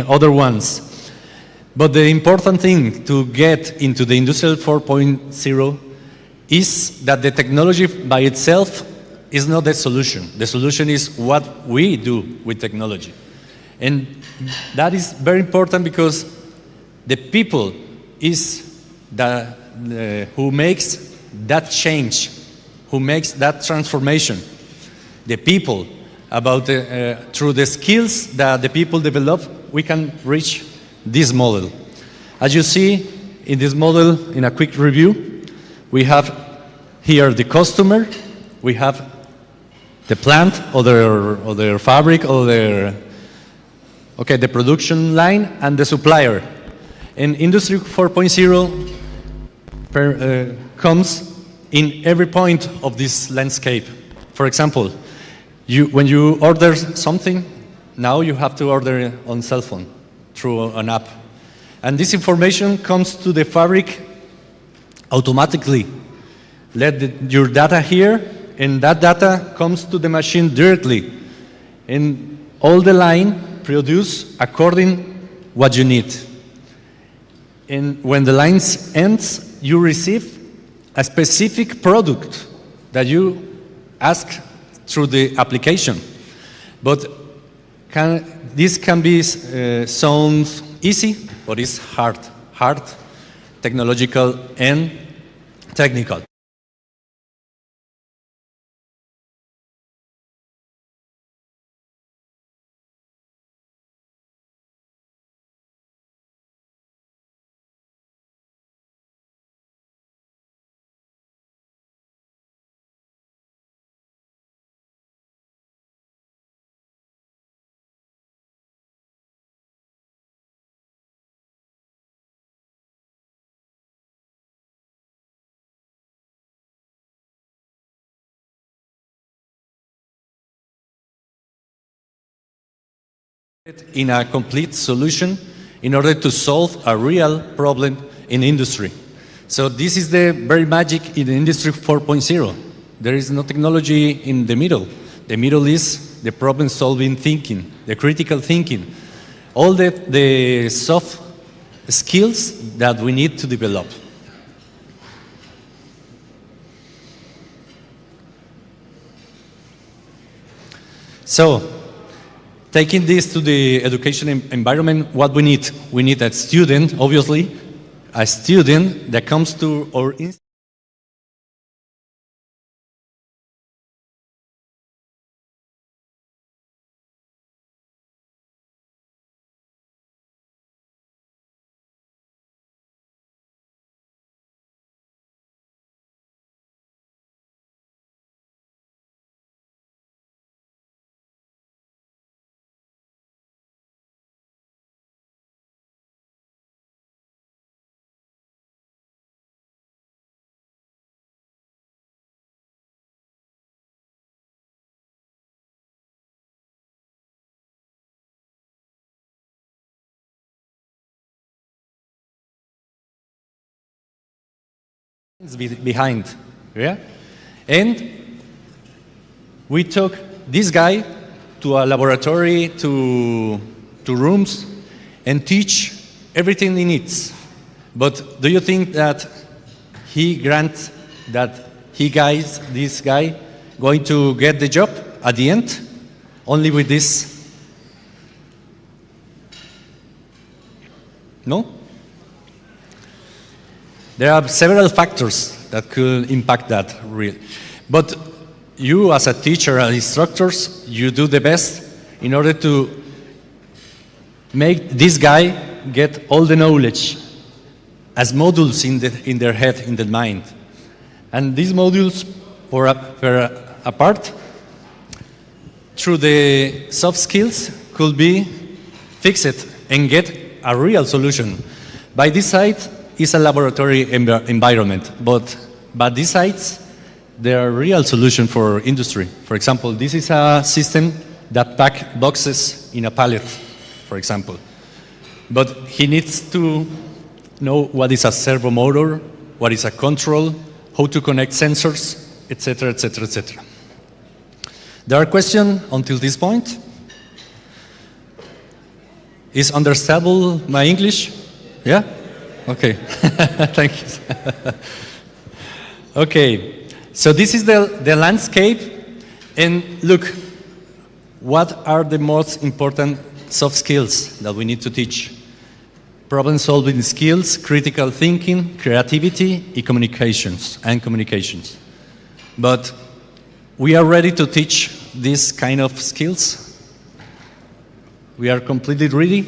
other ones. But the important thing to get into the Industrial 4.0 is that the technology by itself is not the solution. The solution is what we do with technology. And that is very important because the people is who makes that change, who makes that transformation. The people, through the skills that the people develop, we can reach this model. As you see in this model, in a quick review, we have here the customer, we have the plant or their fabric or the production line, and the supplier. And Industry 4.0 comes in every point of this landscape. For example, when you order something, now you have to order it on cell phone through an app. And this information comes to the fabric automatically. Your data here, and that data comes to the machine directly. And all the line produce according what you need. And when the line ends, you receive a specific product that you ask through the application. But this can be sound easy, but it's hard, technological, and technical. In a complete solution in order to solve a real problem in industry. So this is the very magic in Industry 4.0. There is no technology in the middle. The middle is the problem-solving thinking, the critical thinking, all the soft skills that we need to develop. So, taking this to the education environment, what we need? We need a student, obviously, a student that comes to our institute. Behind, yeah? And we took this guy to a laboratory, to rooms, and teach everything he needs. But do you think that this guy, going to get the job at the end? Only with this? No? There are several factors that could impact that, really. But you, as a teacher and instructors, you do the best in order to make this guy get all the knowledge as modules in their head, in their mind. And these modules were apart through the soft skills could be fixed and get a real solution. By this side is a laboratory environment, but besides, there are real solutions for industry. For example, this is a system that packs boxes in a pallet, for example. But he needs to know what is a servo motor, what is a control, how to connect sensors, etc., etc., etc. There are questions until this point? Is understandable my English? Yeah? Okay. Thank you. Okay. So this is the landscape. And look, what are the most important soft skills that we need to teach? Problem-solving skills, critical thinking, creativity, and communications. But we are ready to teach these kind of skills. We are completely ready.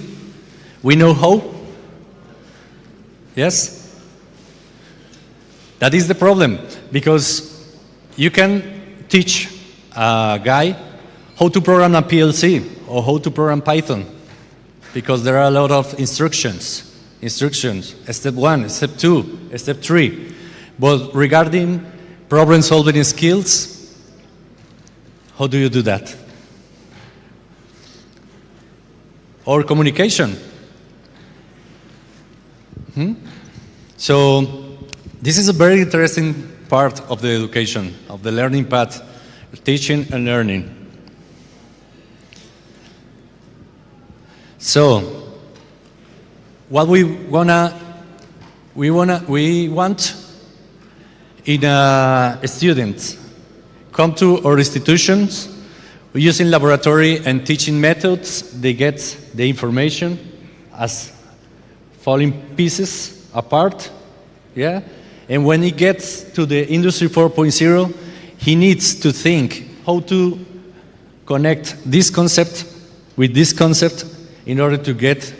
We know how. Yes? That is the problem, because you can teach a guy how to program a PLC or how to program Python, because there are a lot of instructions, step 1, step 2, step 3. But regarding problem-solving skills, how do you do that? Or communication. So this is a very interesting part of the education, of the learning path, teaching and learning. So what we want in a student come to our institutions using laboratory and teaching methods. They get the information as falling pieces apart, yeah? And when he gets to the Industry 4.0, he needs to think how to connect this concept with this concept in order to get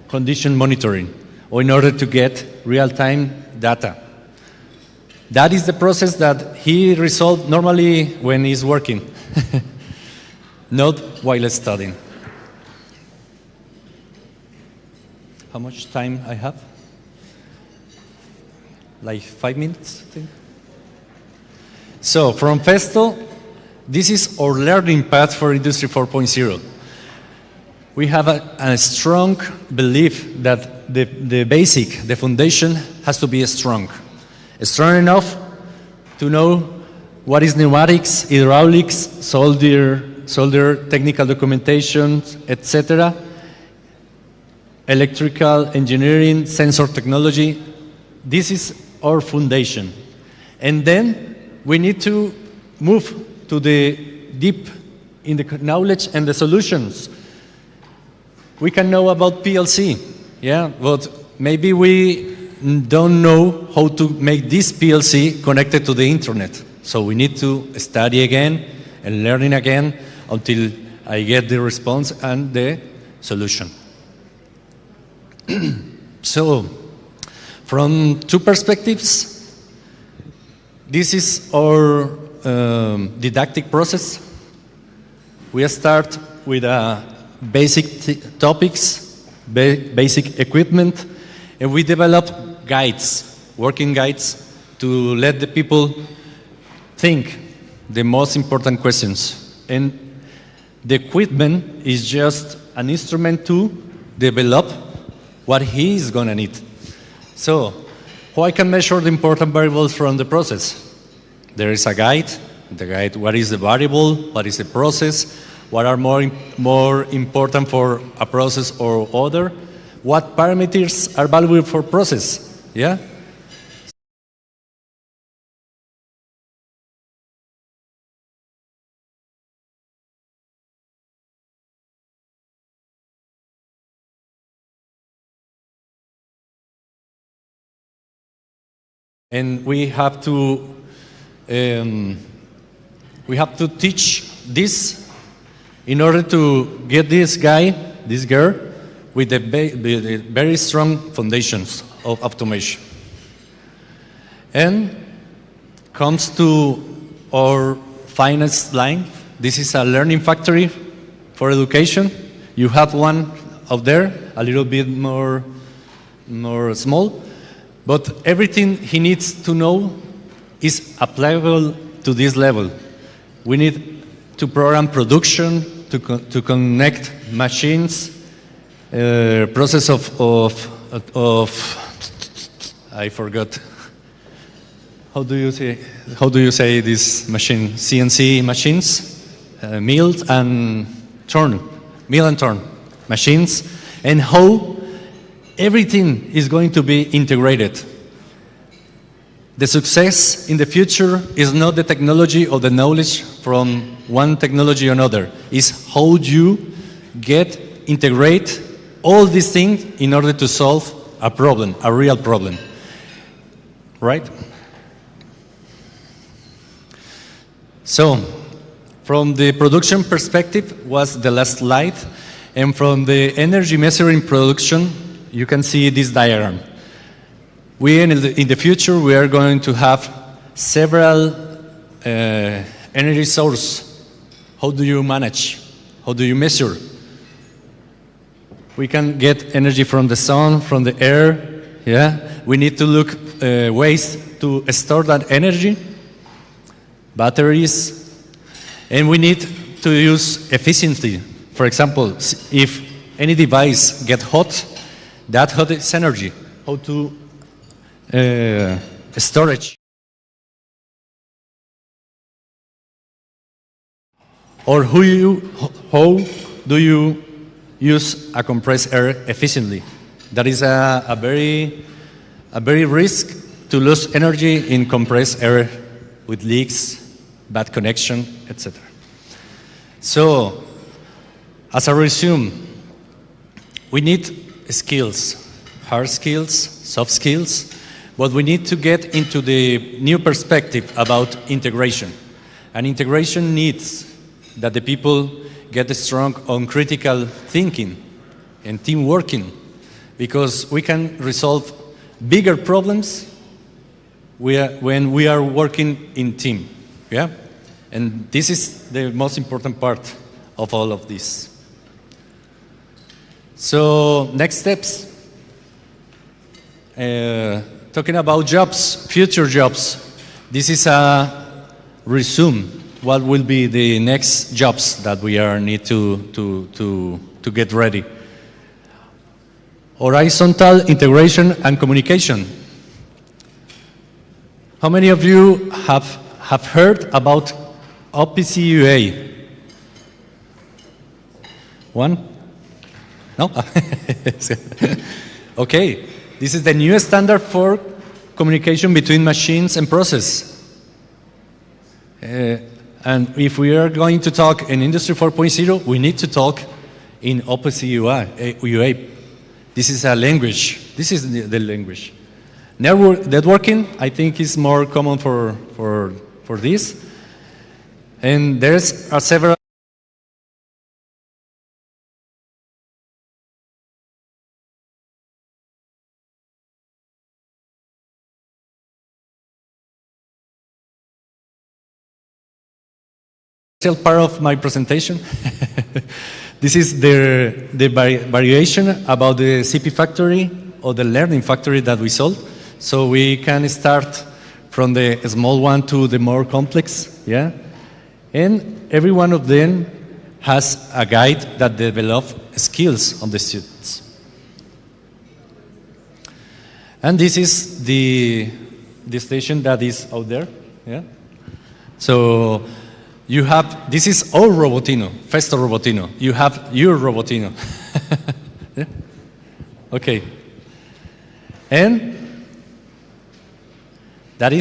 condition monitoring or in order to get real-time data. That is the process that he resolves normally when he's working, not while studying. How much time I have? Like 5 minutes, I think. So from Festo, this is our learning path for Industry 4.0. We have a strong belief that the basic, the foundation has to be strong enough to know what is pneumatics, hydraulics, solder, technical documentation, etc., electrical engineering, sensor technology. This is our foundation. And then we need to move to the deep in the knowledge and the solutions. We can know about PLC, yeah, but maybe we don't know how to make this PLC connected to the internet. So we need to study again and learning again until I get the response and the solution. So, from two perspectives, this is our didactic process. We start with basic topics, basic equipment, and we develop guides, working guides, to let the people think the most important questions. And the equipment is just an instrument to develop what he is going to need. So, how I can measure the important variables from the process? There is a guide. The guide, what is the variable? What is the process? What are more important for a process or other? What parameters are valuable for process? Yeah? And we have to teach this in order to get this guy, this girl, with the very strong foundations of automation. And comes to our finest line. This is a learning factory for education. You have one out there, a little bit more small. But everything he needs to know is applicable to this level. We need to program production, to connect machines, process of I forgot. How do you say this machine? CNC machines, mill and turn machines, and how everything is going to be integrated. The success in the future is not the technology or the knowledge from one technology or another. It's how you integrate all these things in order to solve a problem, a real problem. Right? So, from the production perspective was the last slide, and from the energy measuring production, you can see this diagram. In the future, we are going to have several energy sources. How do you manage? How do you measure? We can get energy from the sun, from the air. Yeah, we need to look ways to store that energy, batteries, and we need to use efficiently. For example, if any device gets hot, that hot is energy. How to storage. Or how do you use a compressed air efficiently? That is a very risk to lose energy in compressed air with leaks, bad connection, etc. So, as a resume, we need skills, hard skills, soft skills, but we need to get into the new perspective about integration. And integration needs that the people get strong on critical thinking and team working, because we can resolve bigger problems when we are working in team. Yeah? And this is the most important part of all of this. So, next steps. Talking about jobs, future jobs. This is a resume. What will be the next jobs that we need to get ready? Horizontal integration and communication. How many of you have heard about OPC UA? One? No? Okay. This is the new standard for communication between machines and process. And if we are going to talk in Industry 4.0, we need to talk in OPC UA. This is a language. This is the language. Networking, I think, is more common for this. And there's several part of my presentation. This is the variation about the CP factory or the learning factory that we sold. So we can start from the small one to the more complex, yeah? And every one of them has a guide that develops skills on the students. And this is the station that is out there, yeah? So you have, this is our Robotino, Festo Robotino. You have your Robotino. Yeah? Okay. And that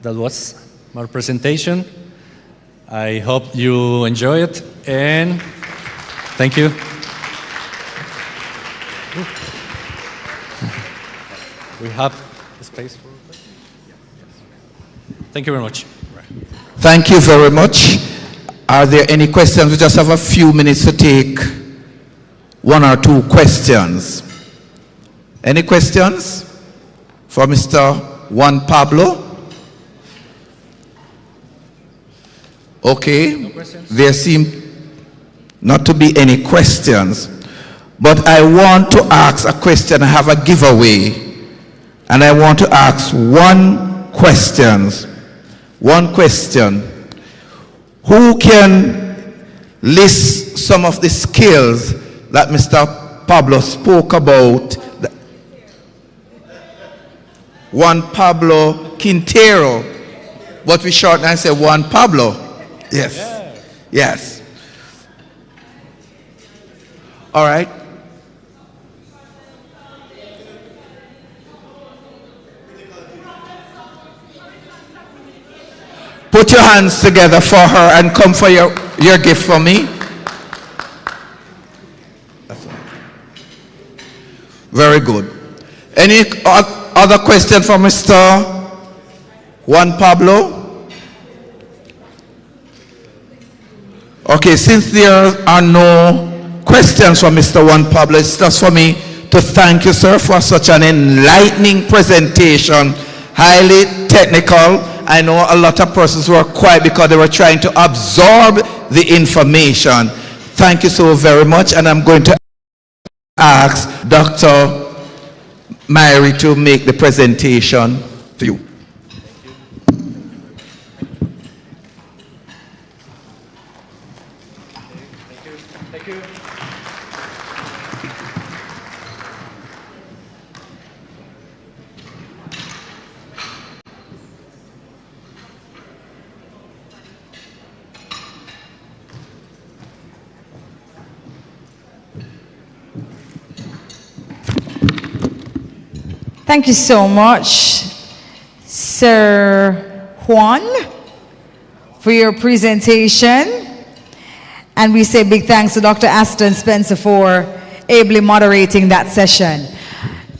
was my presentation. I hope you enjoy it, and thank you. We have space for thank you very much. Thank you very much. Are there any questions? We just have a few minutes to take one or two questions. Any questions for Mr. Juan Pablo? Okay. No questions? There seem not to be any questions, but I want to ask a question. I have a giveaway. And I want to ask one question. Who can list some of the skills that Mr. Pablo spoke about? Juan Pablo Quintero. But we shorten and say Juan Pablo. Yes. Yeah. Yes. All right. Put your hands together for her and come for your gift for me. Very good. Any other question for Mr. Juan Pablo? Okay, since there are no questions for Mr. Juan Pablo, it's just for me to thank you, sir, for such an enlightening presentation, highly technical. I know a lot of persons were quiet because they were trying to absorb the information. Thank you so very much, and I'm going to ask Dr. Myrie to make the presentation to you. Thank you. Thank you so much, Sir Juan, for your presentation. And we say big thanks to Dr. Aston Spencer for ably moderating that session.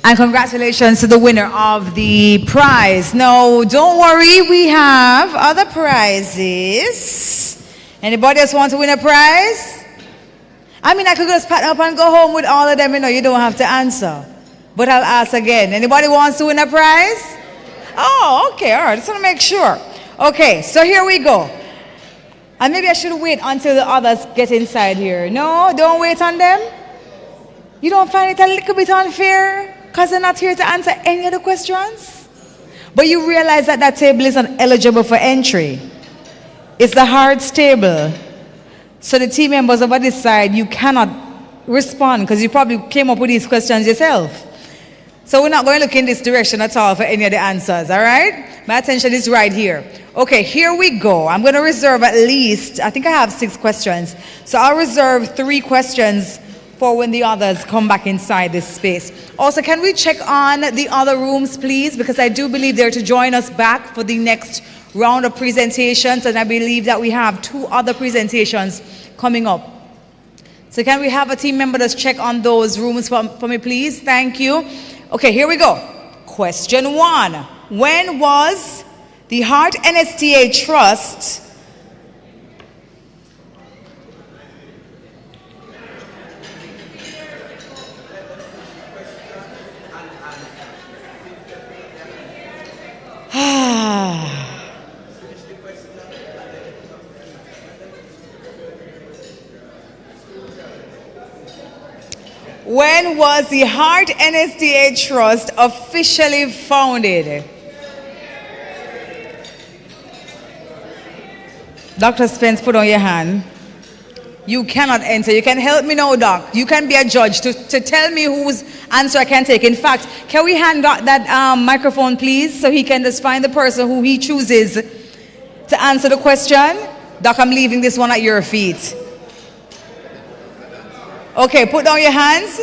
And congratulations to the winner of the prize. No, don't worry, we have other prizes. Anybody else want to win a prize? I mean, I could just pack up and go home with all of them, you know, you don't have to answer. But I'll ask again. Anybody wants to win a prize? Oh, okay, all right, just want to make sure. Okay, so here we go. And maybe I should wait until the others get inside here. No, don't wait on them. You don't find it a little bit unfair because they're not here to answer any of the questions? But you realize that that table is not eligible for entry. It's the hearts table. So the team members over this side, you cannot respond because you probably came up with these questions yourself. So we're not going to look in this direction at all for any of the answers, all right? My attention is right here. Okay, here we go. I'm going to reserve at least, I think I have 6 questions. So I'll reserve 3 questions for when the others come back inside this space. Also, can we check on the other rooms, please? Because I do believe they're to join us back for the next round of presentations, and I believe that we have 2 other presentations coming up. So can we have a team member just check on those rooms for me, please? Thank you. Okay, here we go. Question 1. When was the Heart NSTA Trust When was the Heart NSTA Trust officially founded? Dr. Spence, put on your hand. You cannot enter. You can help me now, Doc. You can be a judge to tell me whose answer I can take. In fact, can we hand Doc that microphone, please, so he can just find the person who he chooses to answer the question? Doc, I'm leaving this one at your feet. Okay, put down your hands.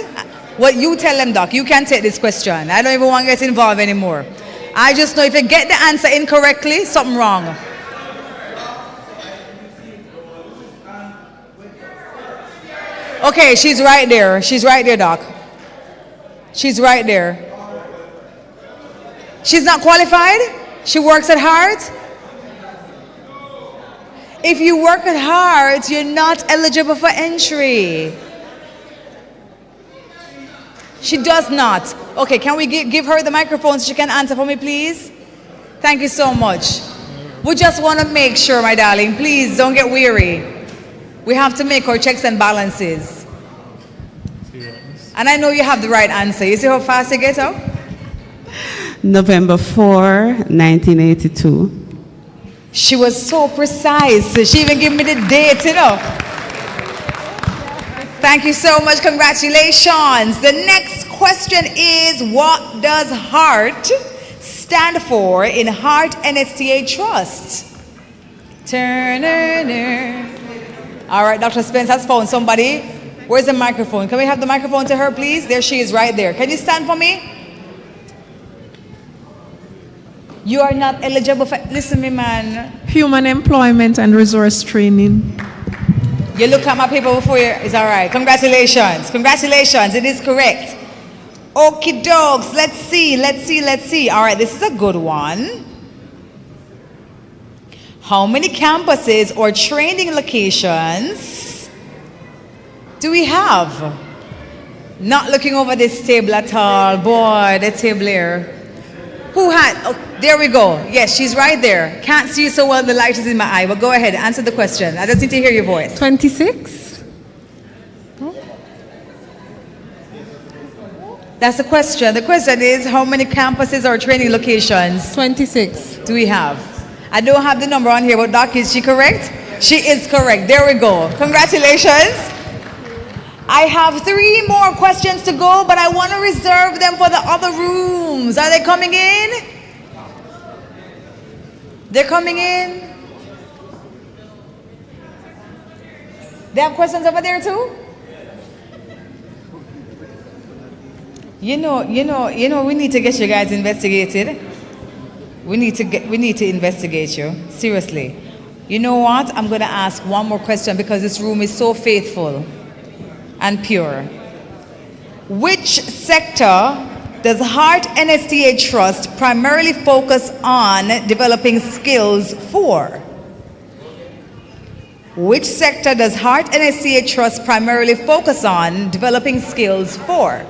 What you tell them, Doc. You can take this question. I don't even want to get involved anymore. I just know if you get the answer incorrectly, something wrong. Okay, she's right there. She's right there, Doc. She's right there. She's not qualified? She works at Heart? If you work at Heart, you're not eligible for entry. She does not. Okay, can we give her the microphone so she can answer for me, please? Thank you so much. We just want to make sure, my darling, please don't get weary. We have to make our checks and balances. And I know you have the right answer. You see how fast you get up? November 4, 1982. She was so precise. She even gave me the date, you know. Thank you so much. Congratulations. The next question is, what does HEART stand for in Heart NSTA Trust? Turner. All right, Dr. Spence has found somebody. Where's the microphone? Can we have the microphone to her, please? There she is, right there. Can you stand for me? You are not eligible for, listen me man. Human Employment and Resource Training. You look at my paper before you, it's all right. Congratulations, congratulations, it is correct. Okie dokes, let's see. All right, this is a good one. How many campuses or training locations do we have? Not looking over this table at all. Boy, the table here. Who had, oh, there we go. Yes, she's right there. Can't see you so well, the light is in my eye, but go ahead, answer the question. I just need to hear your voice. 26? That's the question. The question is, how many campuses or training locations? 26. Do we have? I don't have the number on here, but Doc, is she correct? She is correct. There we go. Congratulations. I have 3 more questions to go, but I want to reserve them for the other rooms. Are they coming in? They're coming in? They have questions over there too? You know, we need to get you guys investigated. We need to investigate you. Seriously. You know what? I'm going to ask one more question because this room is so faithful and pure. Which sector does Heart NSTA Trust primarily focus on developing skills for? Which sector does Heart NSTA Trust primarily focus on developing skills for?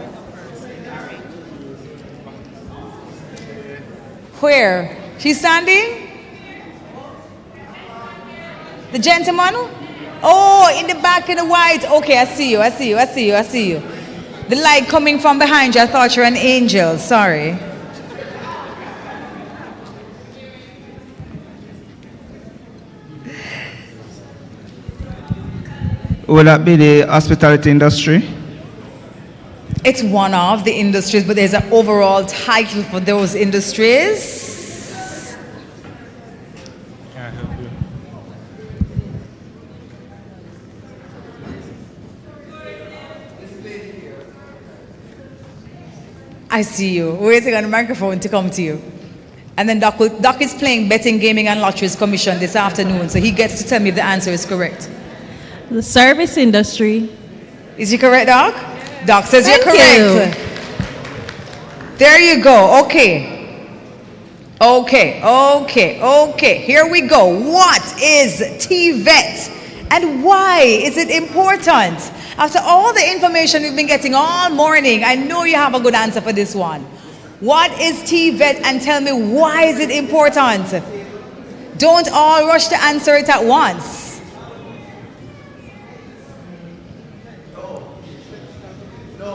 Where? She's standing? The gentleman? Oh, in the back in the white. Okay, I see you. The light coming from behind you. I thought you were an angel. Sorry. Would that be the hospitality industry? It's one of the industries, but there's an overall title for those industries. I see you. We're waiting on the microphone to come to you. And then Doc is playing Betting, Gaming and Lotteries Commission this afternoon, so he gets to tell me if the answer is correct. The service industry. Is he correct, Doc? Doc says you're correct. There you go. Okay. Here we go. What is TVET and why is it important? After all the information we've been getting all morning, I know you have a good answer for this one. What is TVET and tell me why is it important? Don't all rush to answer it at once.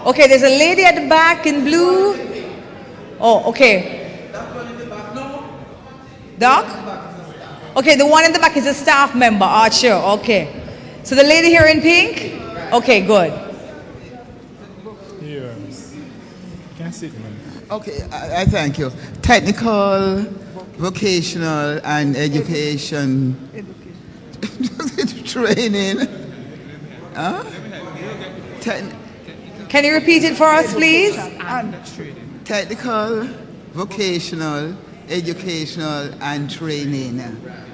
Okay, there's a lady at the back in blue. Oh, okay. Doc? Okay, the one in the back is a staff member. Ah, sure, okay. So the lady here in pink? Okay, good. Yes. Can sit, man. Okay, I thank you. Technical, vocational, and education training. Huh? Can you repeat it for us, please? Technical, vocational, educational, and training.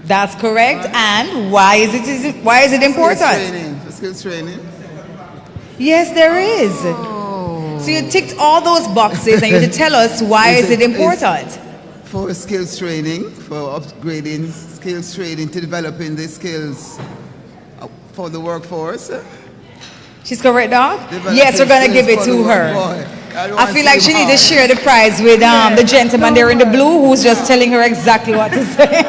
That's correct. And why is it important? Skills training. Yes, there is. So you ticked all those boxes and you have to tell us why is it important? For skills training, for upgrading skills training to developing the skills for the workforce. She's correct, Doc? Yes, we're going to give it to her. I feel like she needs to share the prize with the gentleman there in the blue who's just telling her exactly what to say.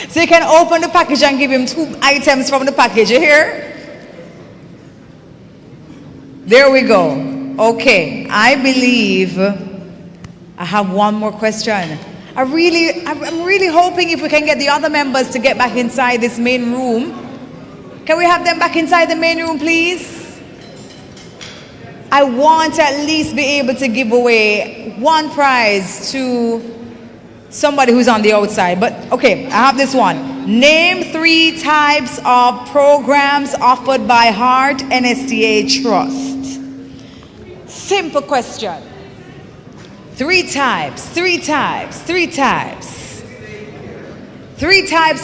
So you can open the package and give him 2 items from the package. You hear? There we go. Okay, I believe I have one more question. I'm really hoping if we can get the other members to get back inside this main room. Can we have them back inside the main room, please? I want to at least be able to give away one prize to somebody who's on the outside. But okay, I have this one. Name 3 types of programs offered by Heart NSTA Trust. Simple question. 3 types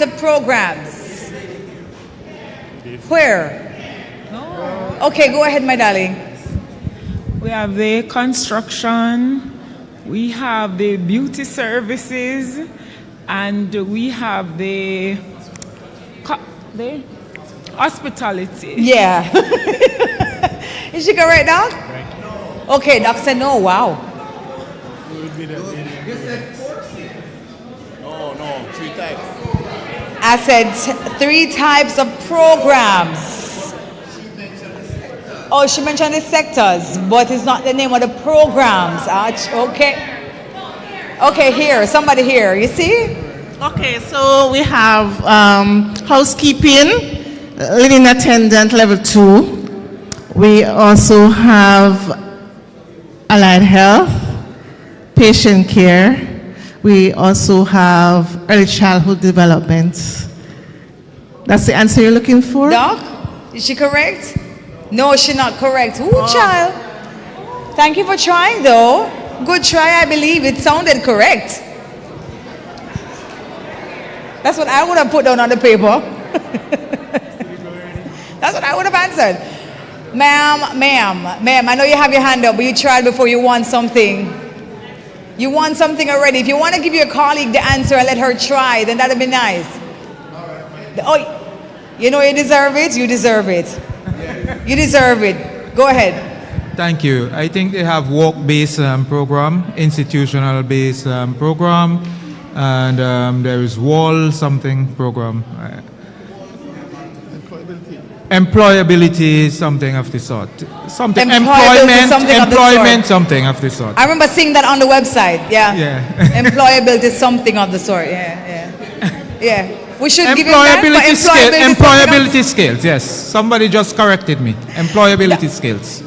of programs. Where? Okay, go ahead, my darling. We have the construction, we have the beauty services, and we have the hospitality. Yeah. Is she correct, Doc? Okay, Doc said no. Wow. No, 3 types. I said 3 types of programs. Oh, she mentioned the sectors, but it's not the name of the programs. Okay. Okay, here, somebody here. You see? Okay, so we have housekeeping, living attendant level 2. We also have allied health, patient care. We also have early childhood development. That's the answer you're looking for? Doc, is she correct? No, she's not correct. Ooh, child. Thank you for trying, though. Good try, I believe. It sounded correct. That's what I would have put down on the paper. That's what I would have answered. Ma'am, I know you have your hand up, but you tried before. You want something. You want something already. If you want to give your colleague the answer and let her try, then that'd be nice. Oh, you know you deserve it. You deserve it. You deserve it. Go ahead. Thank you. I think they have work-based program, institutional-based program, and there is wall something program. Employability, something of the sort. Something employment, something of the sort. I remember seeing that on the website. Yeah. Yeah. Employability, something of the sort. Yeah. We should give him that. Employability skills. Yes. Somebody just corrected me. Employability skills.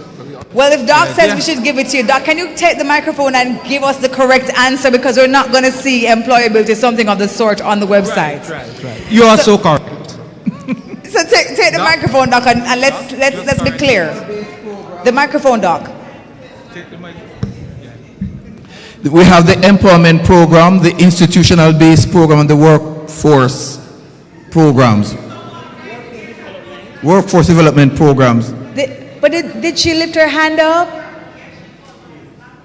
Well, if Doc says we should give it to you, Doc, can you take the microphone and give us the correct answer, because we're not going to see employability, something of the sort, on the website. Right. You are so correct. So take the microphone, Doc, and let's be clear. The microphone, Doc. We have the employment program, the institutional-based program, and the workforce programs. Workforce development programs. But did she lift her hand up?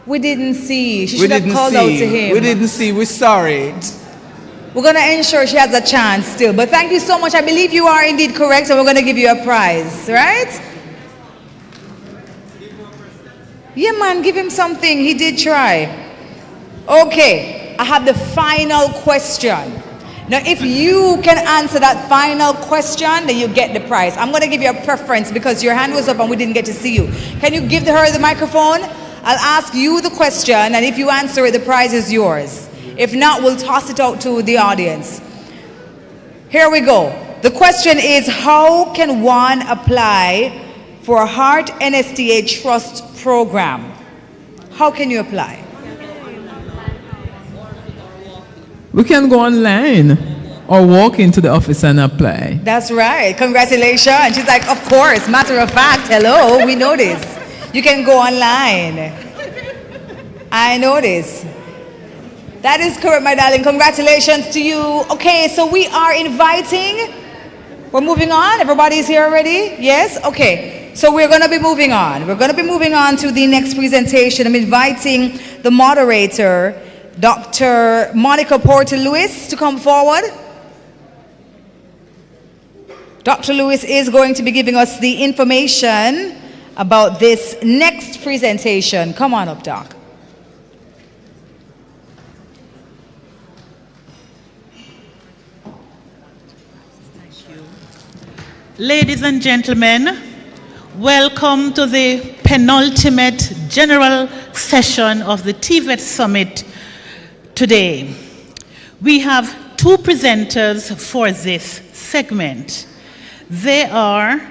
We didn't see. She should have called out to him. We didn't see. We're sorry. We're going to ensure she has a chance still. But thank you so much. I believe you are indeed correct, and we're going to give you a prize, right? Yeah, man, give him something. He did try. Okay, I have the final question. Now, if you can answer that final question, then you get the prize. I'm going to give you a preference because your hand was up and we didn't get to see you. Can you give her the microphone? I'll ask you the question, and if you answer it, the prize is yours. If not, we'll toss it out to the audience. Here we go. The question is, how can one apply for a Heart NSTA Trust program? How can you apply? We can go online or walk into the office and apply. That's right. Congratulations. She's like, of course. Matter of fact, hello, we know this. You can go online. I know this. That is correct, my darling. Congratulations to you. Okay, so we are inviting. We're moving on. Everybody's here already? Yes? Okay. So we're going to be moving on. We're going to be moving on to the next presentation. I'm inviting the moderator, Dr. Monica Porter-Lewis, to come forward. Dr. Lewis is going to be giving us the information about this next presentation. Come on up, Doc. Ladies and gentlemen, welcome to the penultimate General session of the TVET Summit today. We have two presenters for this segment. They are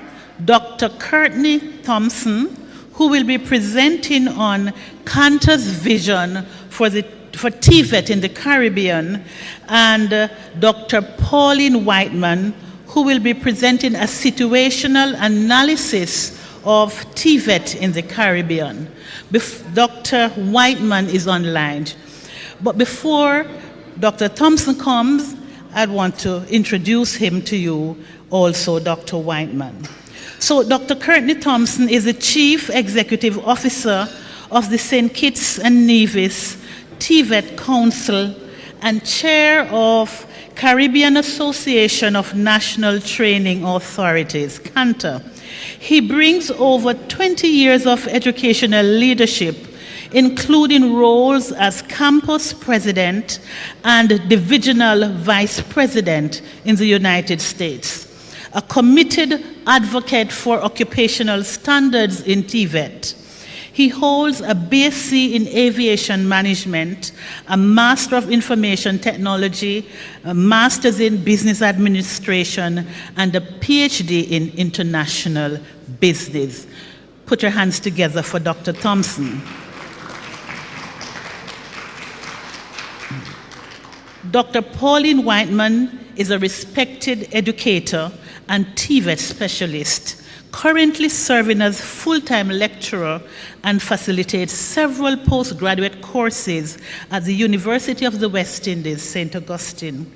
Dr. Courtney Thompson, who will be presenting on Cantor's vision for TVET in the Caribbean, and Dr. Pauline Whiteman, who will be presenting a situational analysis of TVET in the Caribbean. Dr. Whiteman is online. But before Dr. Thompson comes, I want to introduce him to you also, Dr. Whiteman. So Dr. Courtney Thompson is the Chief Executive Officer of the St. Kitts and Nevis TVET Council and Chair of Caribbean Association of National Training Authorities, CANTA. He brings over 20 years of educational leadership, including roles as campus president and divisional vice president in the United States. A committed advocate for occupational standards in TVET. He holds a BSc in Aviation Management, a Master of Information Technology, a Master's in Business Administration, and a PhD in International Business. Put your hands together for Dr. Thompson. Dr. Pauline Whiteman is a respected educator and TVET specialist, currently serving as full-time lecturer and facilitates several postgraduate courses at the University of the West Indies, St. Augustine.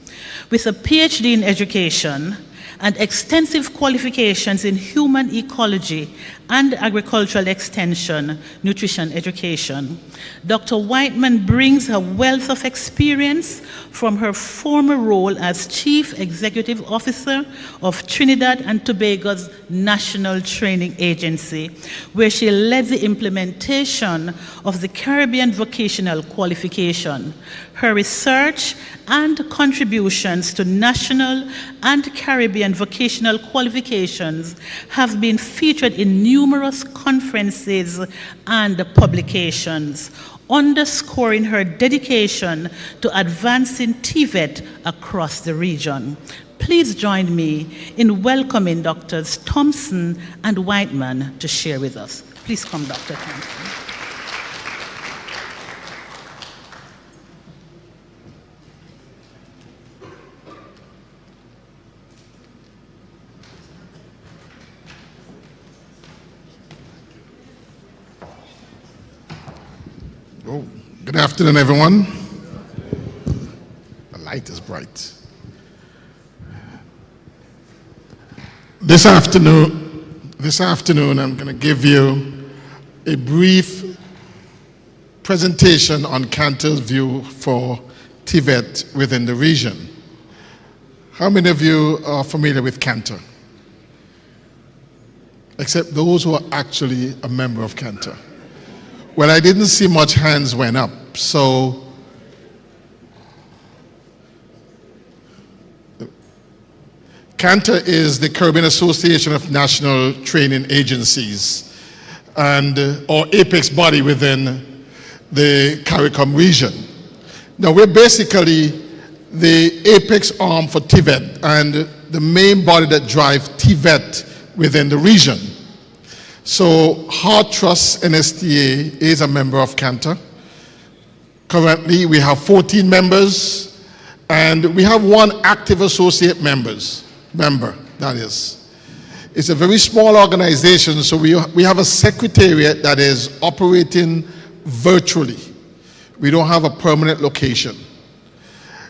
With a PhD in education and extensive qualifications in human ecology and agricultural extension, nutrition education, Dr. Whiteman brings a wealth of experience from her former role as Chief Executive Officer of Trinidad and Tobago's National Training Agency, where she led the implementation of the Caribbean Vocational Qualification. Her research and contributions to national and Caribbean vocational qualifications have been featured in numerous conferences and publications, underscoring her dedication to advancing TVET across the region. Please join me in welcoming Drs. Thompson and Whiteman to share with us. Please come, Dr. Thompson. Oh, good afternoon, everyone. The light is bright. This afternoon, I'm going to give you a brief presentation on Cantor's view for TVET within the region. How many of you are familiar with Cantor? Except those who are actually a member of Cantor. Well, I didn't see much hands went up, so Cantor is the Caribbean Association of National Training Agencies, and or apex body within the CARICOM region. Now, we're basically the apex arm for TVET and the main body that drives TVET within the region. So Heart Trust NSTA is a member of Cantor. Currently, we have 14 members, and we have one active associate member, that is. It's a very small organization, so we have a secretariat that is operating virtually. We don't have a permanent location.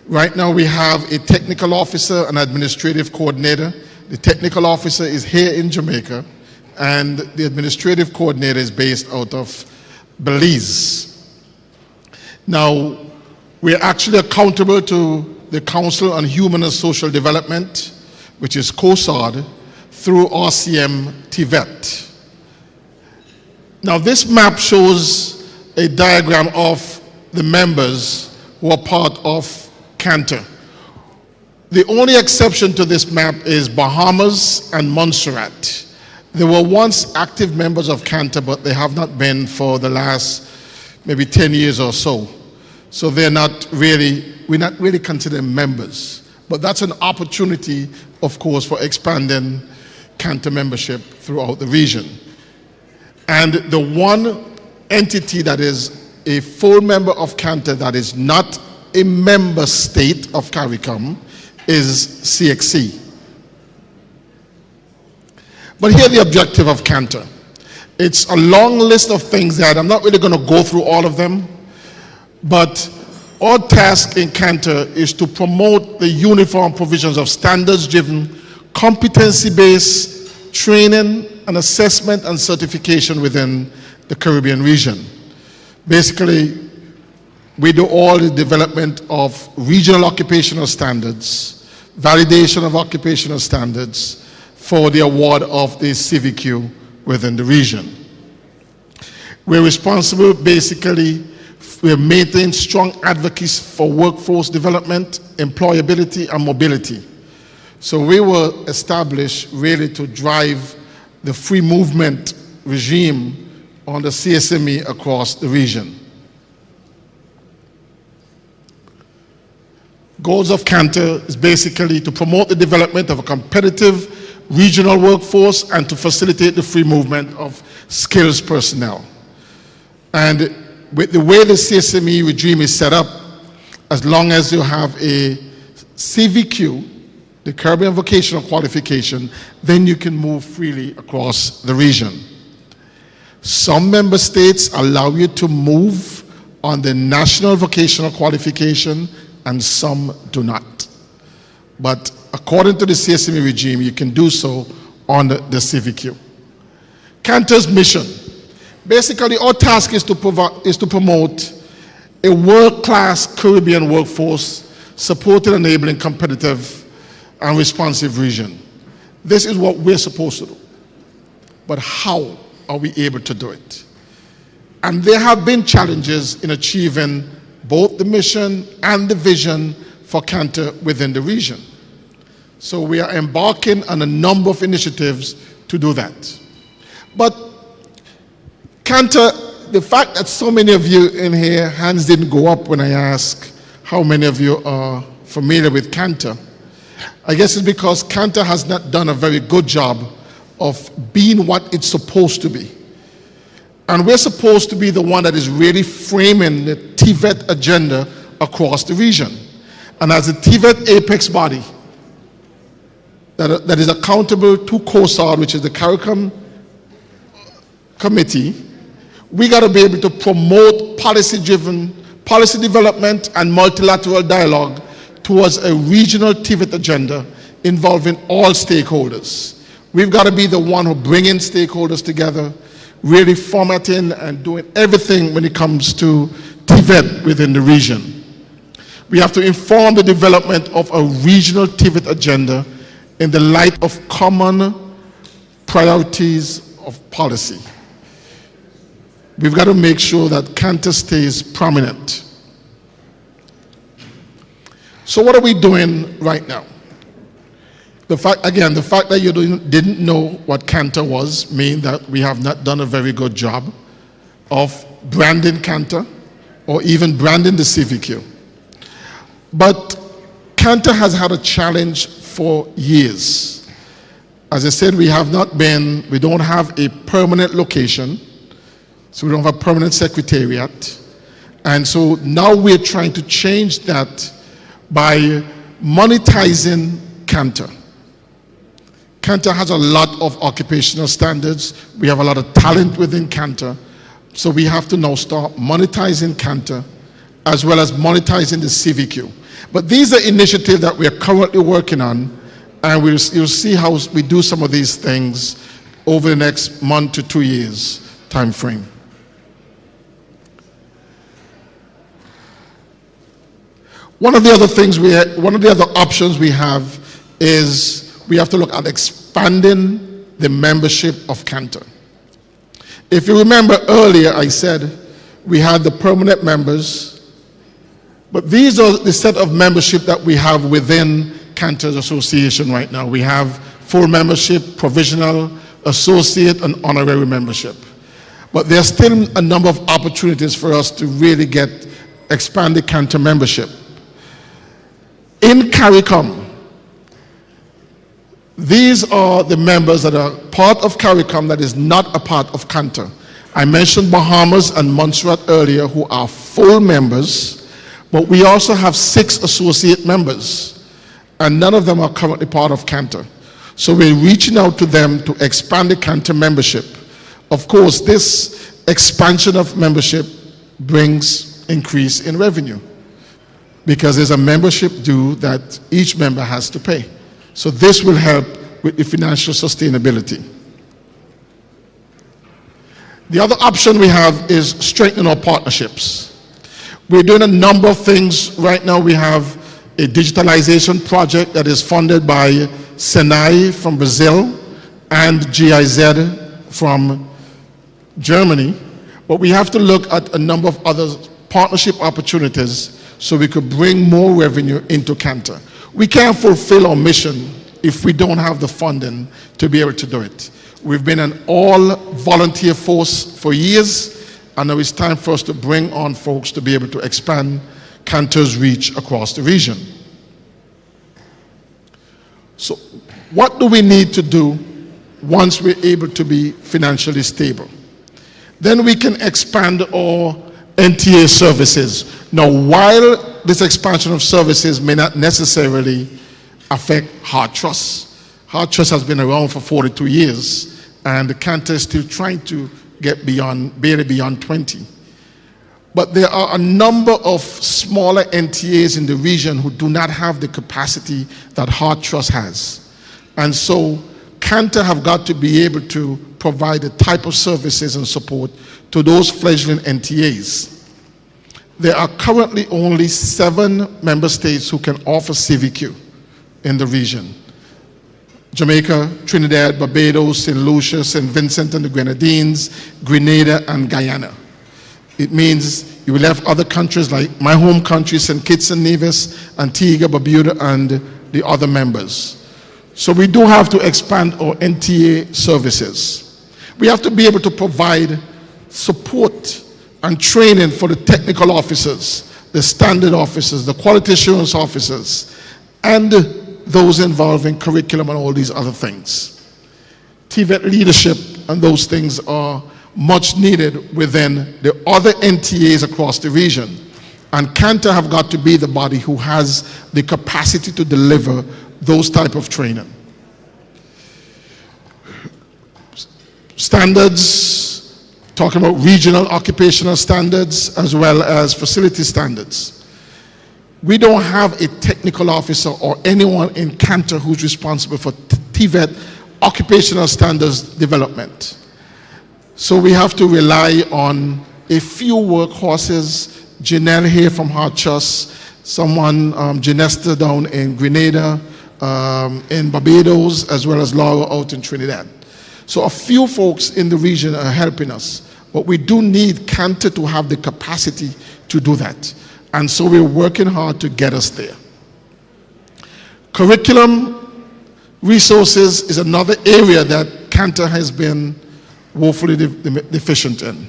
Right now, we have a technical officer, an administrative coordinator. The technical officer is here in Jamaica, and the administrative coordinator is based out of Belize. Now, we're actually accountable to the Council on Human and Social Development, which is COSAD, through RCM TVET. Now, this map shows a diagram of the members who are part of Cantor. The only exception to this map is Bahamas and Montserrat. They were once active members of Cantor, but they have not been for the last maybe 10 years or so. So we're not really considered members. But that's an opportunity, of course, for expanding Cantor membership throughout the region. And the one entity that is a full member of Cantor that is not a member state of CARICOM is CXC. But here's the objective of Cantor. It's a long list of things that I'm not really going to go through all of them, but our task in Cantor is to promote the uniform provisions of standards-driven, competency-based training and assessment and certification within the Caribbean region. Basically, we do all the development of regional occupational standards, validation of occupational standards for the award of the CVQ within the region. We're responsible, basically, we maintain strong advocacy for workforce development, employability, and mobility. So we were established really to drive the free movement regime on the CSME across the region. Goals of Cantor is basically to promote the development of a competitive regional workforce and to facilitate the free movement of skills personnel. And with the way the CSME regime is set up, as long as you have a CVQ, the Caribbean Vocational Qualification, then you can move freely across the region. Some member states allow you to move on the National Vocational Qualification and some do not. But according to the CSME regime, you can do so on the CVQ. Cantor's mission. Basically, our task is to promote a world-class Caribbean workforce, supporting and enabling competitive and responsive region. This is what we're supposed to do. But how are we able to do it? And there have been challenges in achieving both the mission and the vision for Cantor within the region. So we are embarking on a number of initiatives to do that. But Cantor, the fact that so many of you in here, hands didn't go up when I asked how many of you are familiar with Cantor, I guess it's because Cantor has not done a very good job of being what it's supposed to be. And we're supposed to be the one that is really framing the TVET agenda across the region. And as a TVET apex body that is accountable to COSAR, which is the CARICOM committee, we got to be able to promote policy-driven policy development and multilateral dialogue towards a regional TVET agenda involving all stakeholders. We've got to be the one who bring in stakeholders together, really formatting and doing everything when it comes to TVET within the region. We have to inform the development of a regional TVET agenda in the light of common priorities of policy. We've got to make sure that Cantor stays prominent. So what are we doing right now? The fact that you didn't know what Cantor was means that we have not done a very good job of branding Cantor or even branding the CVQ. But Cantor has had a challenge for years. As I said, we don't have a permanent location, so we don't have a permanent secretariat. And so now we're trying to change that by monetizing Cantor. Cantor has a lot of occupational standards. We have a lot of talent within Cantor. So we have to now start monetizing Cantor as well as monetizing the CVQ. But these are initiatives that we are currently working on, and you'll see how we do some of these things over the next 1 to 2 years time frame. One of the other options we have is we have to look at expanding the membership of Cantor. If you remember earlier, I said we had the permanent members, but these are the set of membership that we have within Cantor's association right now. We have full membership, provisional, associate, and honorary membership. But there's still a number of opportunities for us to really expand the Cantor membership. In CARICOM, these are the members that are part of CARICOM that is not a part of Cantor. I mentioned Bahamas and Montserrat earlier, who are full members, but we also have 6 associate members, and none of them are currently part of Cantor. So we're reaching out to them to expand the Cantor membership. Of course, this expansion of membership brings increase in revenue because there's a membership due that each member has to pay. So this will help with the financial sustainability. The other option we have is strengthening our partnerships. We're doing a number of things. Right now we have a digitalization project that is funded by Senai from Brazil and GIZ from Germany. But we have to look at a number of other partnership opportunities so we could bring more revenue into Cantor. We can't fulfill our mission if we don't have the funding to be able to do it. We've been an all-volunteer force for years, and now it's time for us to bring on folks to be able to expand Cantor's reach across the region. So what do we need to do once we're able to be financially stable? Then we can expand our NTA services. Now, while this expansion of services may not necessarily affect Heart Trust, Heart Trust has been around for 42 years, and the Cantor is still trying to get barely beyond 20. But there are a number of smaller NTAs in the region who do not have the capacity that Heart Trust has. And so Cantor have got to be able to provide the type of services and support to those fledgling NTAs. There are currently only 7 member states who can offer CVQ in the region: Jamaica, Trinidad, Barbados, St. Lucia, St. Vincent and the Grenadines, Grenada, and Guyana. It means you will have other countries like my home country, St. Kitts and Nevis, Antigua, Barbuda, and the other members. So we do have to expand our NTA services. We have to be able to provide support and training for the technical officers, the standard officers, the quality assurance officers, and those involved in curriculum and all these other things. TVET leadership and those things are much needed within the other NTAs across the region. And Cantor have got to be the body who has the capacity to deliver those type of training. Standards, talking about regional occupational standards as well as facility standards. We don't have a technical officer or anyone in Cantor who's responsible for TVET occupational standards development. So we have to rely on a few workhorses. Janelle here from Heart Trust, someone, Janesta down in Grenada, in Barbados, as well as Laura out in Trinidad. So a few folks in the region are helping us, but we do need Cantor to have the capacity to do that. And so we're working hard to get us there. Curriculum resources is another area that Cantor has been woefully deficient in.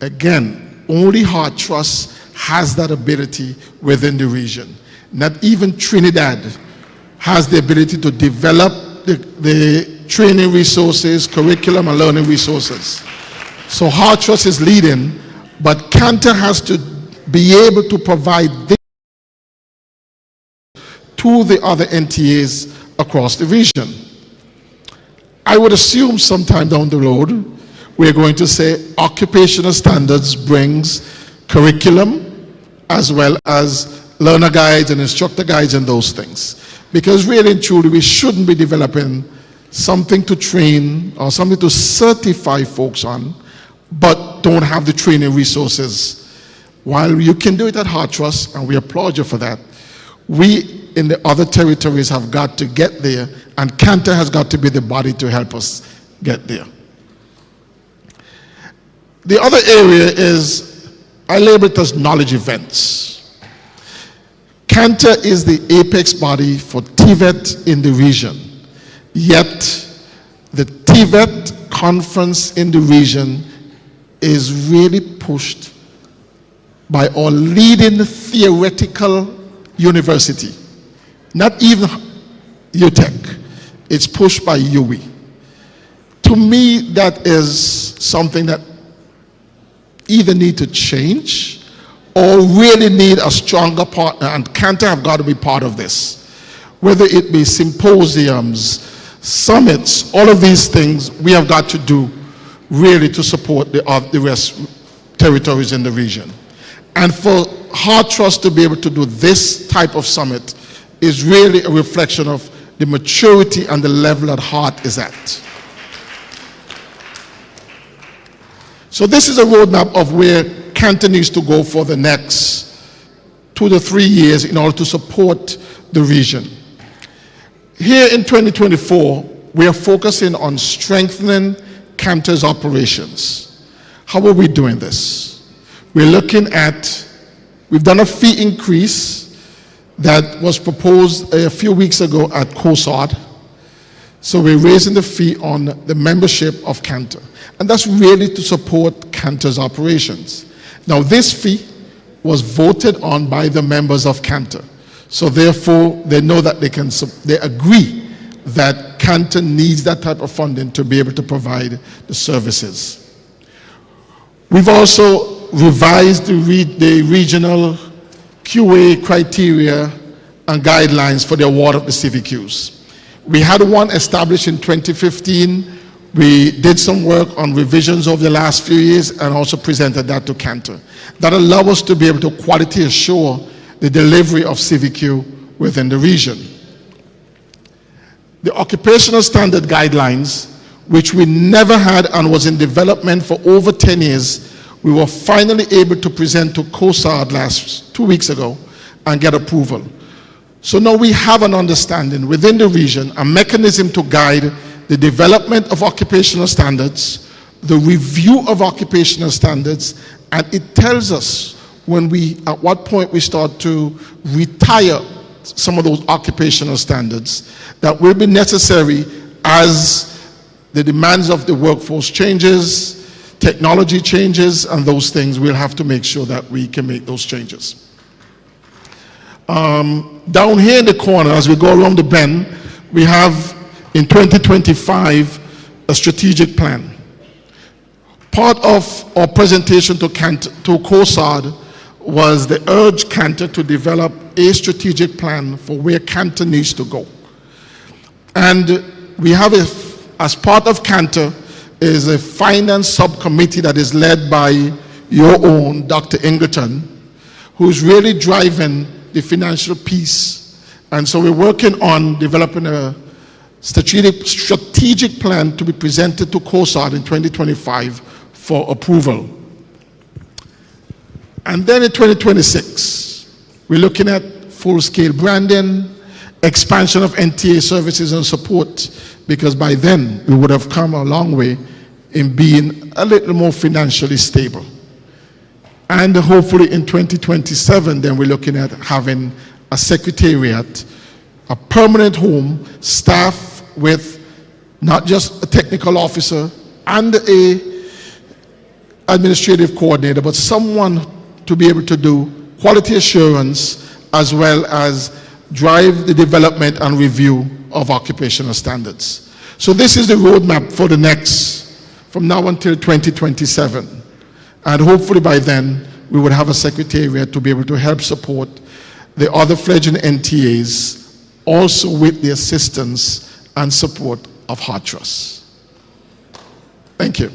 Again, only Heart Trust has that ability within the region. Not even Trinidad has the ability to develop the training resources, curriculum and learning resources. So Heart Trust is leading, but Cantor has to be able to provide this to the other NTAs across the region. I would assume sometime down the road, we're going to say occupational standards brings curriculum as well as learner guides and instructor guides and those things. Because really and truly, we shouldn't be developing something to train or something to certify folks on, but don't have the training resources. While you can do it at Heart Trust, and we applaud you for that, we in the other territories have got to get there, and Cantor has got to be the body to help us get there. The other area is, I label it as knowledge events. Cantor is the apex body for TVET in the region, yet the TVET conference in the region is really pushed by our leading theoretical university, not even UTech, it's pushed by UWI. To me, that is something that either need to change or really need a stronger partner, and Cantor have got to be part of this. Whether it be symposiums, summits, all of these things we have got to do really to support the rest territories in the region. And for Heart Trust to be able to do this type of summit is really a reflection of the maturity and the level that Heart is at. So this is a roadmap of where Canton needs to go for the next 2 to 3 years in order to support the region. Here in 2024, we are focusing on strengthening Cantor's operations. How are we doing this? We're looking at, we've done a fee increase that was proposed a few weeks ago at COSAD. So we're raising the fee on the membership of Cantor. And that's really to support Cantor's operations. Now this fee was voted on by the members of Cantor. So therefore, they know that they agree that Cantor needs that type of funding to be able to provide the services. We've also revised the regional QA criteria and guidelines for the award of the CVQs. We had one established in 2015. We did some work on revisions over the last few years and also presented that to Cantor. That allowed us to be able to quality assure the delivery of CVQ within the region. The occupational standard guidelines, which we never had and was in development for over 10 years, we were finally able to present to COSAD 2 weeks ago and get approval. So now we have an understanding within the region, a mechanism to guide the development of occupational standards, the review of occupational standards, and it tells us at what point we start to retire some of those occupational standards that will be necessary as the demands of the workforce changes, technology changes, and those things. We'll have to make sure that we can make those changes. Down here in the corner, as we go around the bend, we have in 2025 a strategic plan. Part of our presentation to COSAD was the urge Cantor to develop a strategic plan for where Cantor needs to go. And we have, as part of Cantor, is a finance subcommittee that is led by your own Dr. Ingleton, who's really driving the financial piece. And so we're working on developing a strategic plan to be presented to COSAD in 2025 for approval. And then in 2026, we're looking at full-scale branding, expansion of NTA services and support, because by then we would have come a long way in being a little more financially stable. And hopefully in 2027, then we're looking at having a secretariat, a permanent home, staff with not just a technical officer and a administrative coordinator, but someone to be able to do quality assurance as well as drive the development and review of occupational standards. So this is the roadmap for the next, from now until 2027. And hopefully by then, we would have a secretariat to be able to help support the other fledgling NTAs, also with the assistance and support of Heart Trust. Thank you.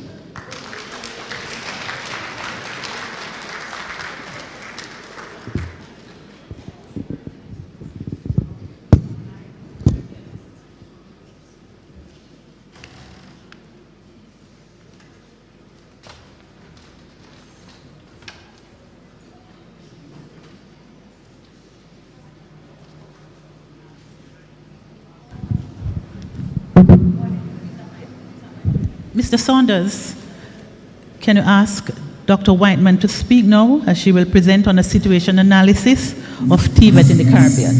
Mr. Saunders, can you ask Dr. Whiteman to speak now, as she will present on a situation analysis of TVET in the Caribbean?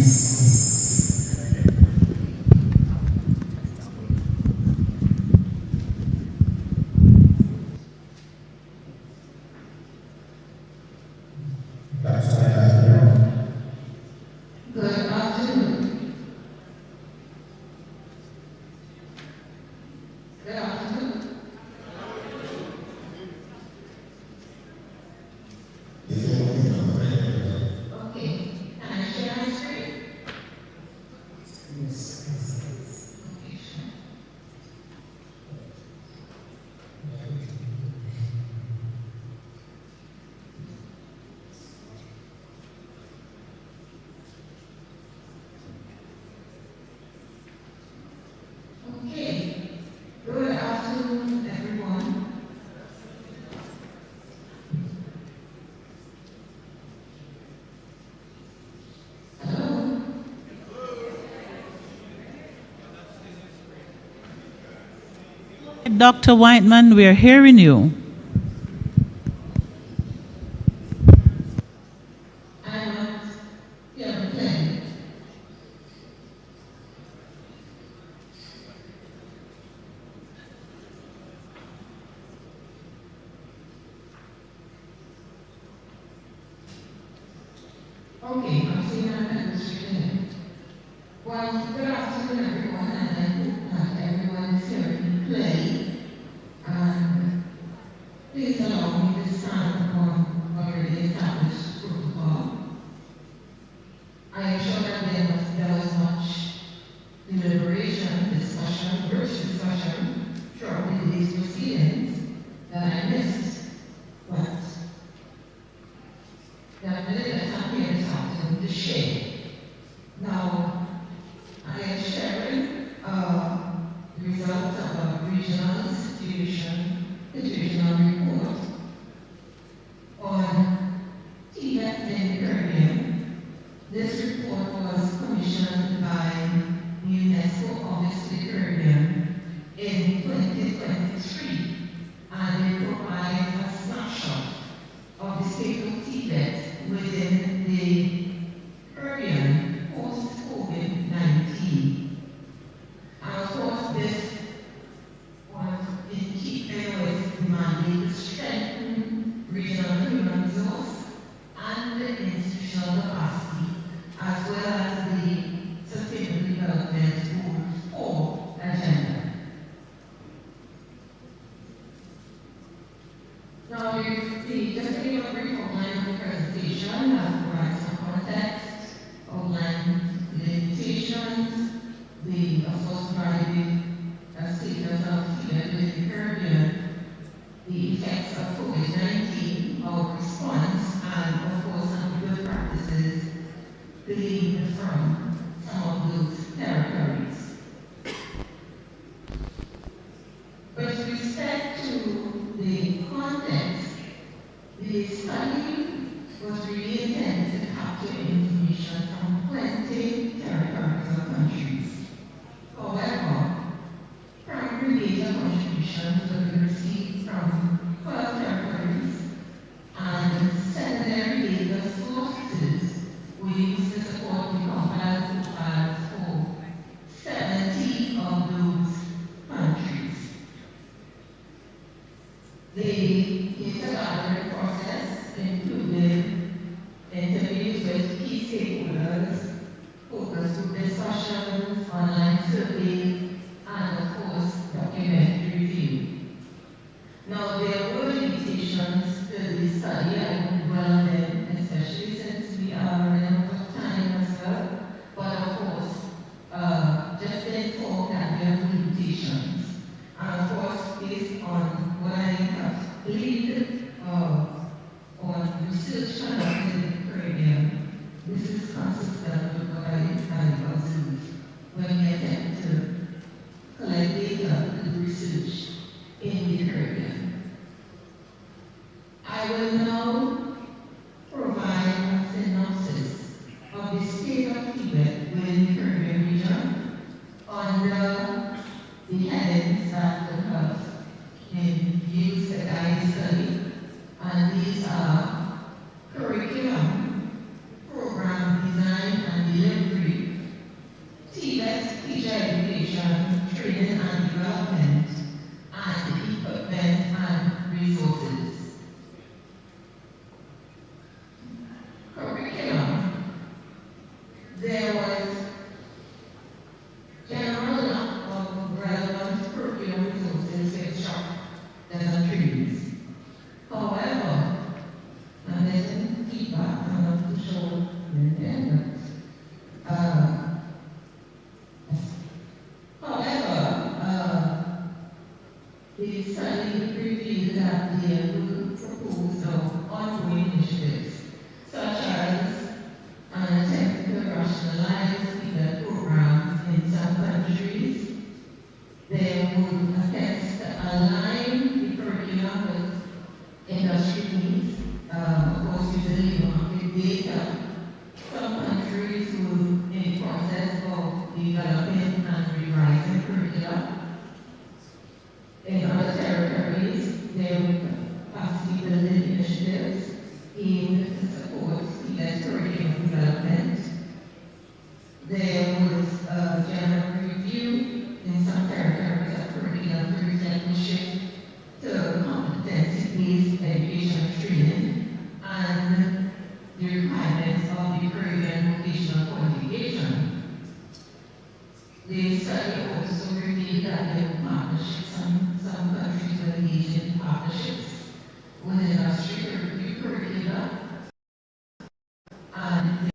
Dr. Whiteman, we are hearing you. Okay, I'm seeing that demonstration. Well, good afternoon, everyone, and I hope that everyone is hearing me play. And please allow me to stand upon already established protocol. I am sure that there was much deliberation, discussion, rich discussion throughout the day's proceedings that I missed. But nevertheless, I'm here this afternoon to share. Now, I am sharing the results of a regional situational report on TVET in the Caribbean. This report was commissioned by the UNESCO Office of the Caribbean in 2023, and it provides a snapshot of the state of TVET within the Caribbean post-COVID-19. And of course, this was in keeping with the mandate to strengthen regional human resource and the institutional capacity, as well as the Sustainable Development Goals 4 agenda. Now, just to give a brief outline of the presentation that provides some context, outline the limitations, of course, providing a status of TVET within the Caribbean, the effects of COVID-19, our response, and of course, some good practices gleaned from some of those territories. With respect to the context, the study was really intended to capture information from 20 territories or countries. However, primary data contributions were received from 12 territories, and secondary data sources were used to support the compiled profiles for 70 of those countries. The data gathering process included interviews with key stakeholders, focus group discussions, online surveys, and of course, documentary review. Now, there were limitations to the study. I won't dwell on them, especially since we are running out of time as well. But of course, just to inform that there were limitations. And of course, based on what I have gleaned on research conducted in the Caribbean, this is consistent with what I observed when we attempt to collect data to do research in the Caribbean. I will now provide a synopsis of the state of TVET within the Caribbean region under the headings that have been used to guide the study, and these are curriculum, program design and delivery, TVET, teacher education, training and development, and equipment and resources. Curriculum. There was general lack of relevant curriculum resources to instruct desert trees. However, and there's some feedback I'm not too sure in the study revealed that there were proposed ongoing initiatives, such as an attempt to rationalize TVET programs in some countries. There would attempts to align the curriculum with industry needs, of course, using market data. Some countries would, in the process of developing and revising curricula. In industry to review curricula and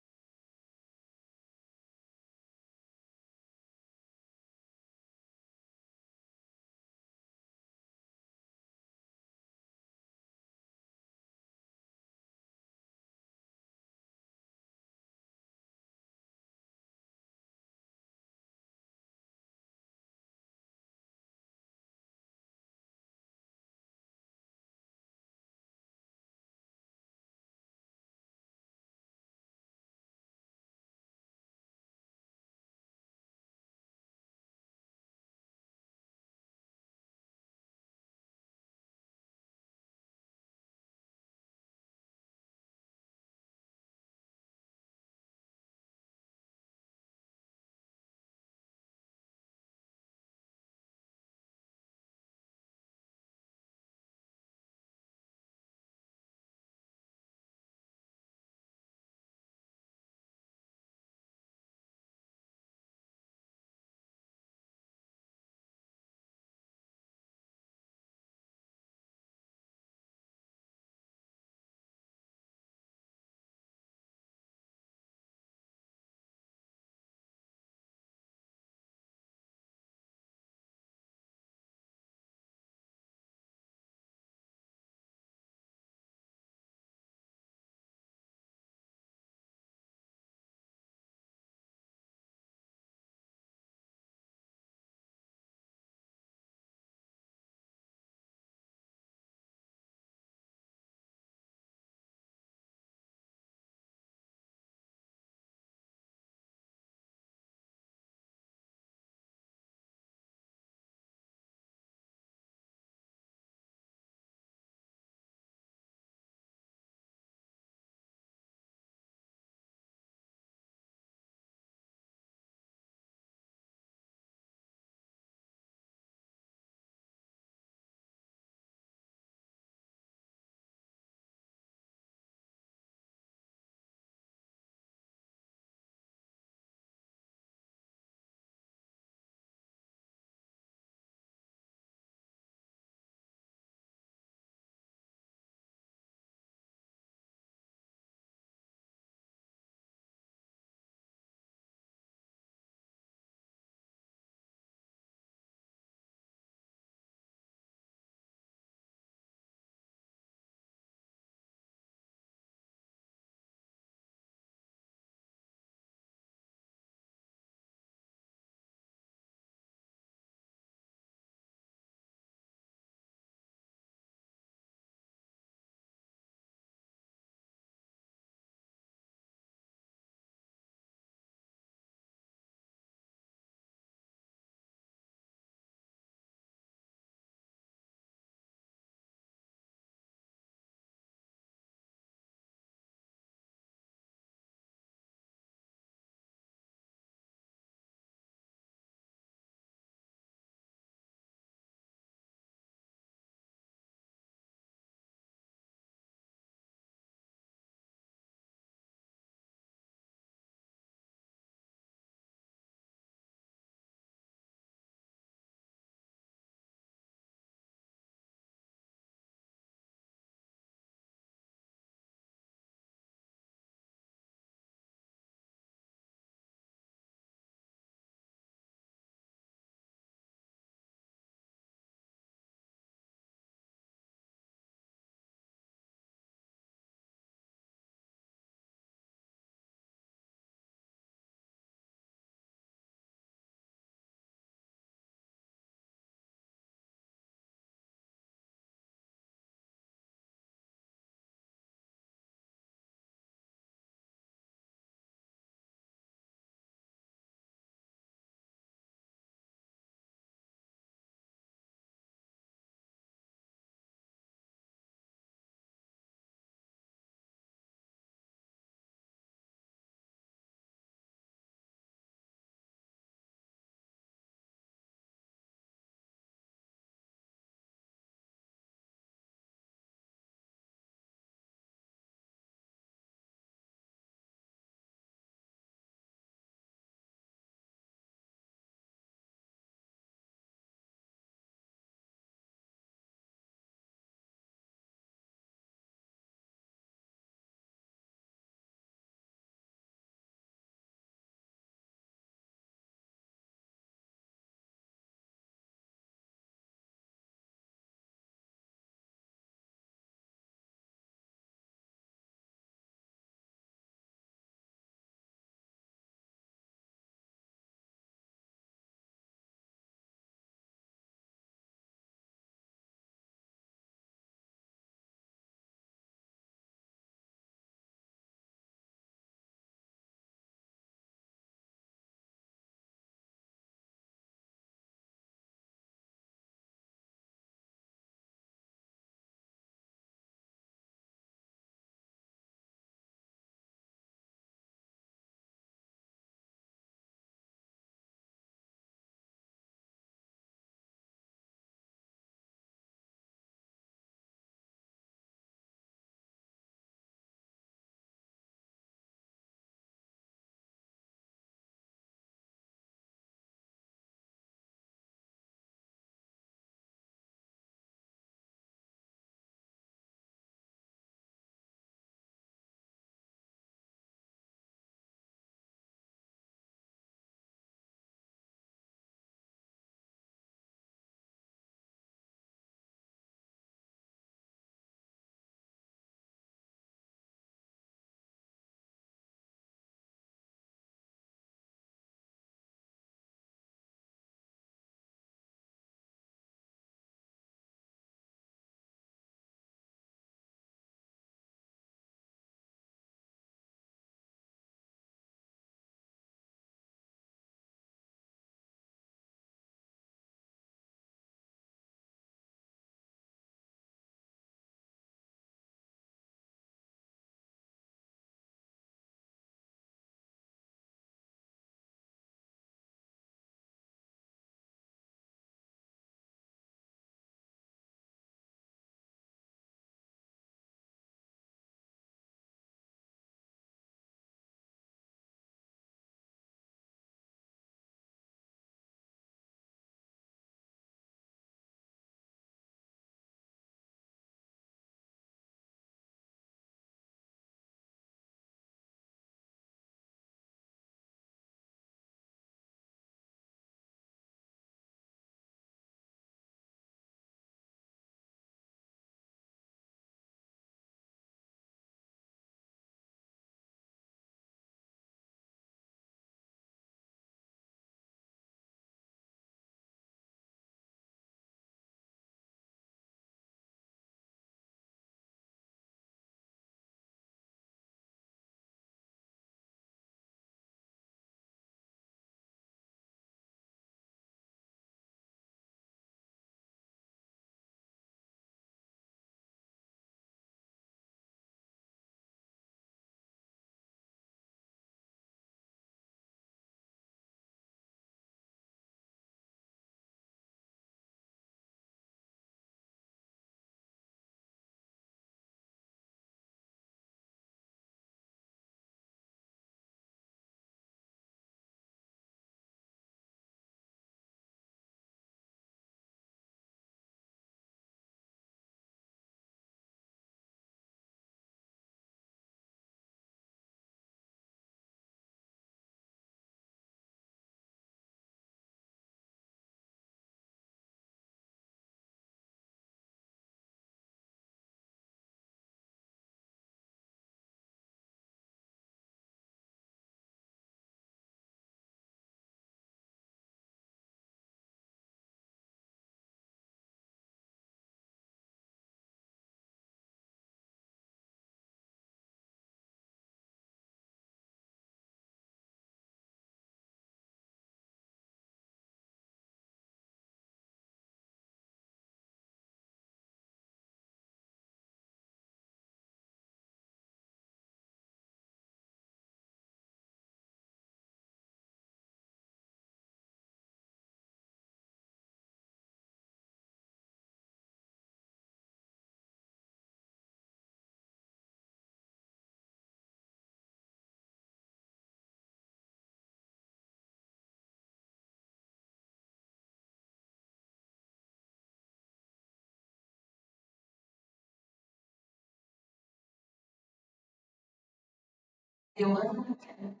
There was an attempt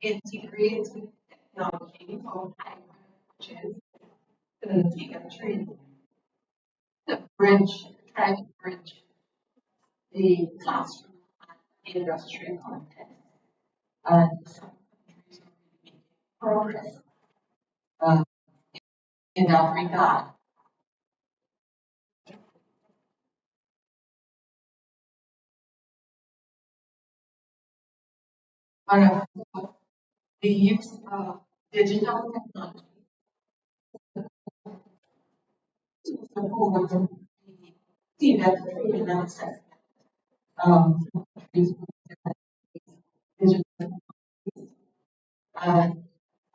to integrate technology from hybrid approaches to teacher training to try to bridge the classroom and industry context. And some countries are really making progress uh, in that regard. And the use of digital technology to support the TVET training and assessment. Countries with digital technologies. And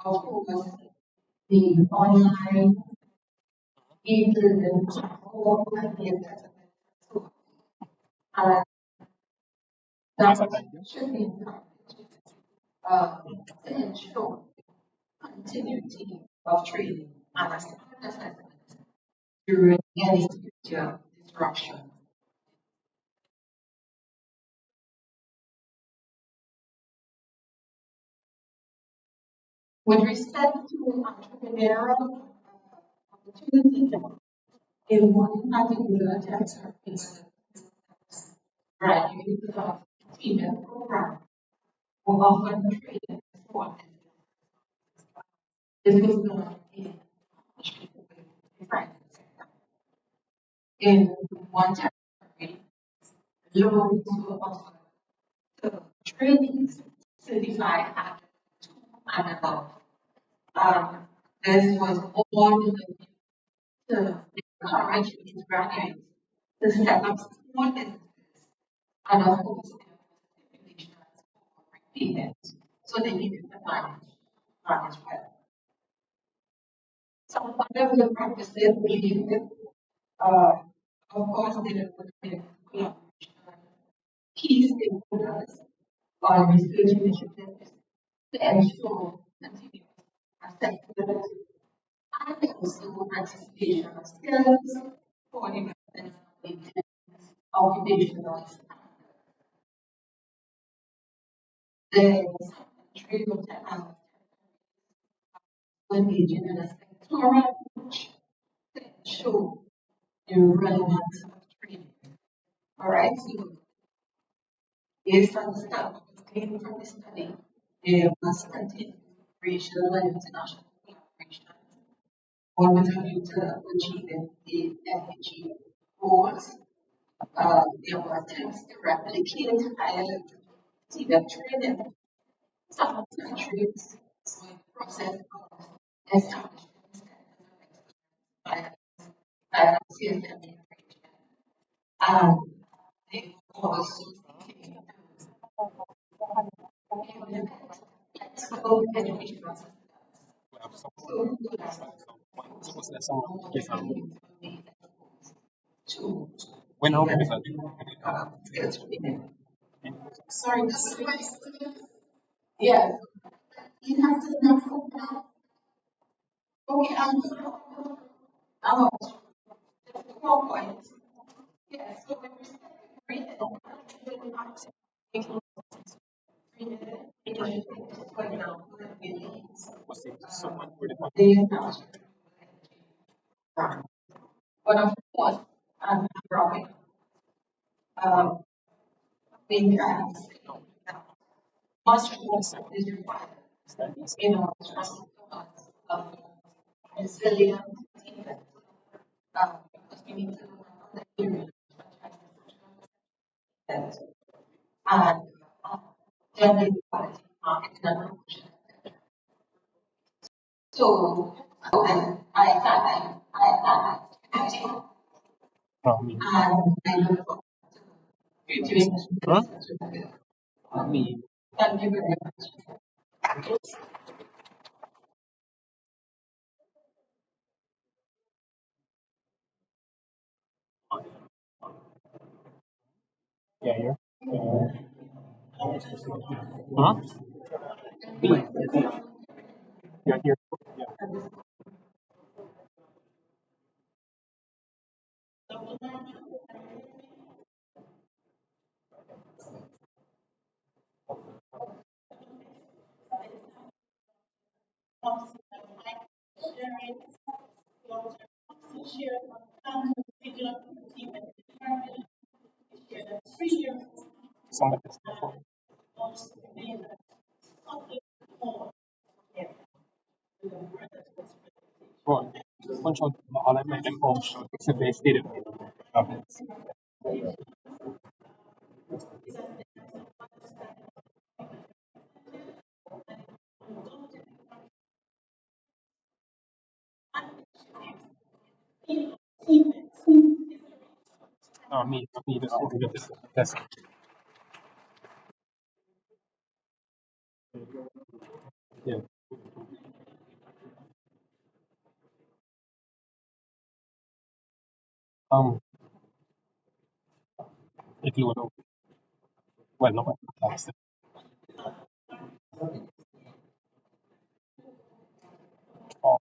of course, the online e-learning platform and the assessment tool. And that should be encouraged to ensure continuity of training and assessment during any future disruption. With respect to entrepreneurial opportunities, in one particular sector, is graduates of female program who offer training for this is not in the private sector. In one territory, loans were offered to trainees certified at 2 and above. This was all to encourage these graduates to set up small businesses and of course stipulations for repayment. So they needed to manage well. Some of the practices we of course they would be collaboration key stakeholders on research initiatives to ensure continuous accessibility and also anticipation of skills for development of occupational standards. The country will engage in a sectoral approach to ensure the relevance of training. All right, so based on the stuff gleaned from the study, there must continue regional and international collaboration on with a view to achieving the FAG goals. There were attempts to replicate higher TVET training. Some countries were in the process of establishing by CSM and they were also seeking to implement flexible educational systems. When how many Sorry, yes. You have to know. Okay, just 4 points. Yes, so when we for example, but of course, as growing, being much more is required in order to resilient because we need to look at the areas and gender equality, economic inclusion. So I thought and I look forward to doing this. Me. Thank you very much. Yeah, you're. Huh? Me. Yeah, here. That's yeah. Um, include well, no, that's all.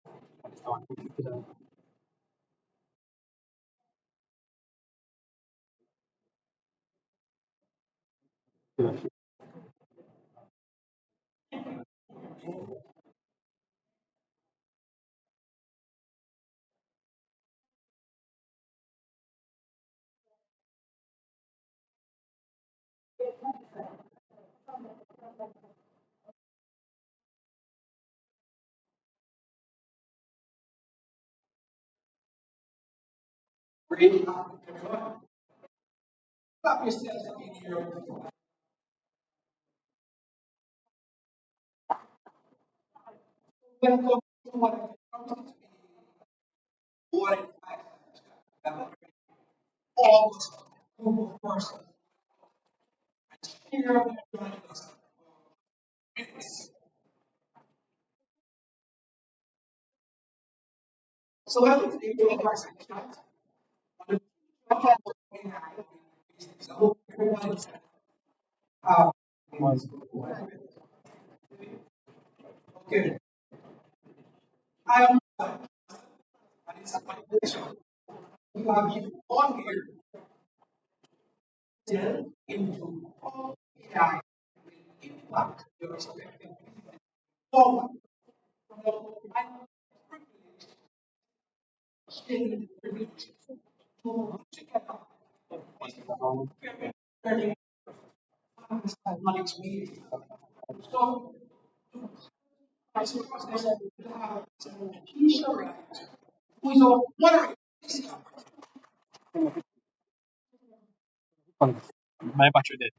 My battery dead.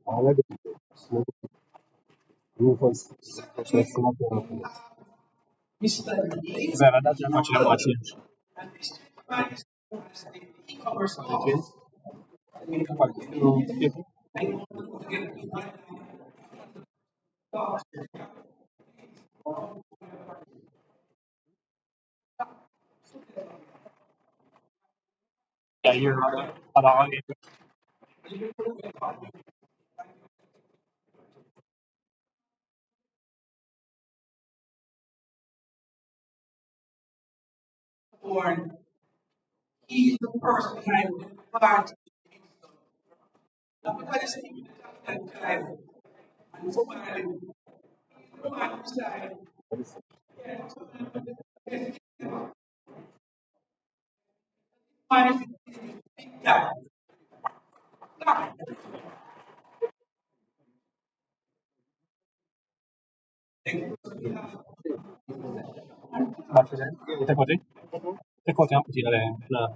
All I did was that's much yeah, you're on it. Battery dead. Te cose girare la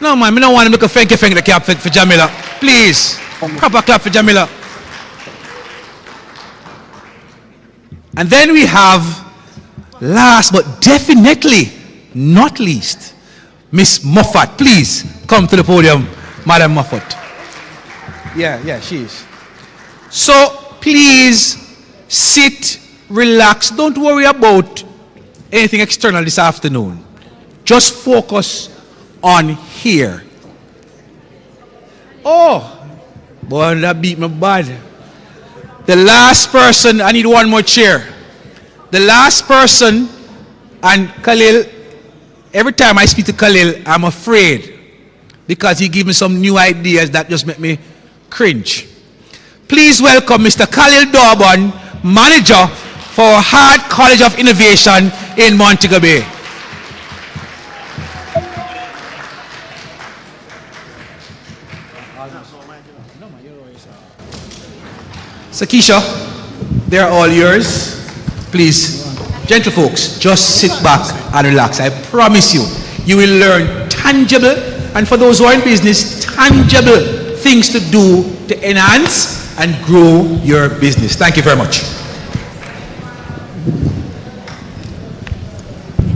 No, man, me don't want him to thank you the clap for Jamila. Please. Proper clap for Jamila. And then we have, last but definitely not least, Miss Moffat. Please come to the podium, Madam Moffat. Yeah, she is. So please sit, relax. Don't worry about anything external this afternoon. Just focus on here. Oh, boy, that beat me bad. The last person, I need one more chair. The last person, and Khalil, every time I speak to Khalil, I'm afraid because he gives me some new ideas that just make me cringe. Please welcome Mr. Khalil Dorban, manager for Hart College of Innovation in Montego Bay. So Keisha, they're all yours. Please, gentle folks, just sit back and relax. I promise you, you will learn tangible, and for those who are in business, tangible things to do to enhance and grow your business. Thank you very much.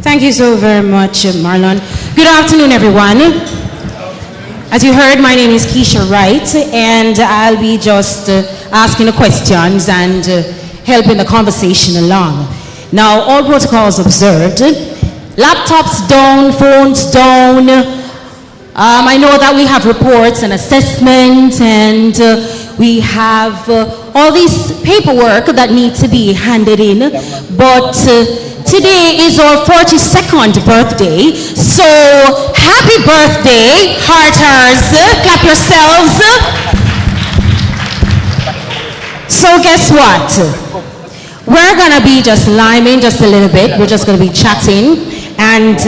Thank you so very much, Marlon. Good afternoon, everyone. As you heard, my name is Keisha Wright, and I'll be just asking the questions and helping the conversation along. Now, all protocols observed. Laptops down, phones down. I know that we have reports and assessments, and we have all this paperwork that needs to be handed in, but today is our 42nd birthday, so happy birthday, Hearters. Clap yourselves. So guess what? We're gonna be just liming just a little bit. We're just gonna be chatting, and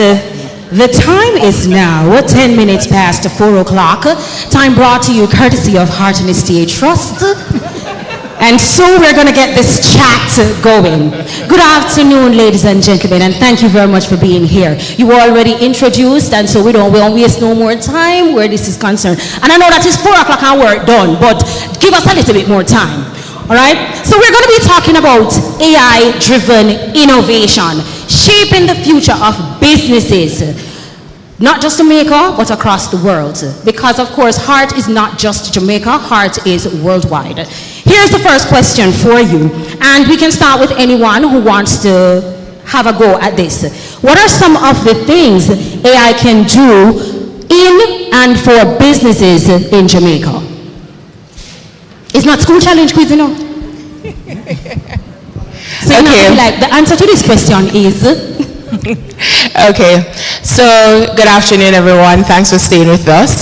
the time is now 10 minutes past 4 o'clock. Time brought to you courtesy of Heart and Estate Trust. And so we're going to get this chat going. Good afternoon, ladies and gentlemen, and thank you very much for being here. You were already introduced, and so we don't waste no more time where this is concerned. And I know that it's 4 o'clock and we're done, but give us a little bit more time. All right? So we're going to be talking about AI-driven innovation, shaping the future of businesses. Not just Jamaica, but across the world. Because, of course, Heart is not just Jamaica, Heart is worldwide. Here's the first question for you, and we can start with anyone who wants to have a go at this. What are some of the things AI can do in and for businesses in Jamaica? It's not school challenge quiz, you know? So okay. Like, the answer to this question is... Okay, so good afternoon, everyone. Thanks for staying with us.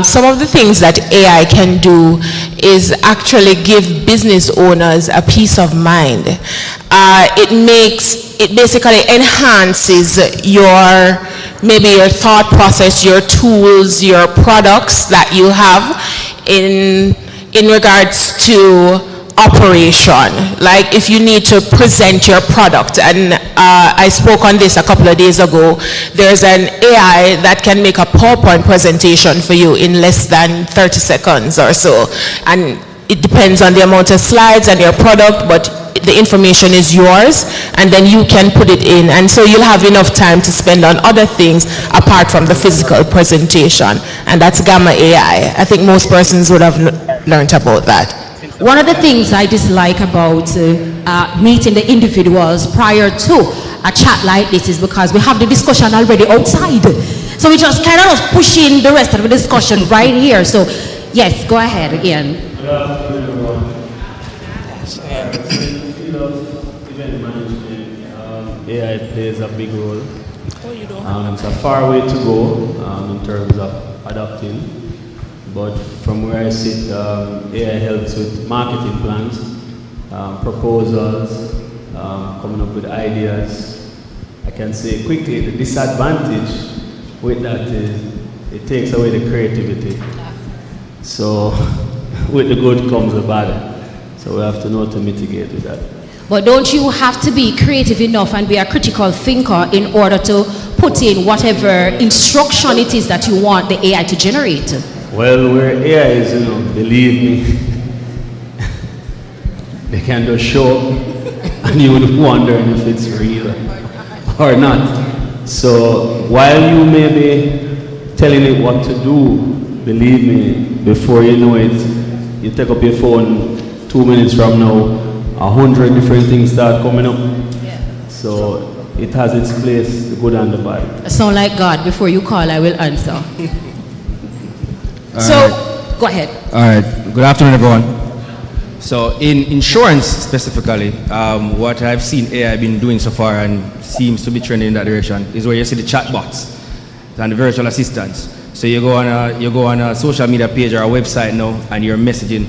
Some of the things that AI can do is actually give business owners a peace of mind. It basically enhances maybe your thought process, your tools, your products that you have in regards to operation. Like if you need to present your product, and I spoke on this a couple of days ago, there's an AI that can make a PowerPoint presentation for you in less than 30 seconds or so, and it depends on the amount of slides and your product, but the information is yours, and then you can put it in, and so you'll have enough time to spend on other things apart from the physical presentation, and that's Gamma AI. I think most persons would have learned about that. One of the things I dislike about meeting the individuals prior to a chat like this is because we have the discussion already outside. So we just kind of pushing the rest of the discussion right here. So yes, go ahead, Ian. Good afternoon, everyone. In the field of event management, AI plays a big role. It's a far way to go in terms of adapting. But from where I sit, AI helps with marketing plans, proposals, coming up with ideas. I can say quickly the disadvantage with that is it takes away the creativity. So with the good comes the bad. So we have to know to mitigate with that. But don't you have to be creative enough and be a critical thinker in order to put in whatever instruction it is that you want the AI to generate? Well, where AI is, believe me, they can just show up and you would wonder if it's real or not. So while you may be telling it what to do, believe me, before you know it, you take up your phone 2 minutes from now, 100 different things start coming up. Yeah. So it has its place, the good and the bad. Sound like God. Before you call, I will answer. Go ahead. All right. Good afternoon, everyone. So, in insurance specifically, what I've seen AI been doing so far and seems to be trending in that direction is where you see the chatbots and the virtual assistants. So you go on a social media page or a website now, and you're messaging,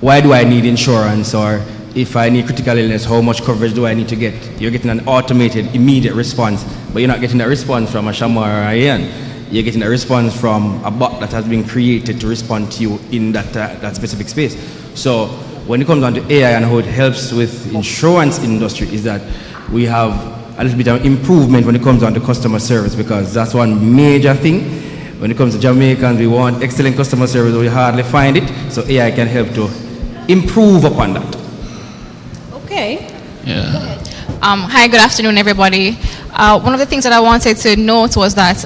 why do I need insurance, or if I need critical illness, how much coverage do I need to get? You're getting an automated, immediate response, but you're not getting that response from a Shama or a Ian. You're getting a response from a bot that has been created to respond to you in that specific space. So when it comes down to AI and how it helps with insurance industry is that we have a little bit of improvement when it comes down to customer service, because that's one major thing. When it comes to Jamaicans, we want excellent customer service, but we hardly find it. So AI can help to improve upon that. Okay. Yeah. Hi, good afternoon, everybody. One of the things that I wanted to note was that,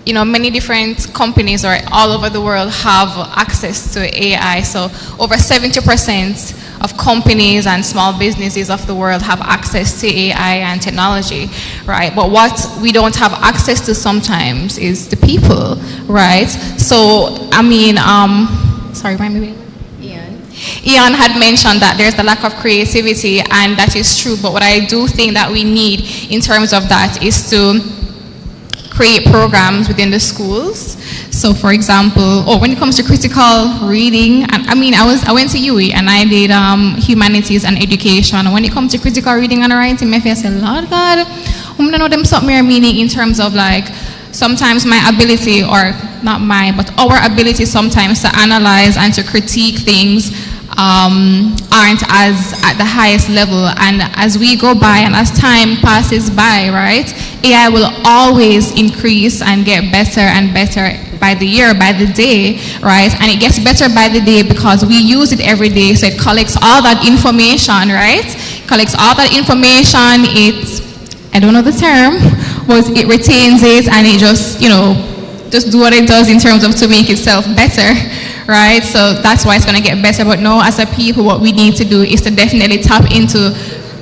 you know, many different companies all over the world have access to AI. So over 70% of companies and small businesses of the world have access to AI and technology, right? But what we don't have access to sometimes is the people, right? So, I mean, sorry, remind me. Ian had mentioned that there's the lack of creativity, and that is true. But what I do think that we need in terms of that is to create programs within the schools. So for example, when it comes to critical reading, I mean, I went to UE and I did humanities and education. And when it comes to critical reading and writing, I said, Lord God, I don't know them something meaning in terms of like, sometimes my ability, or not mine, but our ability sometimes to analyze and to critique things aren't as at the highest level. And as we go by and as time passes by, right, AI will always increase and get better and better by the year, by the day, right? And it gets better by the day because we use it every day. So it collects all that information, right? Collects all that information. I don't know the term, but it retains it, and it just, you know, just do what it does in terms of to make itself better, right? So that's why it's going to get better. But no, as a people, what we need to do is to definitely tap into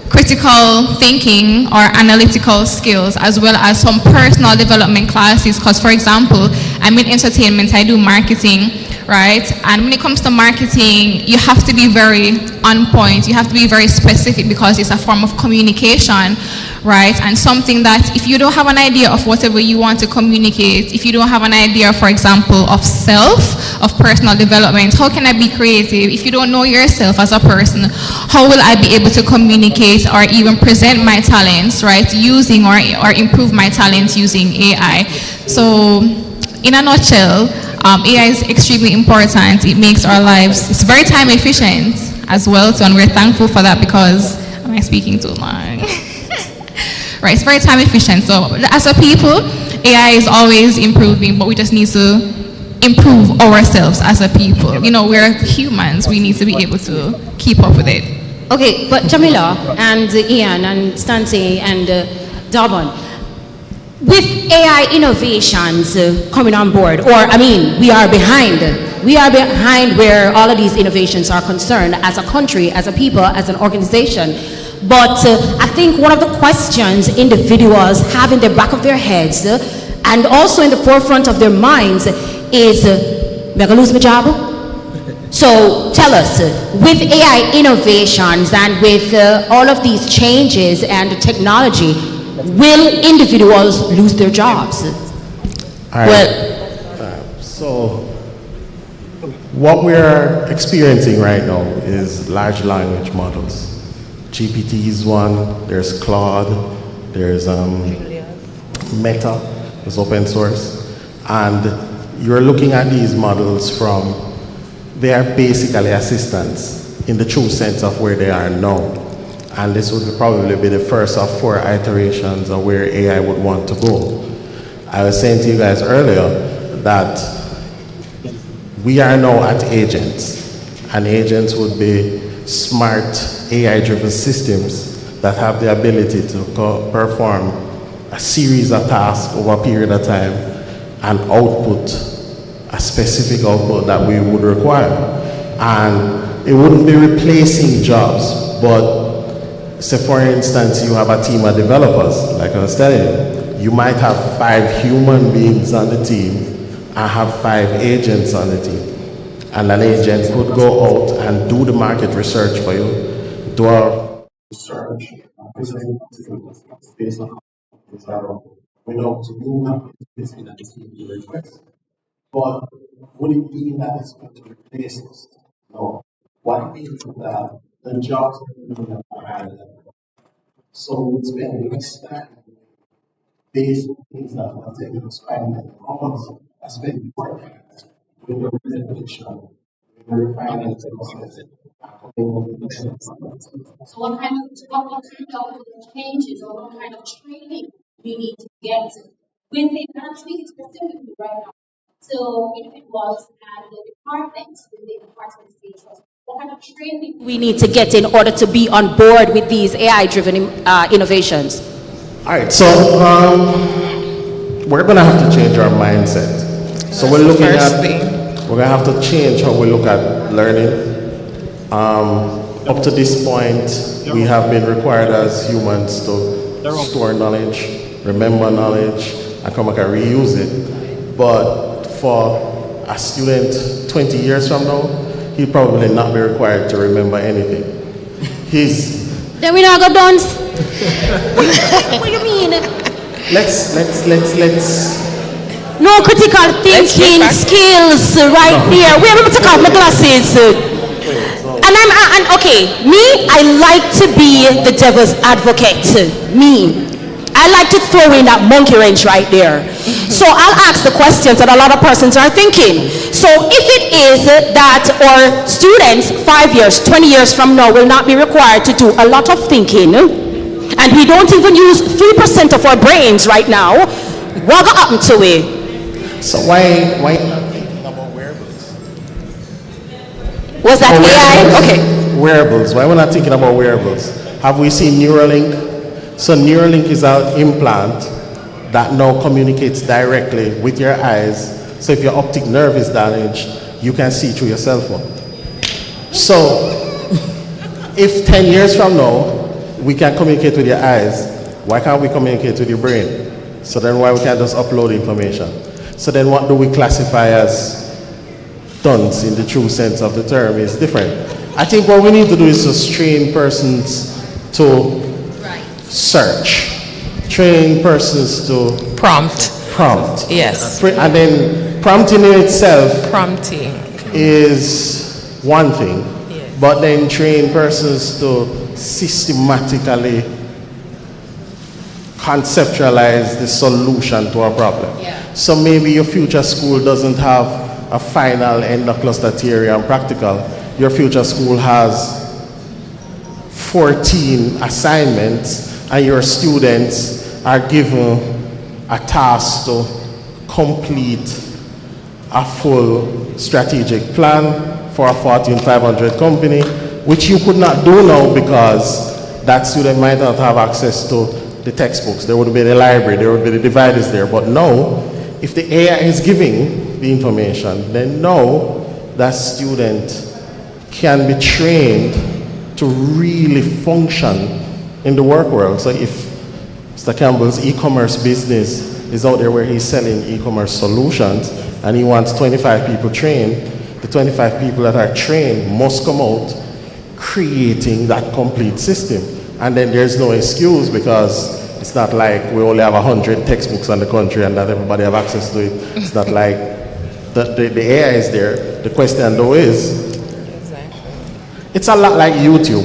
critical thinking or analytical skills, as well as some personal development classes. Because, for example, I'm in entertainment, I do marketing, right? And when it comes to marketing, you have to be very on point. You have to be very specific because it's a form of communication, right? And something that if you don't have an idea of whatever you want to communicate, if you don't have an idea, for example, of self, of personal development, how can I be creative? If you don't know yourself as a person, how will I be able to communicate or even present my talents, right? Using or improve my talents using AI. So in a nutshell, AI is extremely important. It makes our lives, it's very time efficient as well, so, and we're thankful for that because, am I speaking too long? Right, it's very time efficient. So as a people, AI is always improving, but we just need to improve ourselves as a people. You know, we're humans, we need to be able to keep up with it. Okay, but Jamila and Ian and Stancy and Darbon, with AI innovations coming on board, or I mean, we are behind where all of these innovations are concerned as a country, as a people, as an organization. But I think one of the questions individuals have in the back of their heads and also in the forefront of their minds is, am I gonna lose my job? So tell us, with AI innovations and with all of these changes and technology, will individuals lose their jobs? So what we're experiencing right now is large language models. GPT is one, there's Claude, there's Meta, it's open source. And you're looking at these models from, they are basically assistants in the true sense of where they are now. And this would probably be the first of 4 iterations of where AI would want to go. I was saying to you guys earlier that we are now at agents, and agents would be smart AI-driven systems that have the ability to perform a series of tasks over a period of time and output a specific output that we would require. And it wouldn't be replacing jobs, but say for instance, you have a team of developers, like I was telling you, you might have 5 human beings on the team and have 5 agents on the team. And an agent could go out and do the market research for you, do a research, based on we know to do anything that is being request. But would it mean that it's going to replace us? No. What it means is that the jobs are added. So we spend less time based on things that are taking us 5 minutes. I spend more time with the presentation, with the refinement process. So what kind of changes or what kind of training we need to get within, and I'm speaking specifically right now. So if it was at the department, within the department stage, what kind of training We need to get in order to be on board with these AI-driven innovations. All right, so we're going to have to change our mindset. So we're looking at, we're going to have to change how we look at learning. Up to this point, we have been required as humans to store knowledge, remember knowledge, and come back and reuse it. But for a student 20 years from now, he'll probably not be required to remember anything. Then we not go dance. What do you mean? Let's. No critical thinking skills right there. Where am I take off my glasses? And okay, me, I like to be the devil's advocate. Me. I like to throw in that monkey wrench right there. So I'll ask the questions that a lot of persons are thinking. So if it is that our students 5 years, 20 years from now will not be required to do a lot of thinking, and we don't even use 3% of our brains right now, what will happen to it? So why not thinking about wearables? Was that AI? Okay. Wearables. Why we're not thinking about wearables? Have we seen Neuralink? So Neuralink is an implant that now communicates directly with your eyes. So if your optic nerve is damaged, you can see through your cell phone. So if 10 years from now, we can communicate with your eyes, why can't we communicate with your brain? So then why we can't just upload information? So then what do we classify as dunce in the true sense of the term is different. I think what we need to do is just train persons to search, train persons to prompt. Yes. And then prompting in itself Prompting is one thing, but then train persons to systematically conceptualize the solution to a problem. So maybe your future school doesn't have a final end of cluster theory and practical. Your future school has 14 assignments and your students are given a task to complete a full strategic plan for a Fortune 500 company, which you could not do now because that student might not have access to the textbooks. There would be the library, there would be the dividers there. But now, if the AI is giving the information, then now that student can be trained to really function in the work world. So if Mr. Campbell's e-commerce business is out there where he's selling e-commerce solutions and he wants 25 people trained, the 25 people that are trained must come out creating that complete system. And then there's no excuse because it's not like we only have 100 textbooks in the country and that everybody have access to it. It's not like the AI is there. The question though is, it's a lot like YouTube.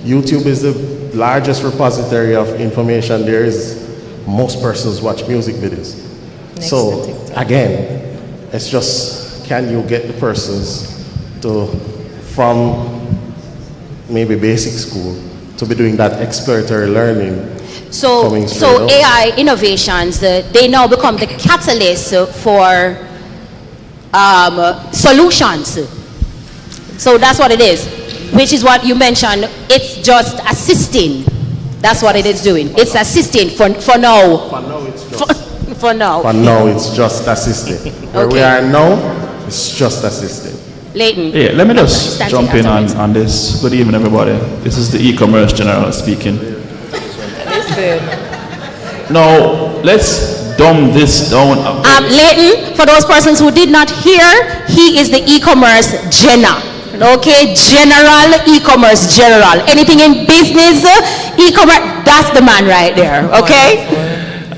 YouTube is the largest repository of information there is. Most persons watch music videos. So again, it's just, can you get the persons to, from maybe basic school, to be doing that exploratory learning? So AI innovations, they now become the catalyst for solutions. So that's what it is, which is what you mentioned. It's just assisting. That's what it is doing. It's assisting for now. For now, it's just. For now. For now, it's just assisting. Where we are now, it's just assisting. Leighton. Yeah, let me just jump in on this. Good evening, everybody. This is the e-commerce general speaking. Now, let's dumb this down. Leighton, for those persons who did not hear, he is the e-commerce general. Okay, general, e-commerce general. Anything in business, e-commerce, that's the man right there. Okay?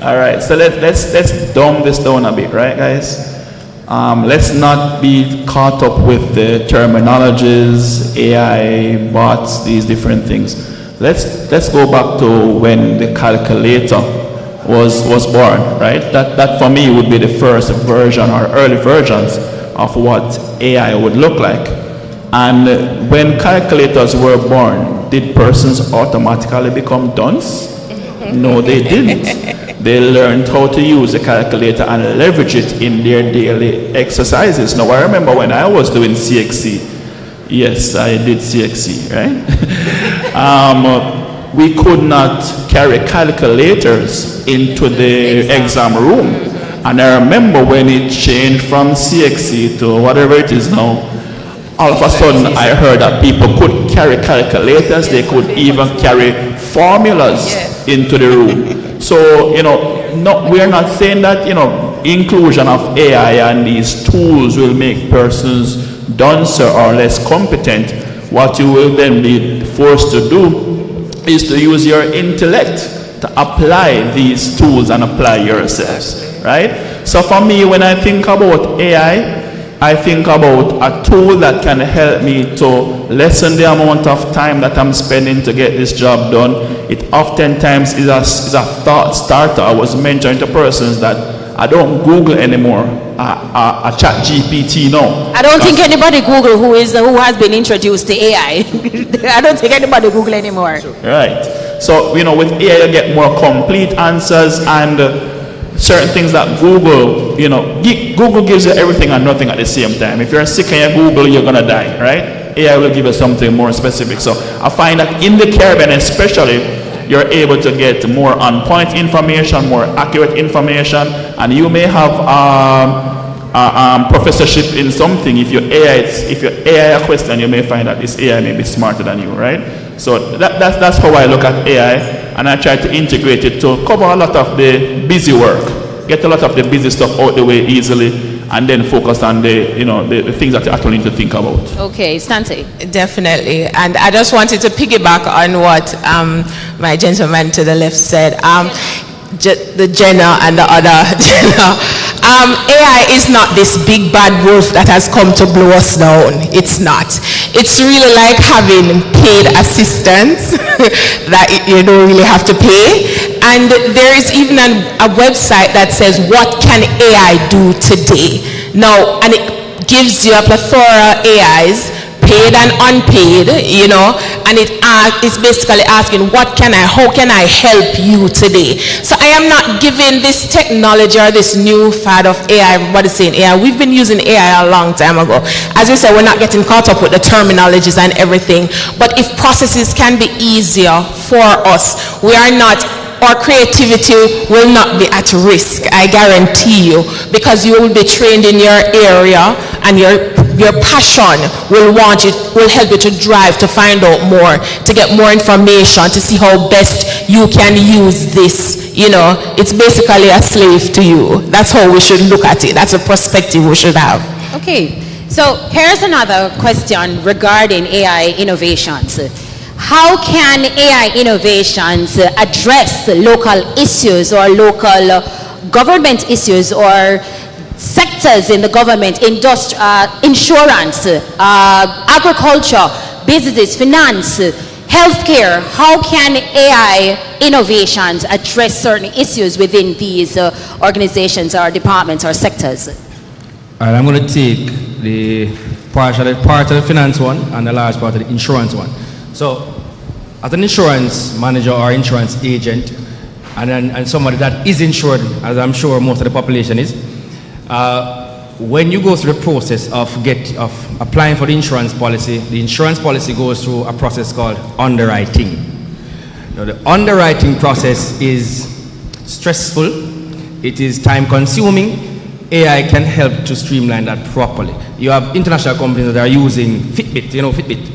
All right, so let's dumb this down a bit, right, guys? Let's not be caught up with the terminologies, AI, bots, these different things. Let's go back to when the calculator was born, right? That for me would be the first version or early versions of what AI would look like. And when calculators were born, did persons automatically become dunce? No, they didn't. They learned how to use the calculator and leverage it in their daily exercises. Now, I remember when I was doing CXC. Yes, I did CXC, right? We could not carry calculators into the exam room. And I remember when it changed from CXC to whatever it is now, all of a sudden I heard that people could carry calculators, they could even carry formulas into the room. So, we're not saying that, inclusion of AI and these tools will make persons duncer or less competent. What you will then be forced to do is to use your intellect to apply these tools and apply yourselves, right? So for me, when I think about AI, I think about a tool that can help me to lessen the amount of time that I'm spending to get this job done. It oftentimes is a thought starter. I was mentioning to persons that I don't Google anymore. I chat GPT now. I don't think anybody Google who has been introduced to AI. I don't think anybody Google anymore. Right. So, with AI you get more complete answers and certain things that Google, Google gives you everything and nothing at the same time. If you're sick and you Google, you're gonna die, right? AI will give you something more specific. So I find that in the Caribbean especially, you're able to get more on-point information, more accurate information, and you may have professorship in something. If you AI a question, you may find that this AI may be smarter than you, right? So that's how I look at AI. And I try to integrate it to cover a lot of the busy work, get a lot of the busy stuff out the way easily, and then focus on the things that you actually need to think about. Okay, Stante. Definitely. And I just wanted to piggyback on what my gentleman to the left said. The Jenna and the other Jenna. AI is not this big bad wolf that has come to blow us down. It's not. It's really like having paid assistants that you don't really have to pay. And there is even a website that says, what can AI do today? Now, and it gives you a plethora of AIs, paid and unpaid, and it's basically asking, how can I help you today? So I am not giving this technology or this new fad of AI, everybody's saying AI. We've been using AI a long time ago. As we said, we're not getting caught up with the terminologies and everything, but if processes can be easier for us, our creativity will not be at risk, I guarantee you, because you will be trained in your area and your passion will help you to drive, to find out more, to get more information, to see how best you can use this. It's basically a slave to you. That's how we should look at it. That's a perspective we should have. Okay, so here's another question regarding AI innovations. How can AI innovations address local issues or local government issues or sectors in the government, insurance, agriculture, business, finance, healthcare? How can AI innovations address certain issues within these organizations or departments or sectors? All right, I'm going to take the part of the finance one and the large part of the insurance one. So, as an insurance manager or insurance agent, and somebody that is insured, as I'm sure most of the population is, when you go through the process of applying for the insurance policy goes through a process called underwriting. Now, the underwriting process is stressful, it is time consuming, AI can help to streamline that properly. You have international companies that are using Fitbit, you know Fitbit,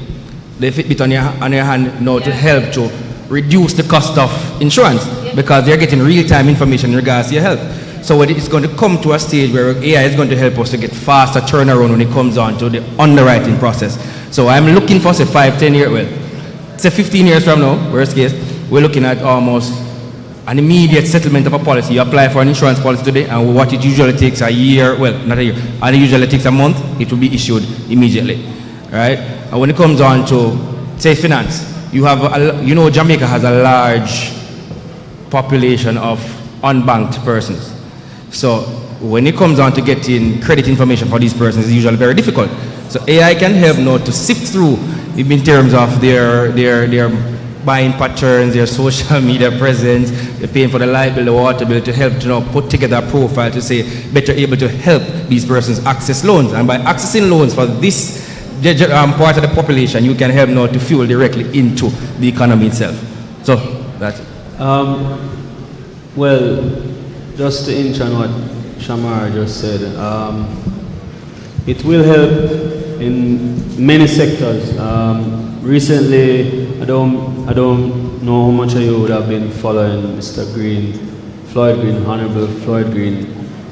the Fitbit on your hand now to help to reduce the cost of insurance because they're getting real-time information in regards to your health. So it's going to come to a stage where AI is going to help us to get faster turnaround when it comes on to the underwriting process. So I'm looking for say 5-10 years, well, say 15 years from now, worst case, we're looking at almost an immediate settlement of a policy. You apply for an insurance policy today, and what it usually takes a year, well, not a year, and it usually takes a month, it will be issued immediately, right? And when it comes on to, say, finance, you have, Jamaica has a large population of unbanked persons. So when it comes on to getting credit information for these persons, it's usually very difficult. So AI can help now to sift through in terms of their buying patterns, their social media presence, they're paying for the light bill, the water bill, to help to put together a profile to say better able to help these persons access loans. And by accessing loans for this part of the population, you can help now to fuel directly into the economy itself. So that's it. Well, just to inch on what Shamar just said, it will help in many sectors. Recently, I don't know how much of you would have been following Mr. Green, Honorable Floyd Green,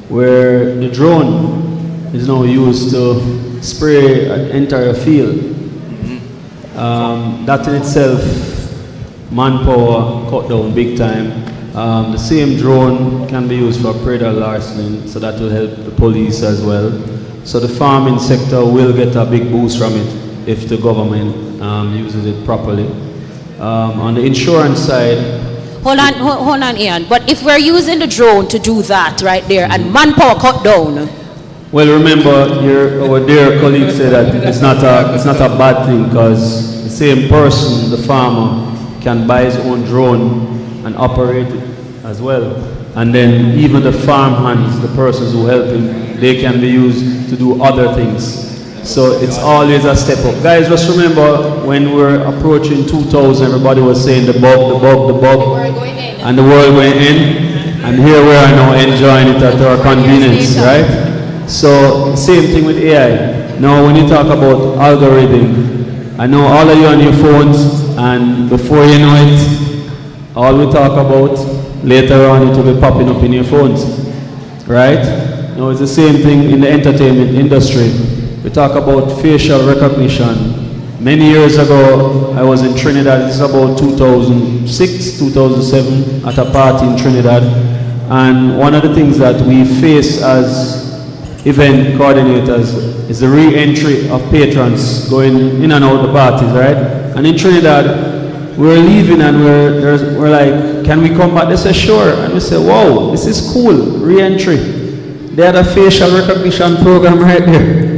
where the drone is now used to spray an entire field. That in itself, manpower cut down big time. The same drone can be used for predator larceny, so that will help the police as well. So the farming sector will get a big boost from it if the government uses it properly. On the insurance side, hold on, Ian. But if we're using the drone to do that right there and manpower cut down. Well, remember, our dear colleague said that it's not a bad thing, because the same person, the farmer, can buy his own drone and operate it as well. And then even the farm hands, the persons who help him, they can be used to do other things. So it's always a step up. Guys, just remember when we're approaching 2000, everybody was saying the bug, and the world going in. And here we are now enjoying it at our convenience, right? So same thing with AI. Now when you talk about algorithm, I know all of you on your phones, and before you know it, all we talk about, later on it will be popping up in your phones, right? Now it's the same thing in the entertainment industry. We talk about facial recognition. Many years ago, I was in Trinidad. It's about 2006, 2007, at a party in Trinidad. And one of the things that we face as event coordinators is the re-entry of patrons going in and out the parties, right? And in Trinidad, we're leaving and we're like, can we come back? They say, sure. And we say, wow, this is cool, re-entry. They had a facial recognition program right there.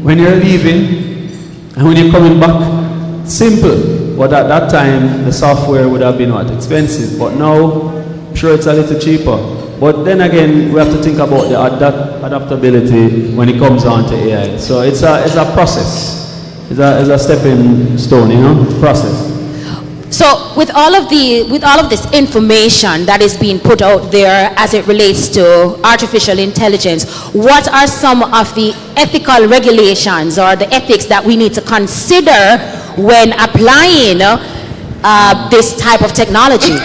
When you're leaving and when you're coming back, simple. But at that time, the software would have been what? Expensive. But now, I'm sure it's a little cheaper. But then again, we have to think about the adaptability when it comes on to AI. So it's a process. It's a stepping stone, process. So with all of this information that is being put out there as it relates to artificial intelligence, what are some of the ethical regulations or the ethics that we need to consider when applying this type of technology?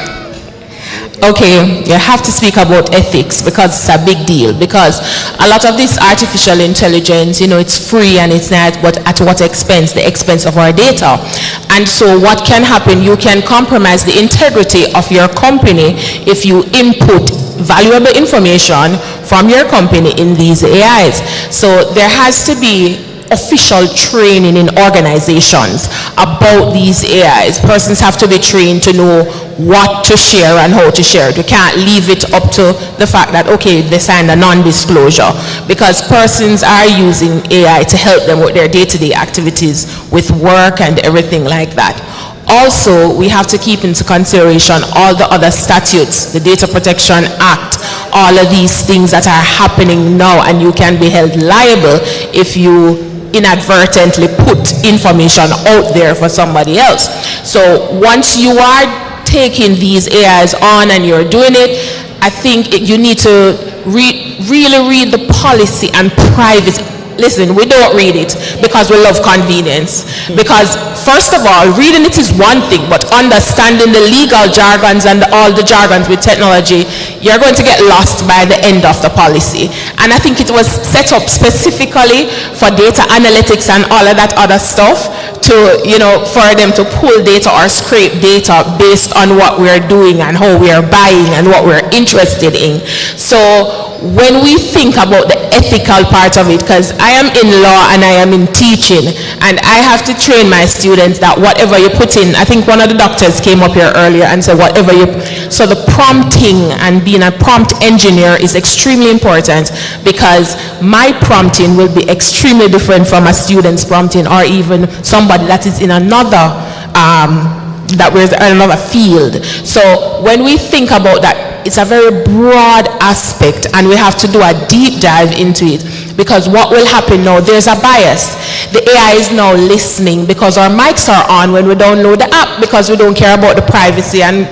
Okay, you have to speak about ethics because it's a big deal, because a lot of this artificial intelligence, it's free and it's not, but at what expense? The expense of our data. And so what can happen, you can compromise the integrity of your company if you input valuable information from your company in these AIs. So there has to be official training in organizations about these AIs. Persons have to be trained to know what to share and how to share it. You can't leave it up to the fact that, okay, they signed a non-disclosure, because persons are using AI to help them with their day-to-day activities, with work and everything like that. Also, we have to keep into consideration all the other statutes, the Data Protection Act, all of these things that are happening now, and you can be held liable if you inadvertently put information out there for somebody else. So once you are taking these AIs on and you're doing it, I think you need to really read the policy and privacy, listen, we don't read it because we love convenience. Because first of all, reading it is one thing, but understanding the legal jargons and all the jargons with technology, you're going to get lost by the end of the policy. And I think it was set up specifically for data analytics and all of that other stuff to, you know, for them to pull data or scrape data based on what we're doing and how we are buying and what we're interested in. So when we think about the ethical part of it, because I am in law and I am in teaching, and I have to train my students that whatever you put in, I think one of the doctors came up here earlier and said whatever you, so the prompting and being a prompt engineer is extremely important, because my prompting will be extremely different from a student's prompting or even somebody that is in another that we're in another field. So when we think about that, it's a very broad aspect and we have to do a deep dive into it, because what will happen now, there's a bias. The AI is now listening because our mics are on when we download the app, because we don't care about the privacy and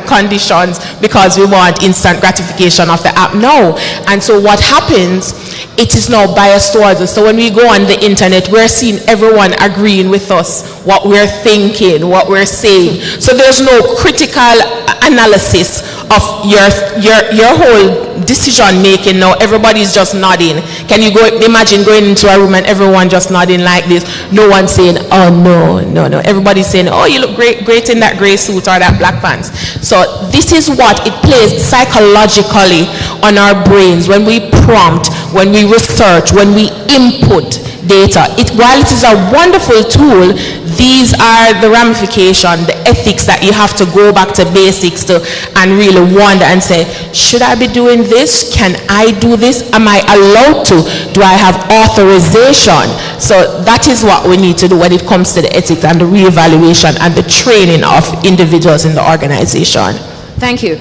conditions, because we want instant gratification of the app now. And so what happens, it is now biased towards us. So when we go on the internet, we're seeing everyone agreeing with us, what we're thinking, what we're saying. So there's no critical analysis of your whole decision making now. Everybody's just nodding. Can you go imagine going into a room and everyone just nodding like this? No one saying, oh no. Everybody's saying, oh, you look great in that gray suit or that black pants. So this is what it plays psychologically on our brains when we prompt, when we research, when we input data. While it is a wonderful tool, these are the ramifications, the ethics that you have to go back to basics to and really wonder and say, should I be doing this? Can I do this? Am I allowed to? Do I have authorization? So that is what we need to do when it comes to the ethics and the reevaluation and the training of individuals in the organization. Thank you.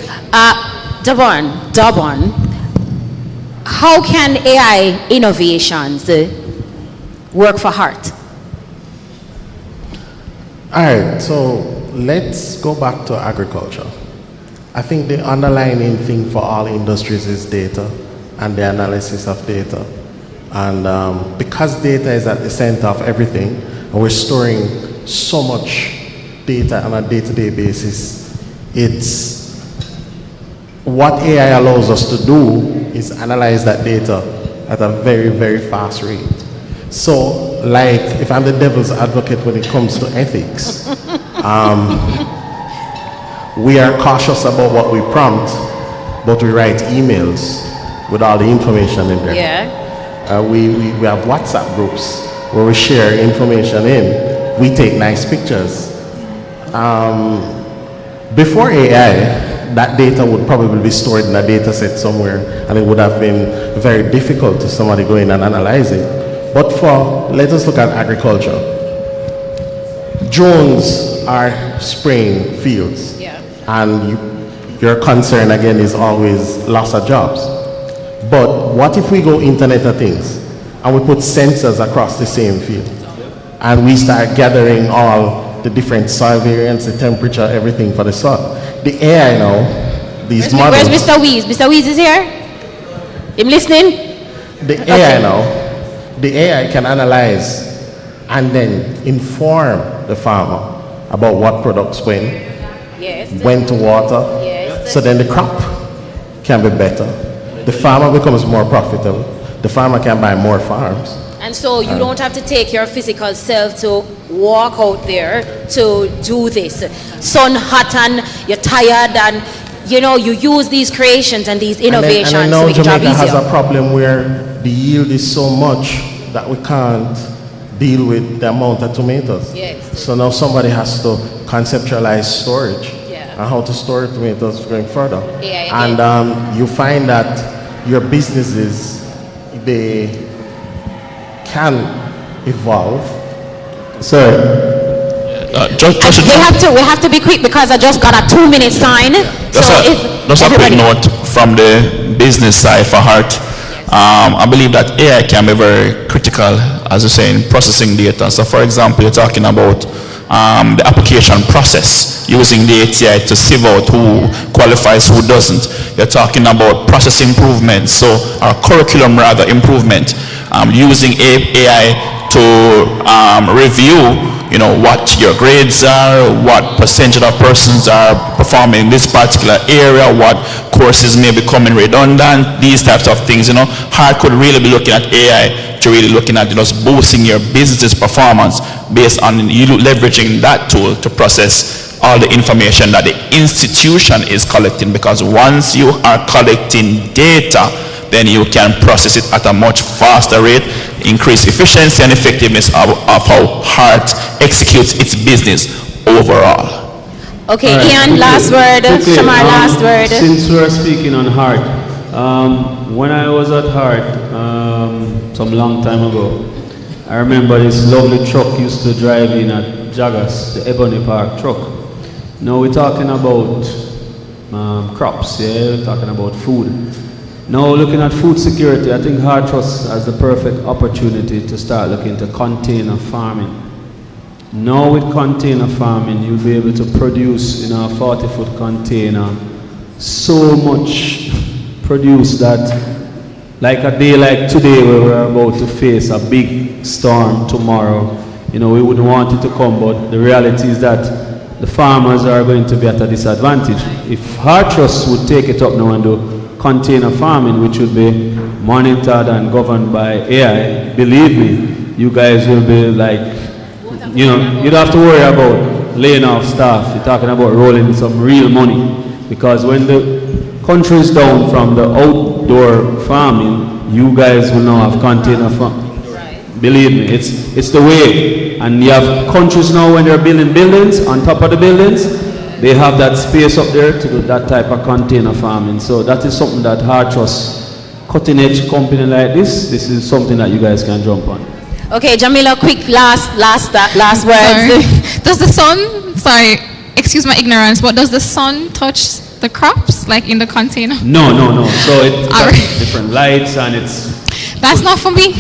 Dabon, how can AI innovations work for heart? All right, so let's go back to agriculture. I think the underlying thing for all industries is data and the analysis of data. And because data is at the center of everything, and we're storing so much data on a day-to-day basis, it's what AI allows us to do is analyze that data at a very, very fast rate. So, like, if I'm the devil's advocate when it comes to ethics, we are cautious about what we prompt, but we write emails with all the information in there. Yeah. We have WhatsApp groups where we share information in. We take nice pictures. Before AI, that data would probably be stored in a data set somewhere, and it would have been very difficult to somebody go in and analyze it. But let us look at agriculture. Drones are spraying fields, and your concern again is always loss of jobs. But what if we go Internet of Things and we put sensors across the same field, and we start gathering all the different soil variants, the temperature, everything for the soil? The AI now, these models. Where's Mr. Wees? Mr. Wees is here? Him listening? The AI now. The AI can analyze and then inform the farmer about what products when to water, so then the crop can be better. The farmer becomes more profitable. The farmer can buy more farms. And so you don't have to take your physical self to walk out there to do this. Sun hot and you're tired, and you know, you use these creations and these innovations and then to make your job Jamaica easier. has a problem where the yield is so much that we can't deal with the amount of tomatoes. Yes. So now somebody has to conceptualize storage and how to store tomatoes going further. And you find that your businesses, they can evolve. So we have to be quick because I just got a 2-minute sign. Just a quick note from the business side for Heart. I believe that AI can be very critical, as you say, in processing data. So for example, you're talking about the application process, using the ATI to sieve out who qualifies, who doesn't. You're talking about process improvement, so our curriculum rather improvement, using AI to review, what your grades are, what percentage of persons are performing in this particular area, what courses may be becoming redundant, these types of things. Hard could really be looking at AI to really looking at just boosting your business's performance based on you leveraging that tool to process all the information that the institution is collecting, because once you are collecting data, then you can process it at a much faster rate, increase efficiency and effectiveness of how HEART executes its business overall. Okay, Ian, last word. Shamar, last word. Since we're speaking on HEART, when I was at HEART some long time ago, I remember this lovely truck used to drive in at Jagas, the Ebony Park truck. Now we're talking about crops, yeah, we're talking about food. Now looking at food security, I think HEART Trust has the perfect opportunity to start looking to container farming. Now with container farming, you'll be able to produce in a 40-foot container so much produce that, like a day like today where we're about to face a big storm tomorrow, we wouldn't want it to come, but the reality is that the farmers are going to be at a disadvantage. If HEART Trust would take it up now and do container farming, which would be monitored and governed by AI, believe me, you guys will be like, you don't have to worry about laying off staff. You're talking about rolling some real money, because when the country is down from the outdoor farming, you guys will now have container farming. Believe me, it's the way. And you have countries now, when they're building buildings, on top of the buildings, they have that space up there to do that type of container farming. So that is something that HEART Trust, cutting edge company like this is something that you guys can jump on. Okay, Jamila, quick last words. Does the sun, excuse my ignorance, but does the sun touch the crops, like in the container? No. So it's got different lights and it's... That's not for me.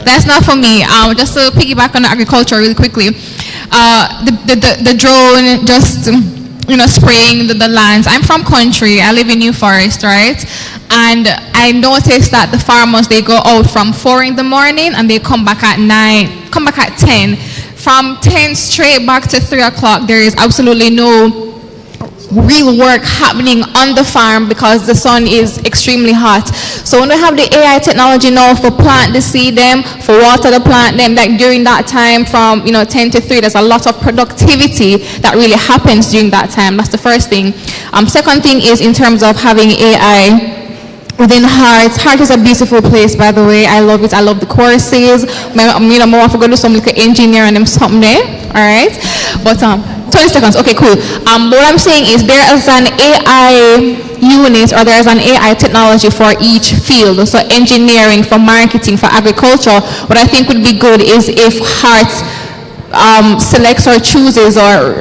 That's not for me. Just to piggyback on the agriculture really quickly. The drone just spraying the lands. I'm from country. I live in New Forest, right? And I noticed that the farmers, they go out from 4 in the morning and they come back at 9, come back at 10. From 10 straight back to 3 o'clock, there is absolutely no real work happening on the farm because the sun is extremely hot. So when we have the AI technology now for plant the seed them, for water the plant them, like during that time from 10 to 3, there's a lot of productivity that really happens during that time. That's the first thing. Second thing is in terms of having AI within HEART. HEART is a beautiful place, by the way. I love it. I love the courses. I want to go do some like engineer and them something there. All right, but 20 seconds. Okay, cool. What I'm saying is there is an AI unit, or there is an AI technology for each field. So engineering, for marketing, for agriculture. What I think would be good is if HEART selects or chooses, or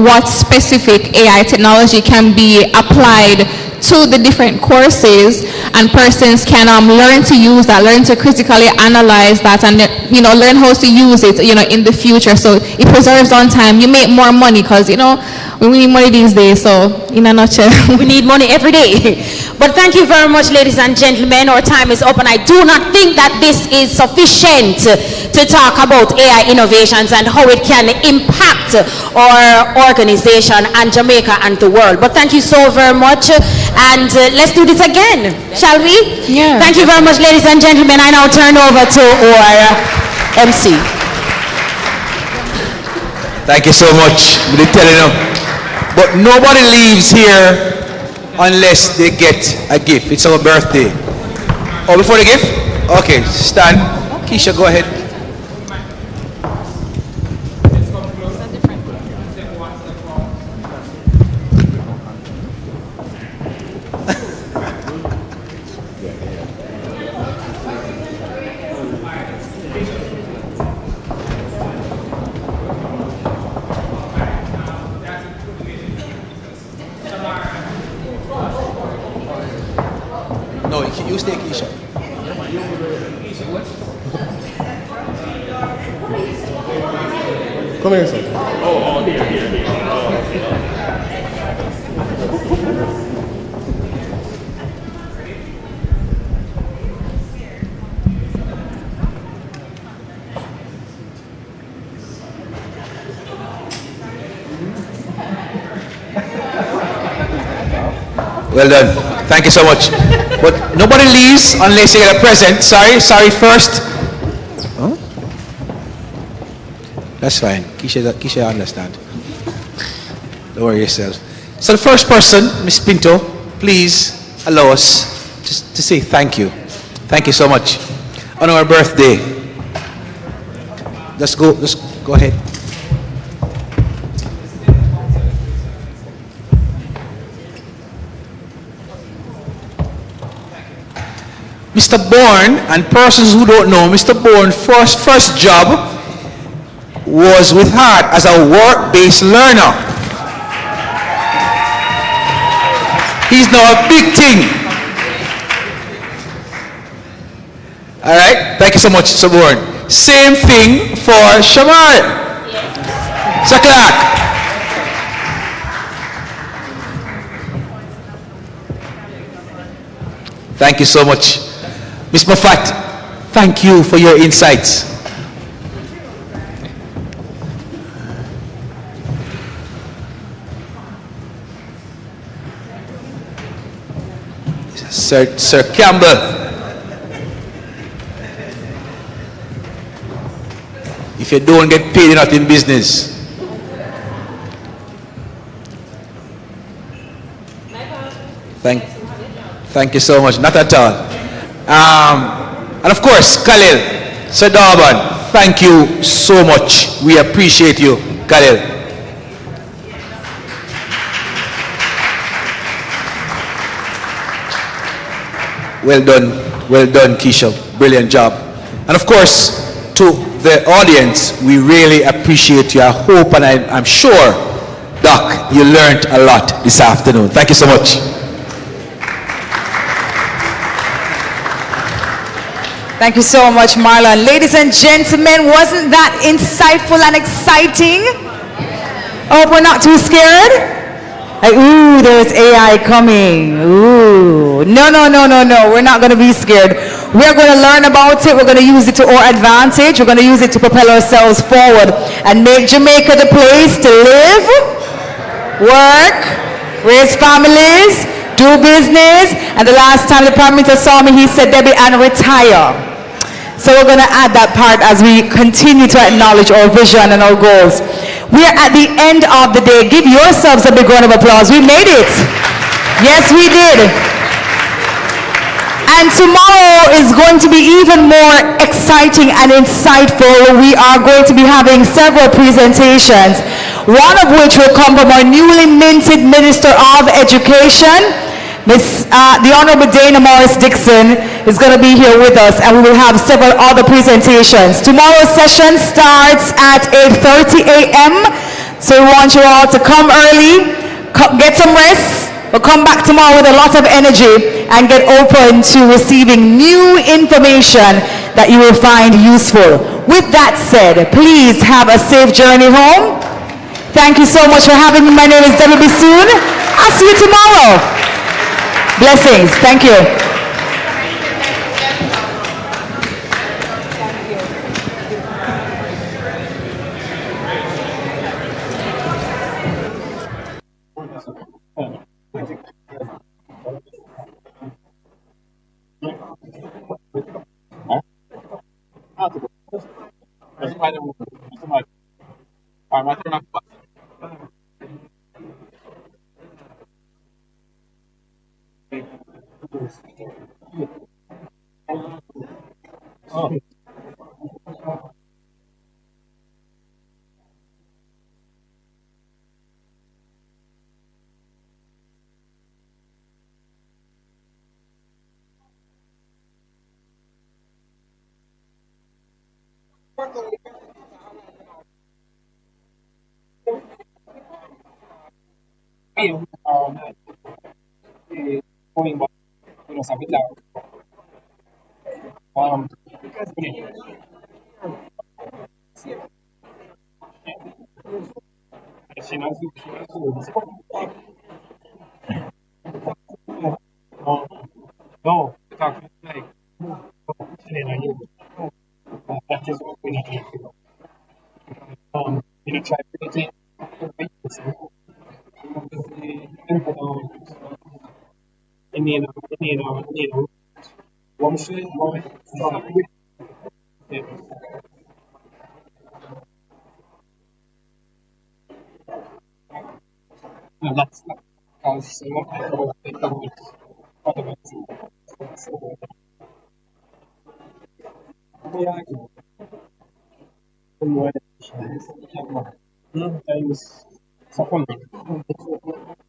what specific AI technology can be applied to the different courses, and persons can learn to use that, learn to critically analyze that, and learn how to use it in the future. So it preserves on time. You make more money because we need money these days. So in a nutshell, we need money every day. But thank you very much, ladies and gentlemen. Our time is up, and I do not think that this is sufficient to talk about AI innovations and how it can impact our organization and Jamaica and the world. But thank you so very much, and let's do this again, shall we? Yeah. Thank you very much, ladies and gentlemen. I now turn over to our MC. Thank you so much. We're telling them. But nobody leaves here unless they get a gift. It's our birthday. Oh, before the gift? Okay, stand. Keisha, go ahead. No, you stay, Keisha. Come here, sir. Oh, here. Well done. Thank you so much. But nobody leaves unless you get a present. Sorry first. Huh? That's fine. Keisha understand. Don't worry yourself. So the first person, Miss Pinto, please allow us just to say thank you. Thank you so much. On our birthday. Just go ahead. Mr. Bourne, and persons who don't know, Mr. Bourne's first job was with Heart as a work-based learner. He's now a big thing. All right, thank you so much, Mr. Bourne. Same thing for Shamal. Sir Clark. Thank you so much. Ms. Moffat, thank you for your insights. Sir Campbell, if you don't get paid, you're not in business. Thank you so much. Not at all. And of course, Khalil, Sir Darban, thank you so much. We appreciate you, Khalil. Well done, Keisha. Brilliant job. And of course, to the audience, we really appreciate you. I hope and I'm sure, Doc, you learned a lot this afternoon. Thank you so much. Thank you so much, Marlon. Ladies and gentlemen, wasn't that insightful and exciting? Oh, we're not too scared? Like, ooh, there's AI coming. Ooh. No. We're not going to be scared. We're going to learn about it. We're going to use it to our advantage. We're going to use it to propel ourselves forward and make Jamaica the place to live, work, raise families, do business. And the last time the Prime Minister saw me, he said, Debbie, and retire. So we're going to add that part as we continue to acknowledge our vision and our goals. We are at the end of the day. Give yourselves a big round of applause. We made it. Yes, we did. And tomorrow is going to be even more exciting and insightful. We are going to be having several presentations, one of which will come from our newly minted Minister of Education. The Honorable Dana Morris Dixon is going to be here with us, and we will have several other presentations. Tomorrow's session starts at 8:30 a.m. So we want you all to come early, get some rest, but come back tomorrow with a lot of energy and get open to receiving new information that you will find useful. With that said, please have a safe journey home. Thank you so much for having me. My name is Debbie Bissoon. I'll see you tomorrow. Blessings. Thank you. No, like, that is what we need to do. Try to one thing, that's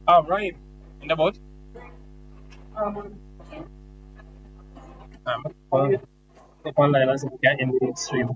all right. In the boat. Take one line as get in the stream.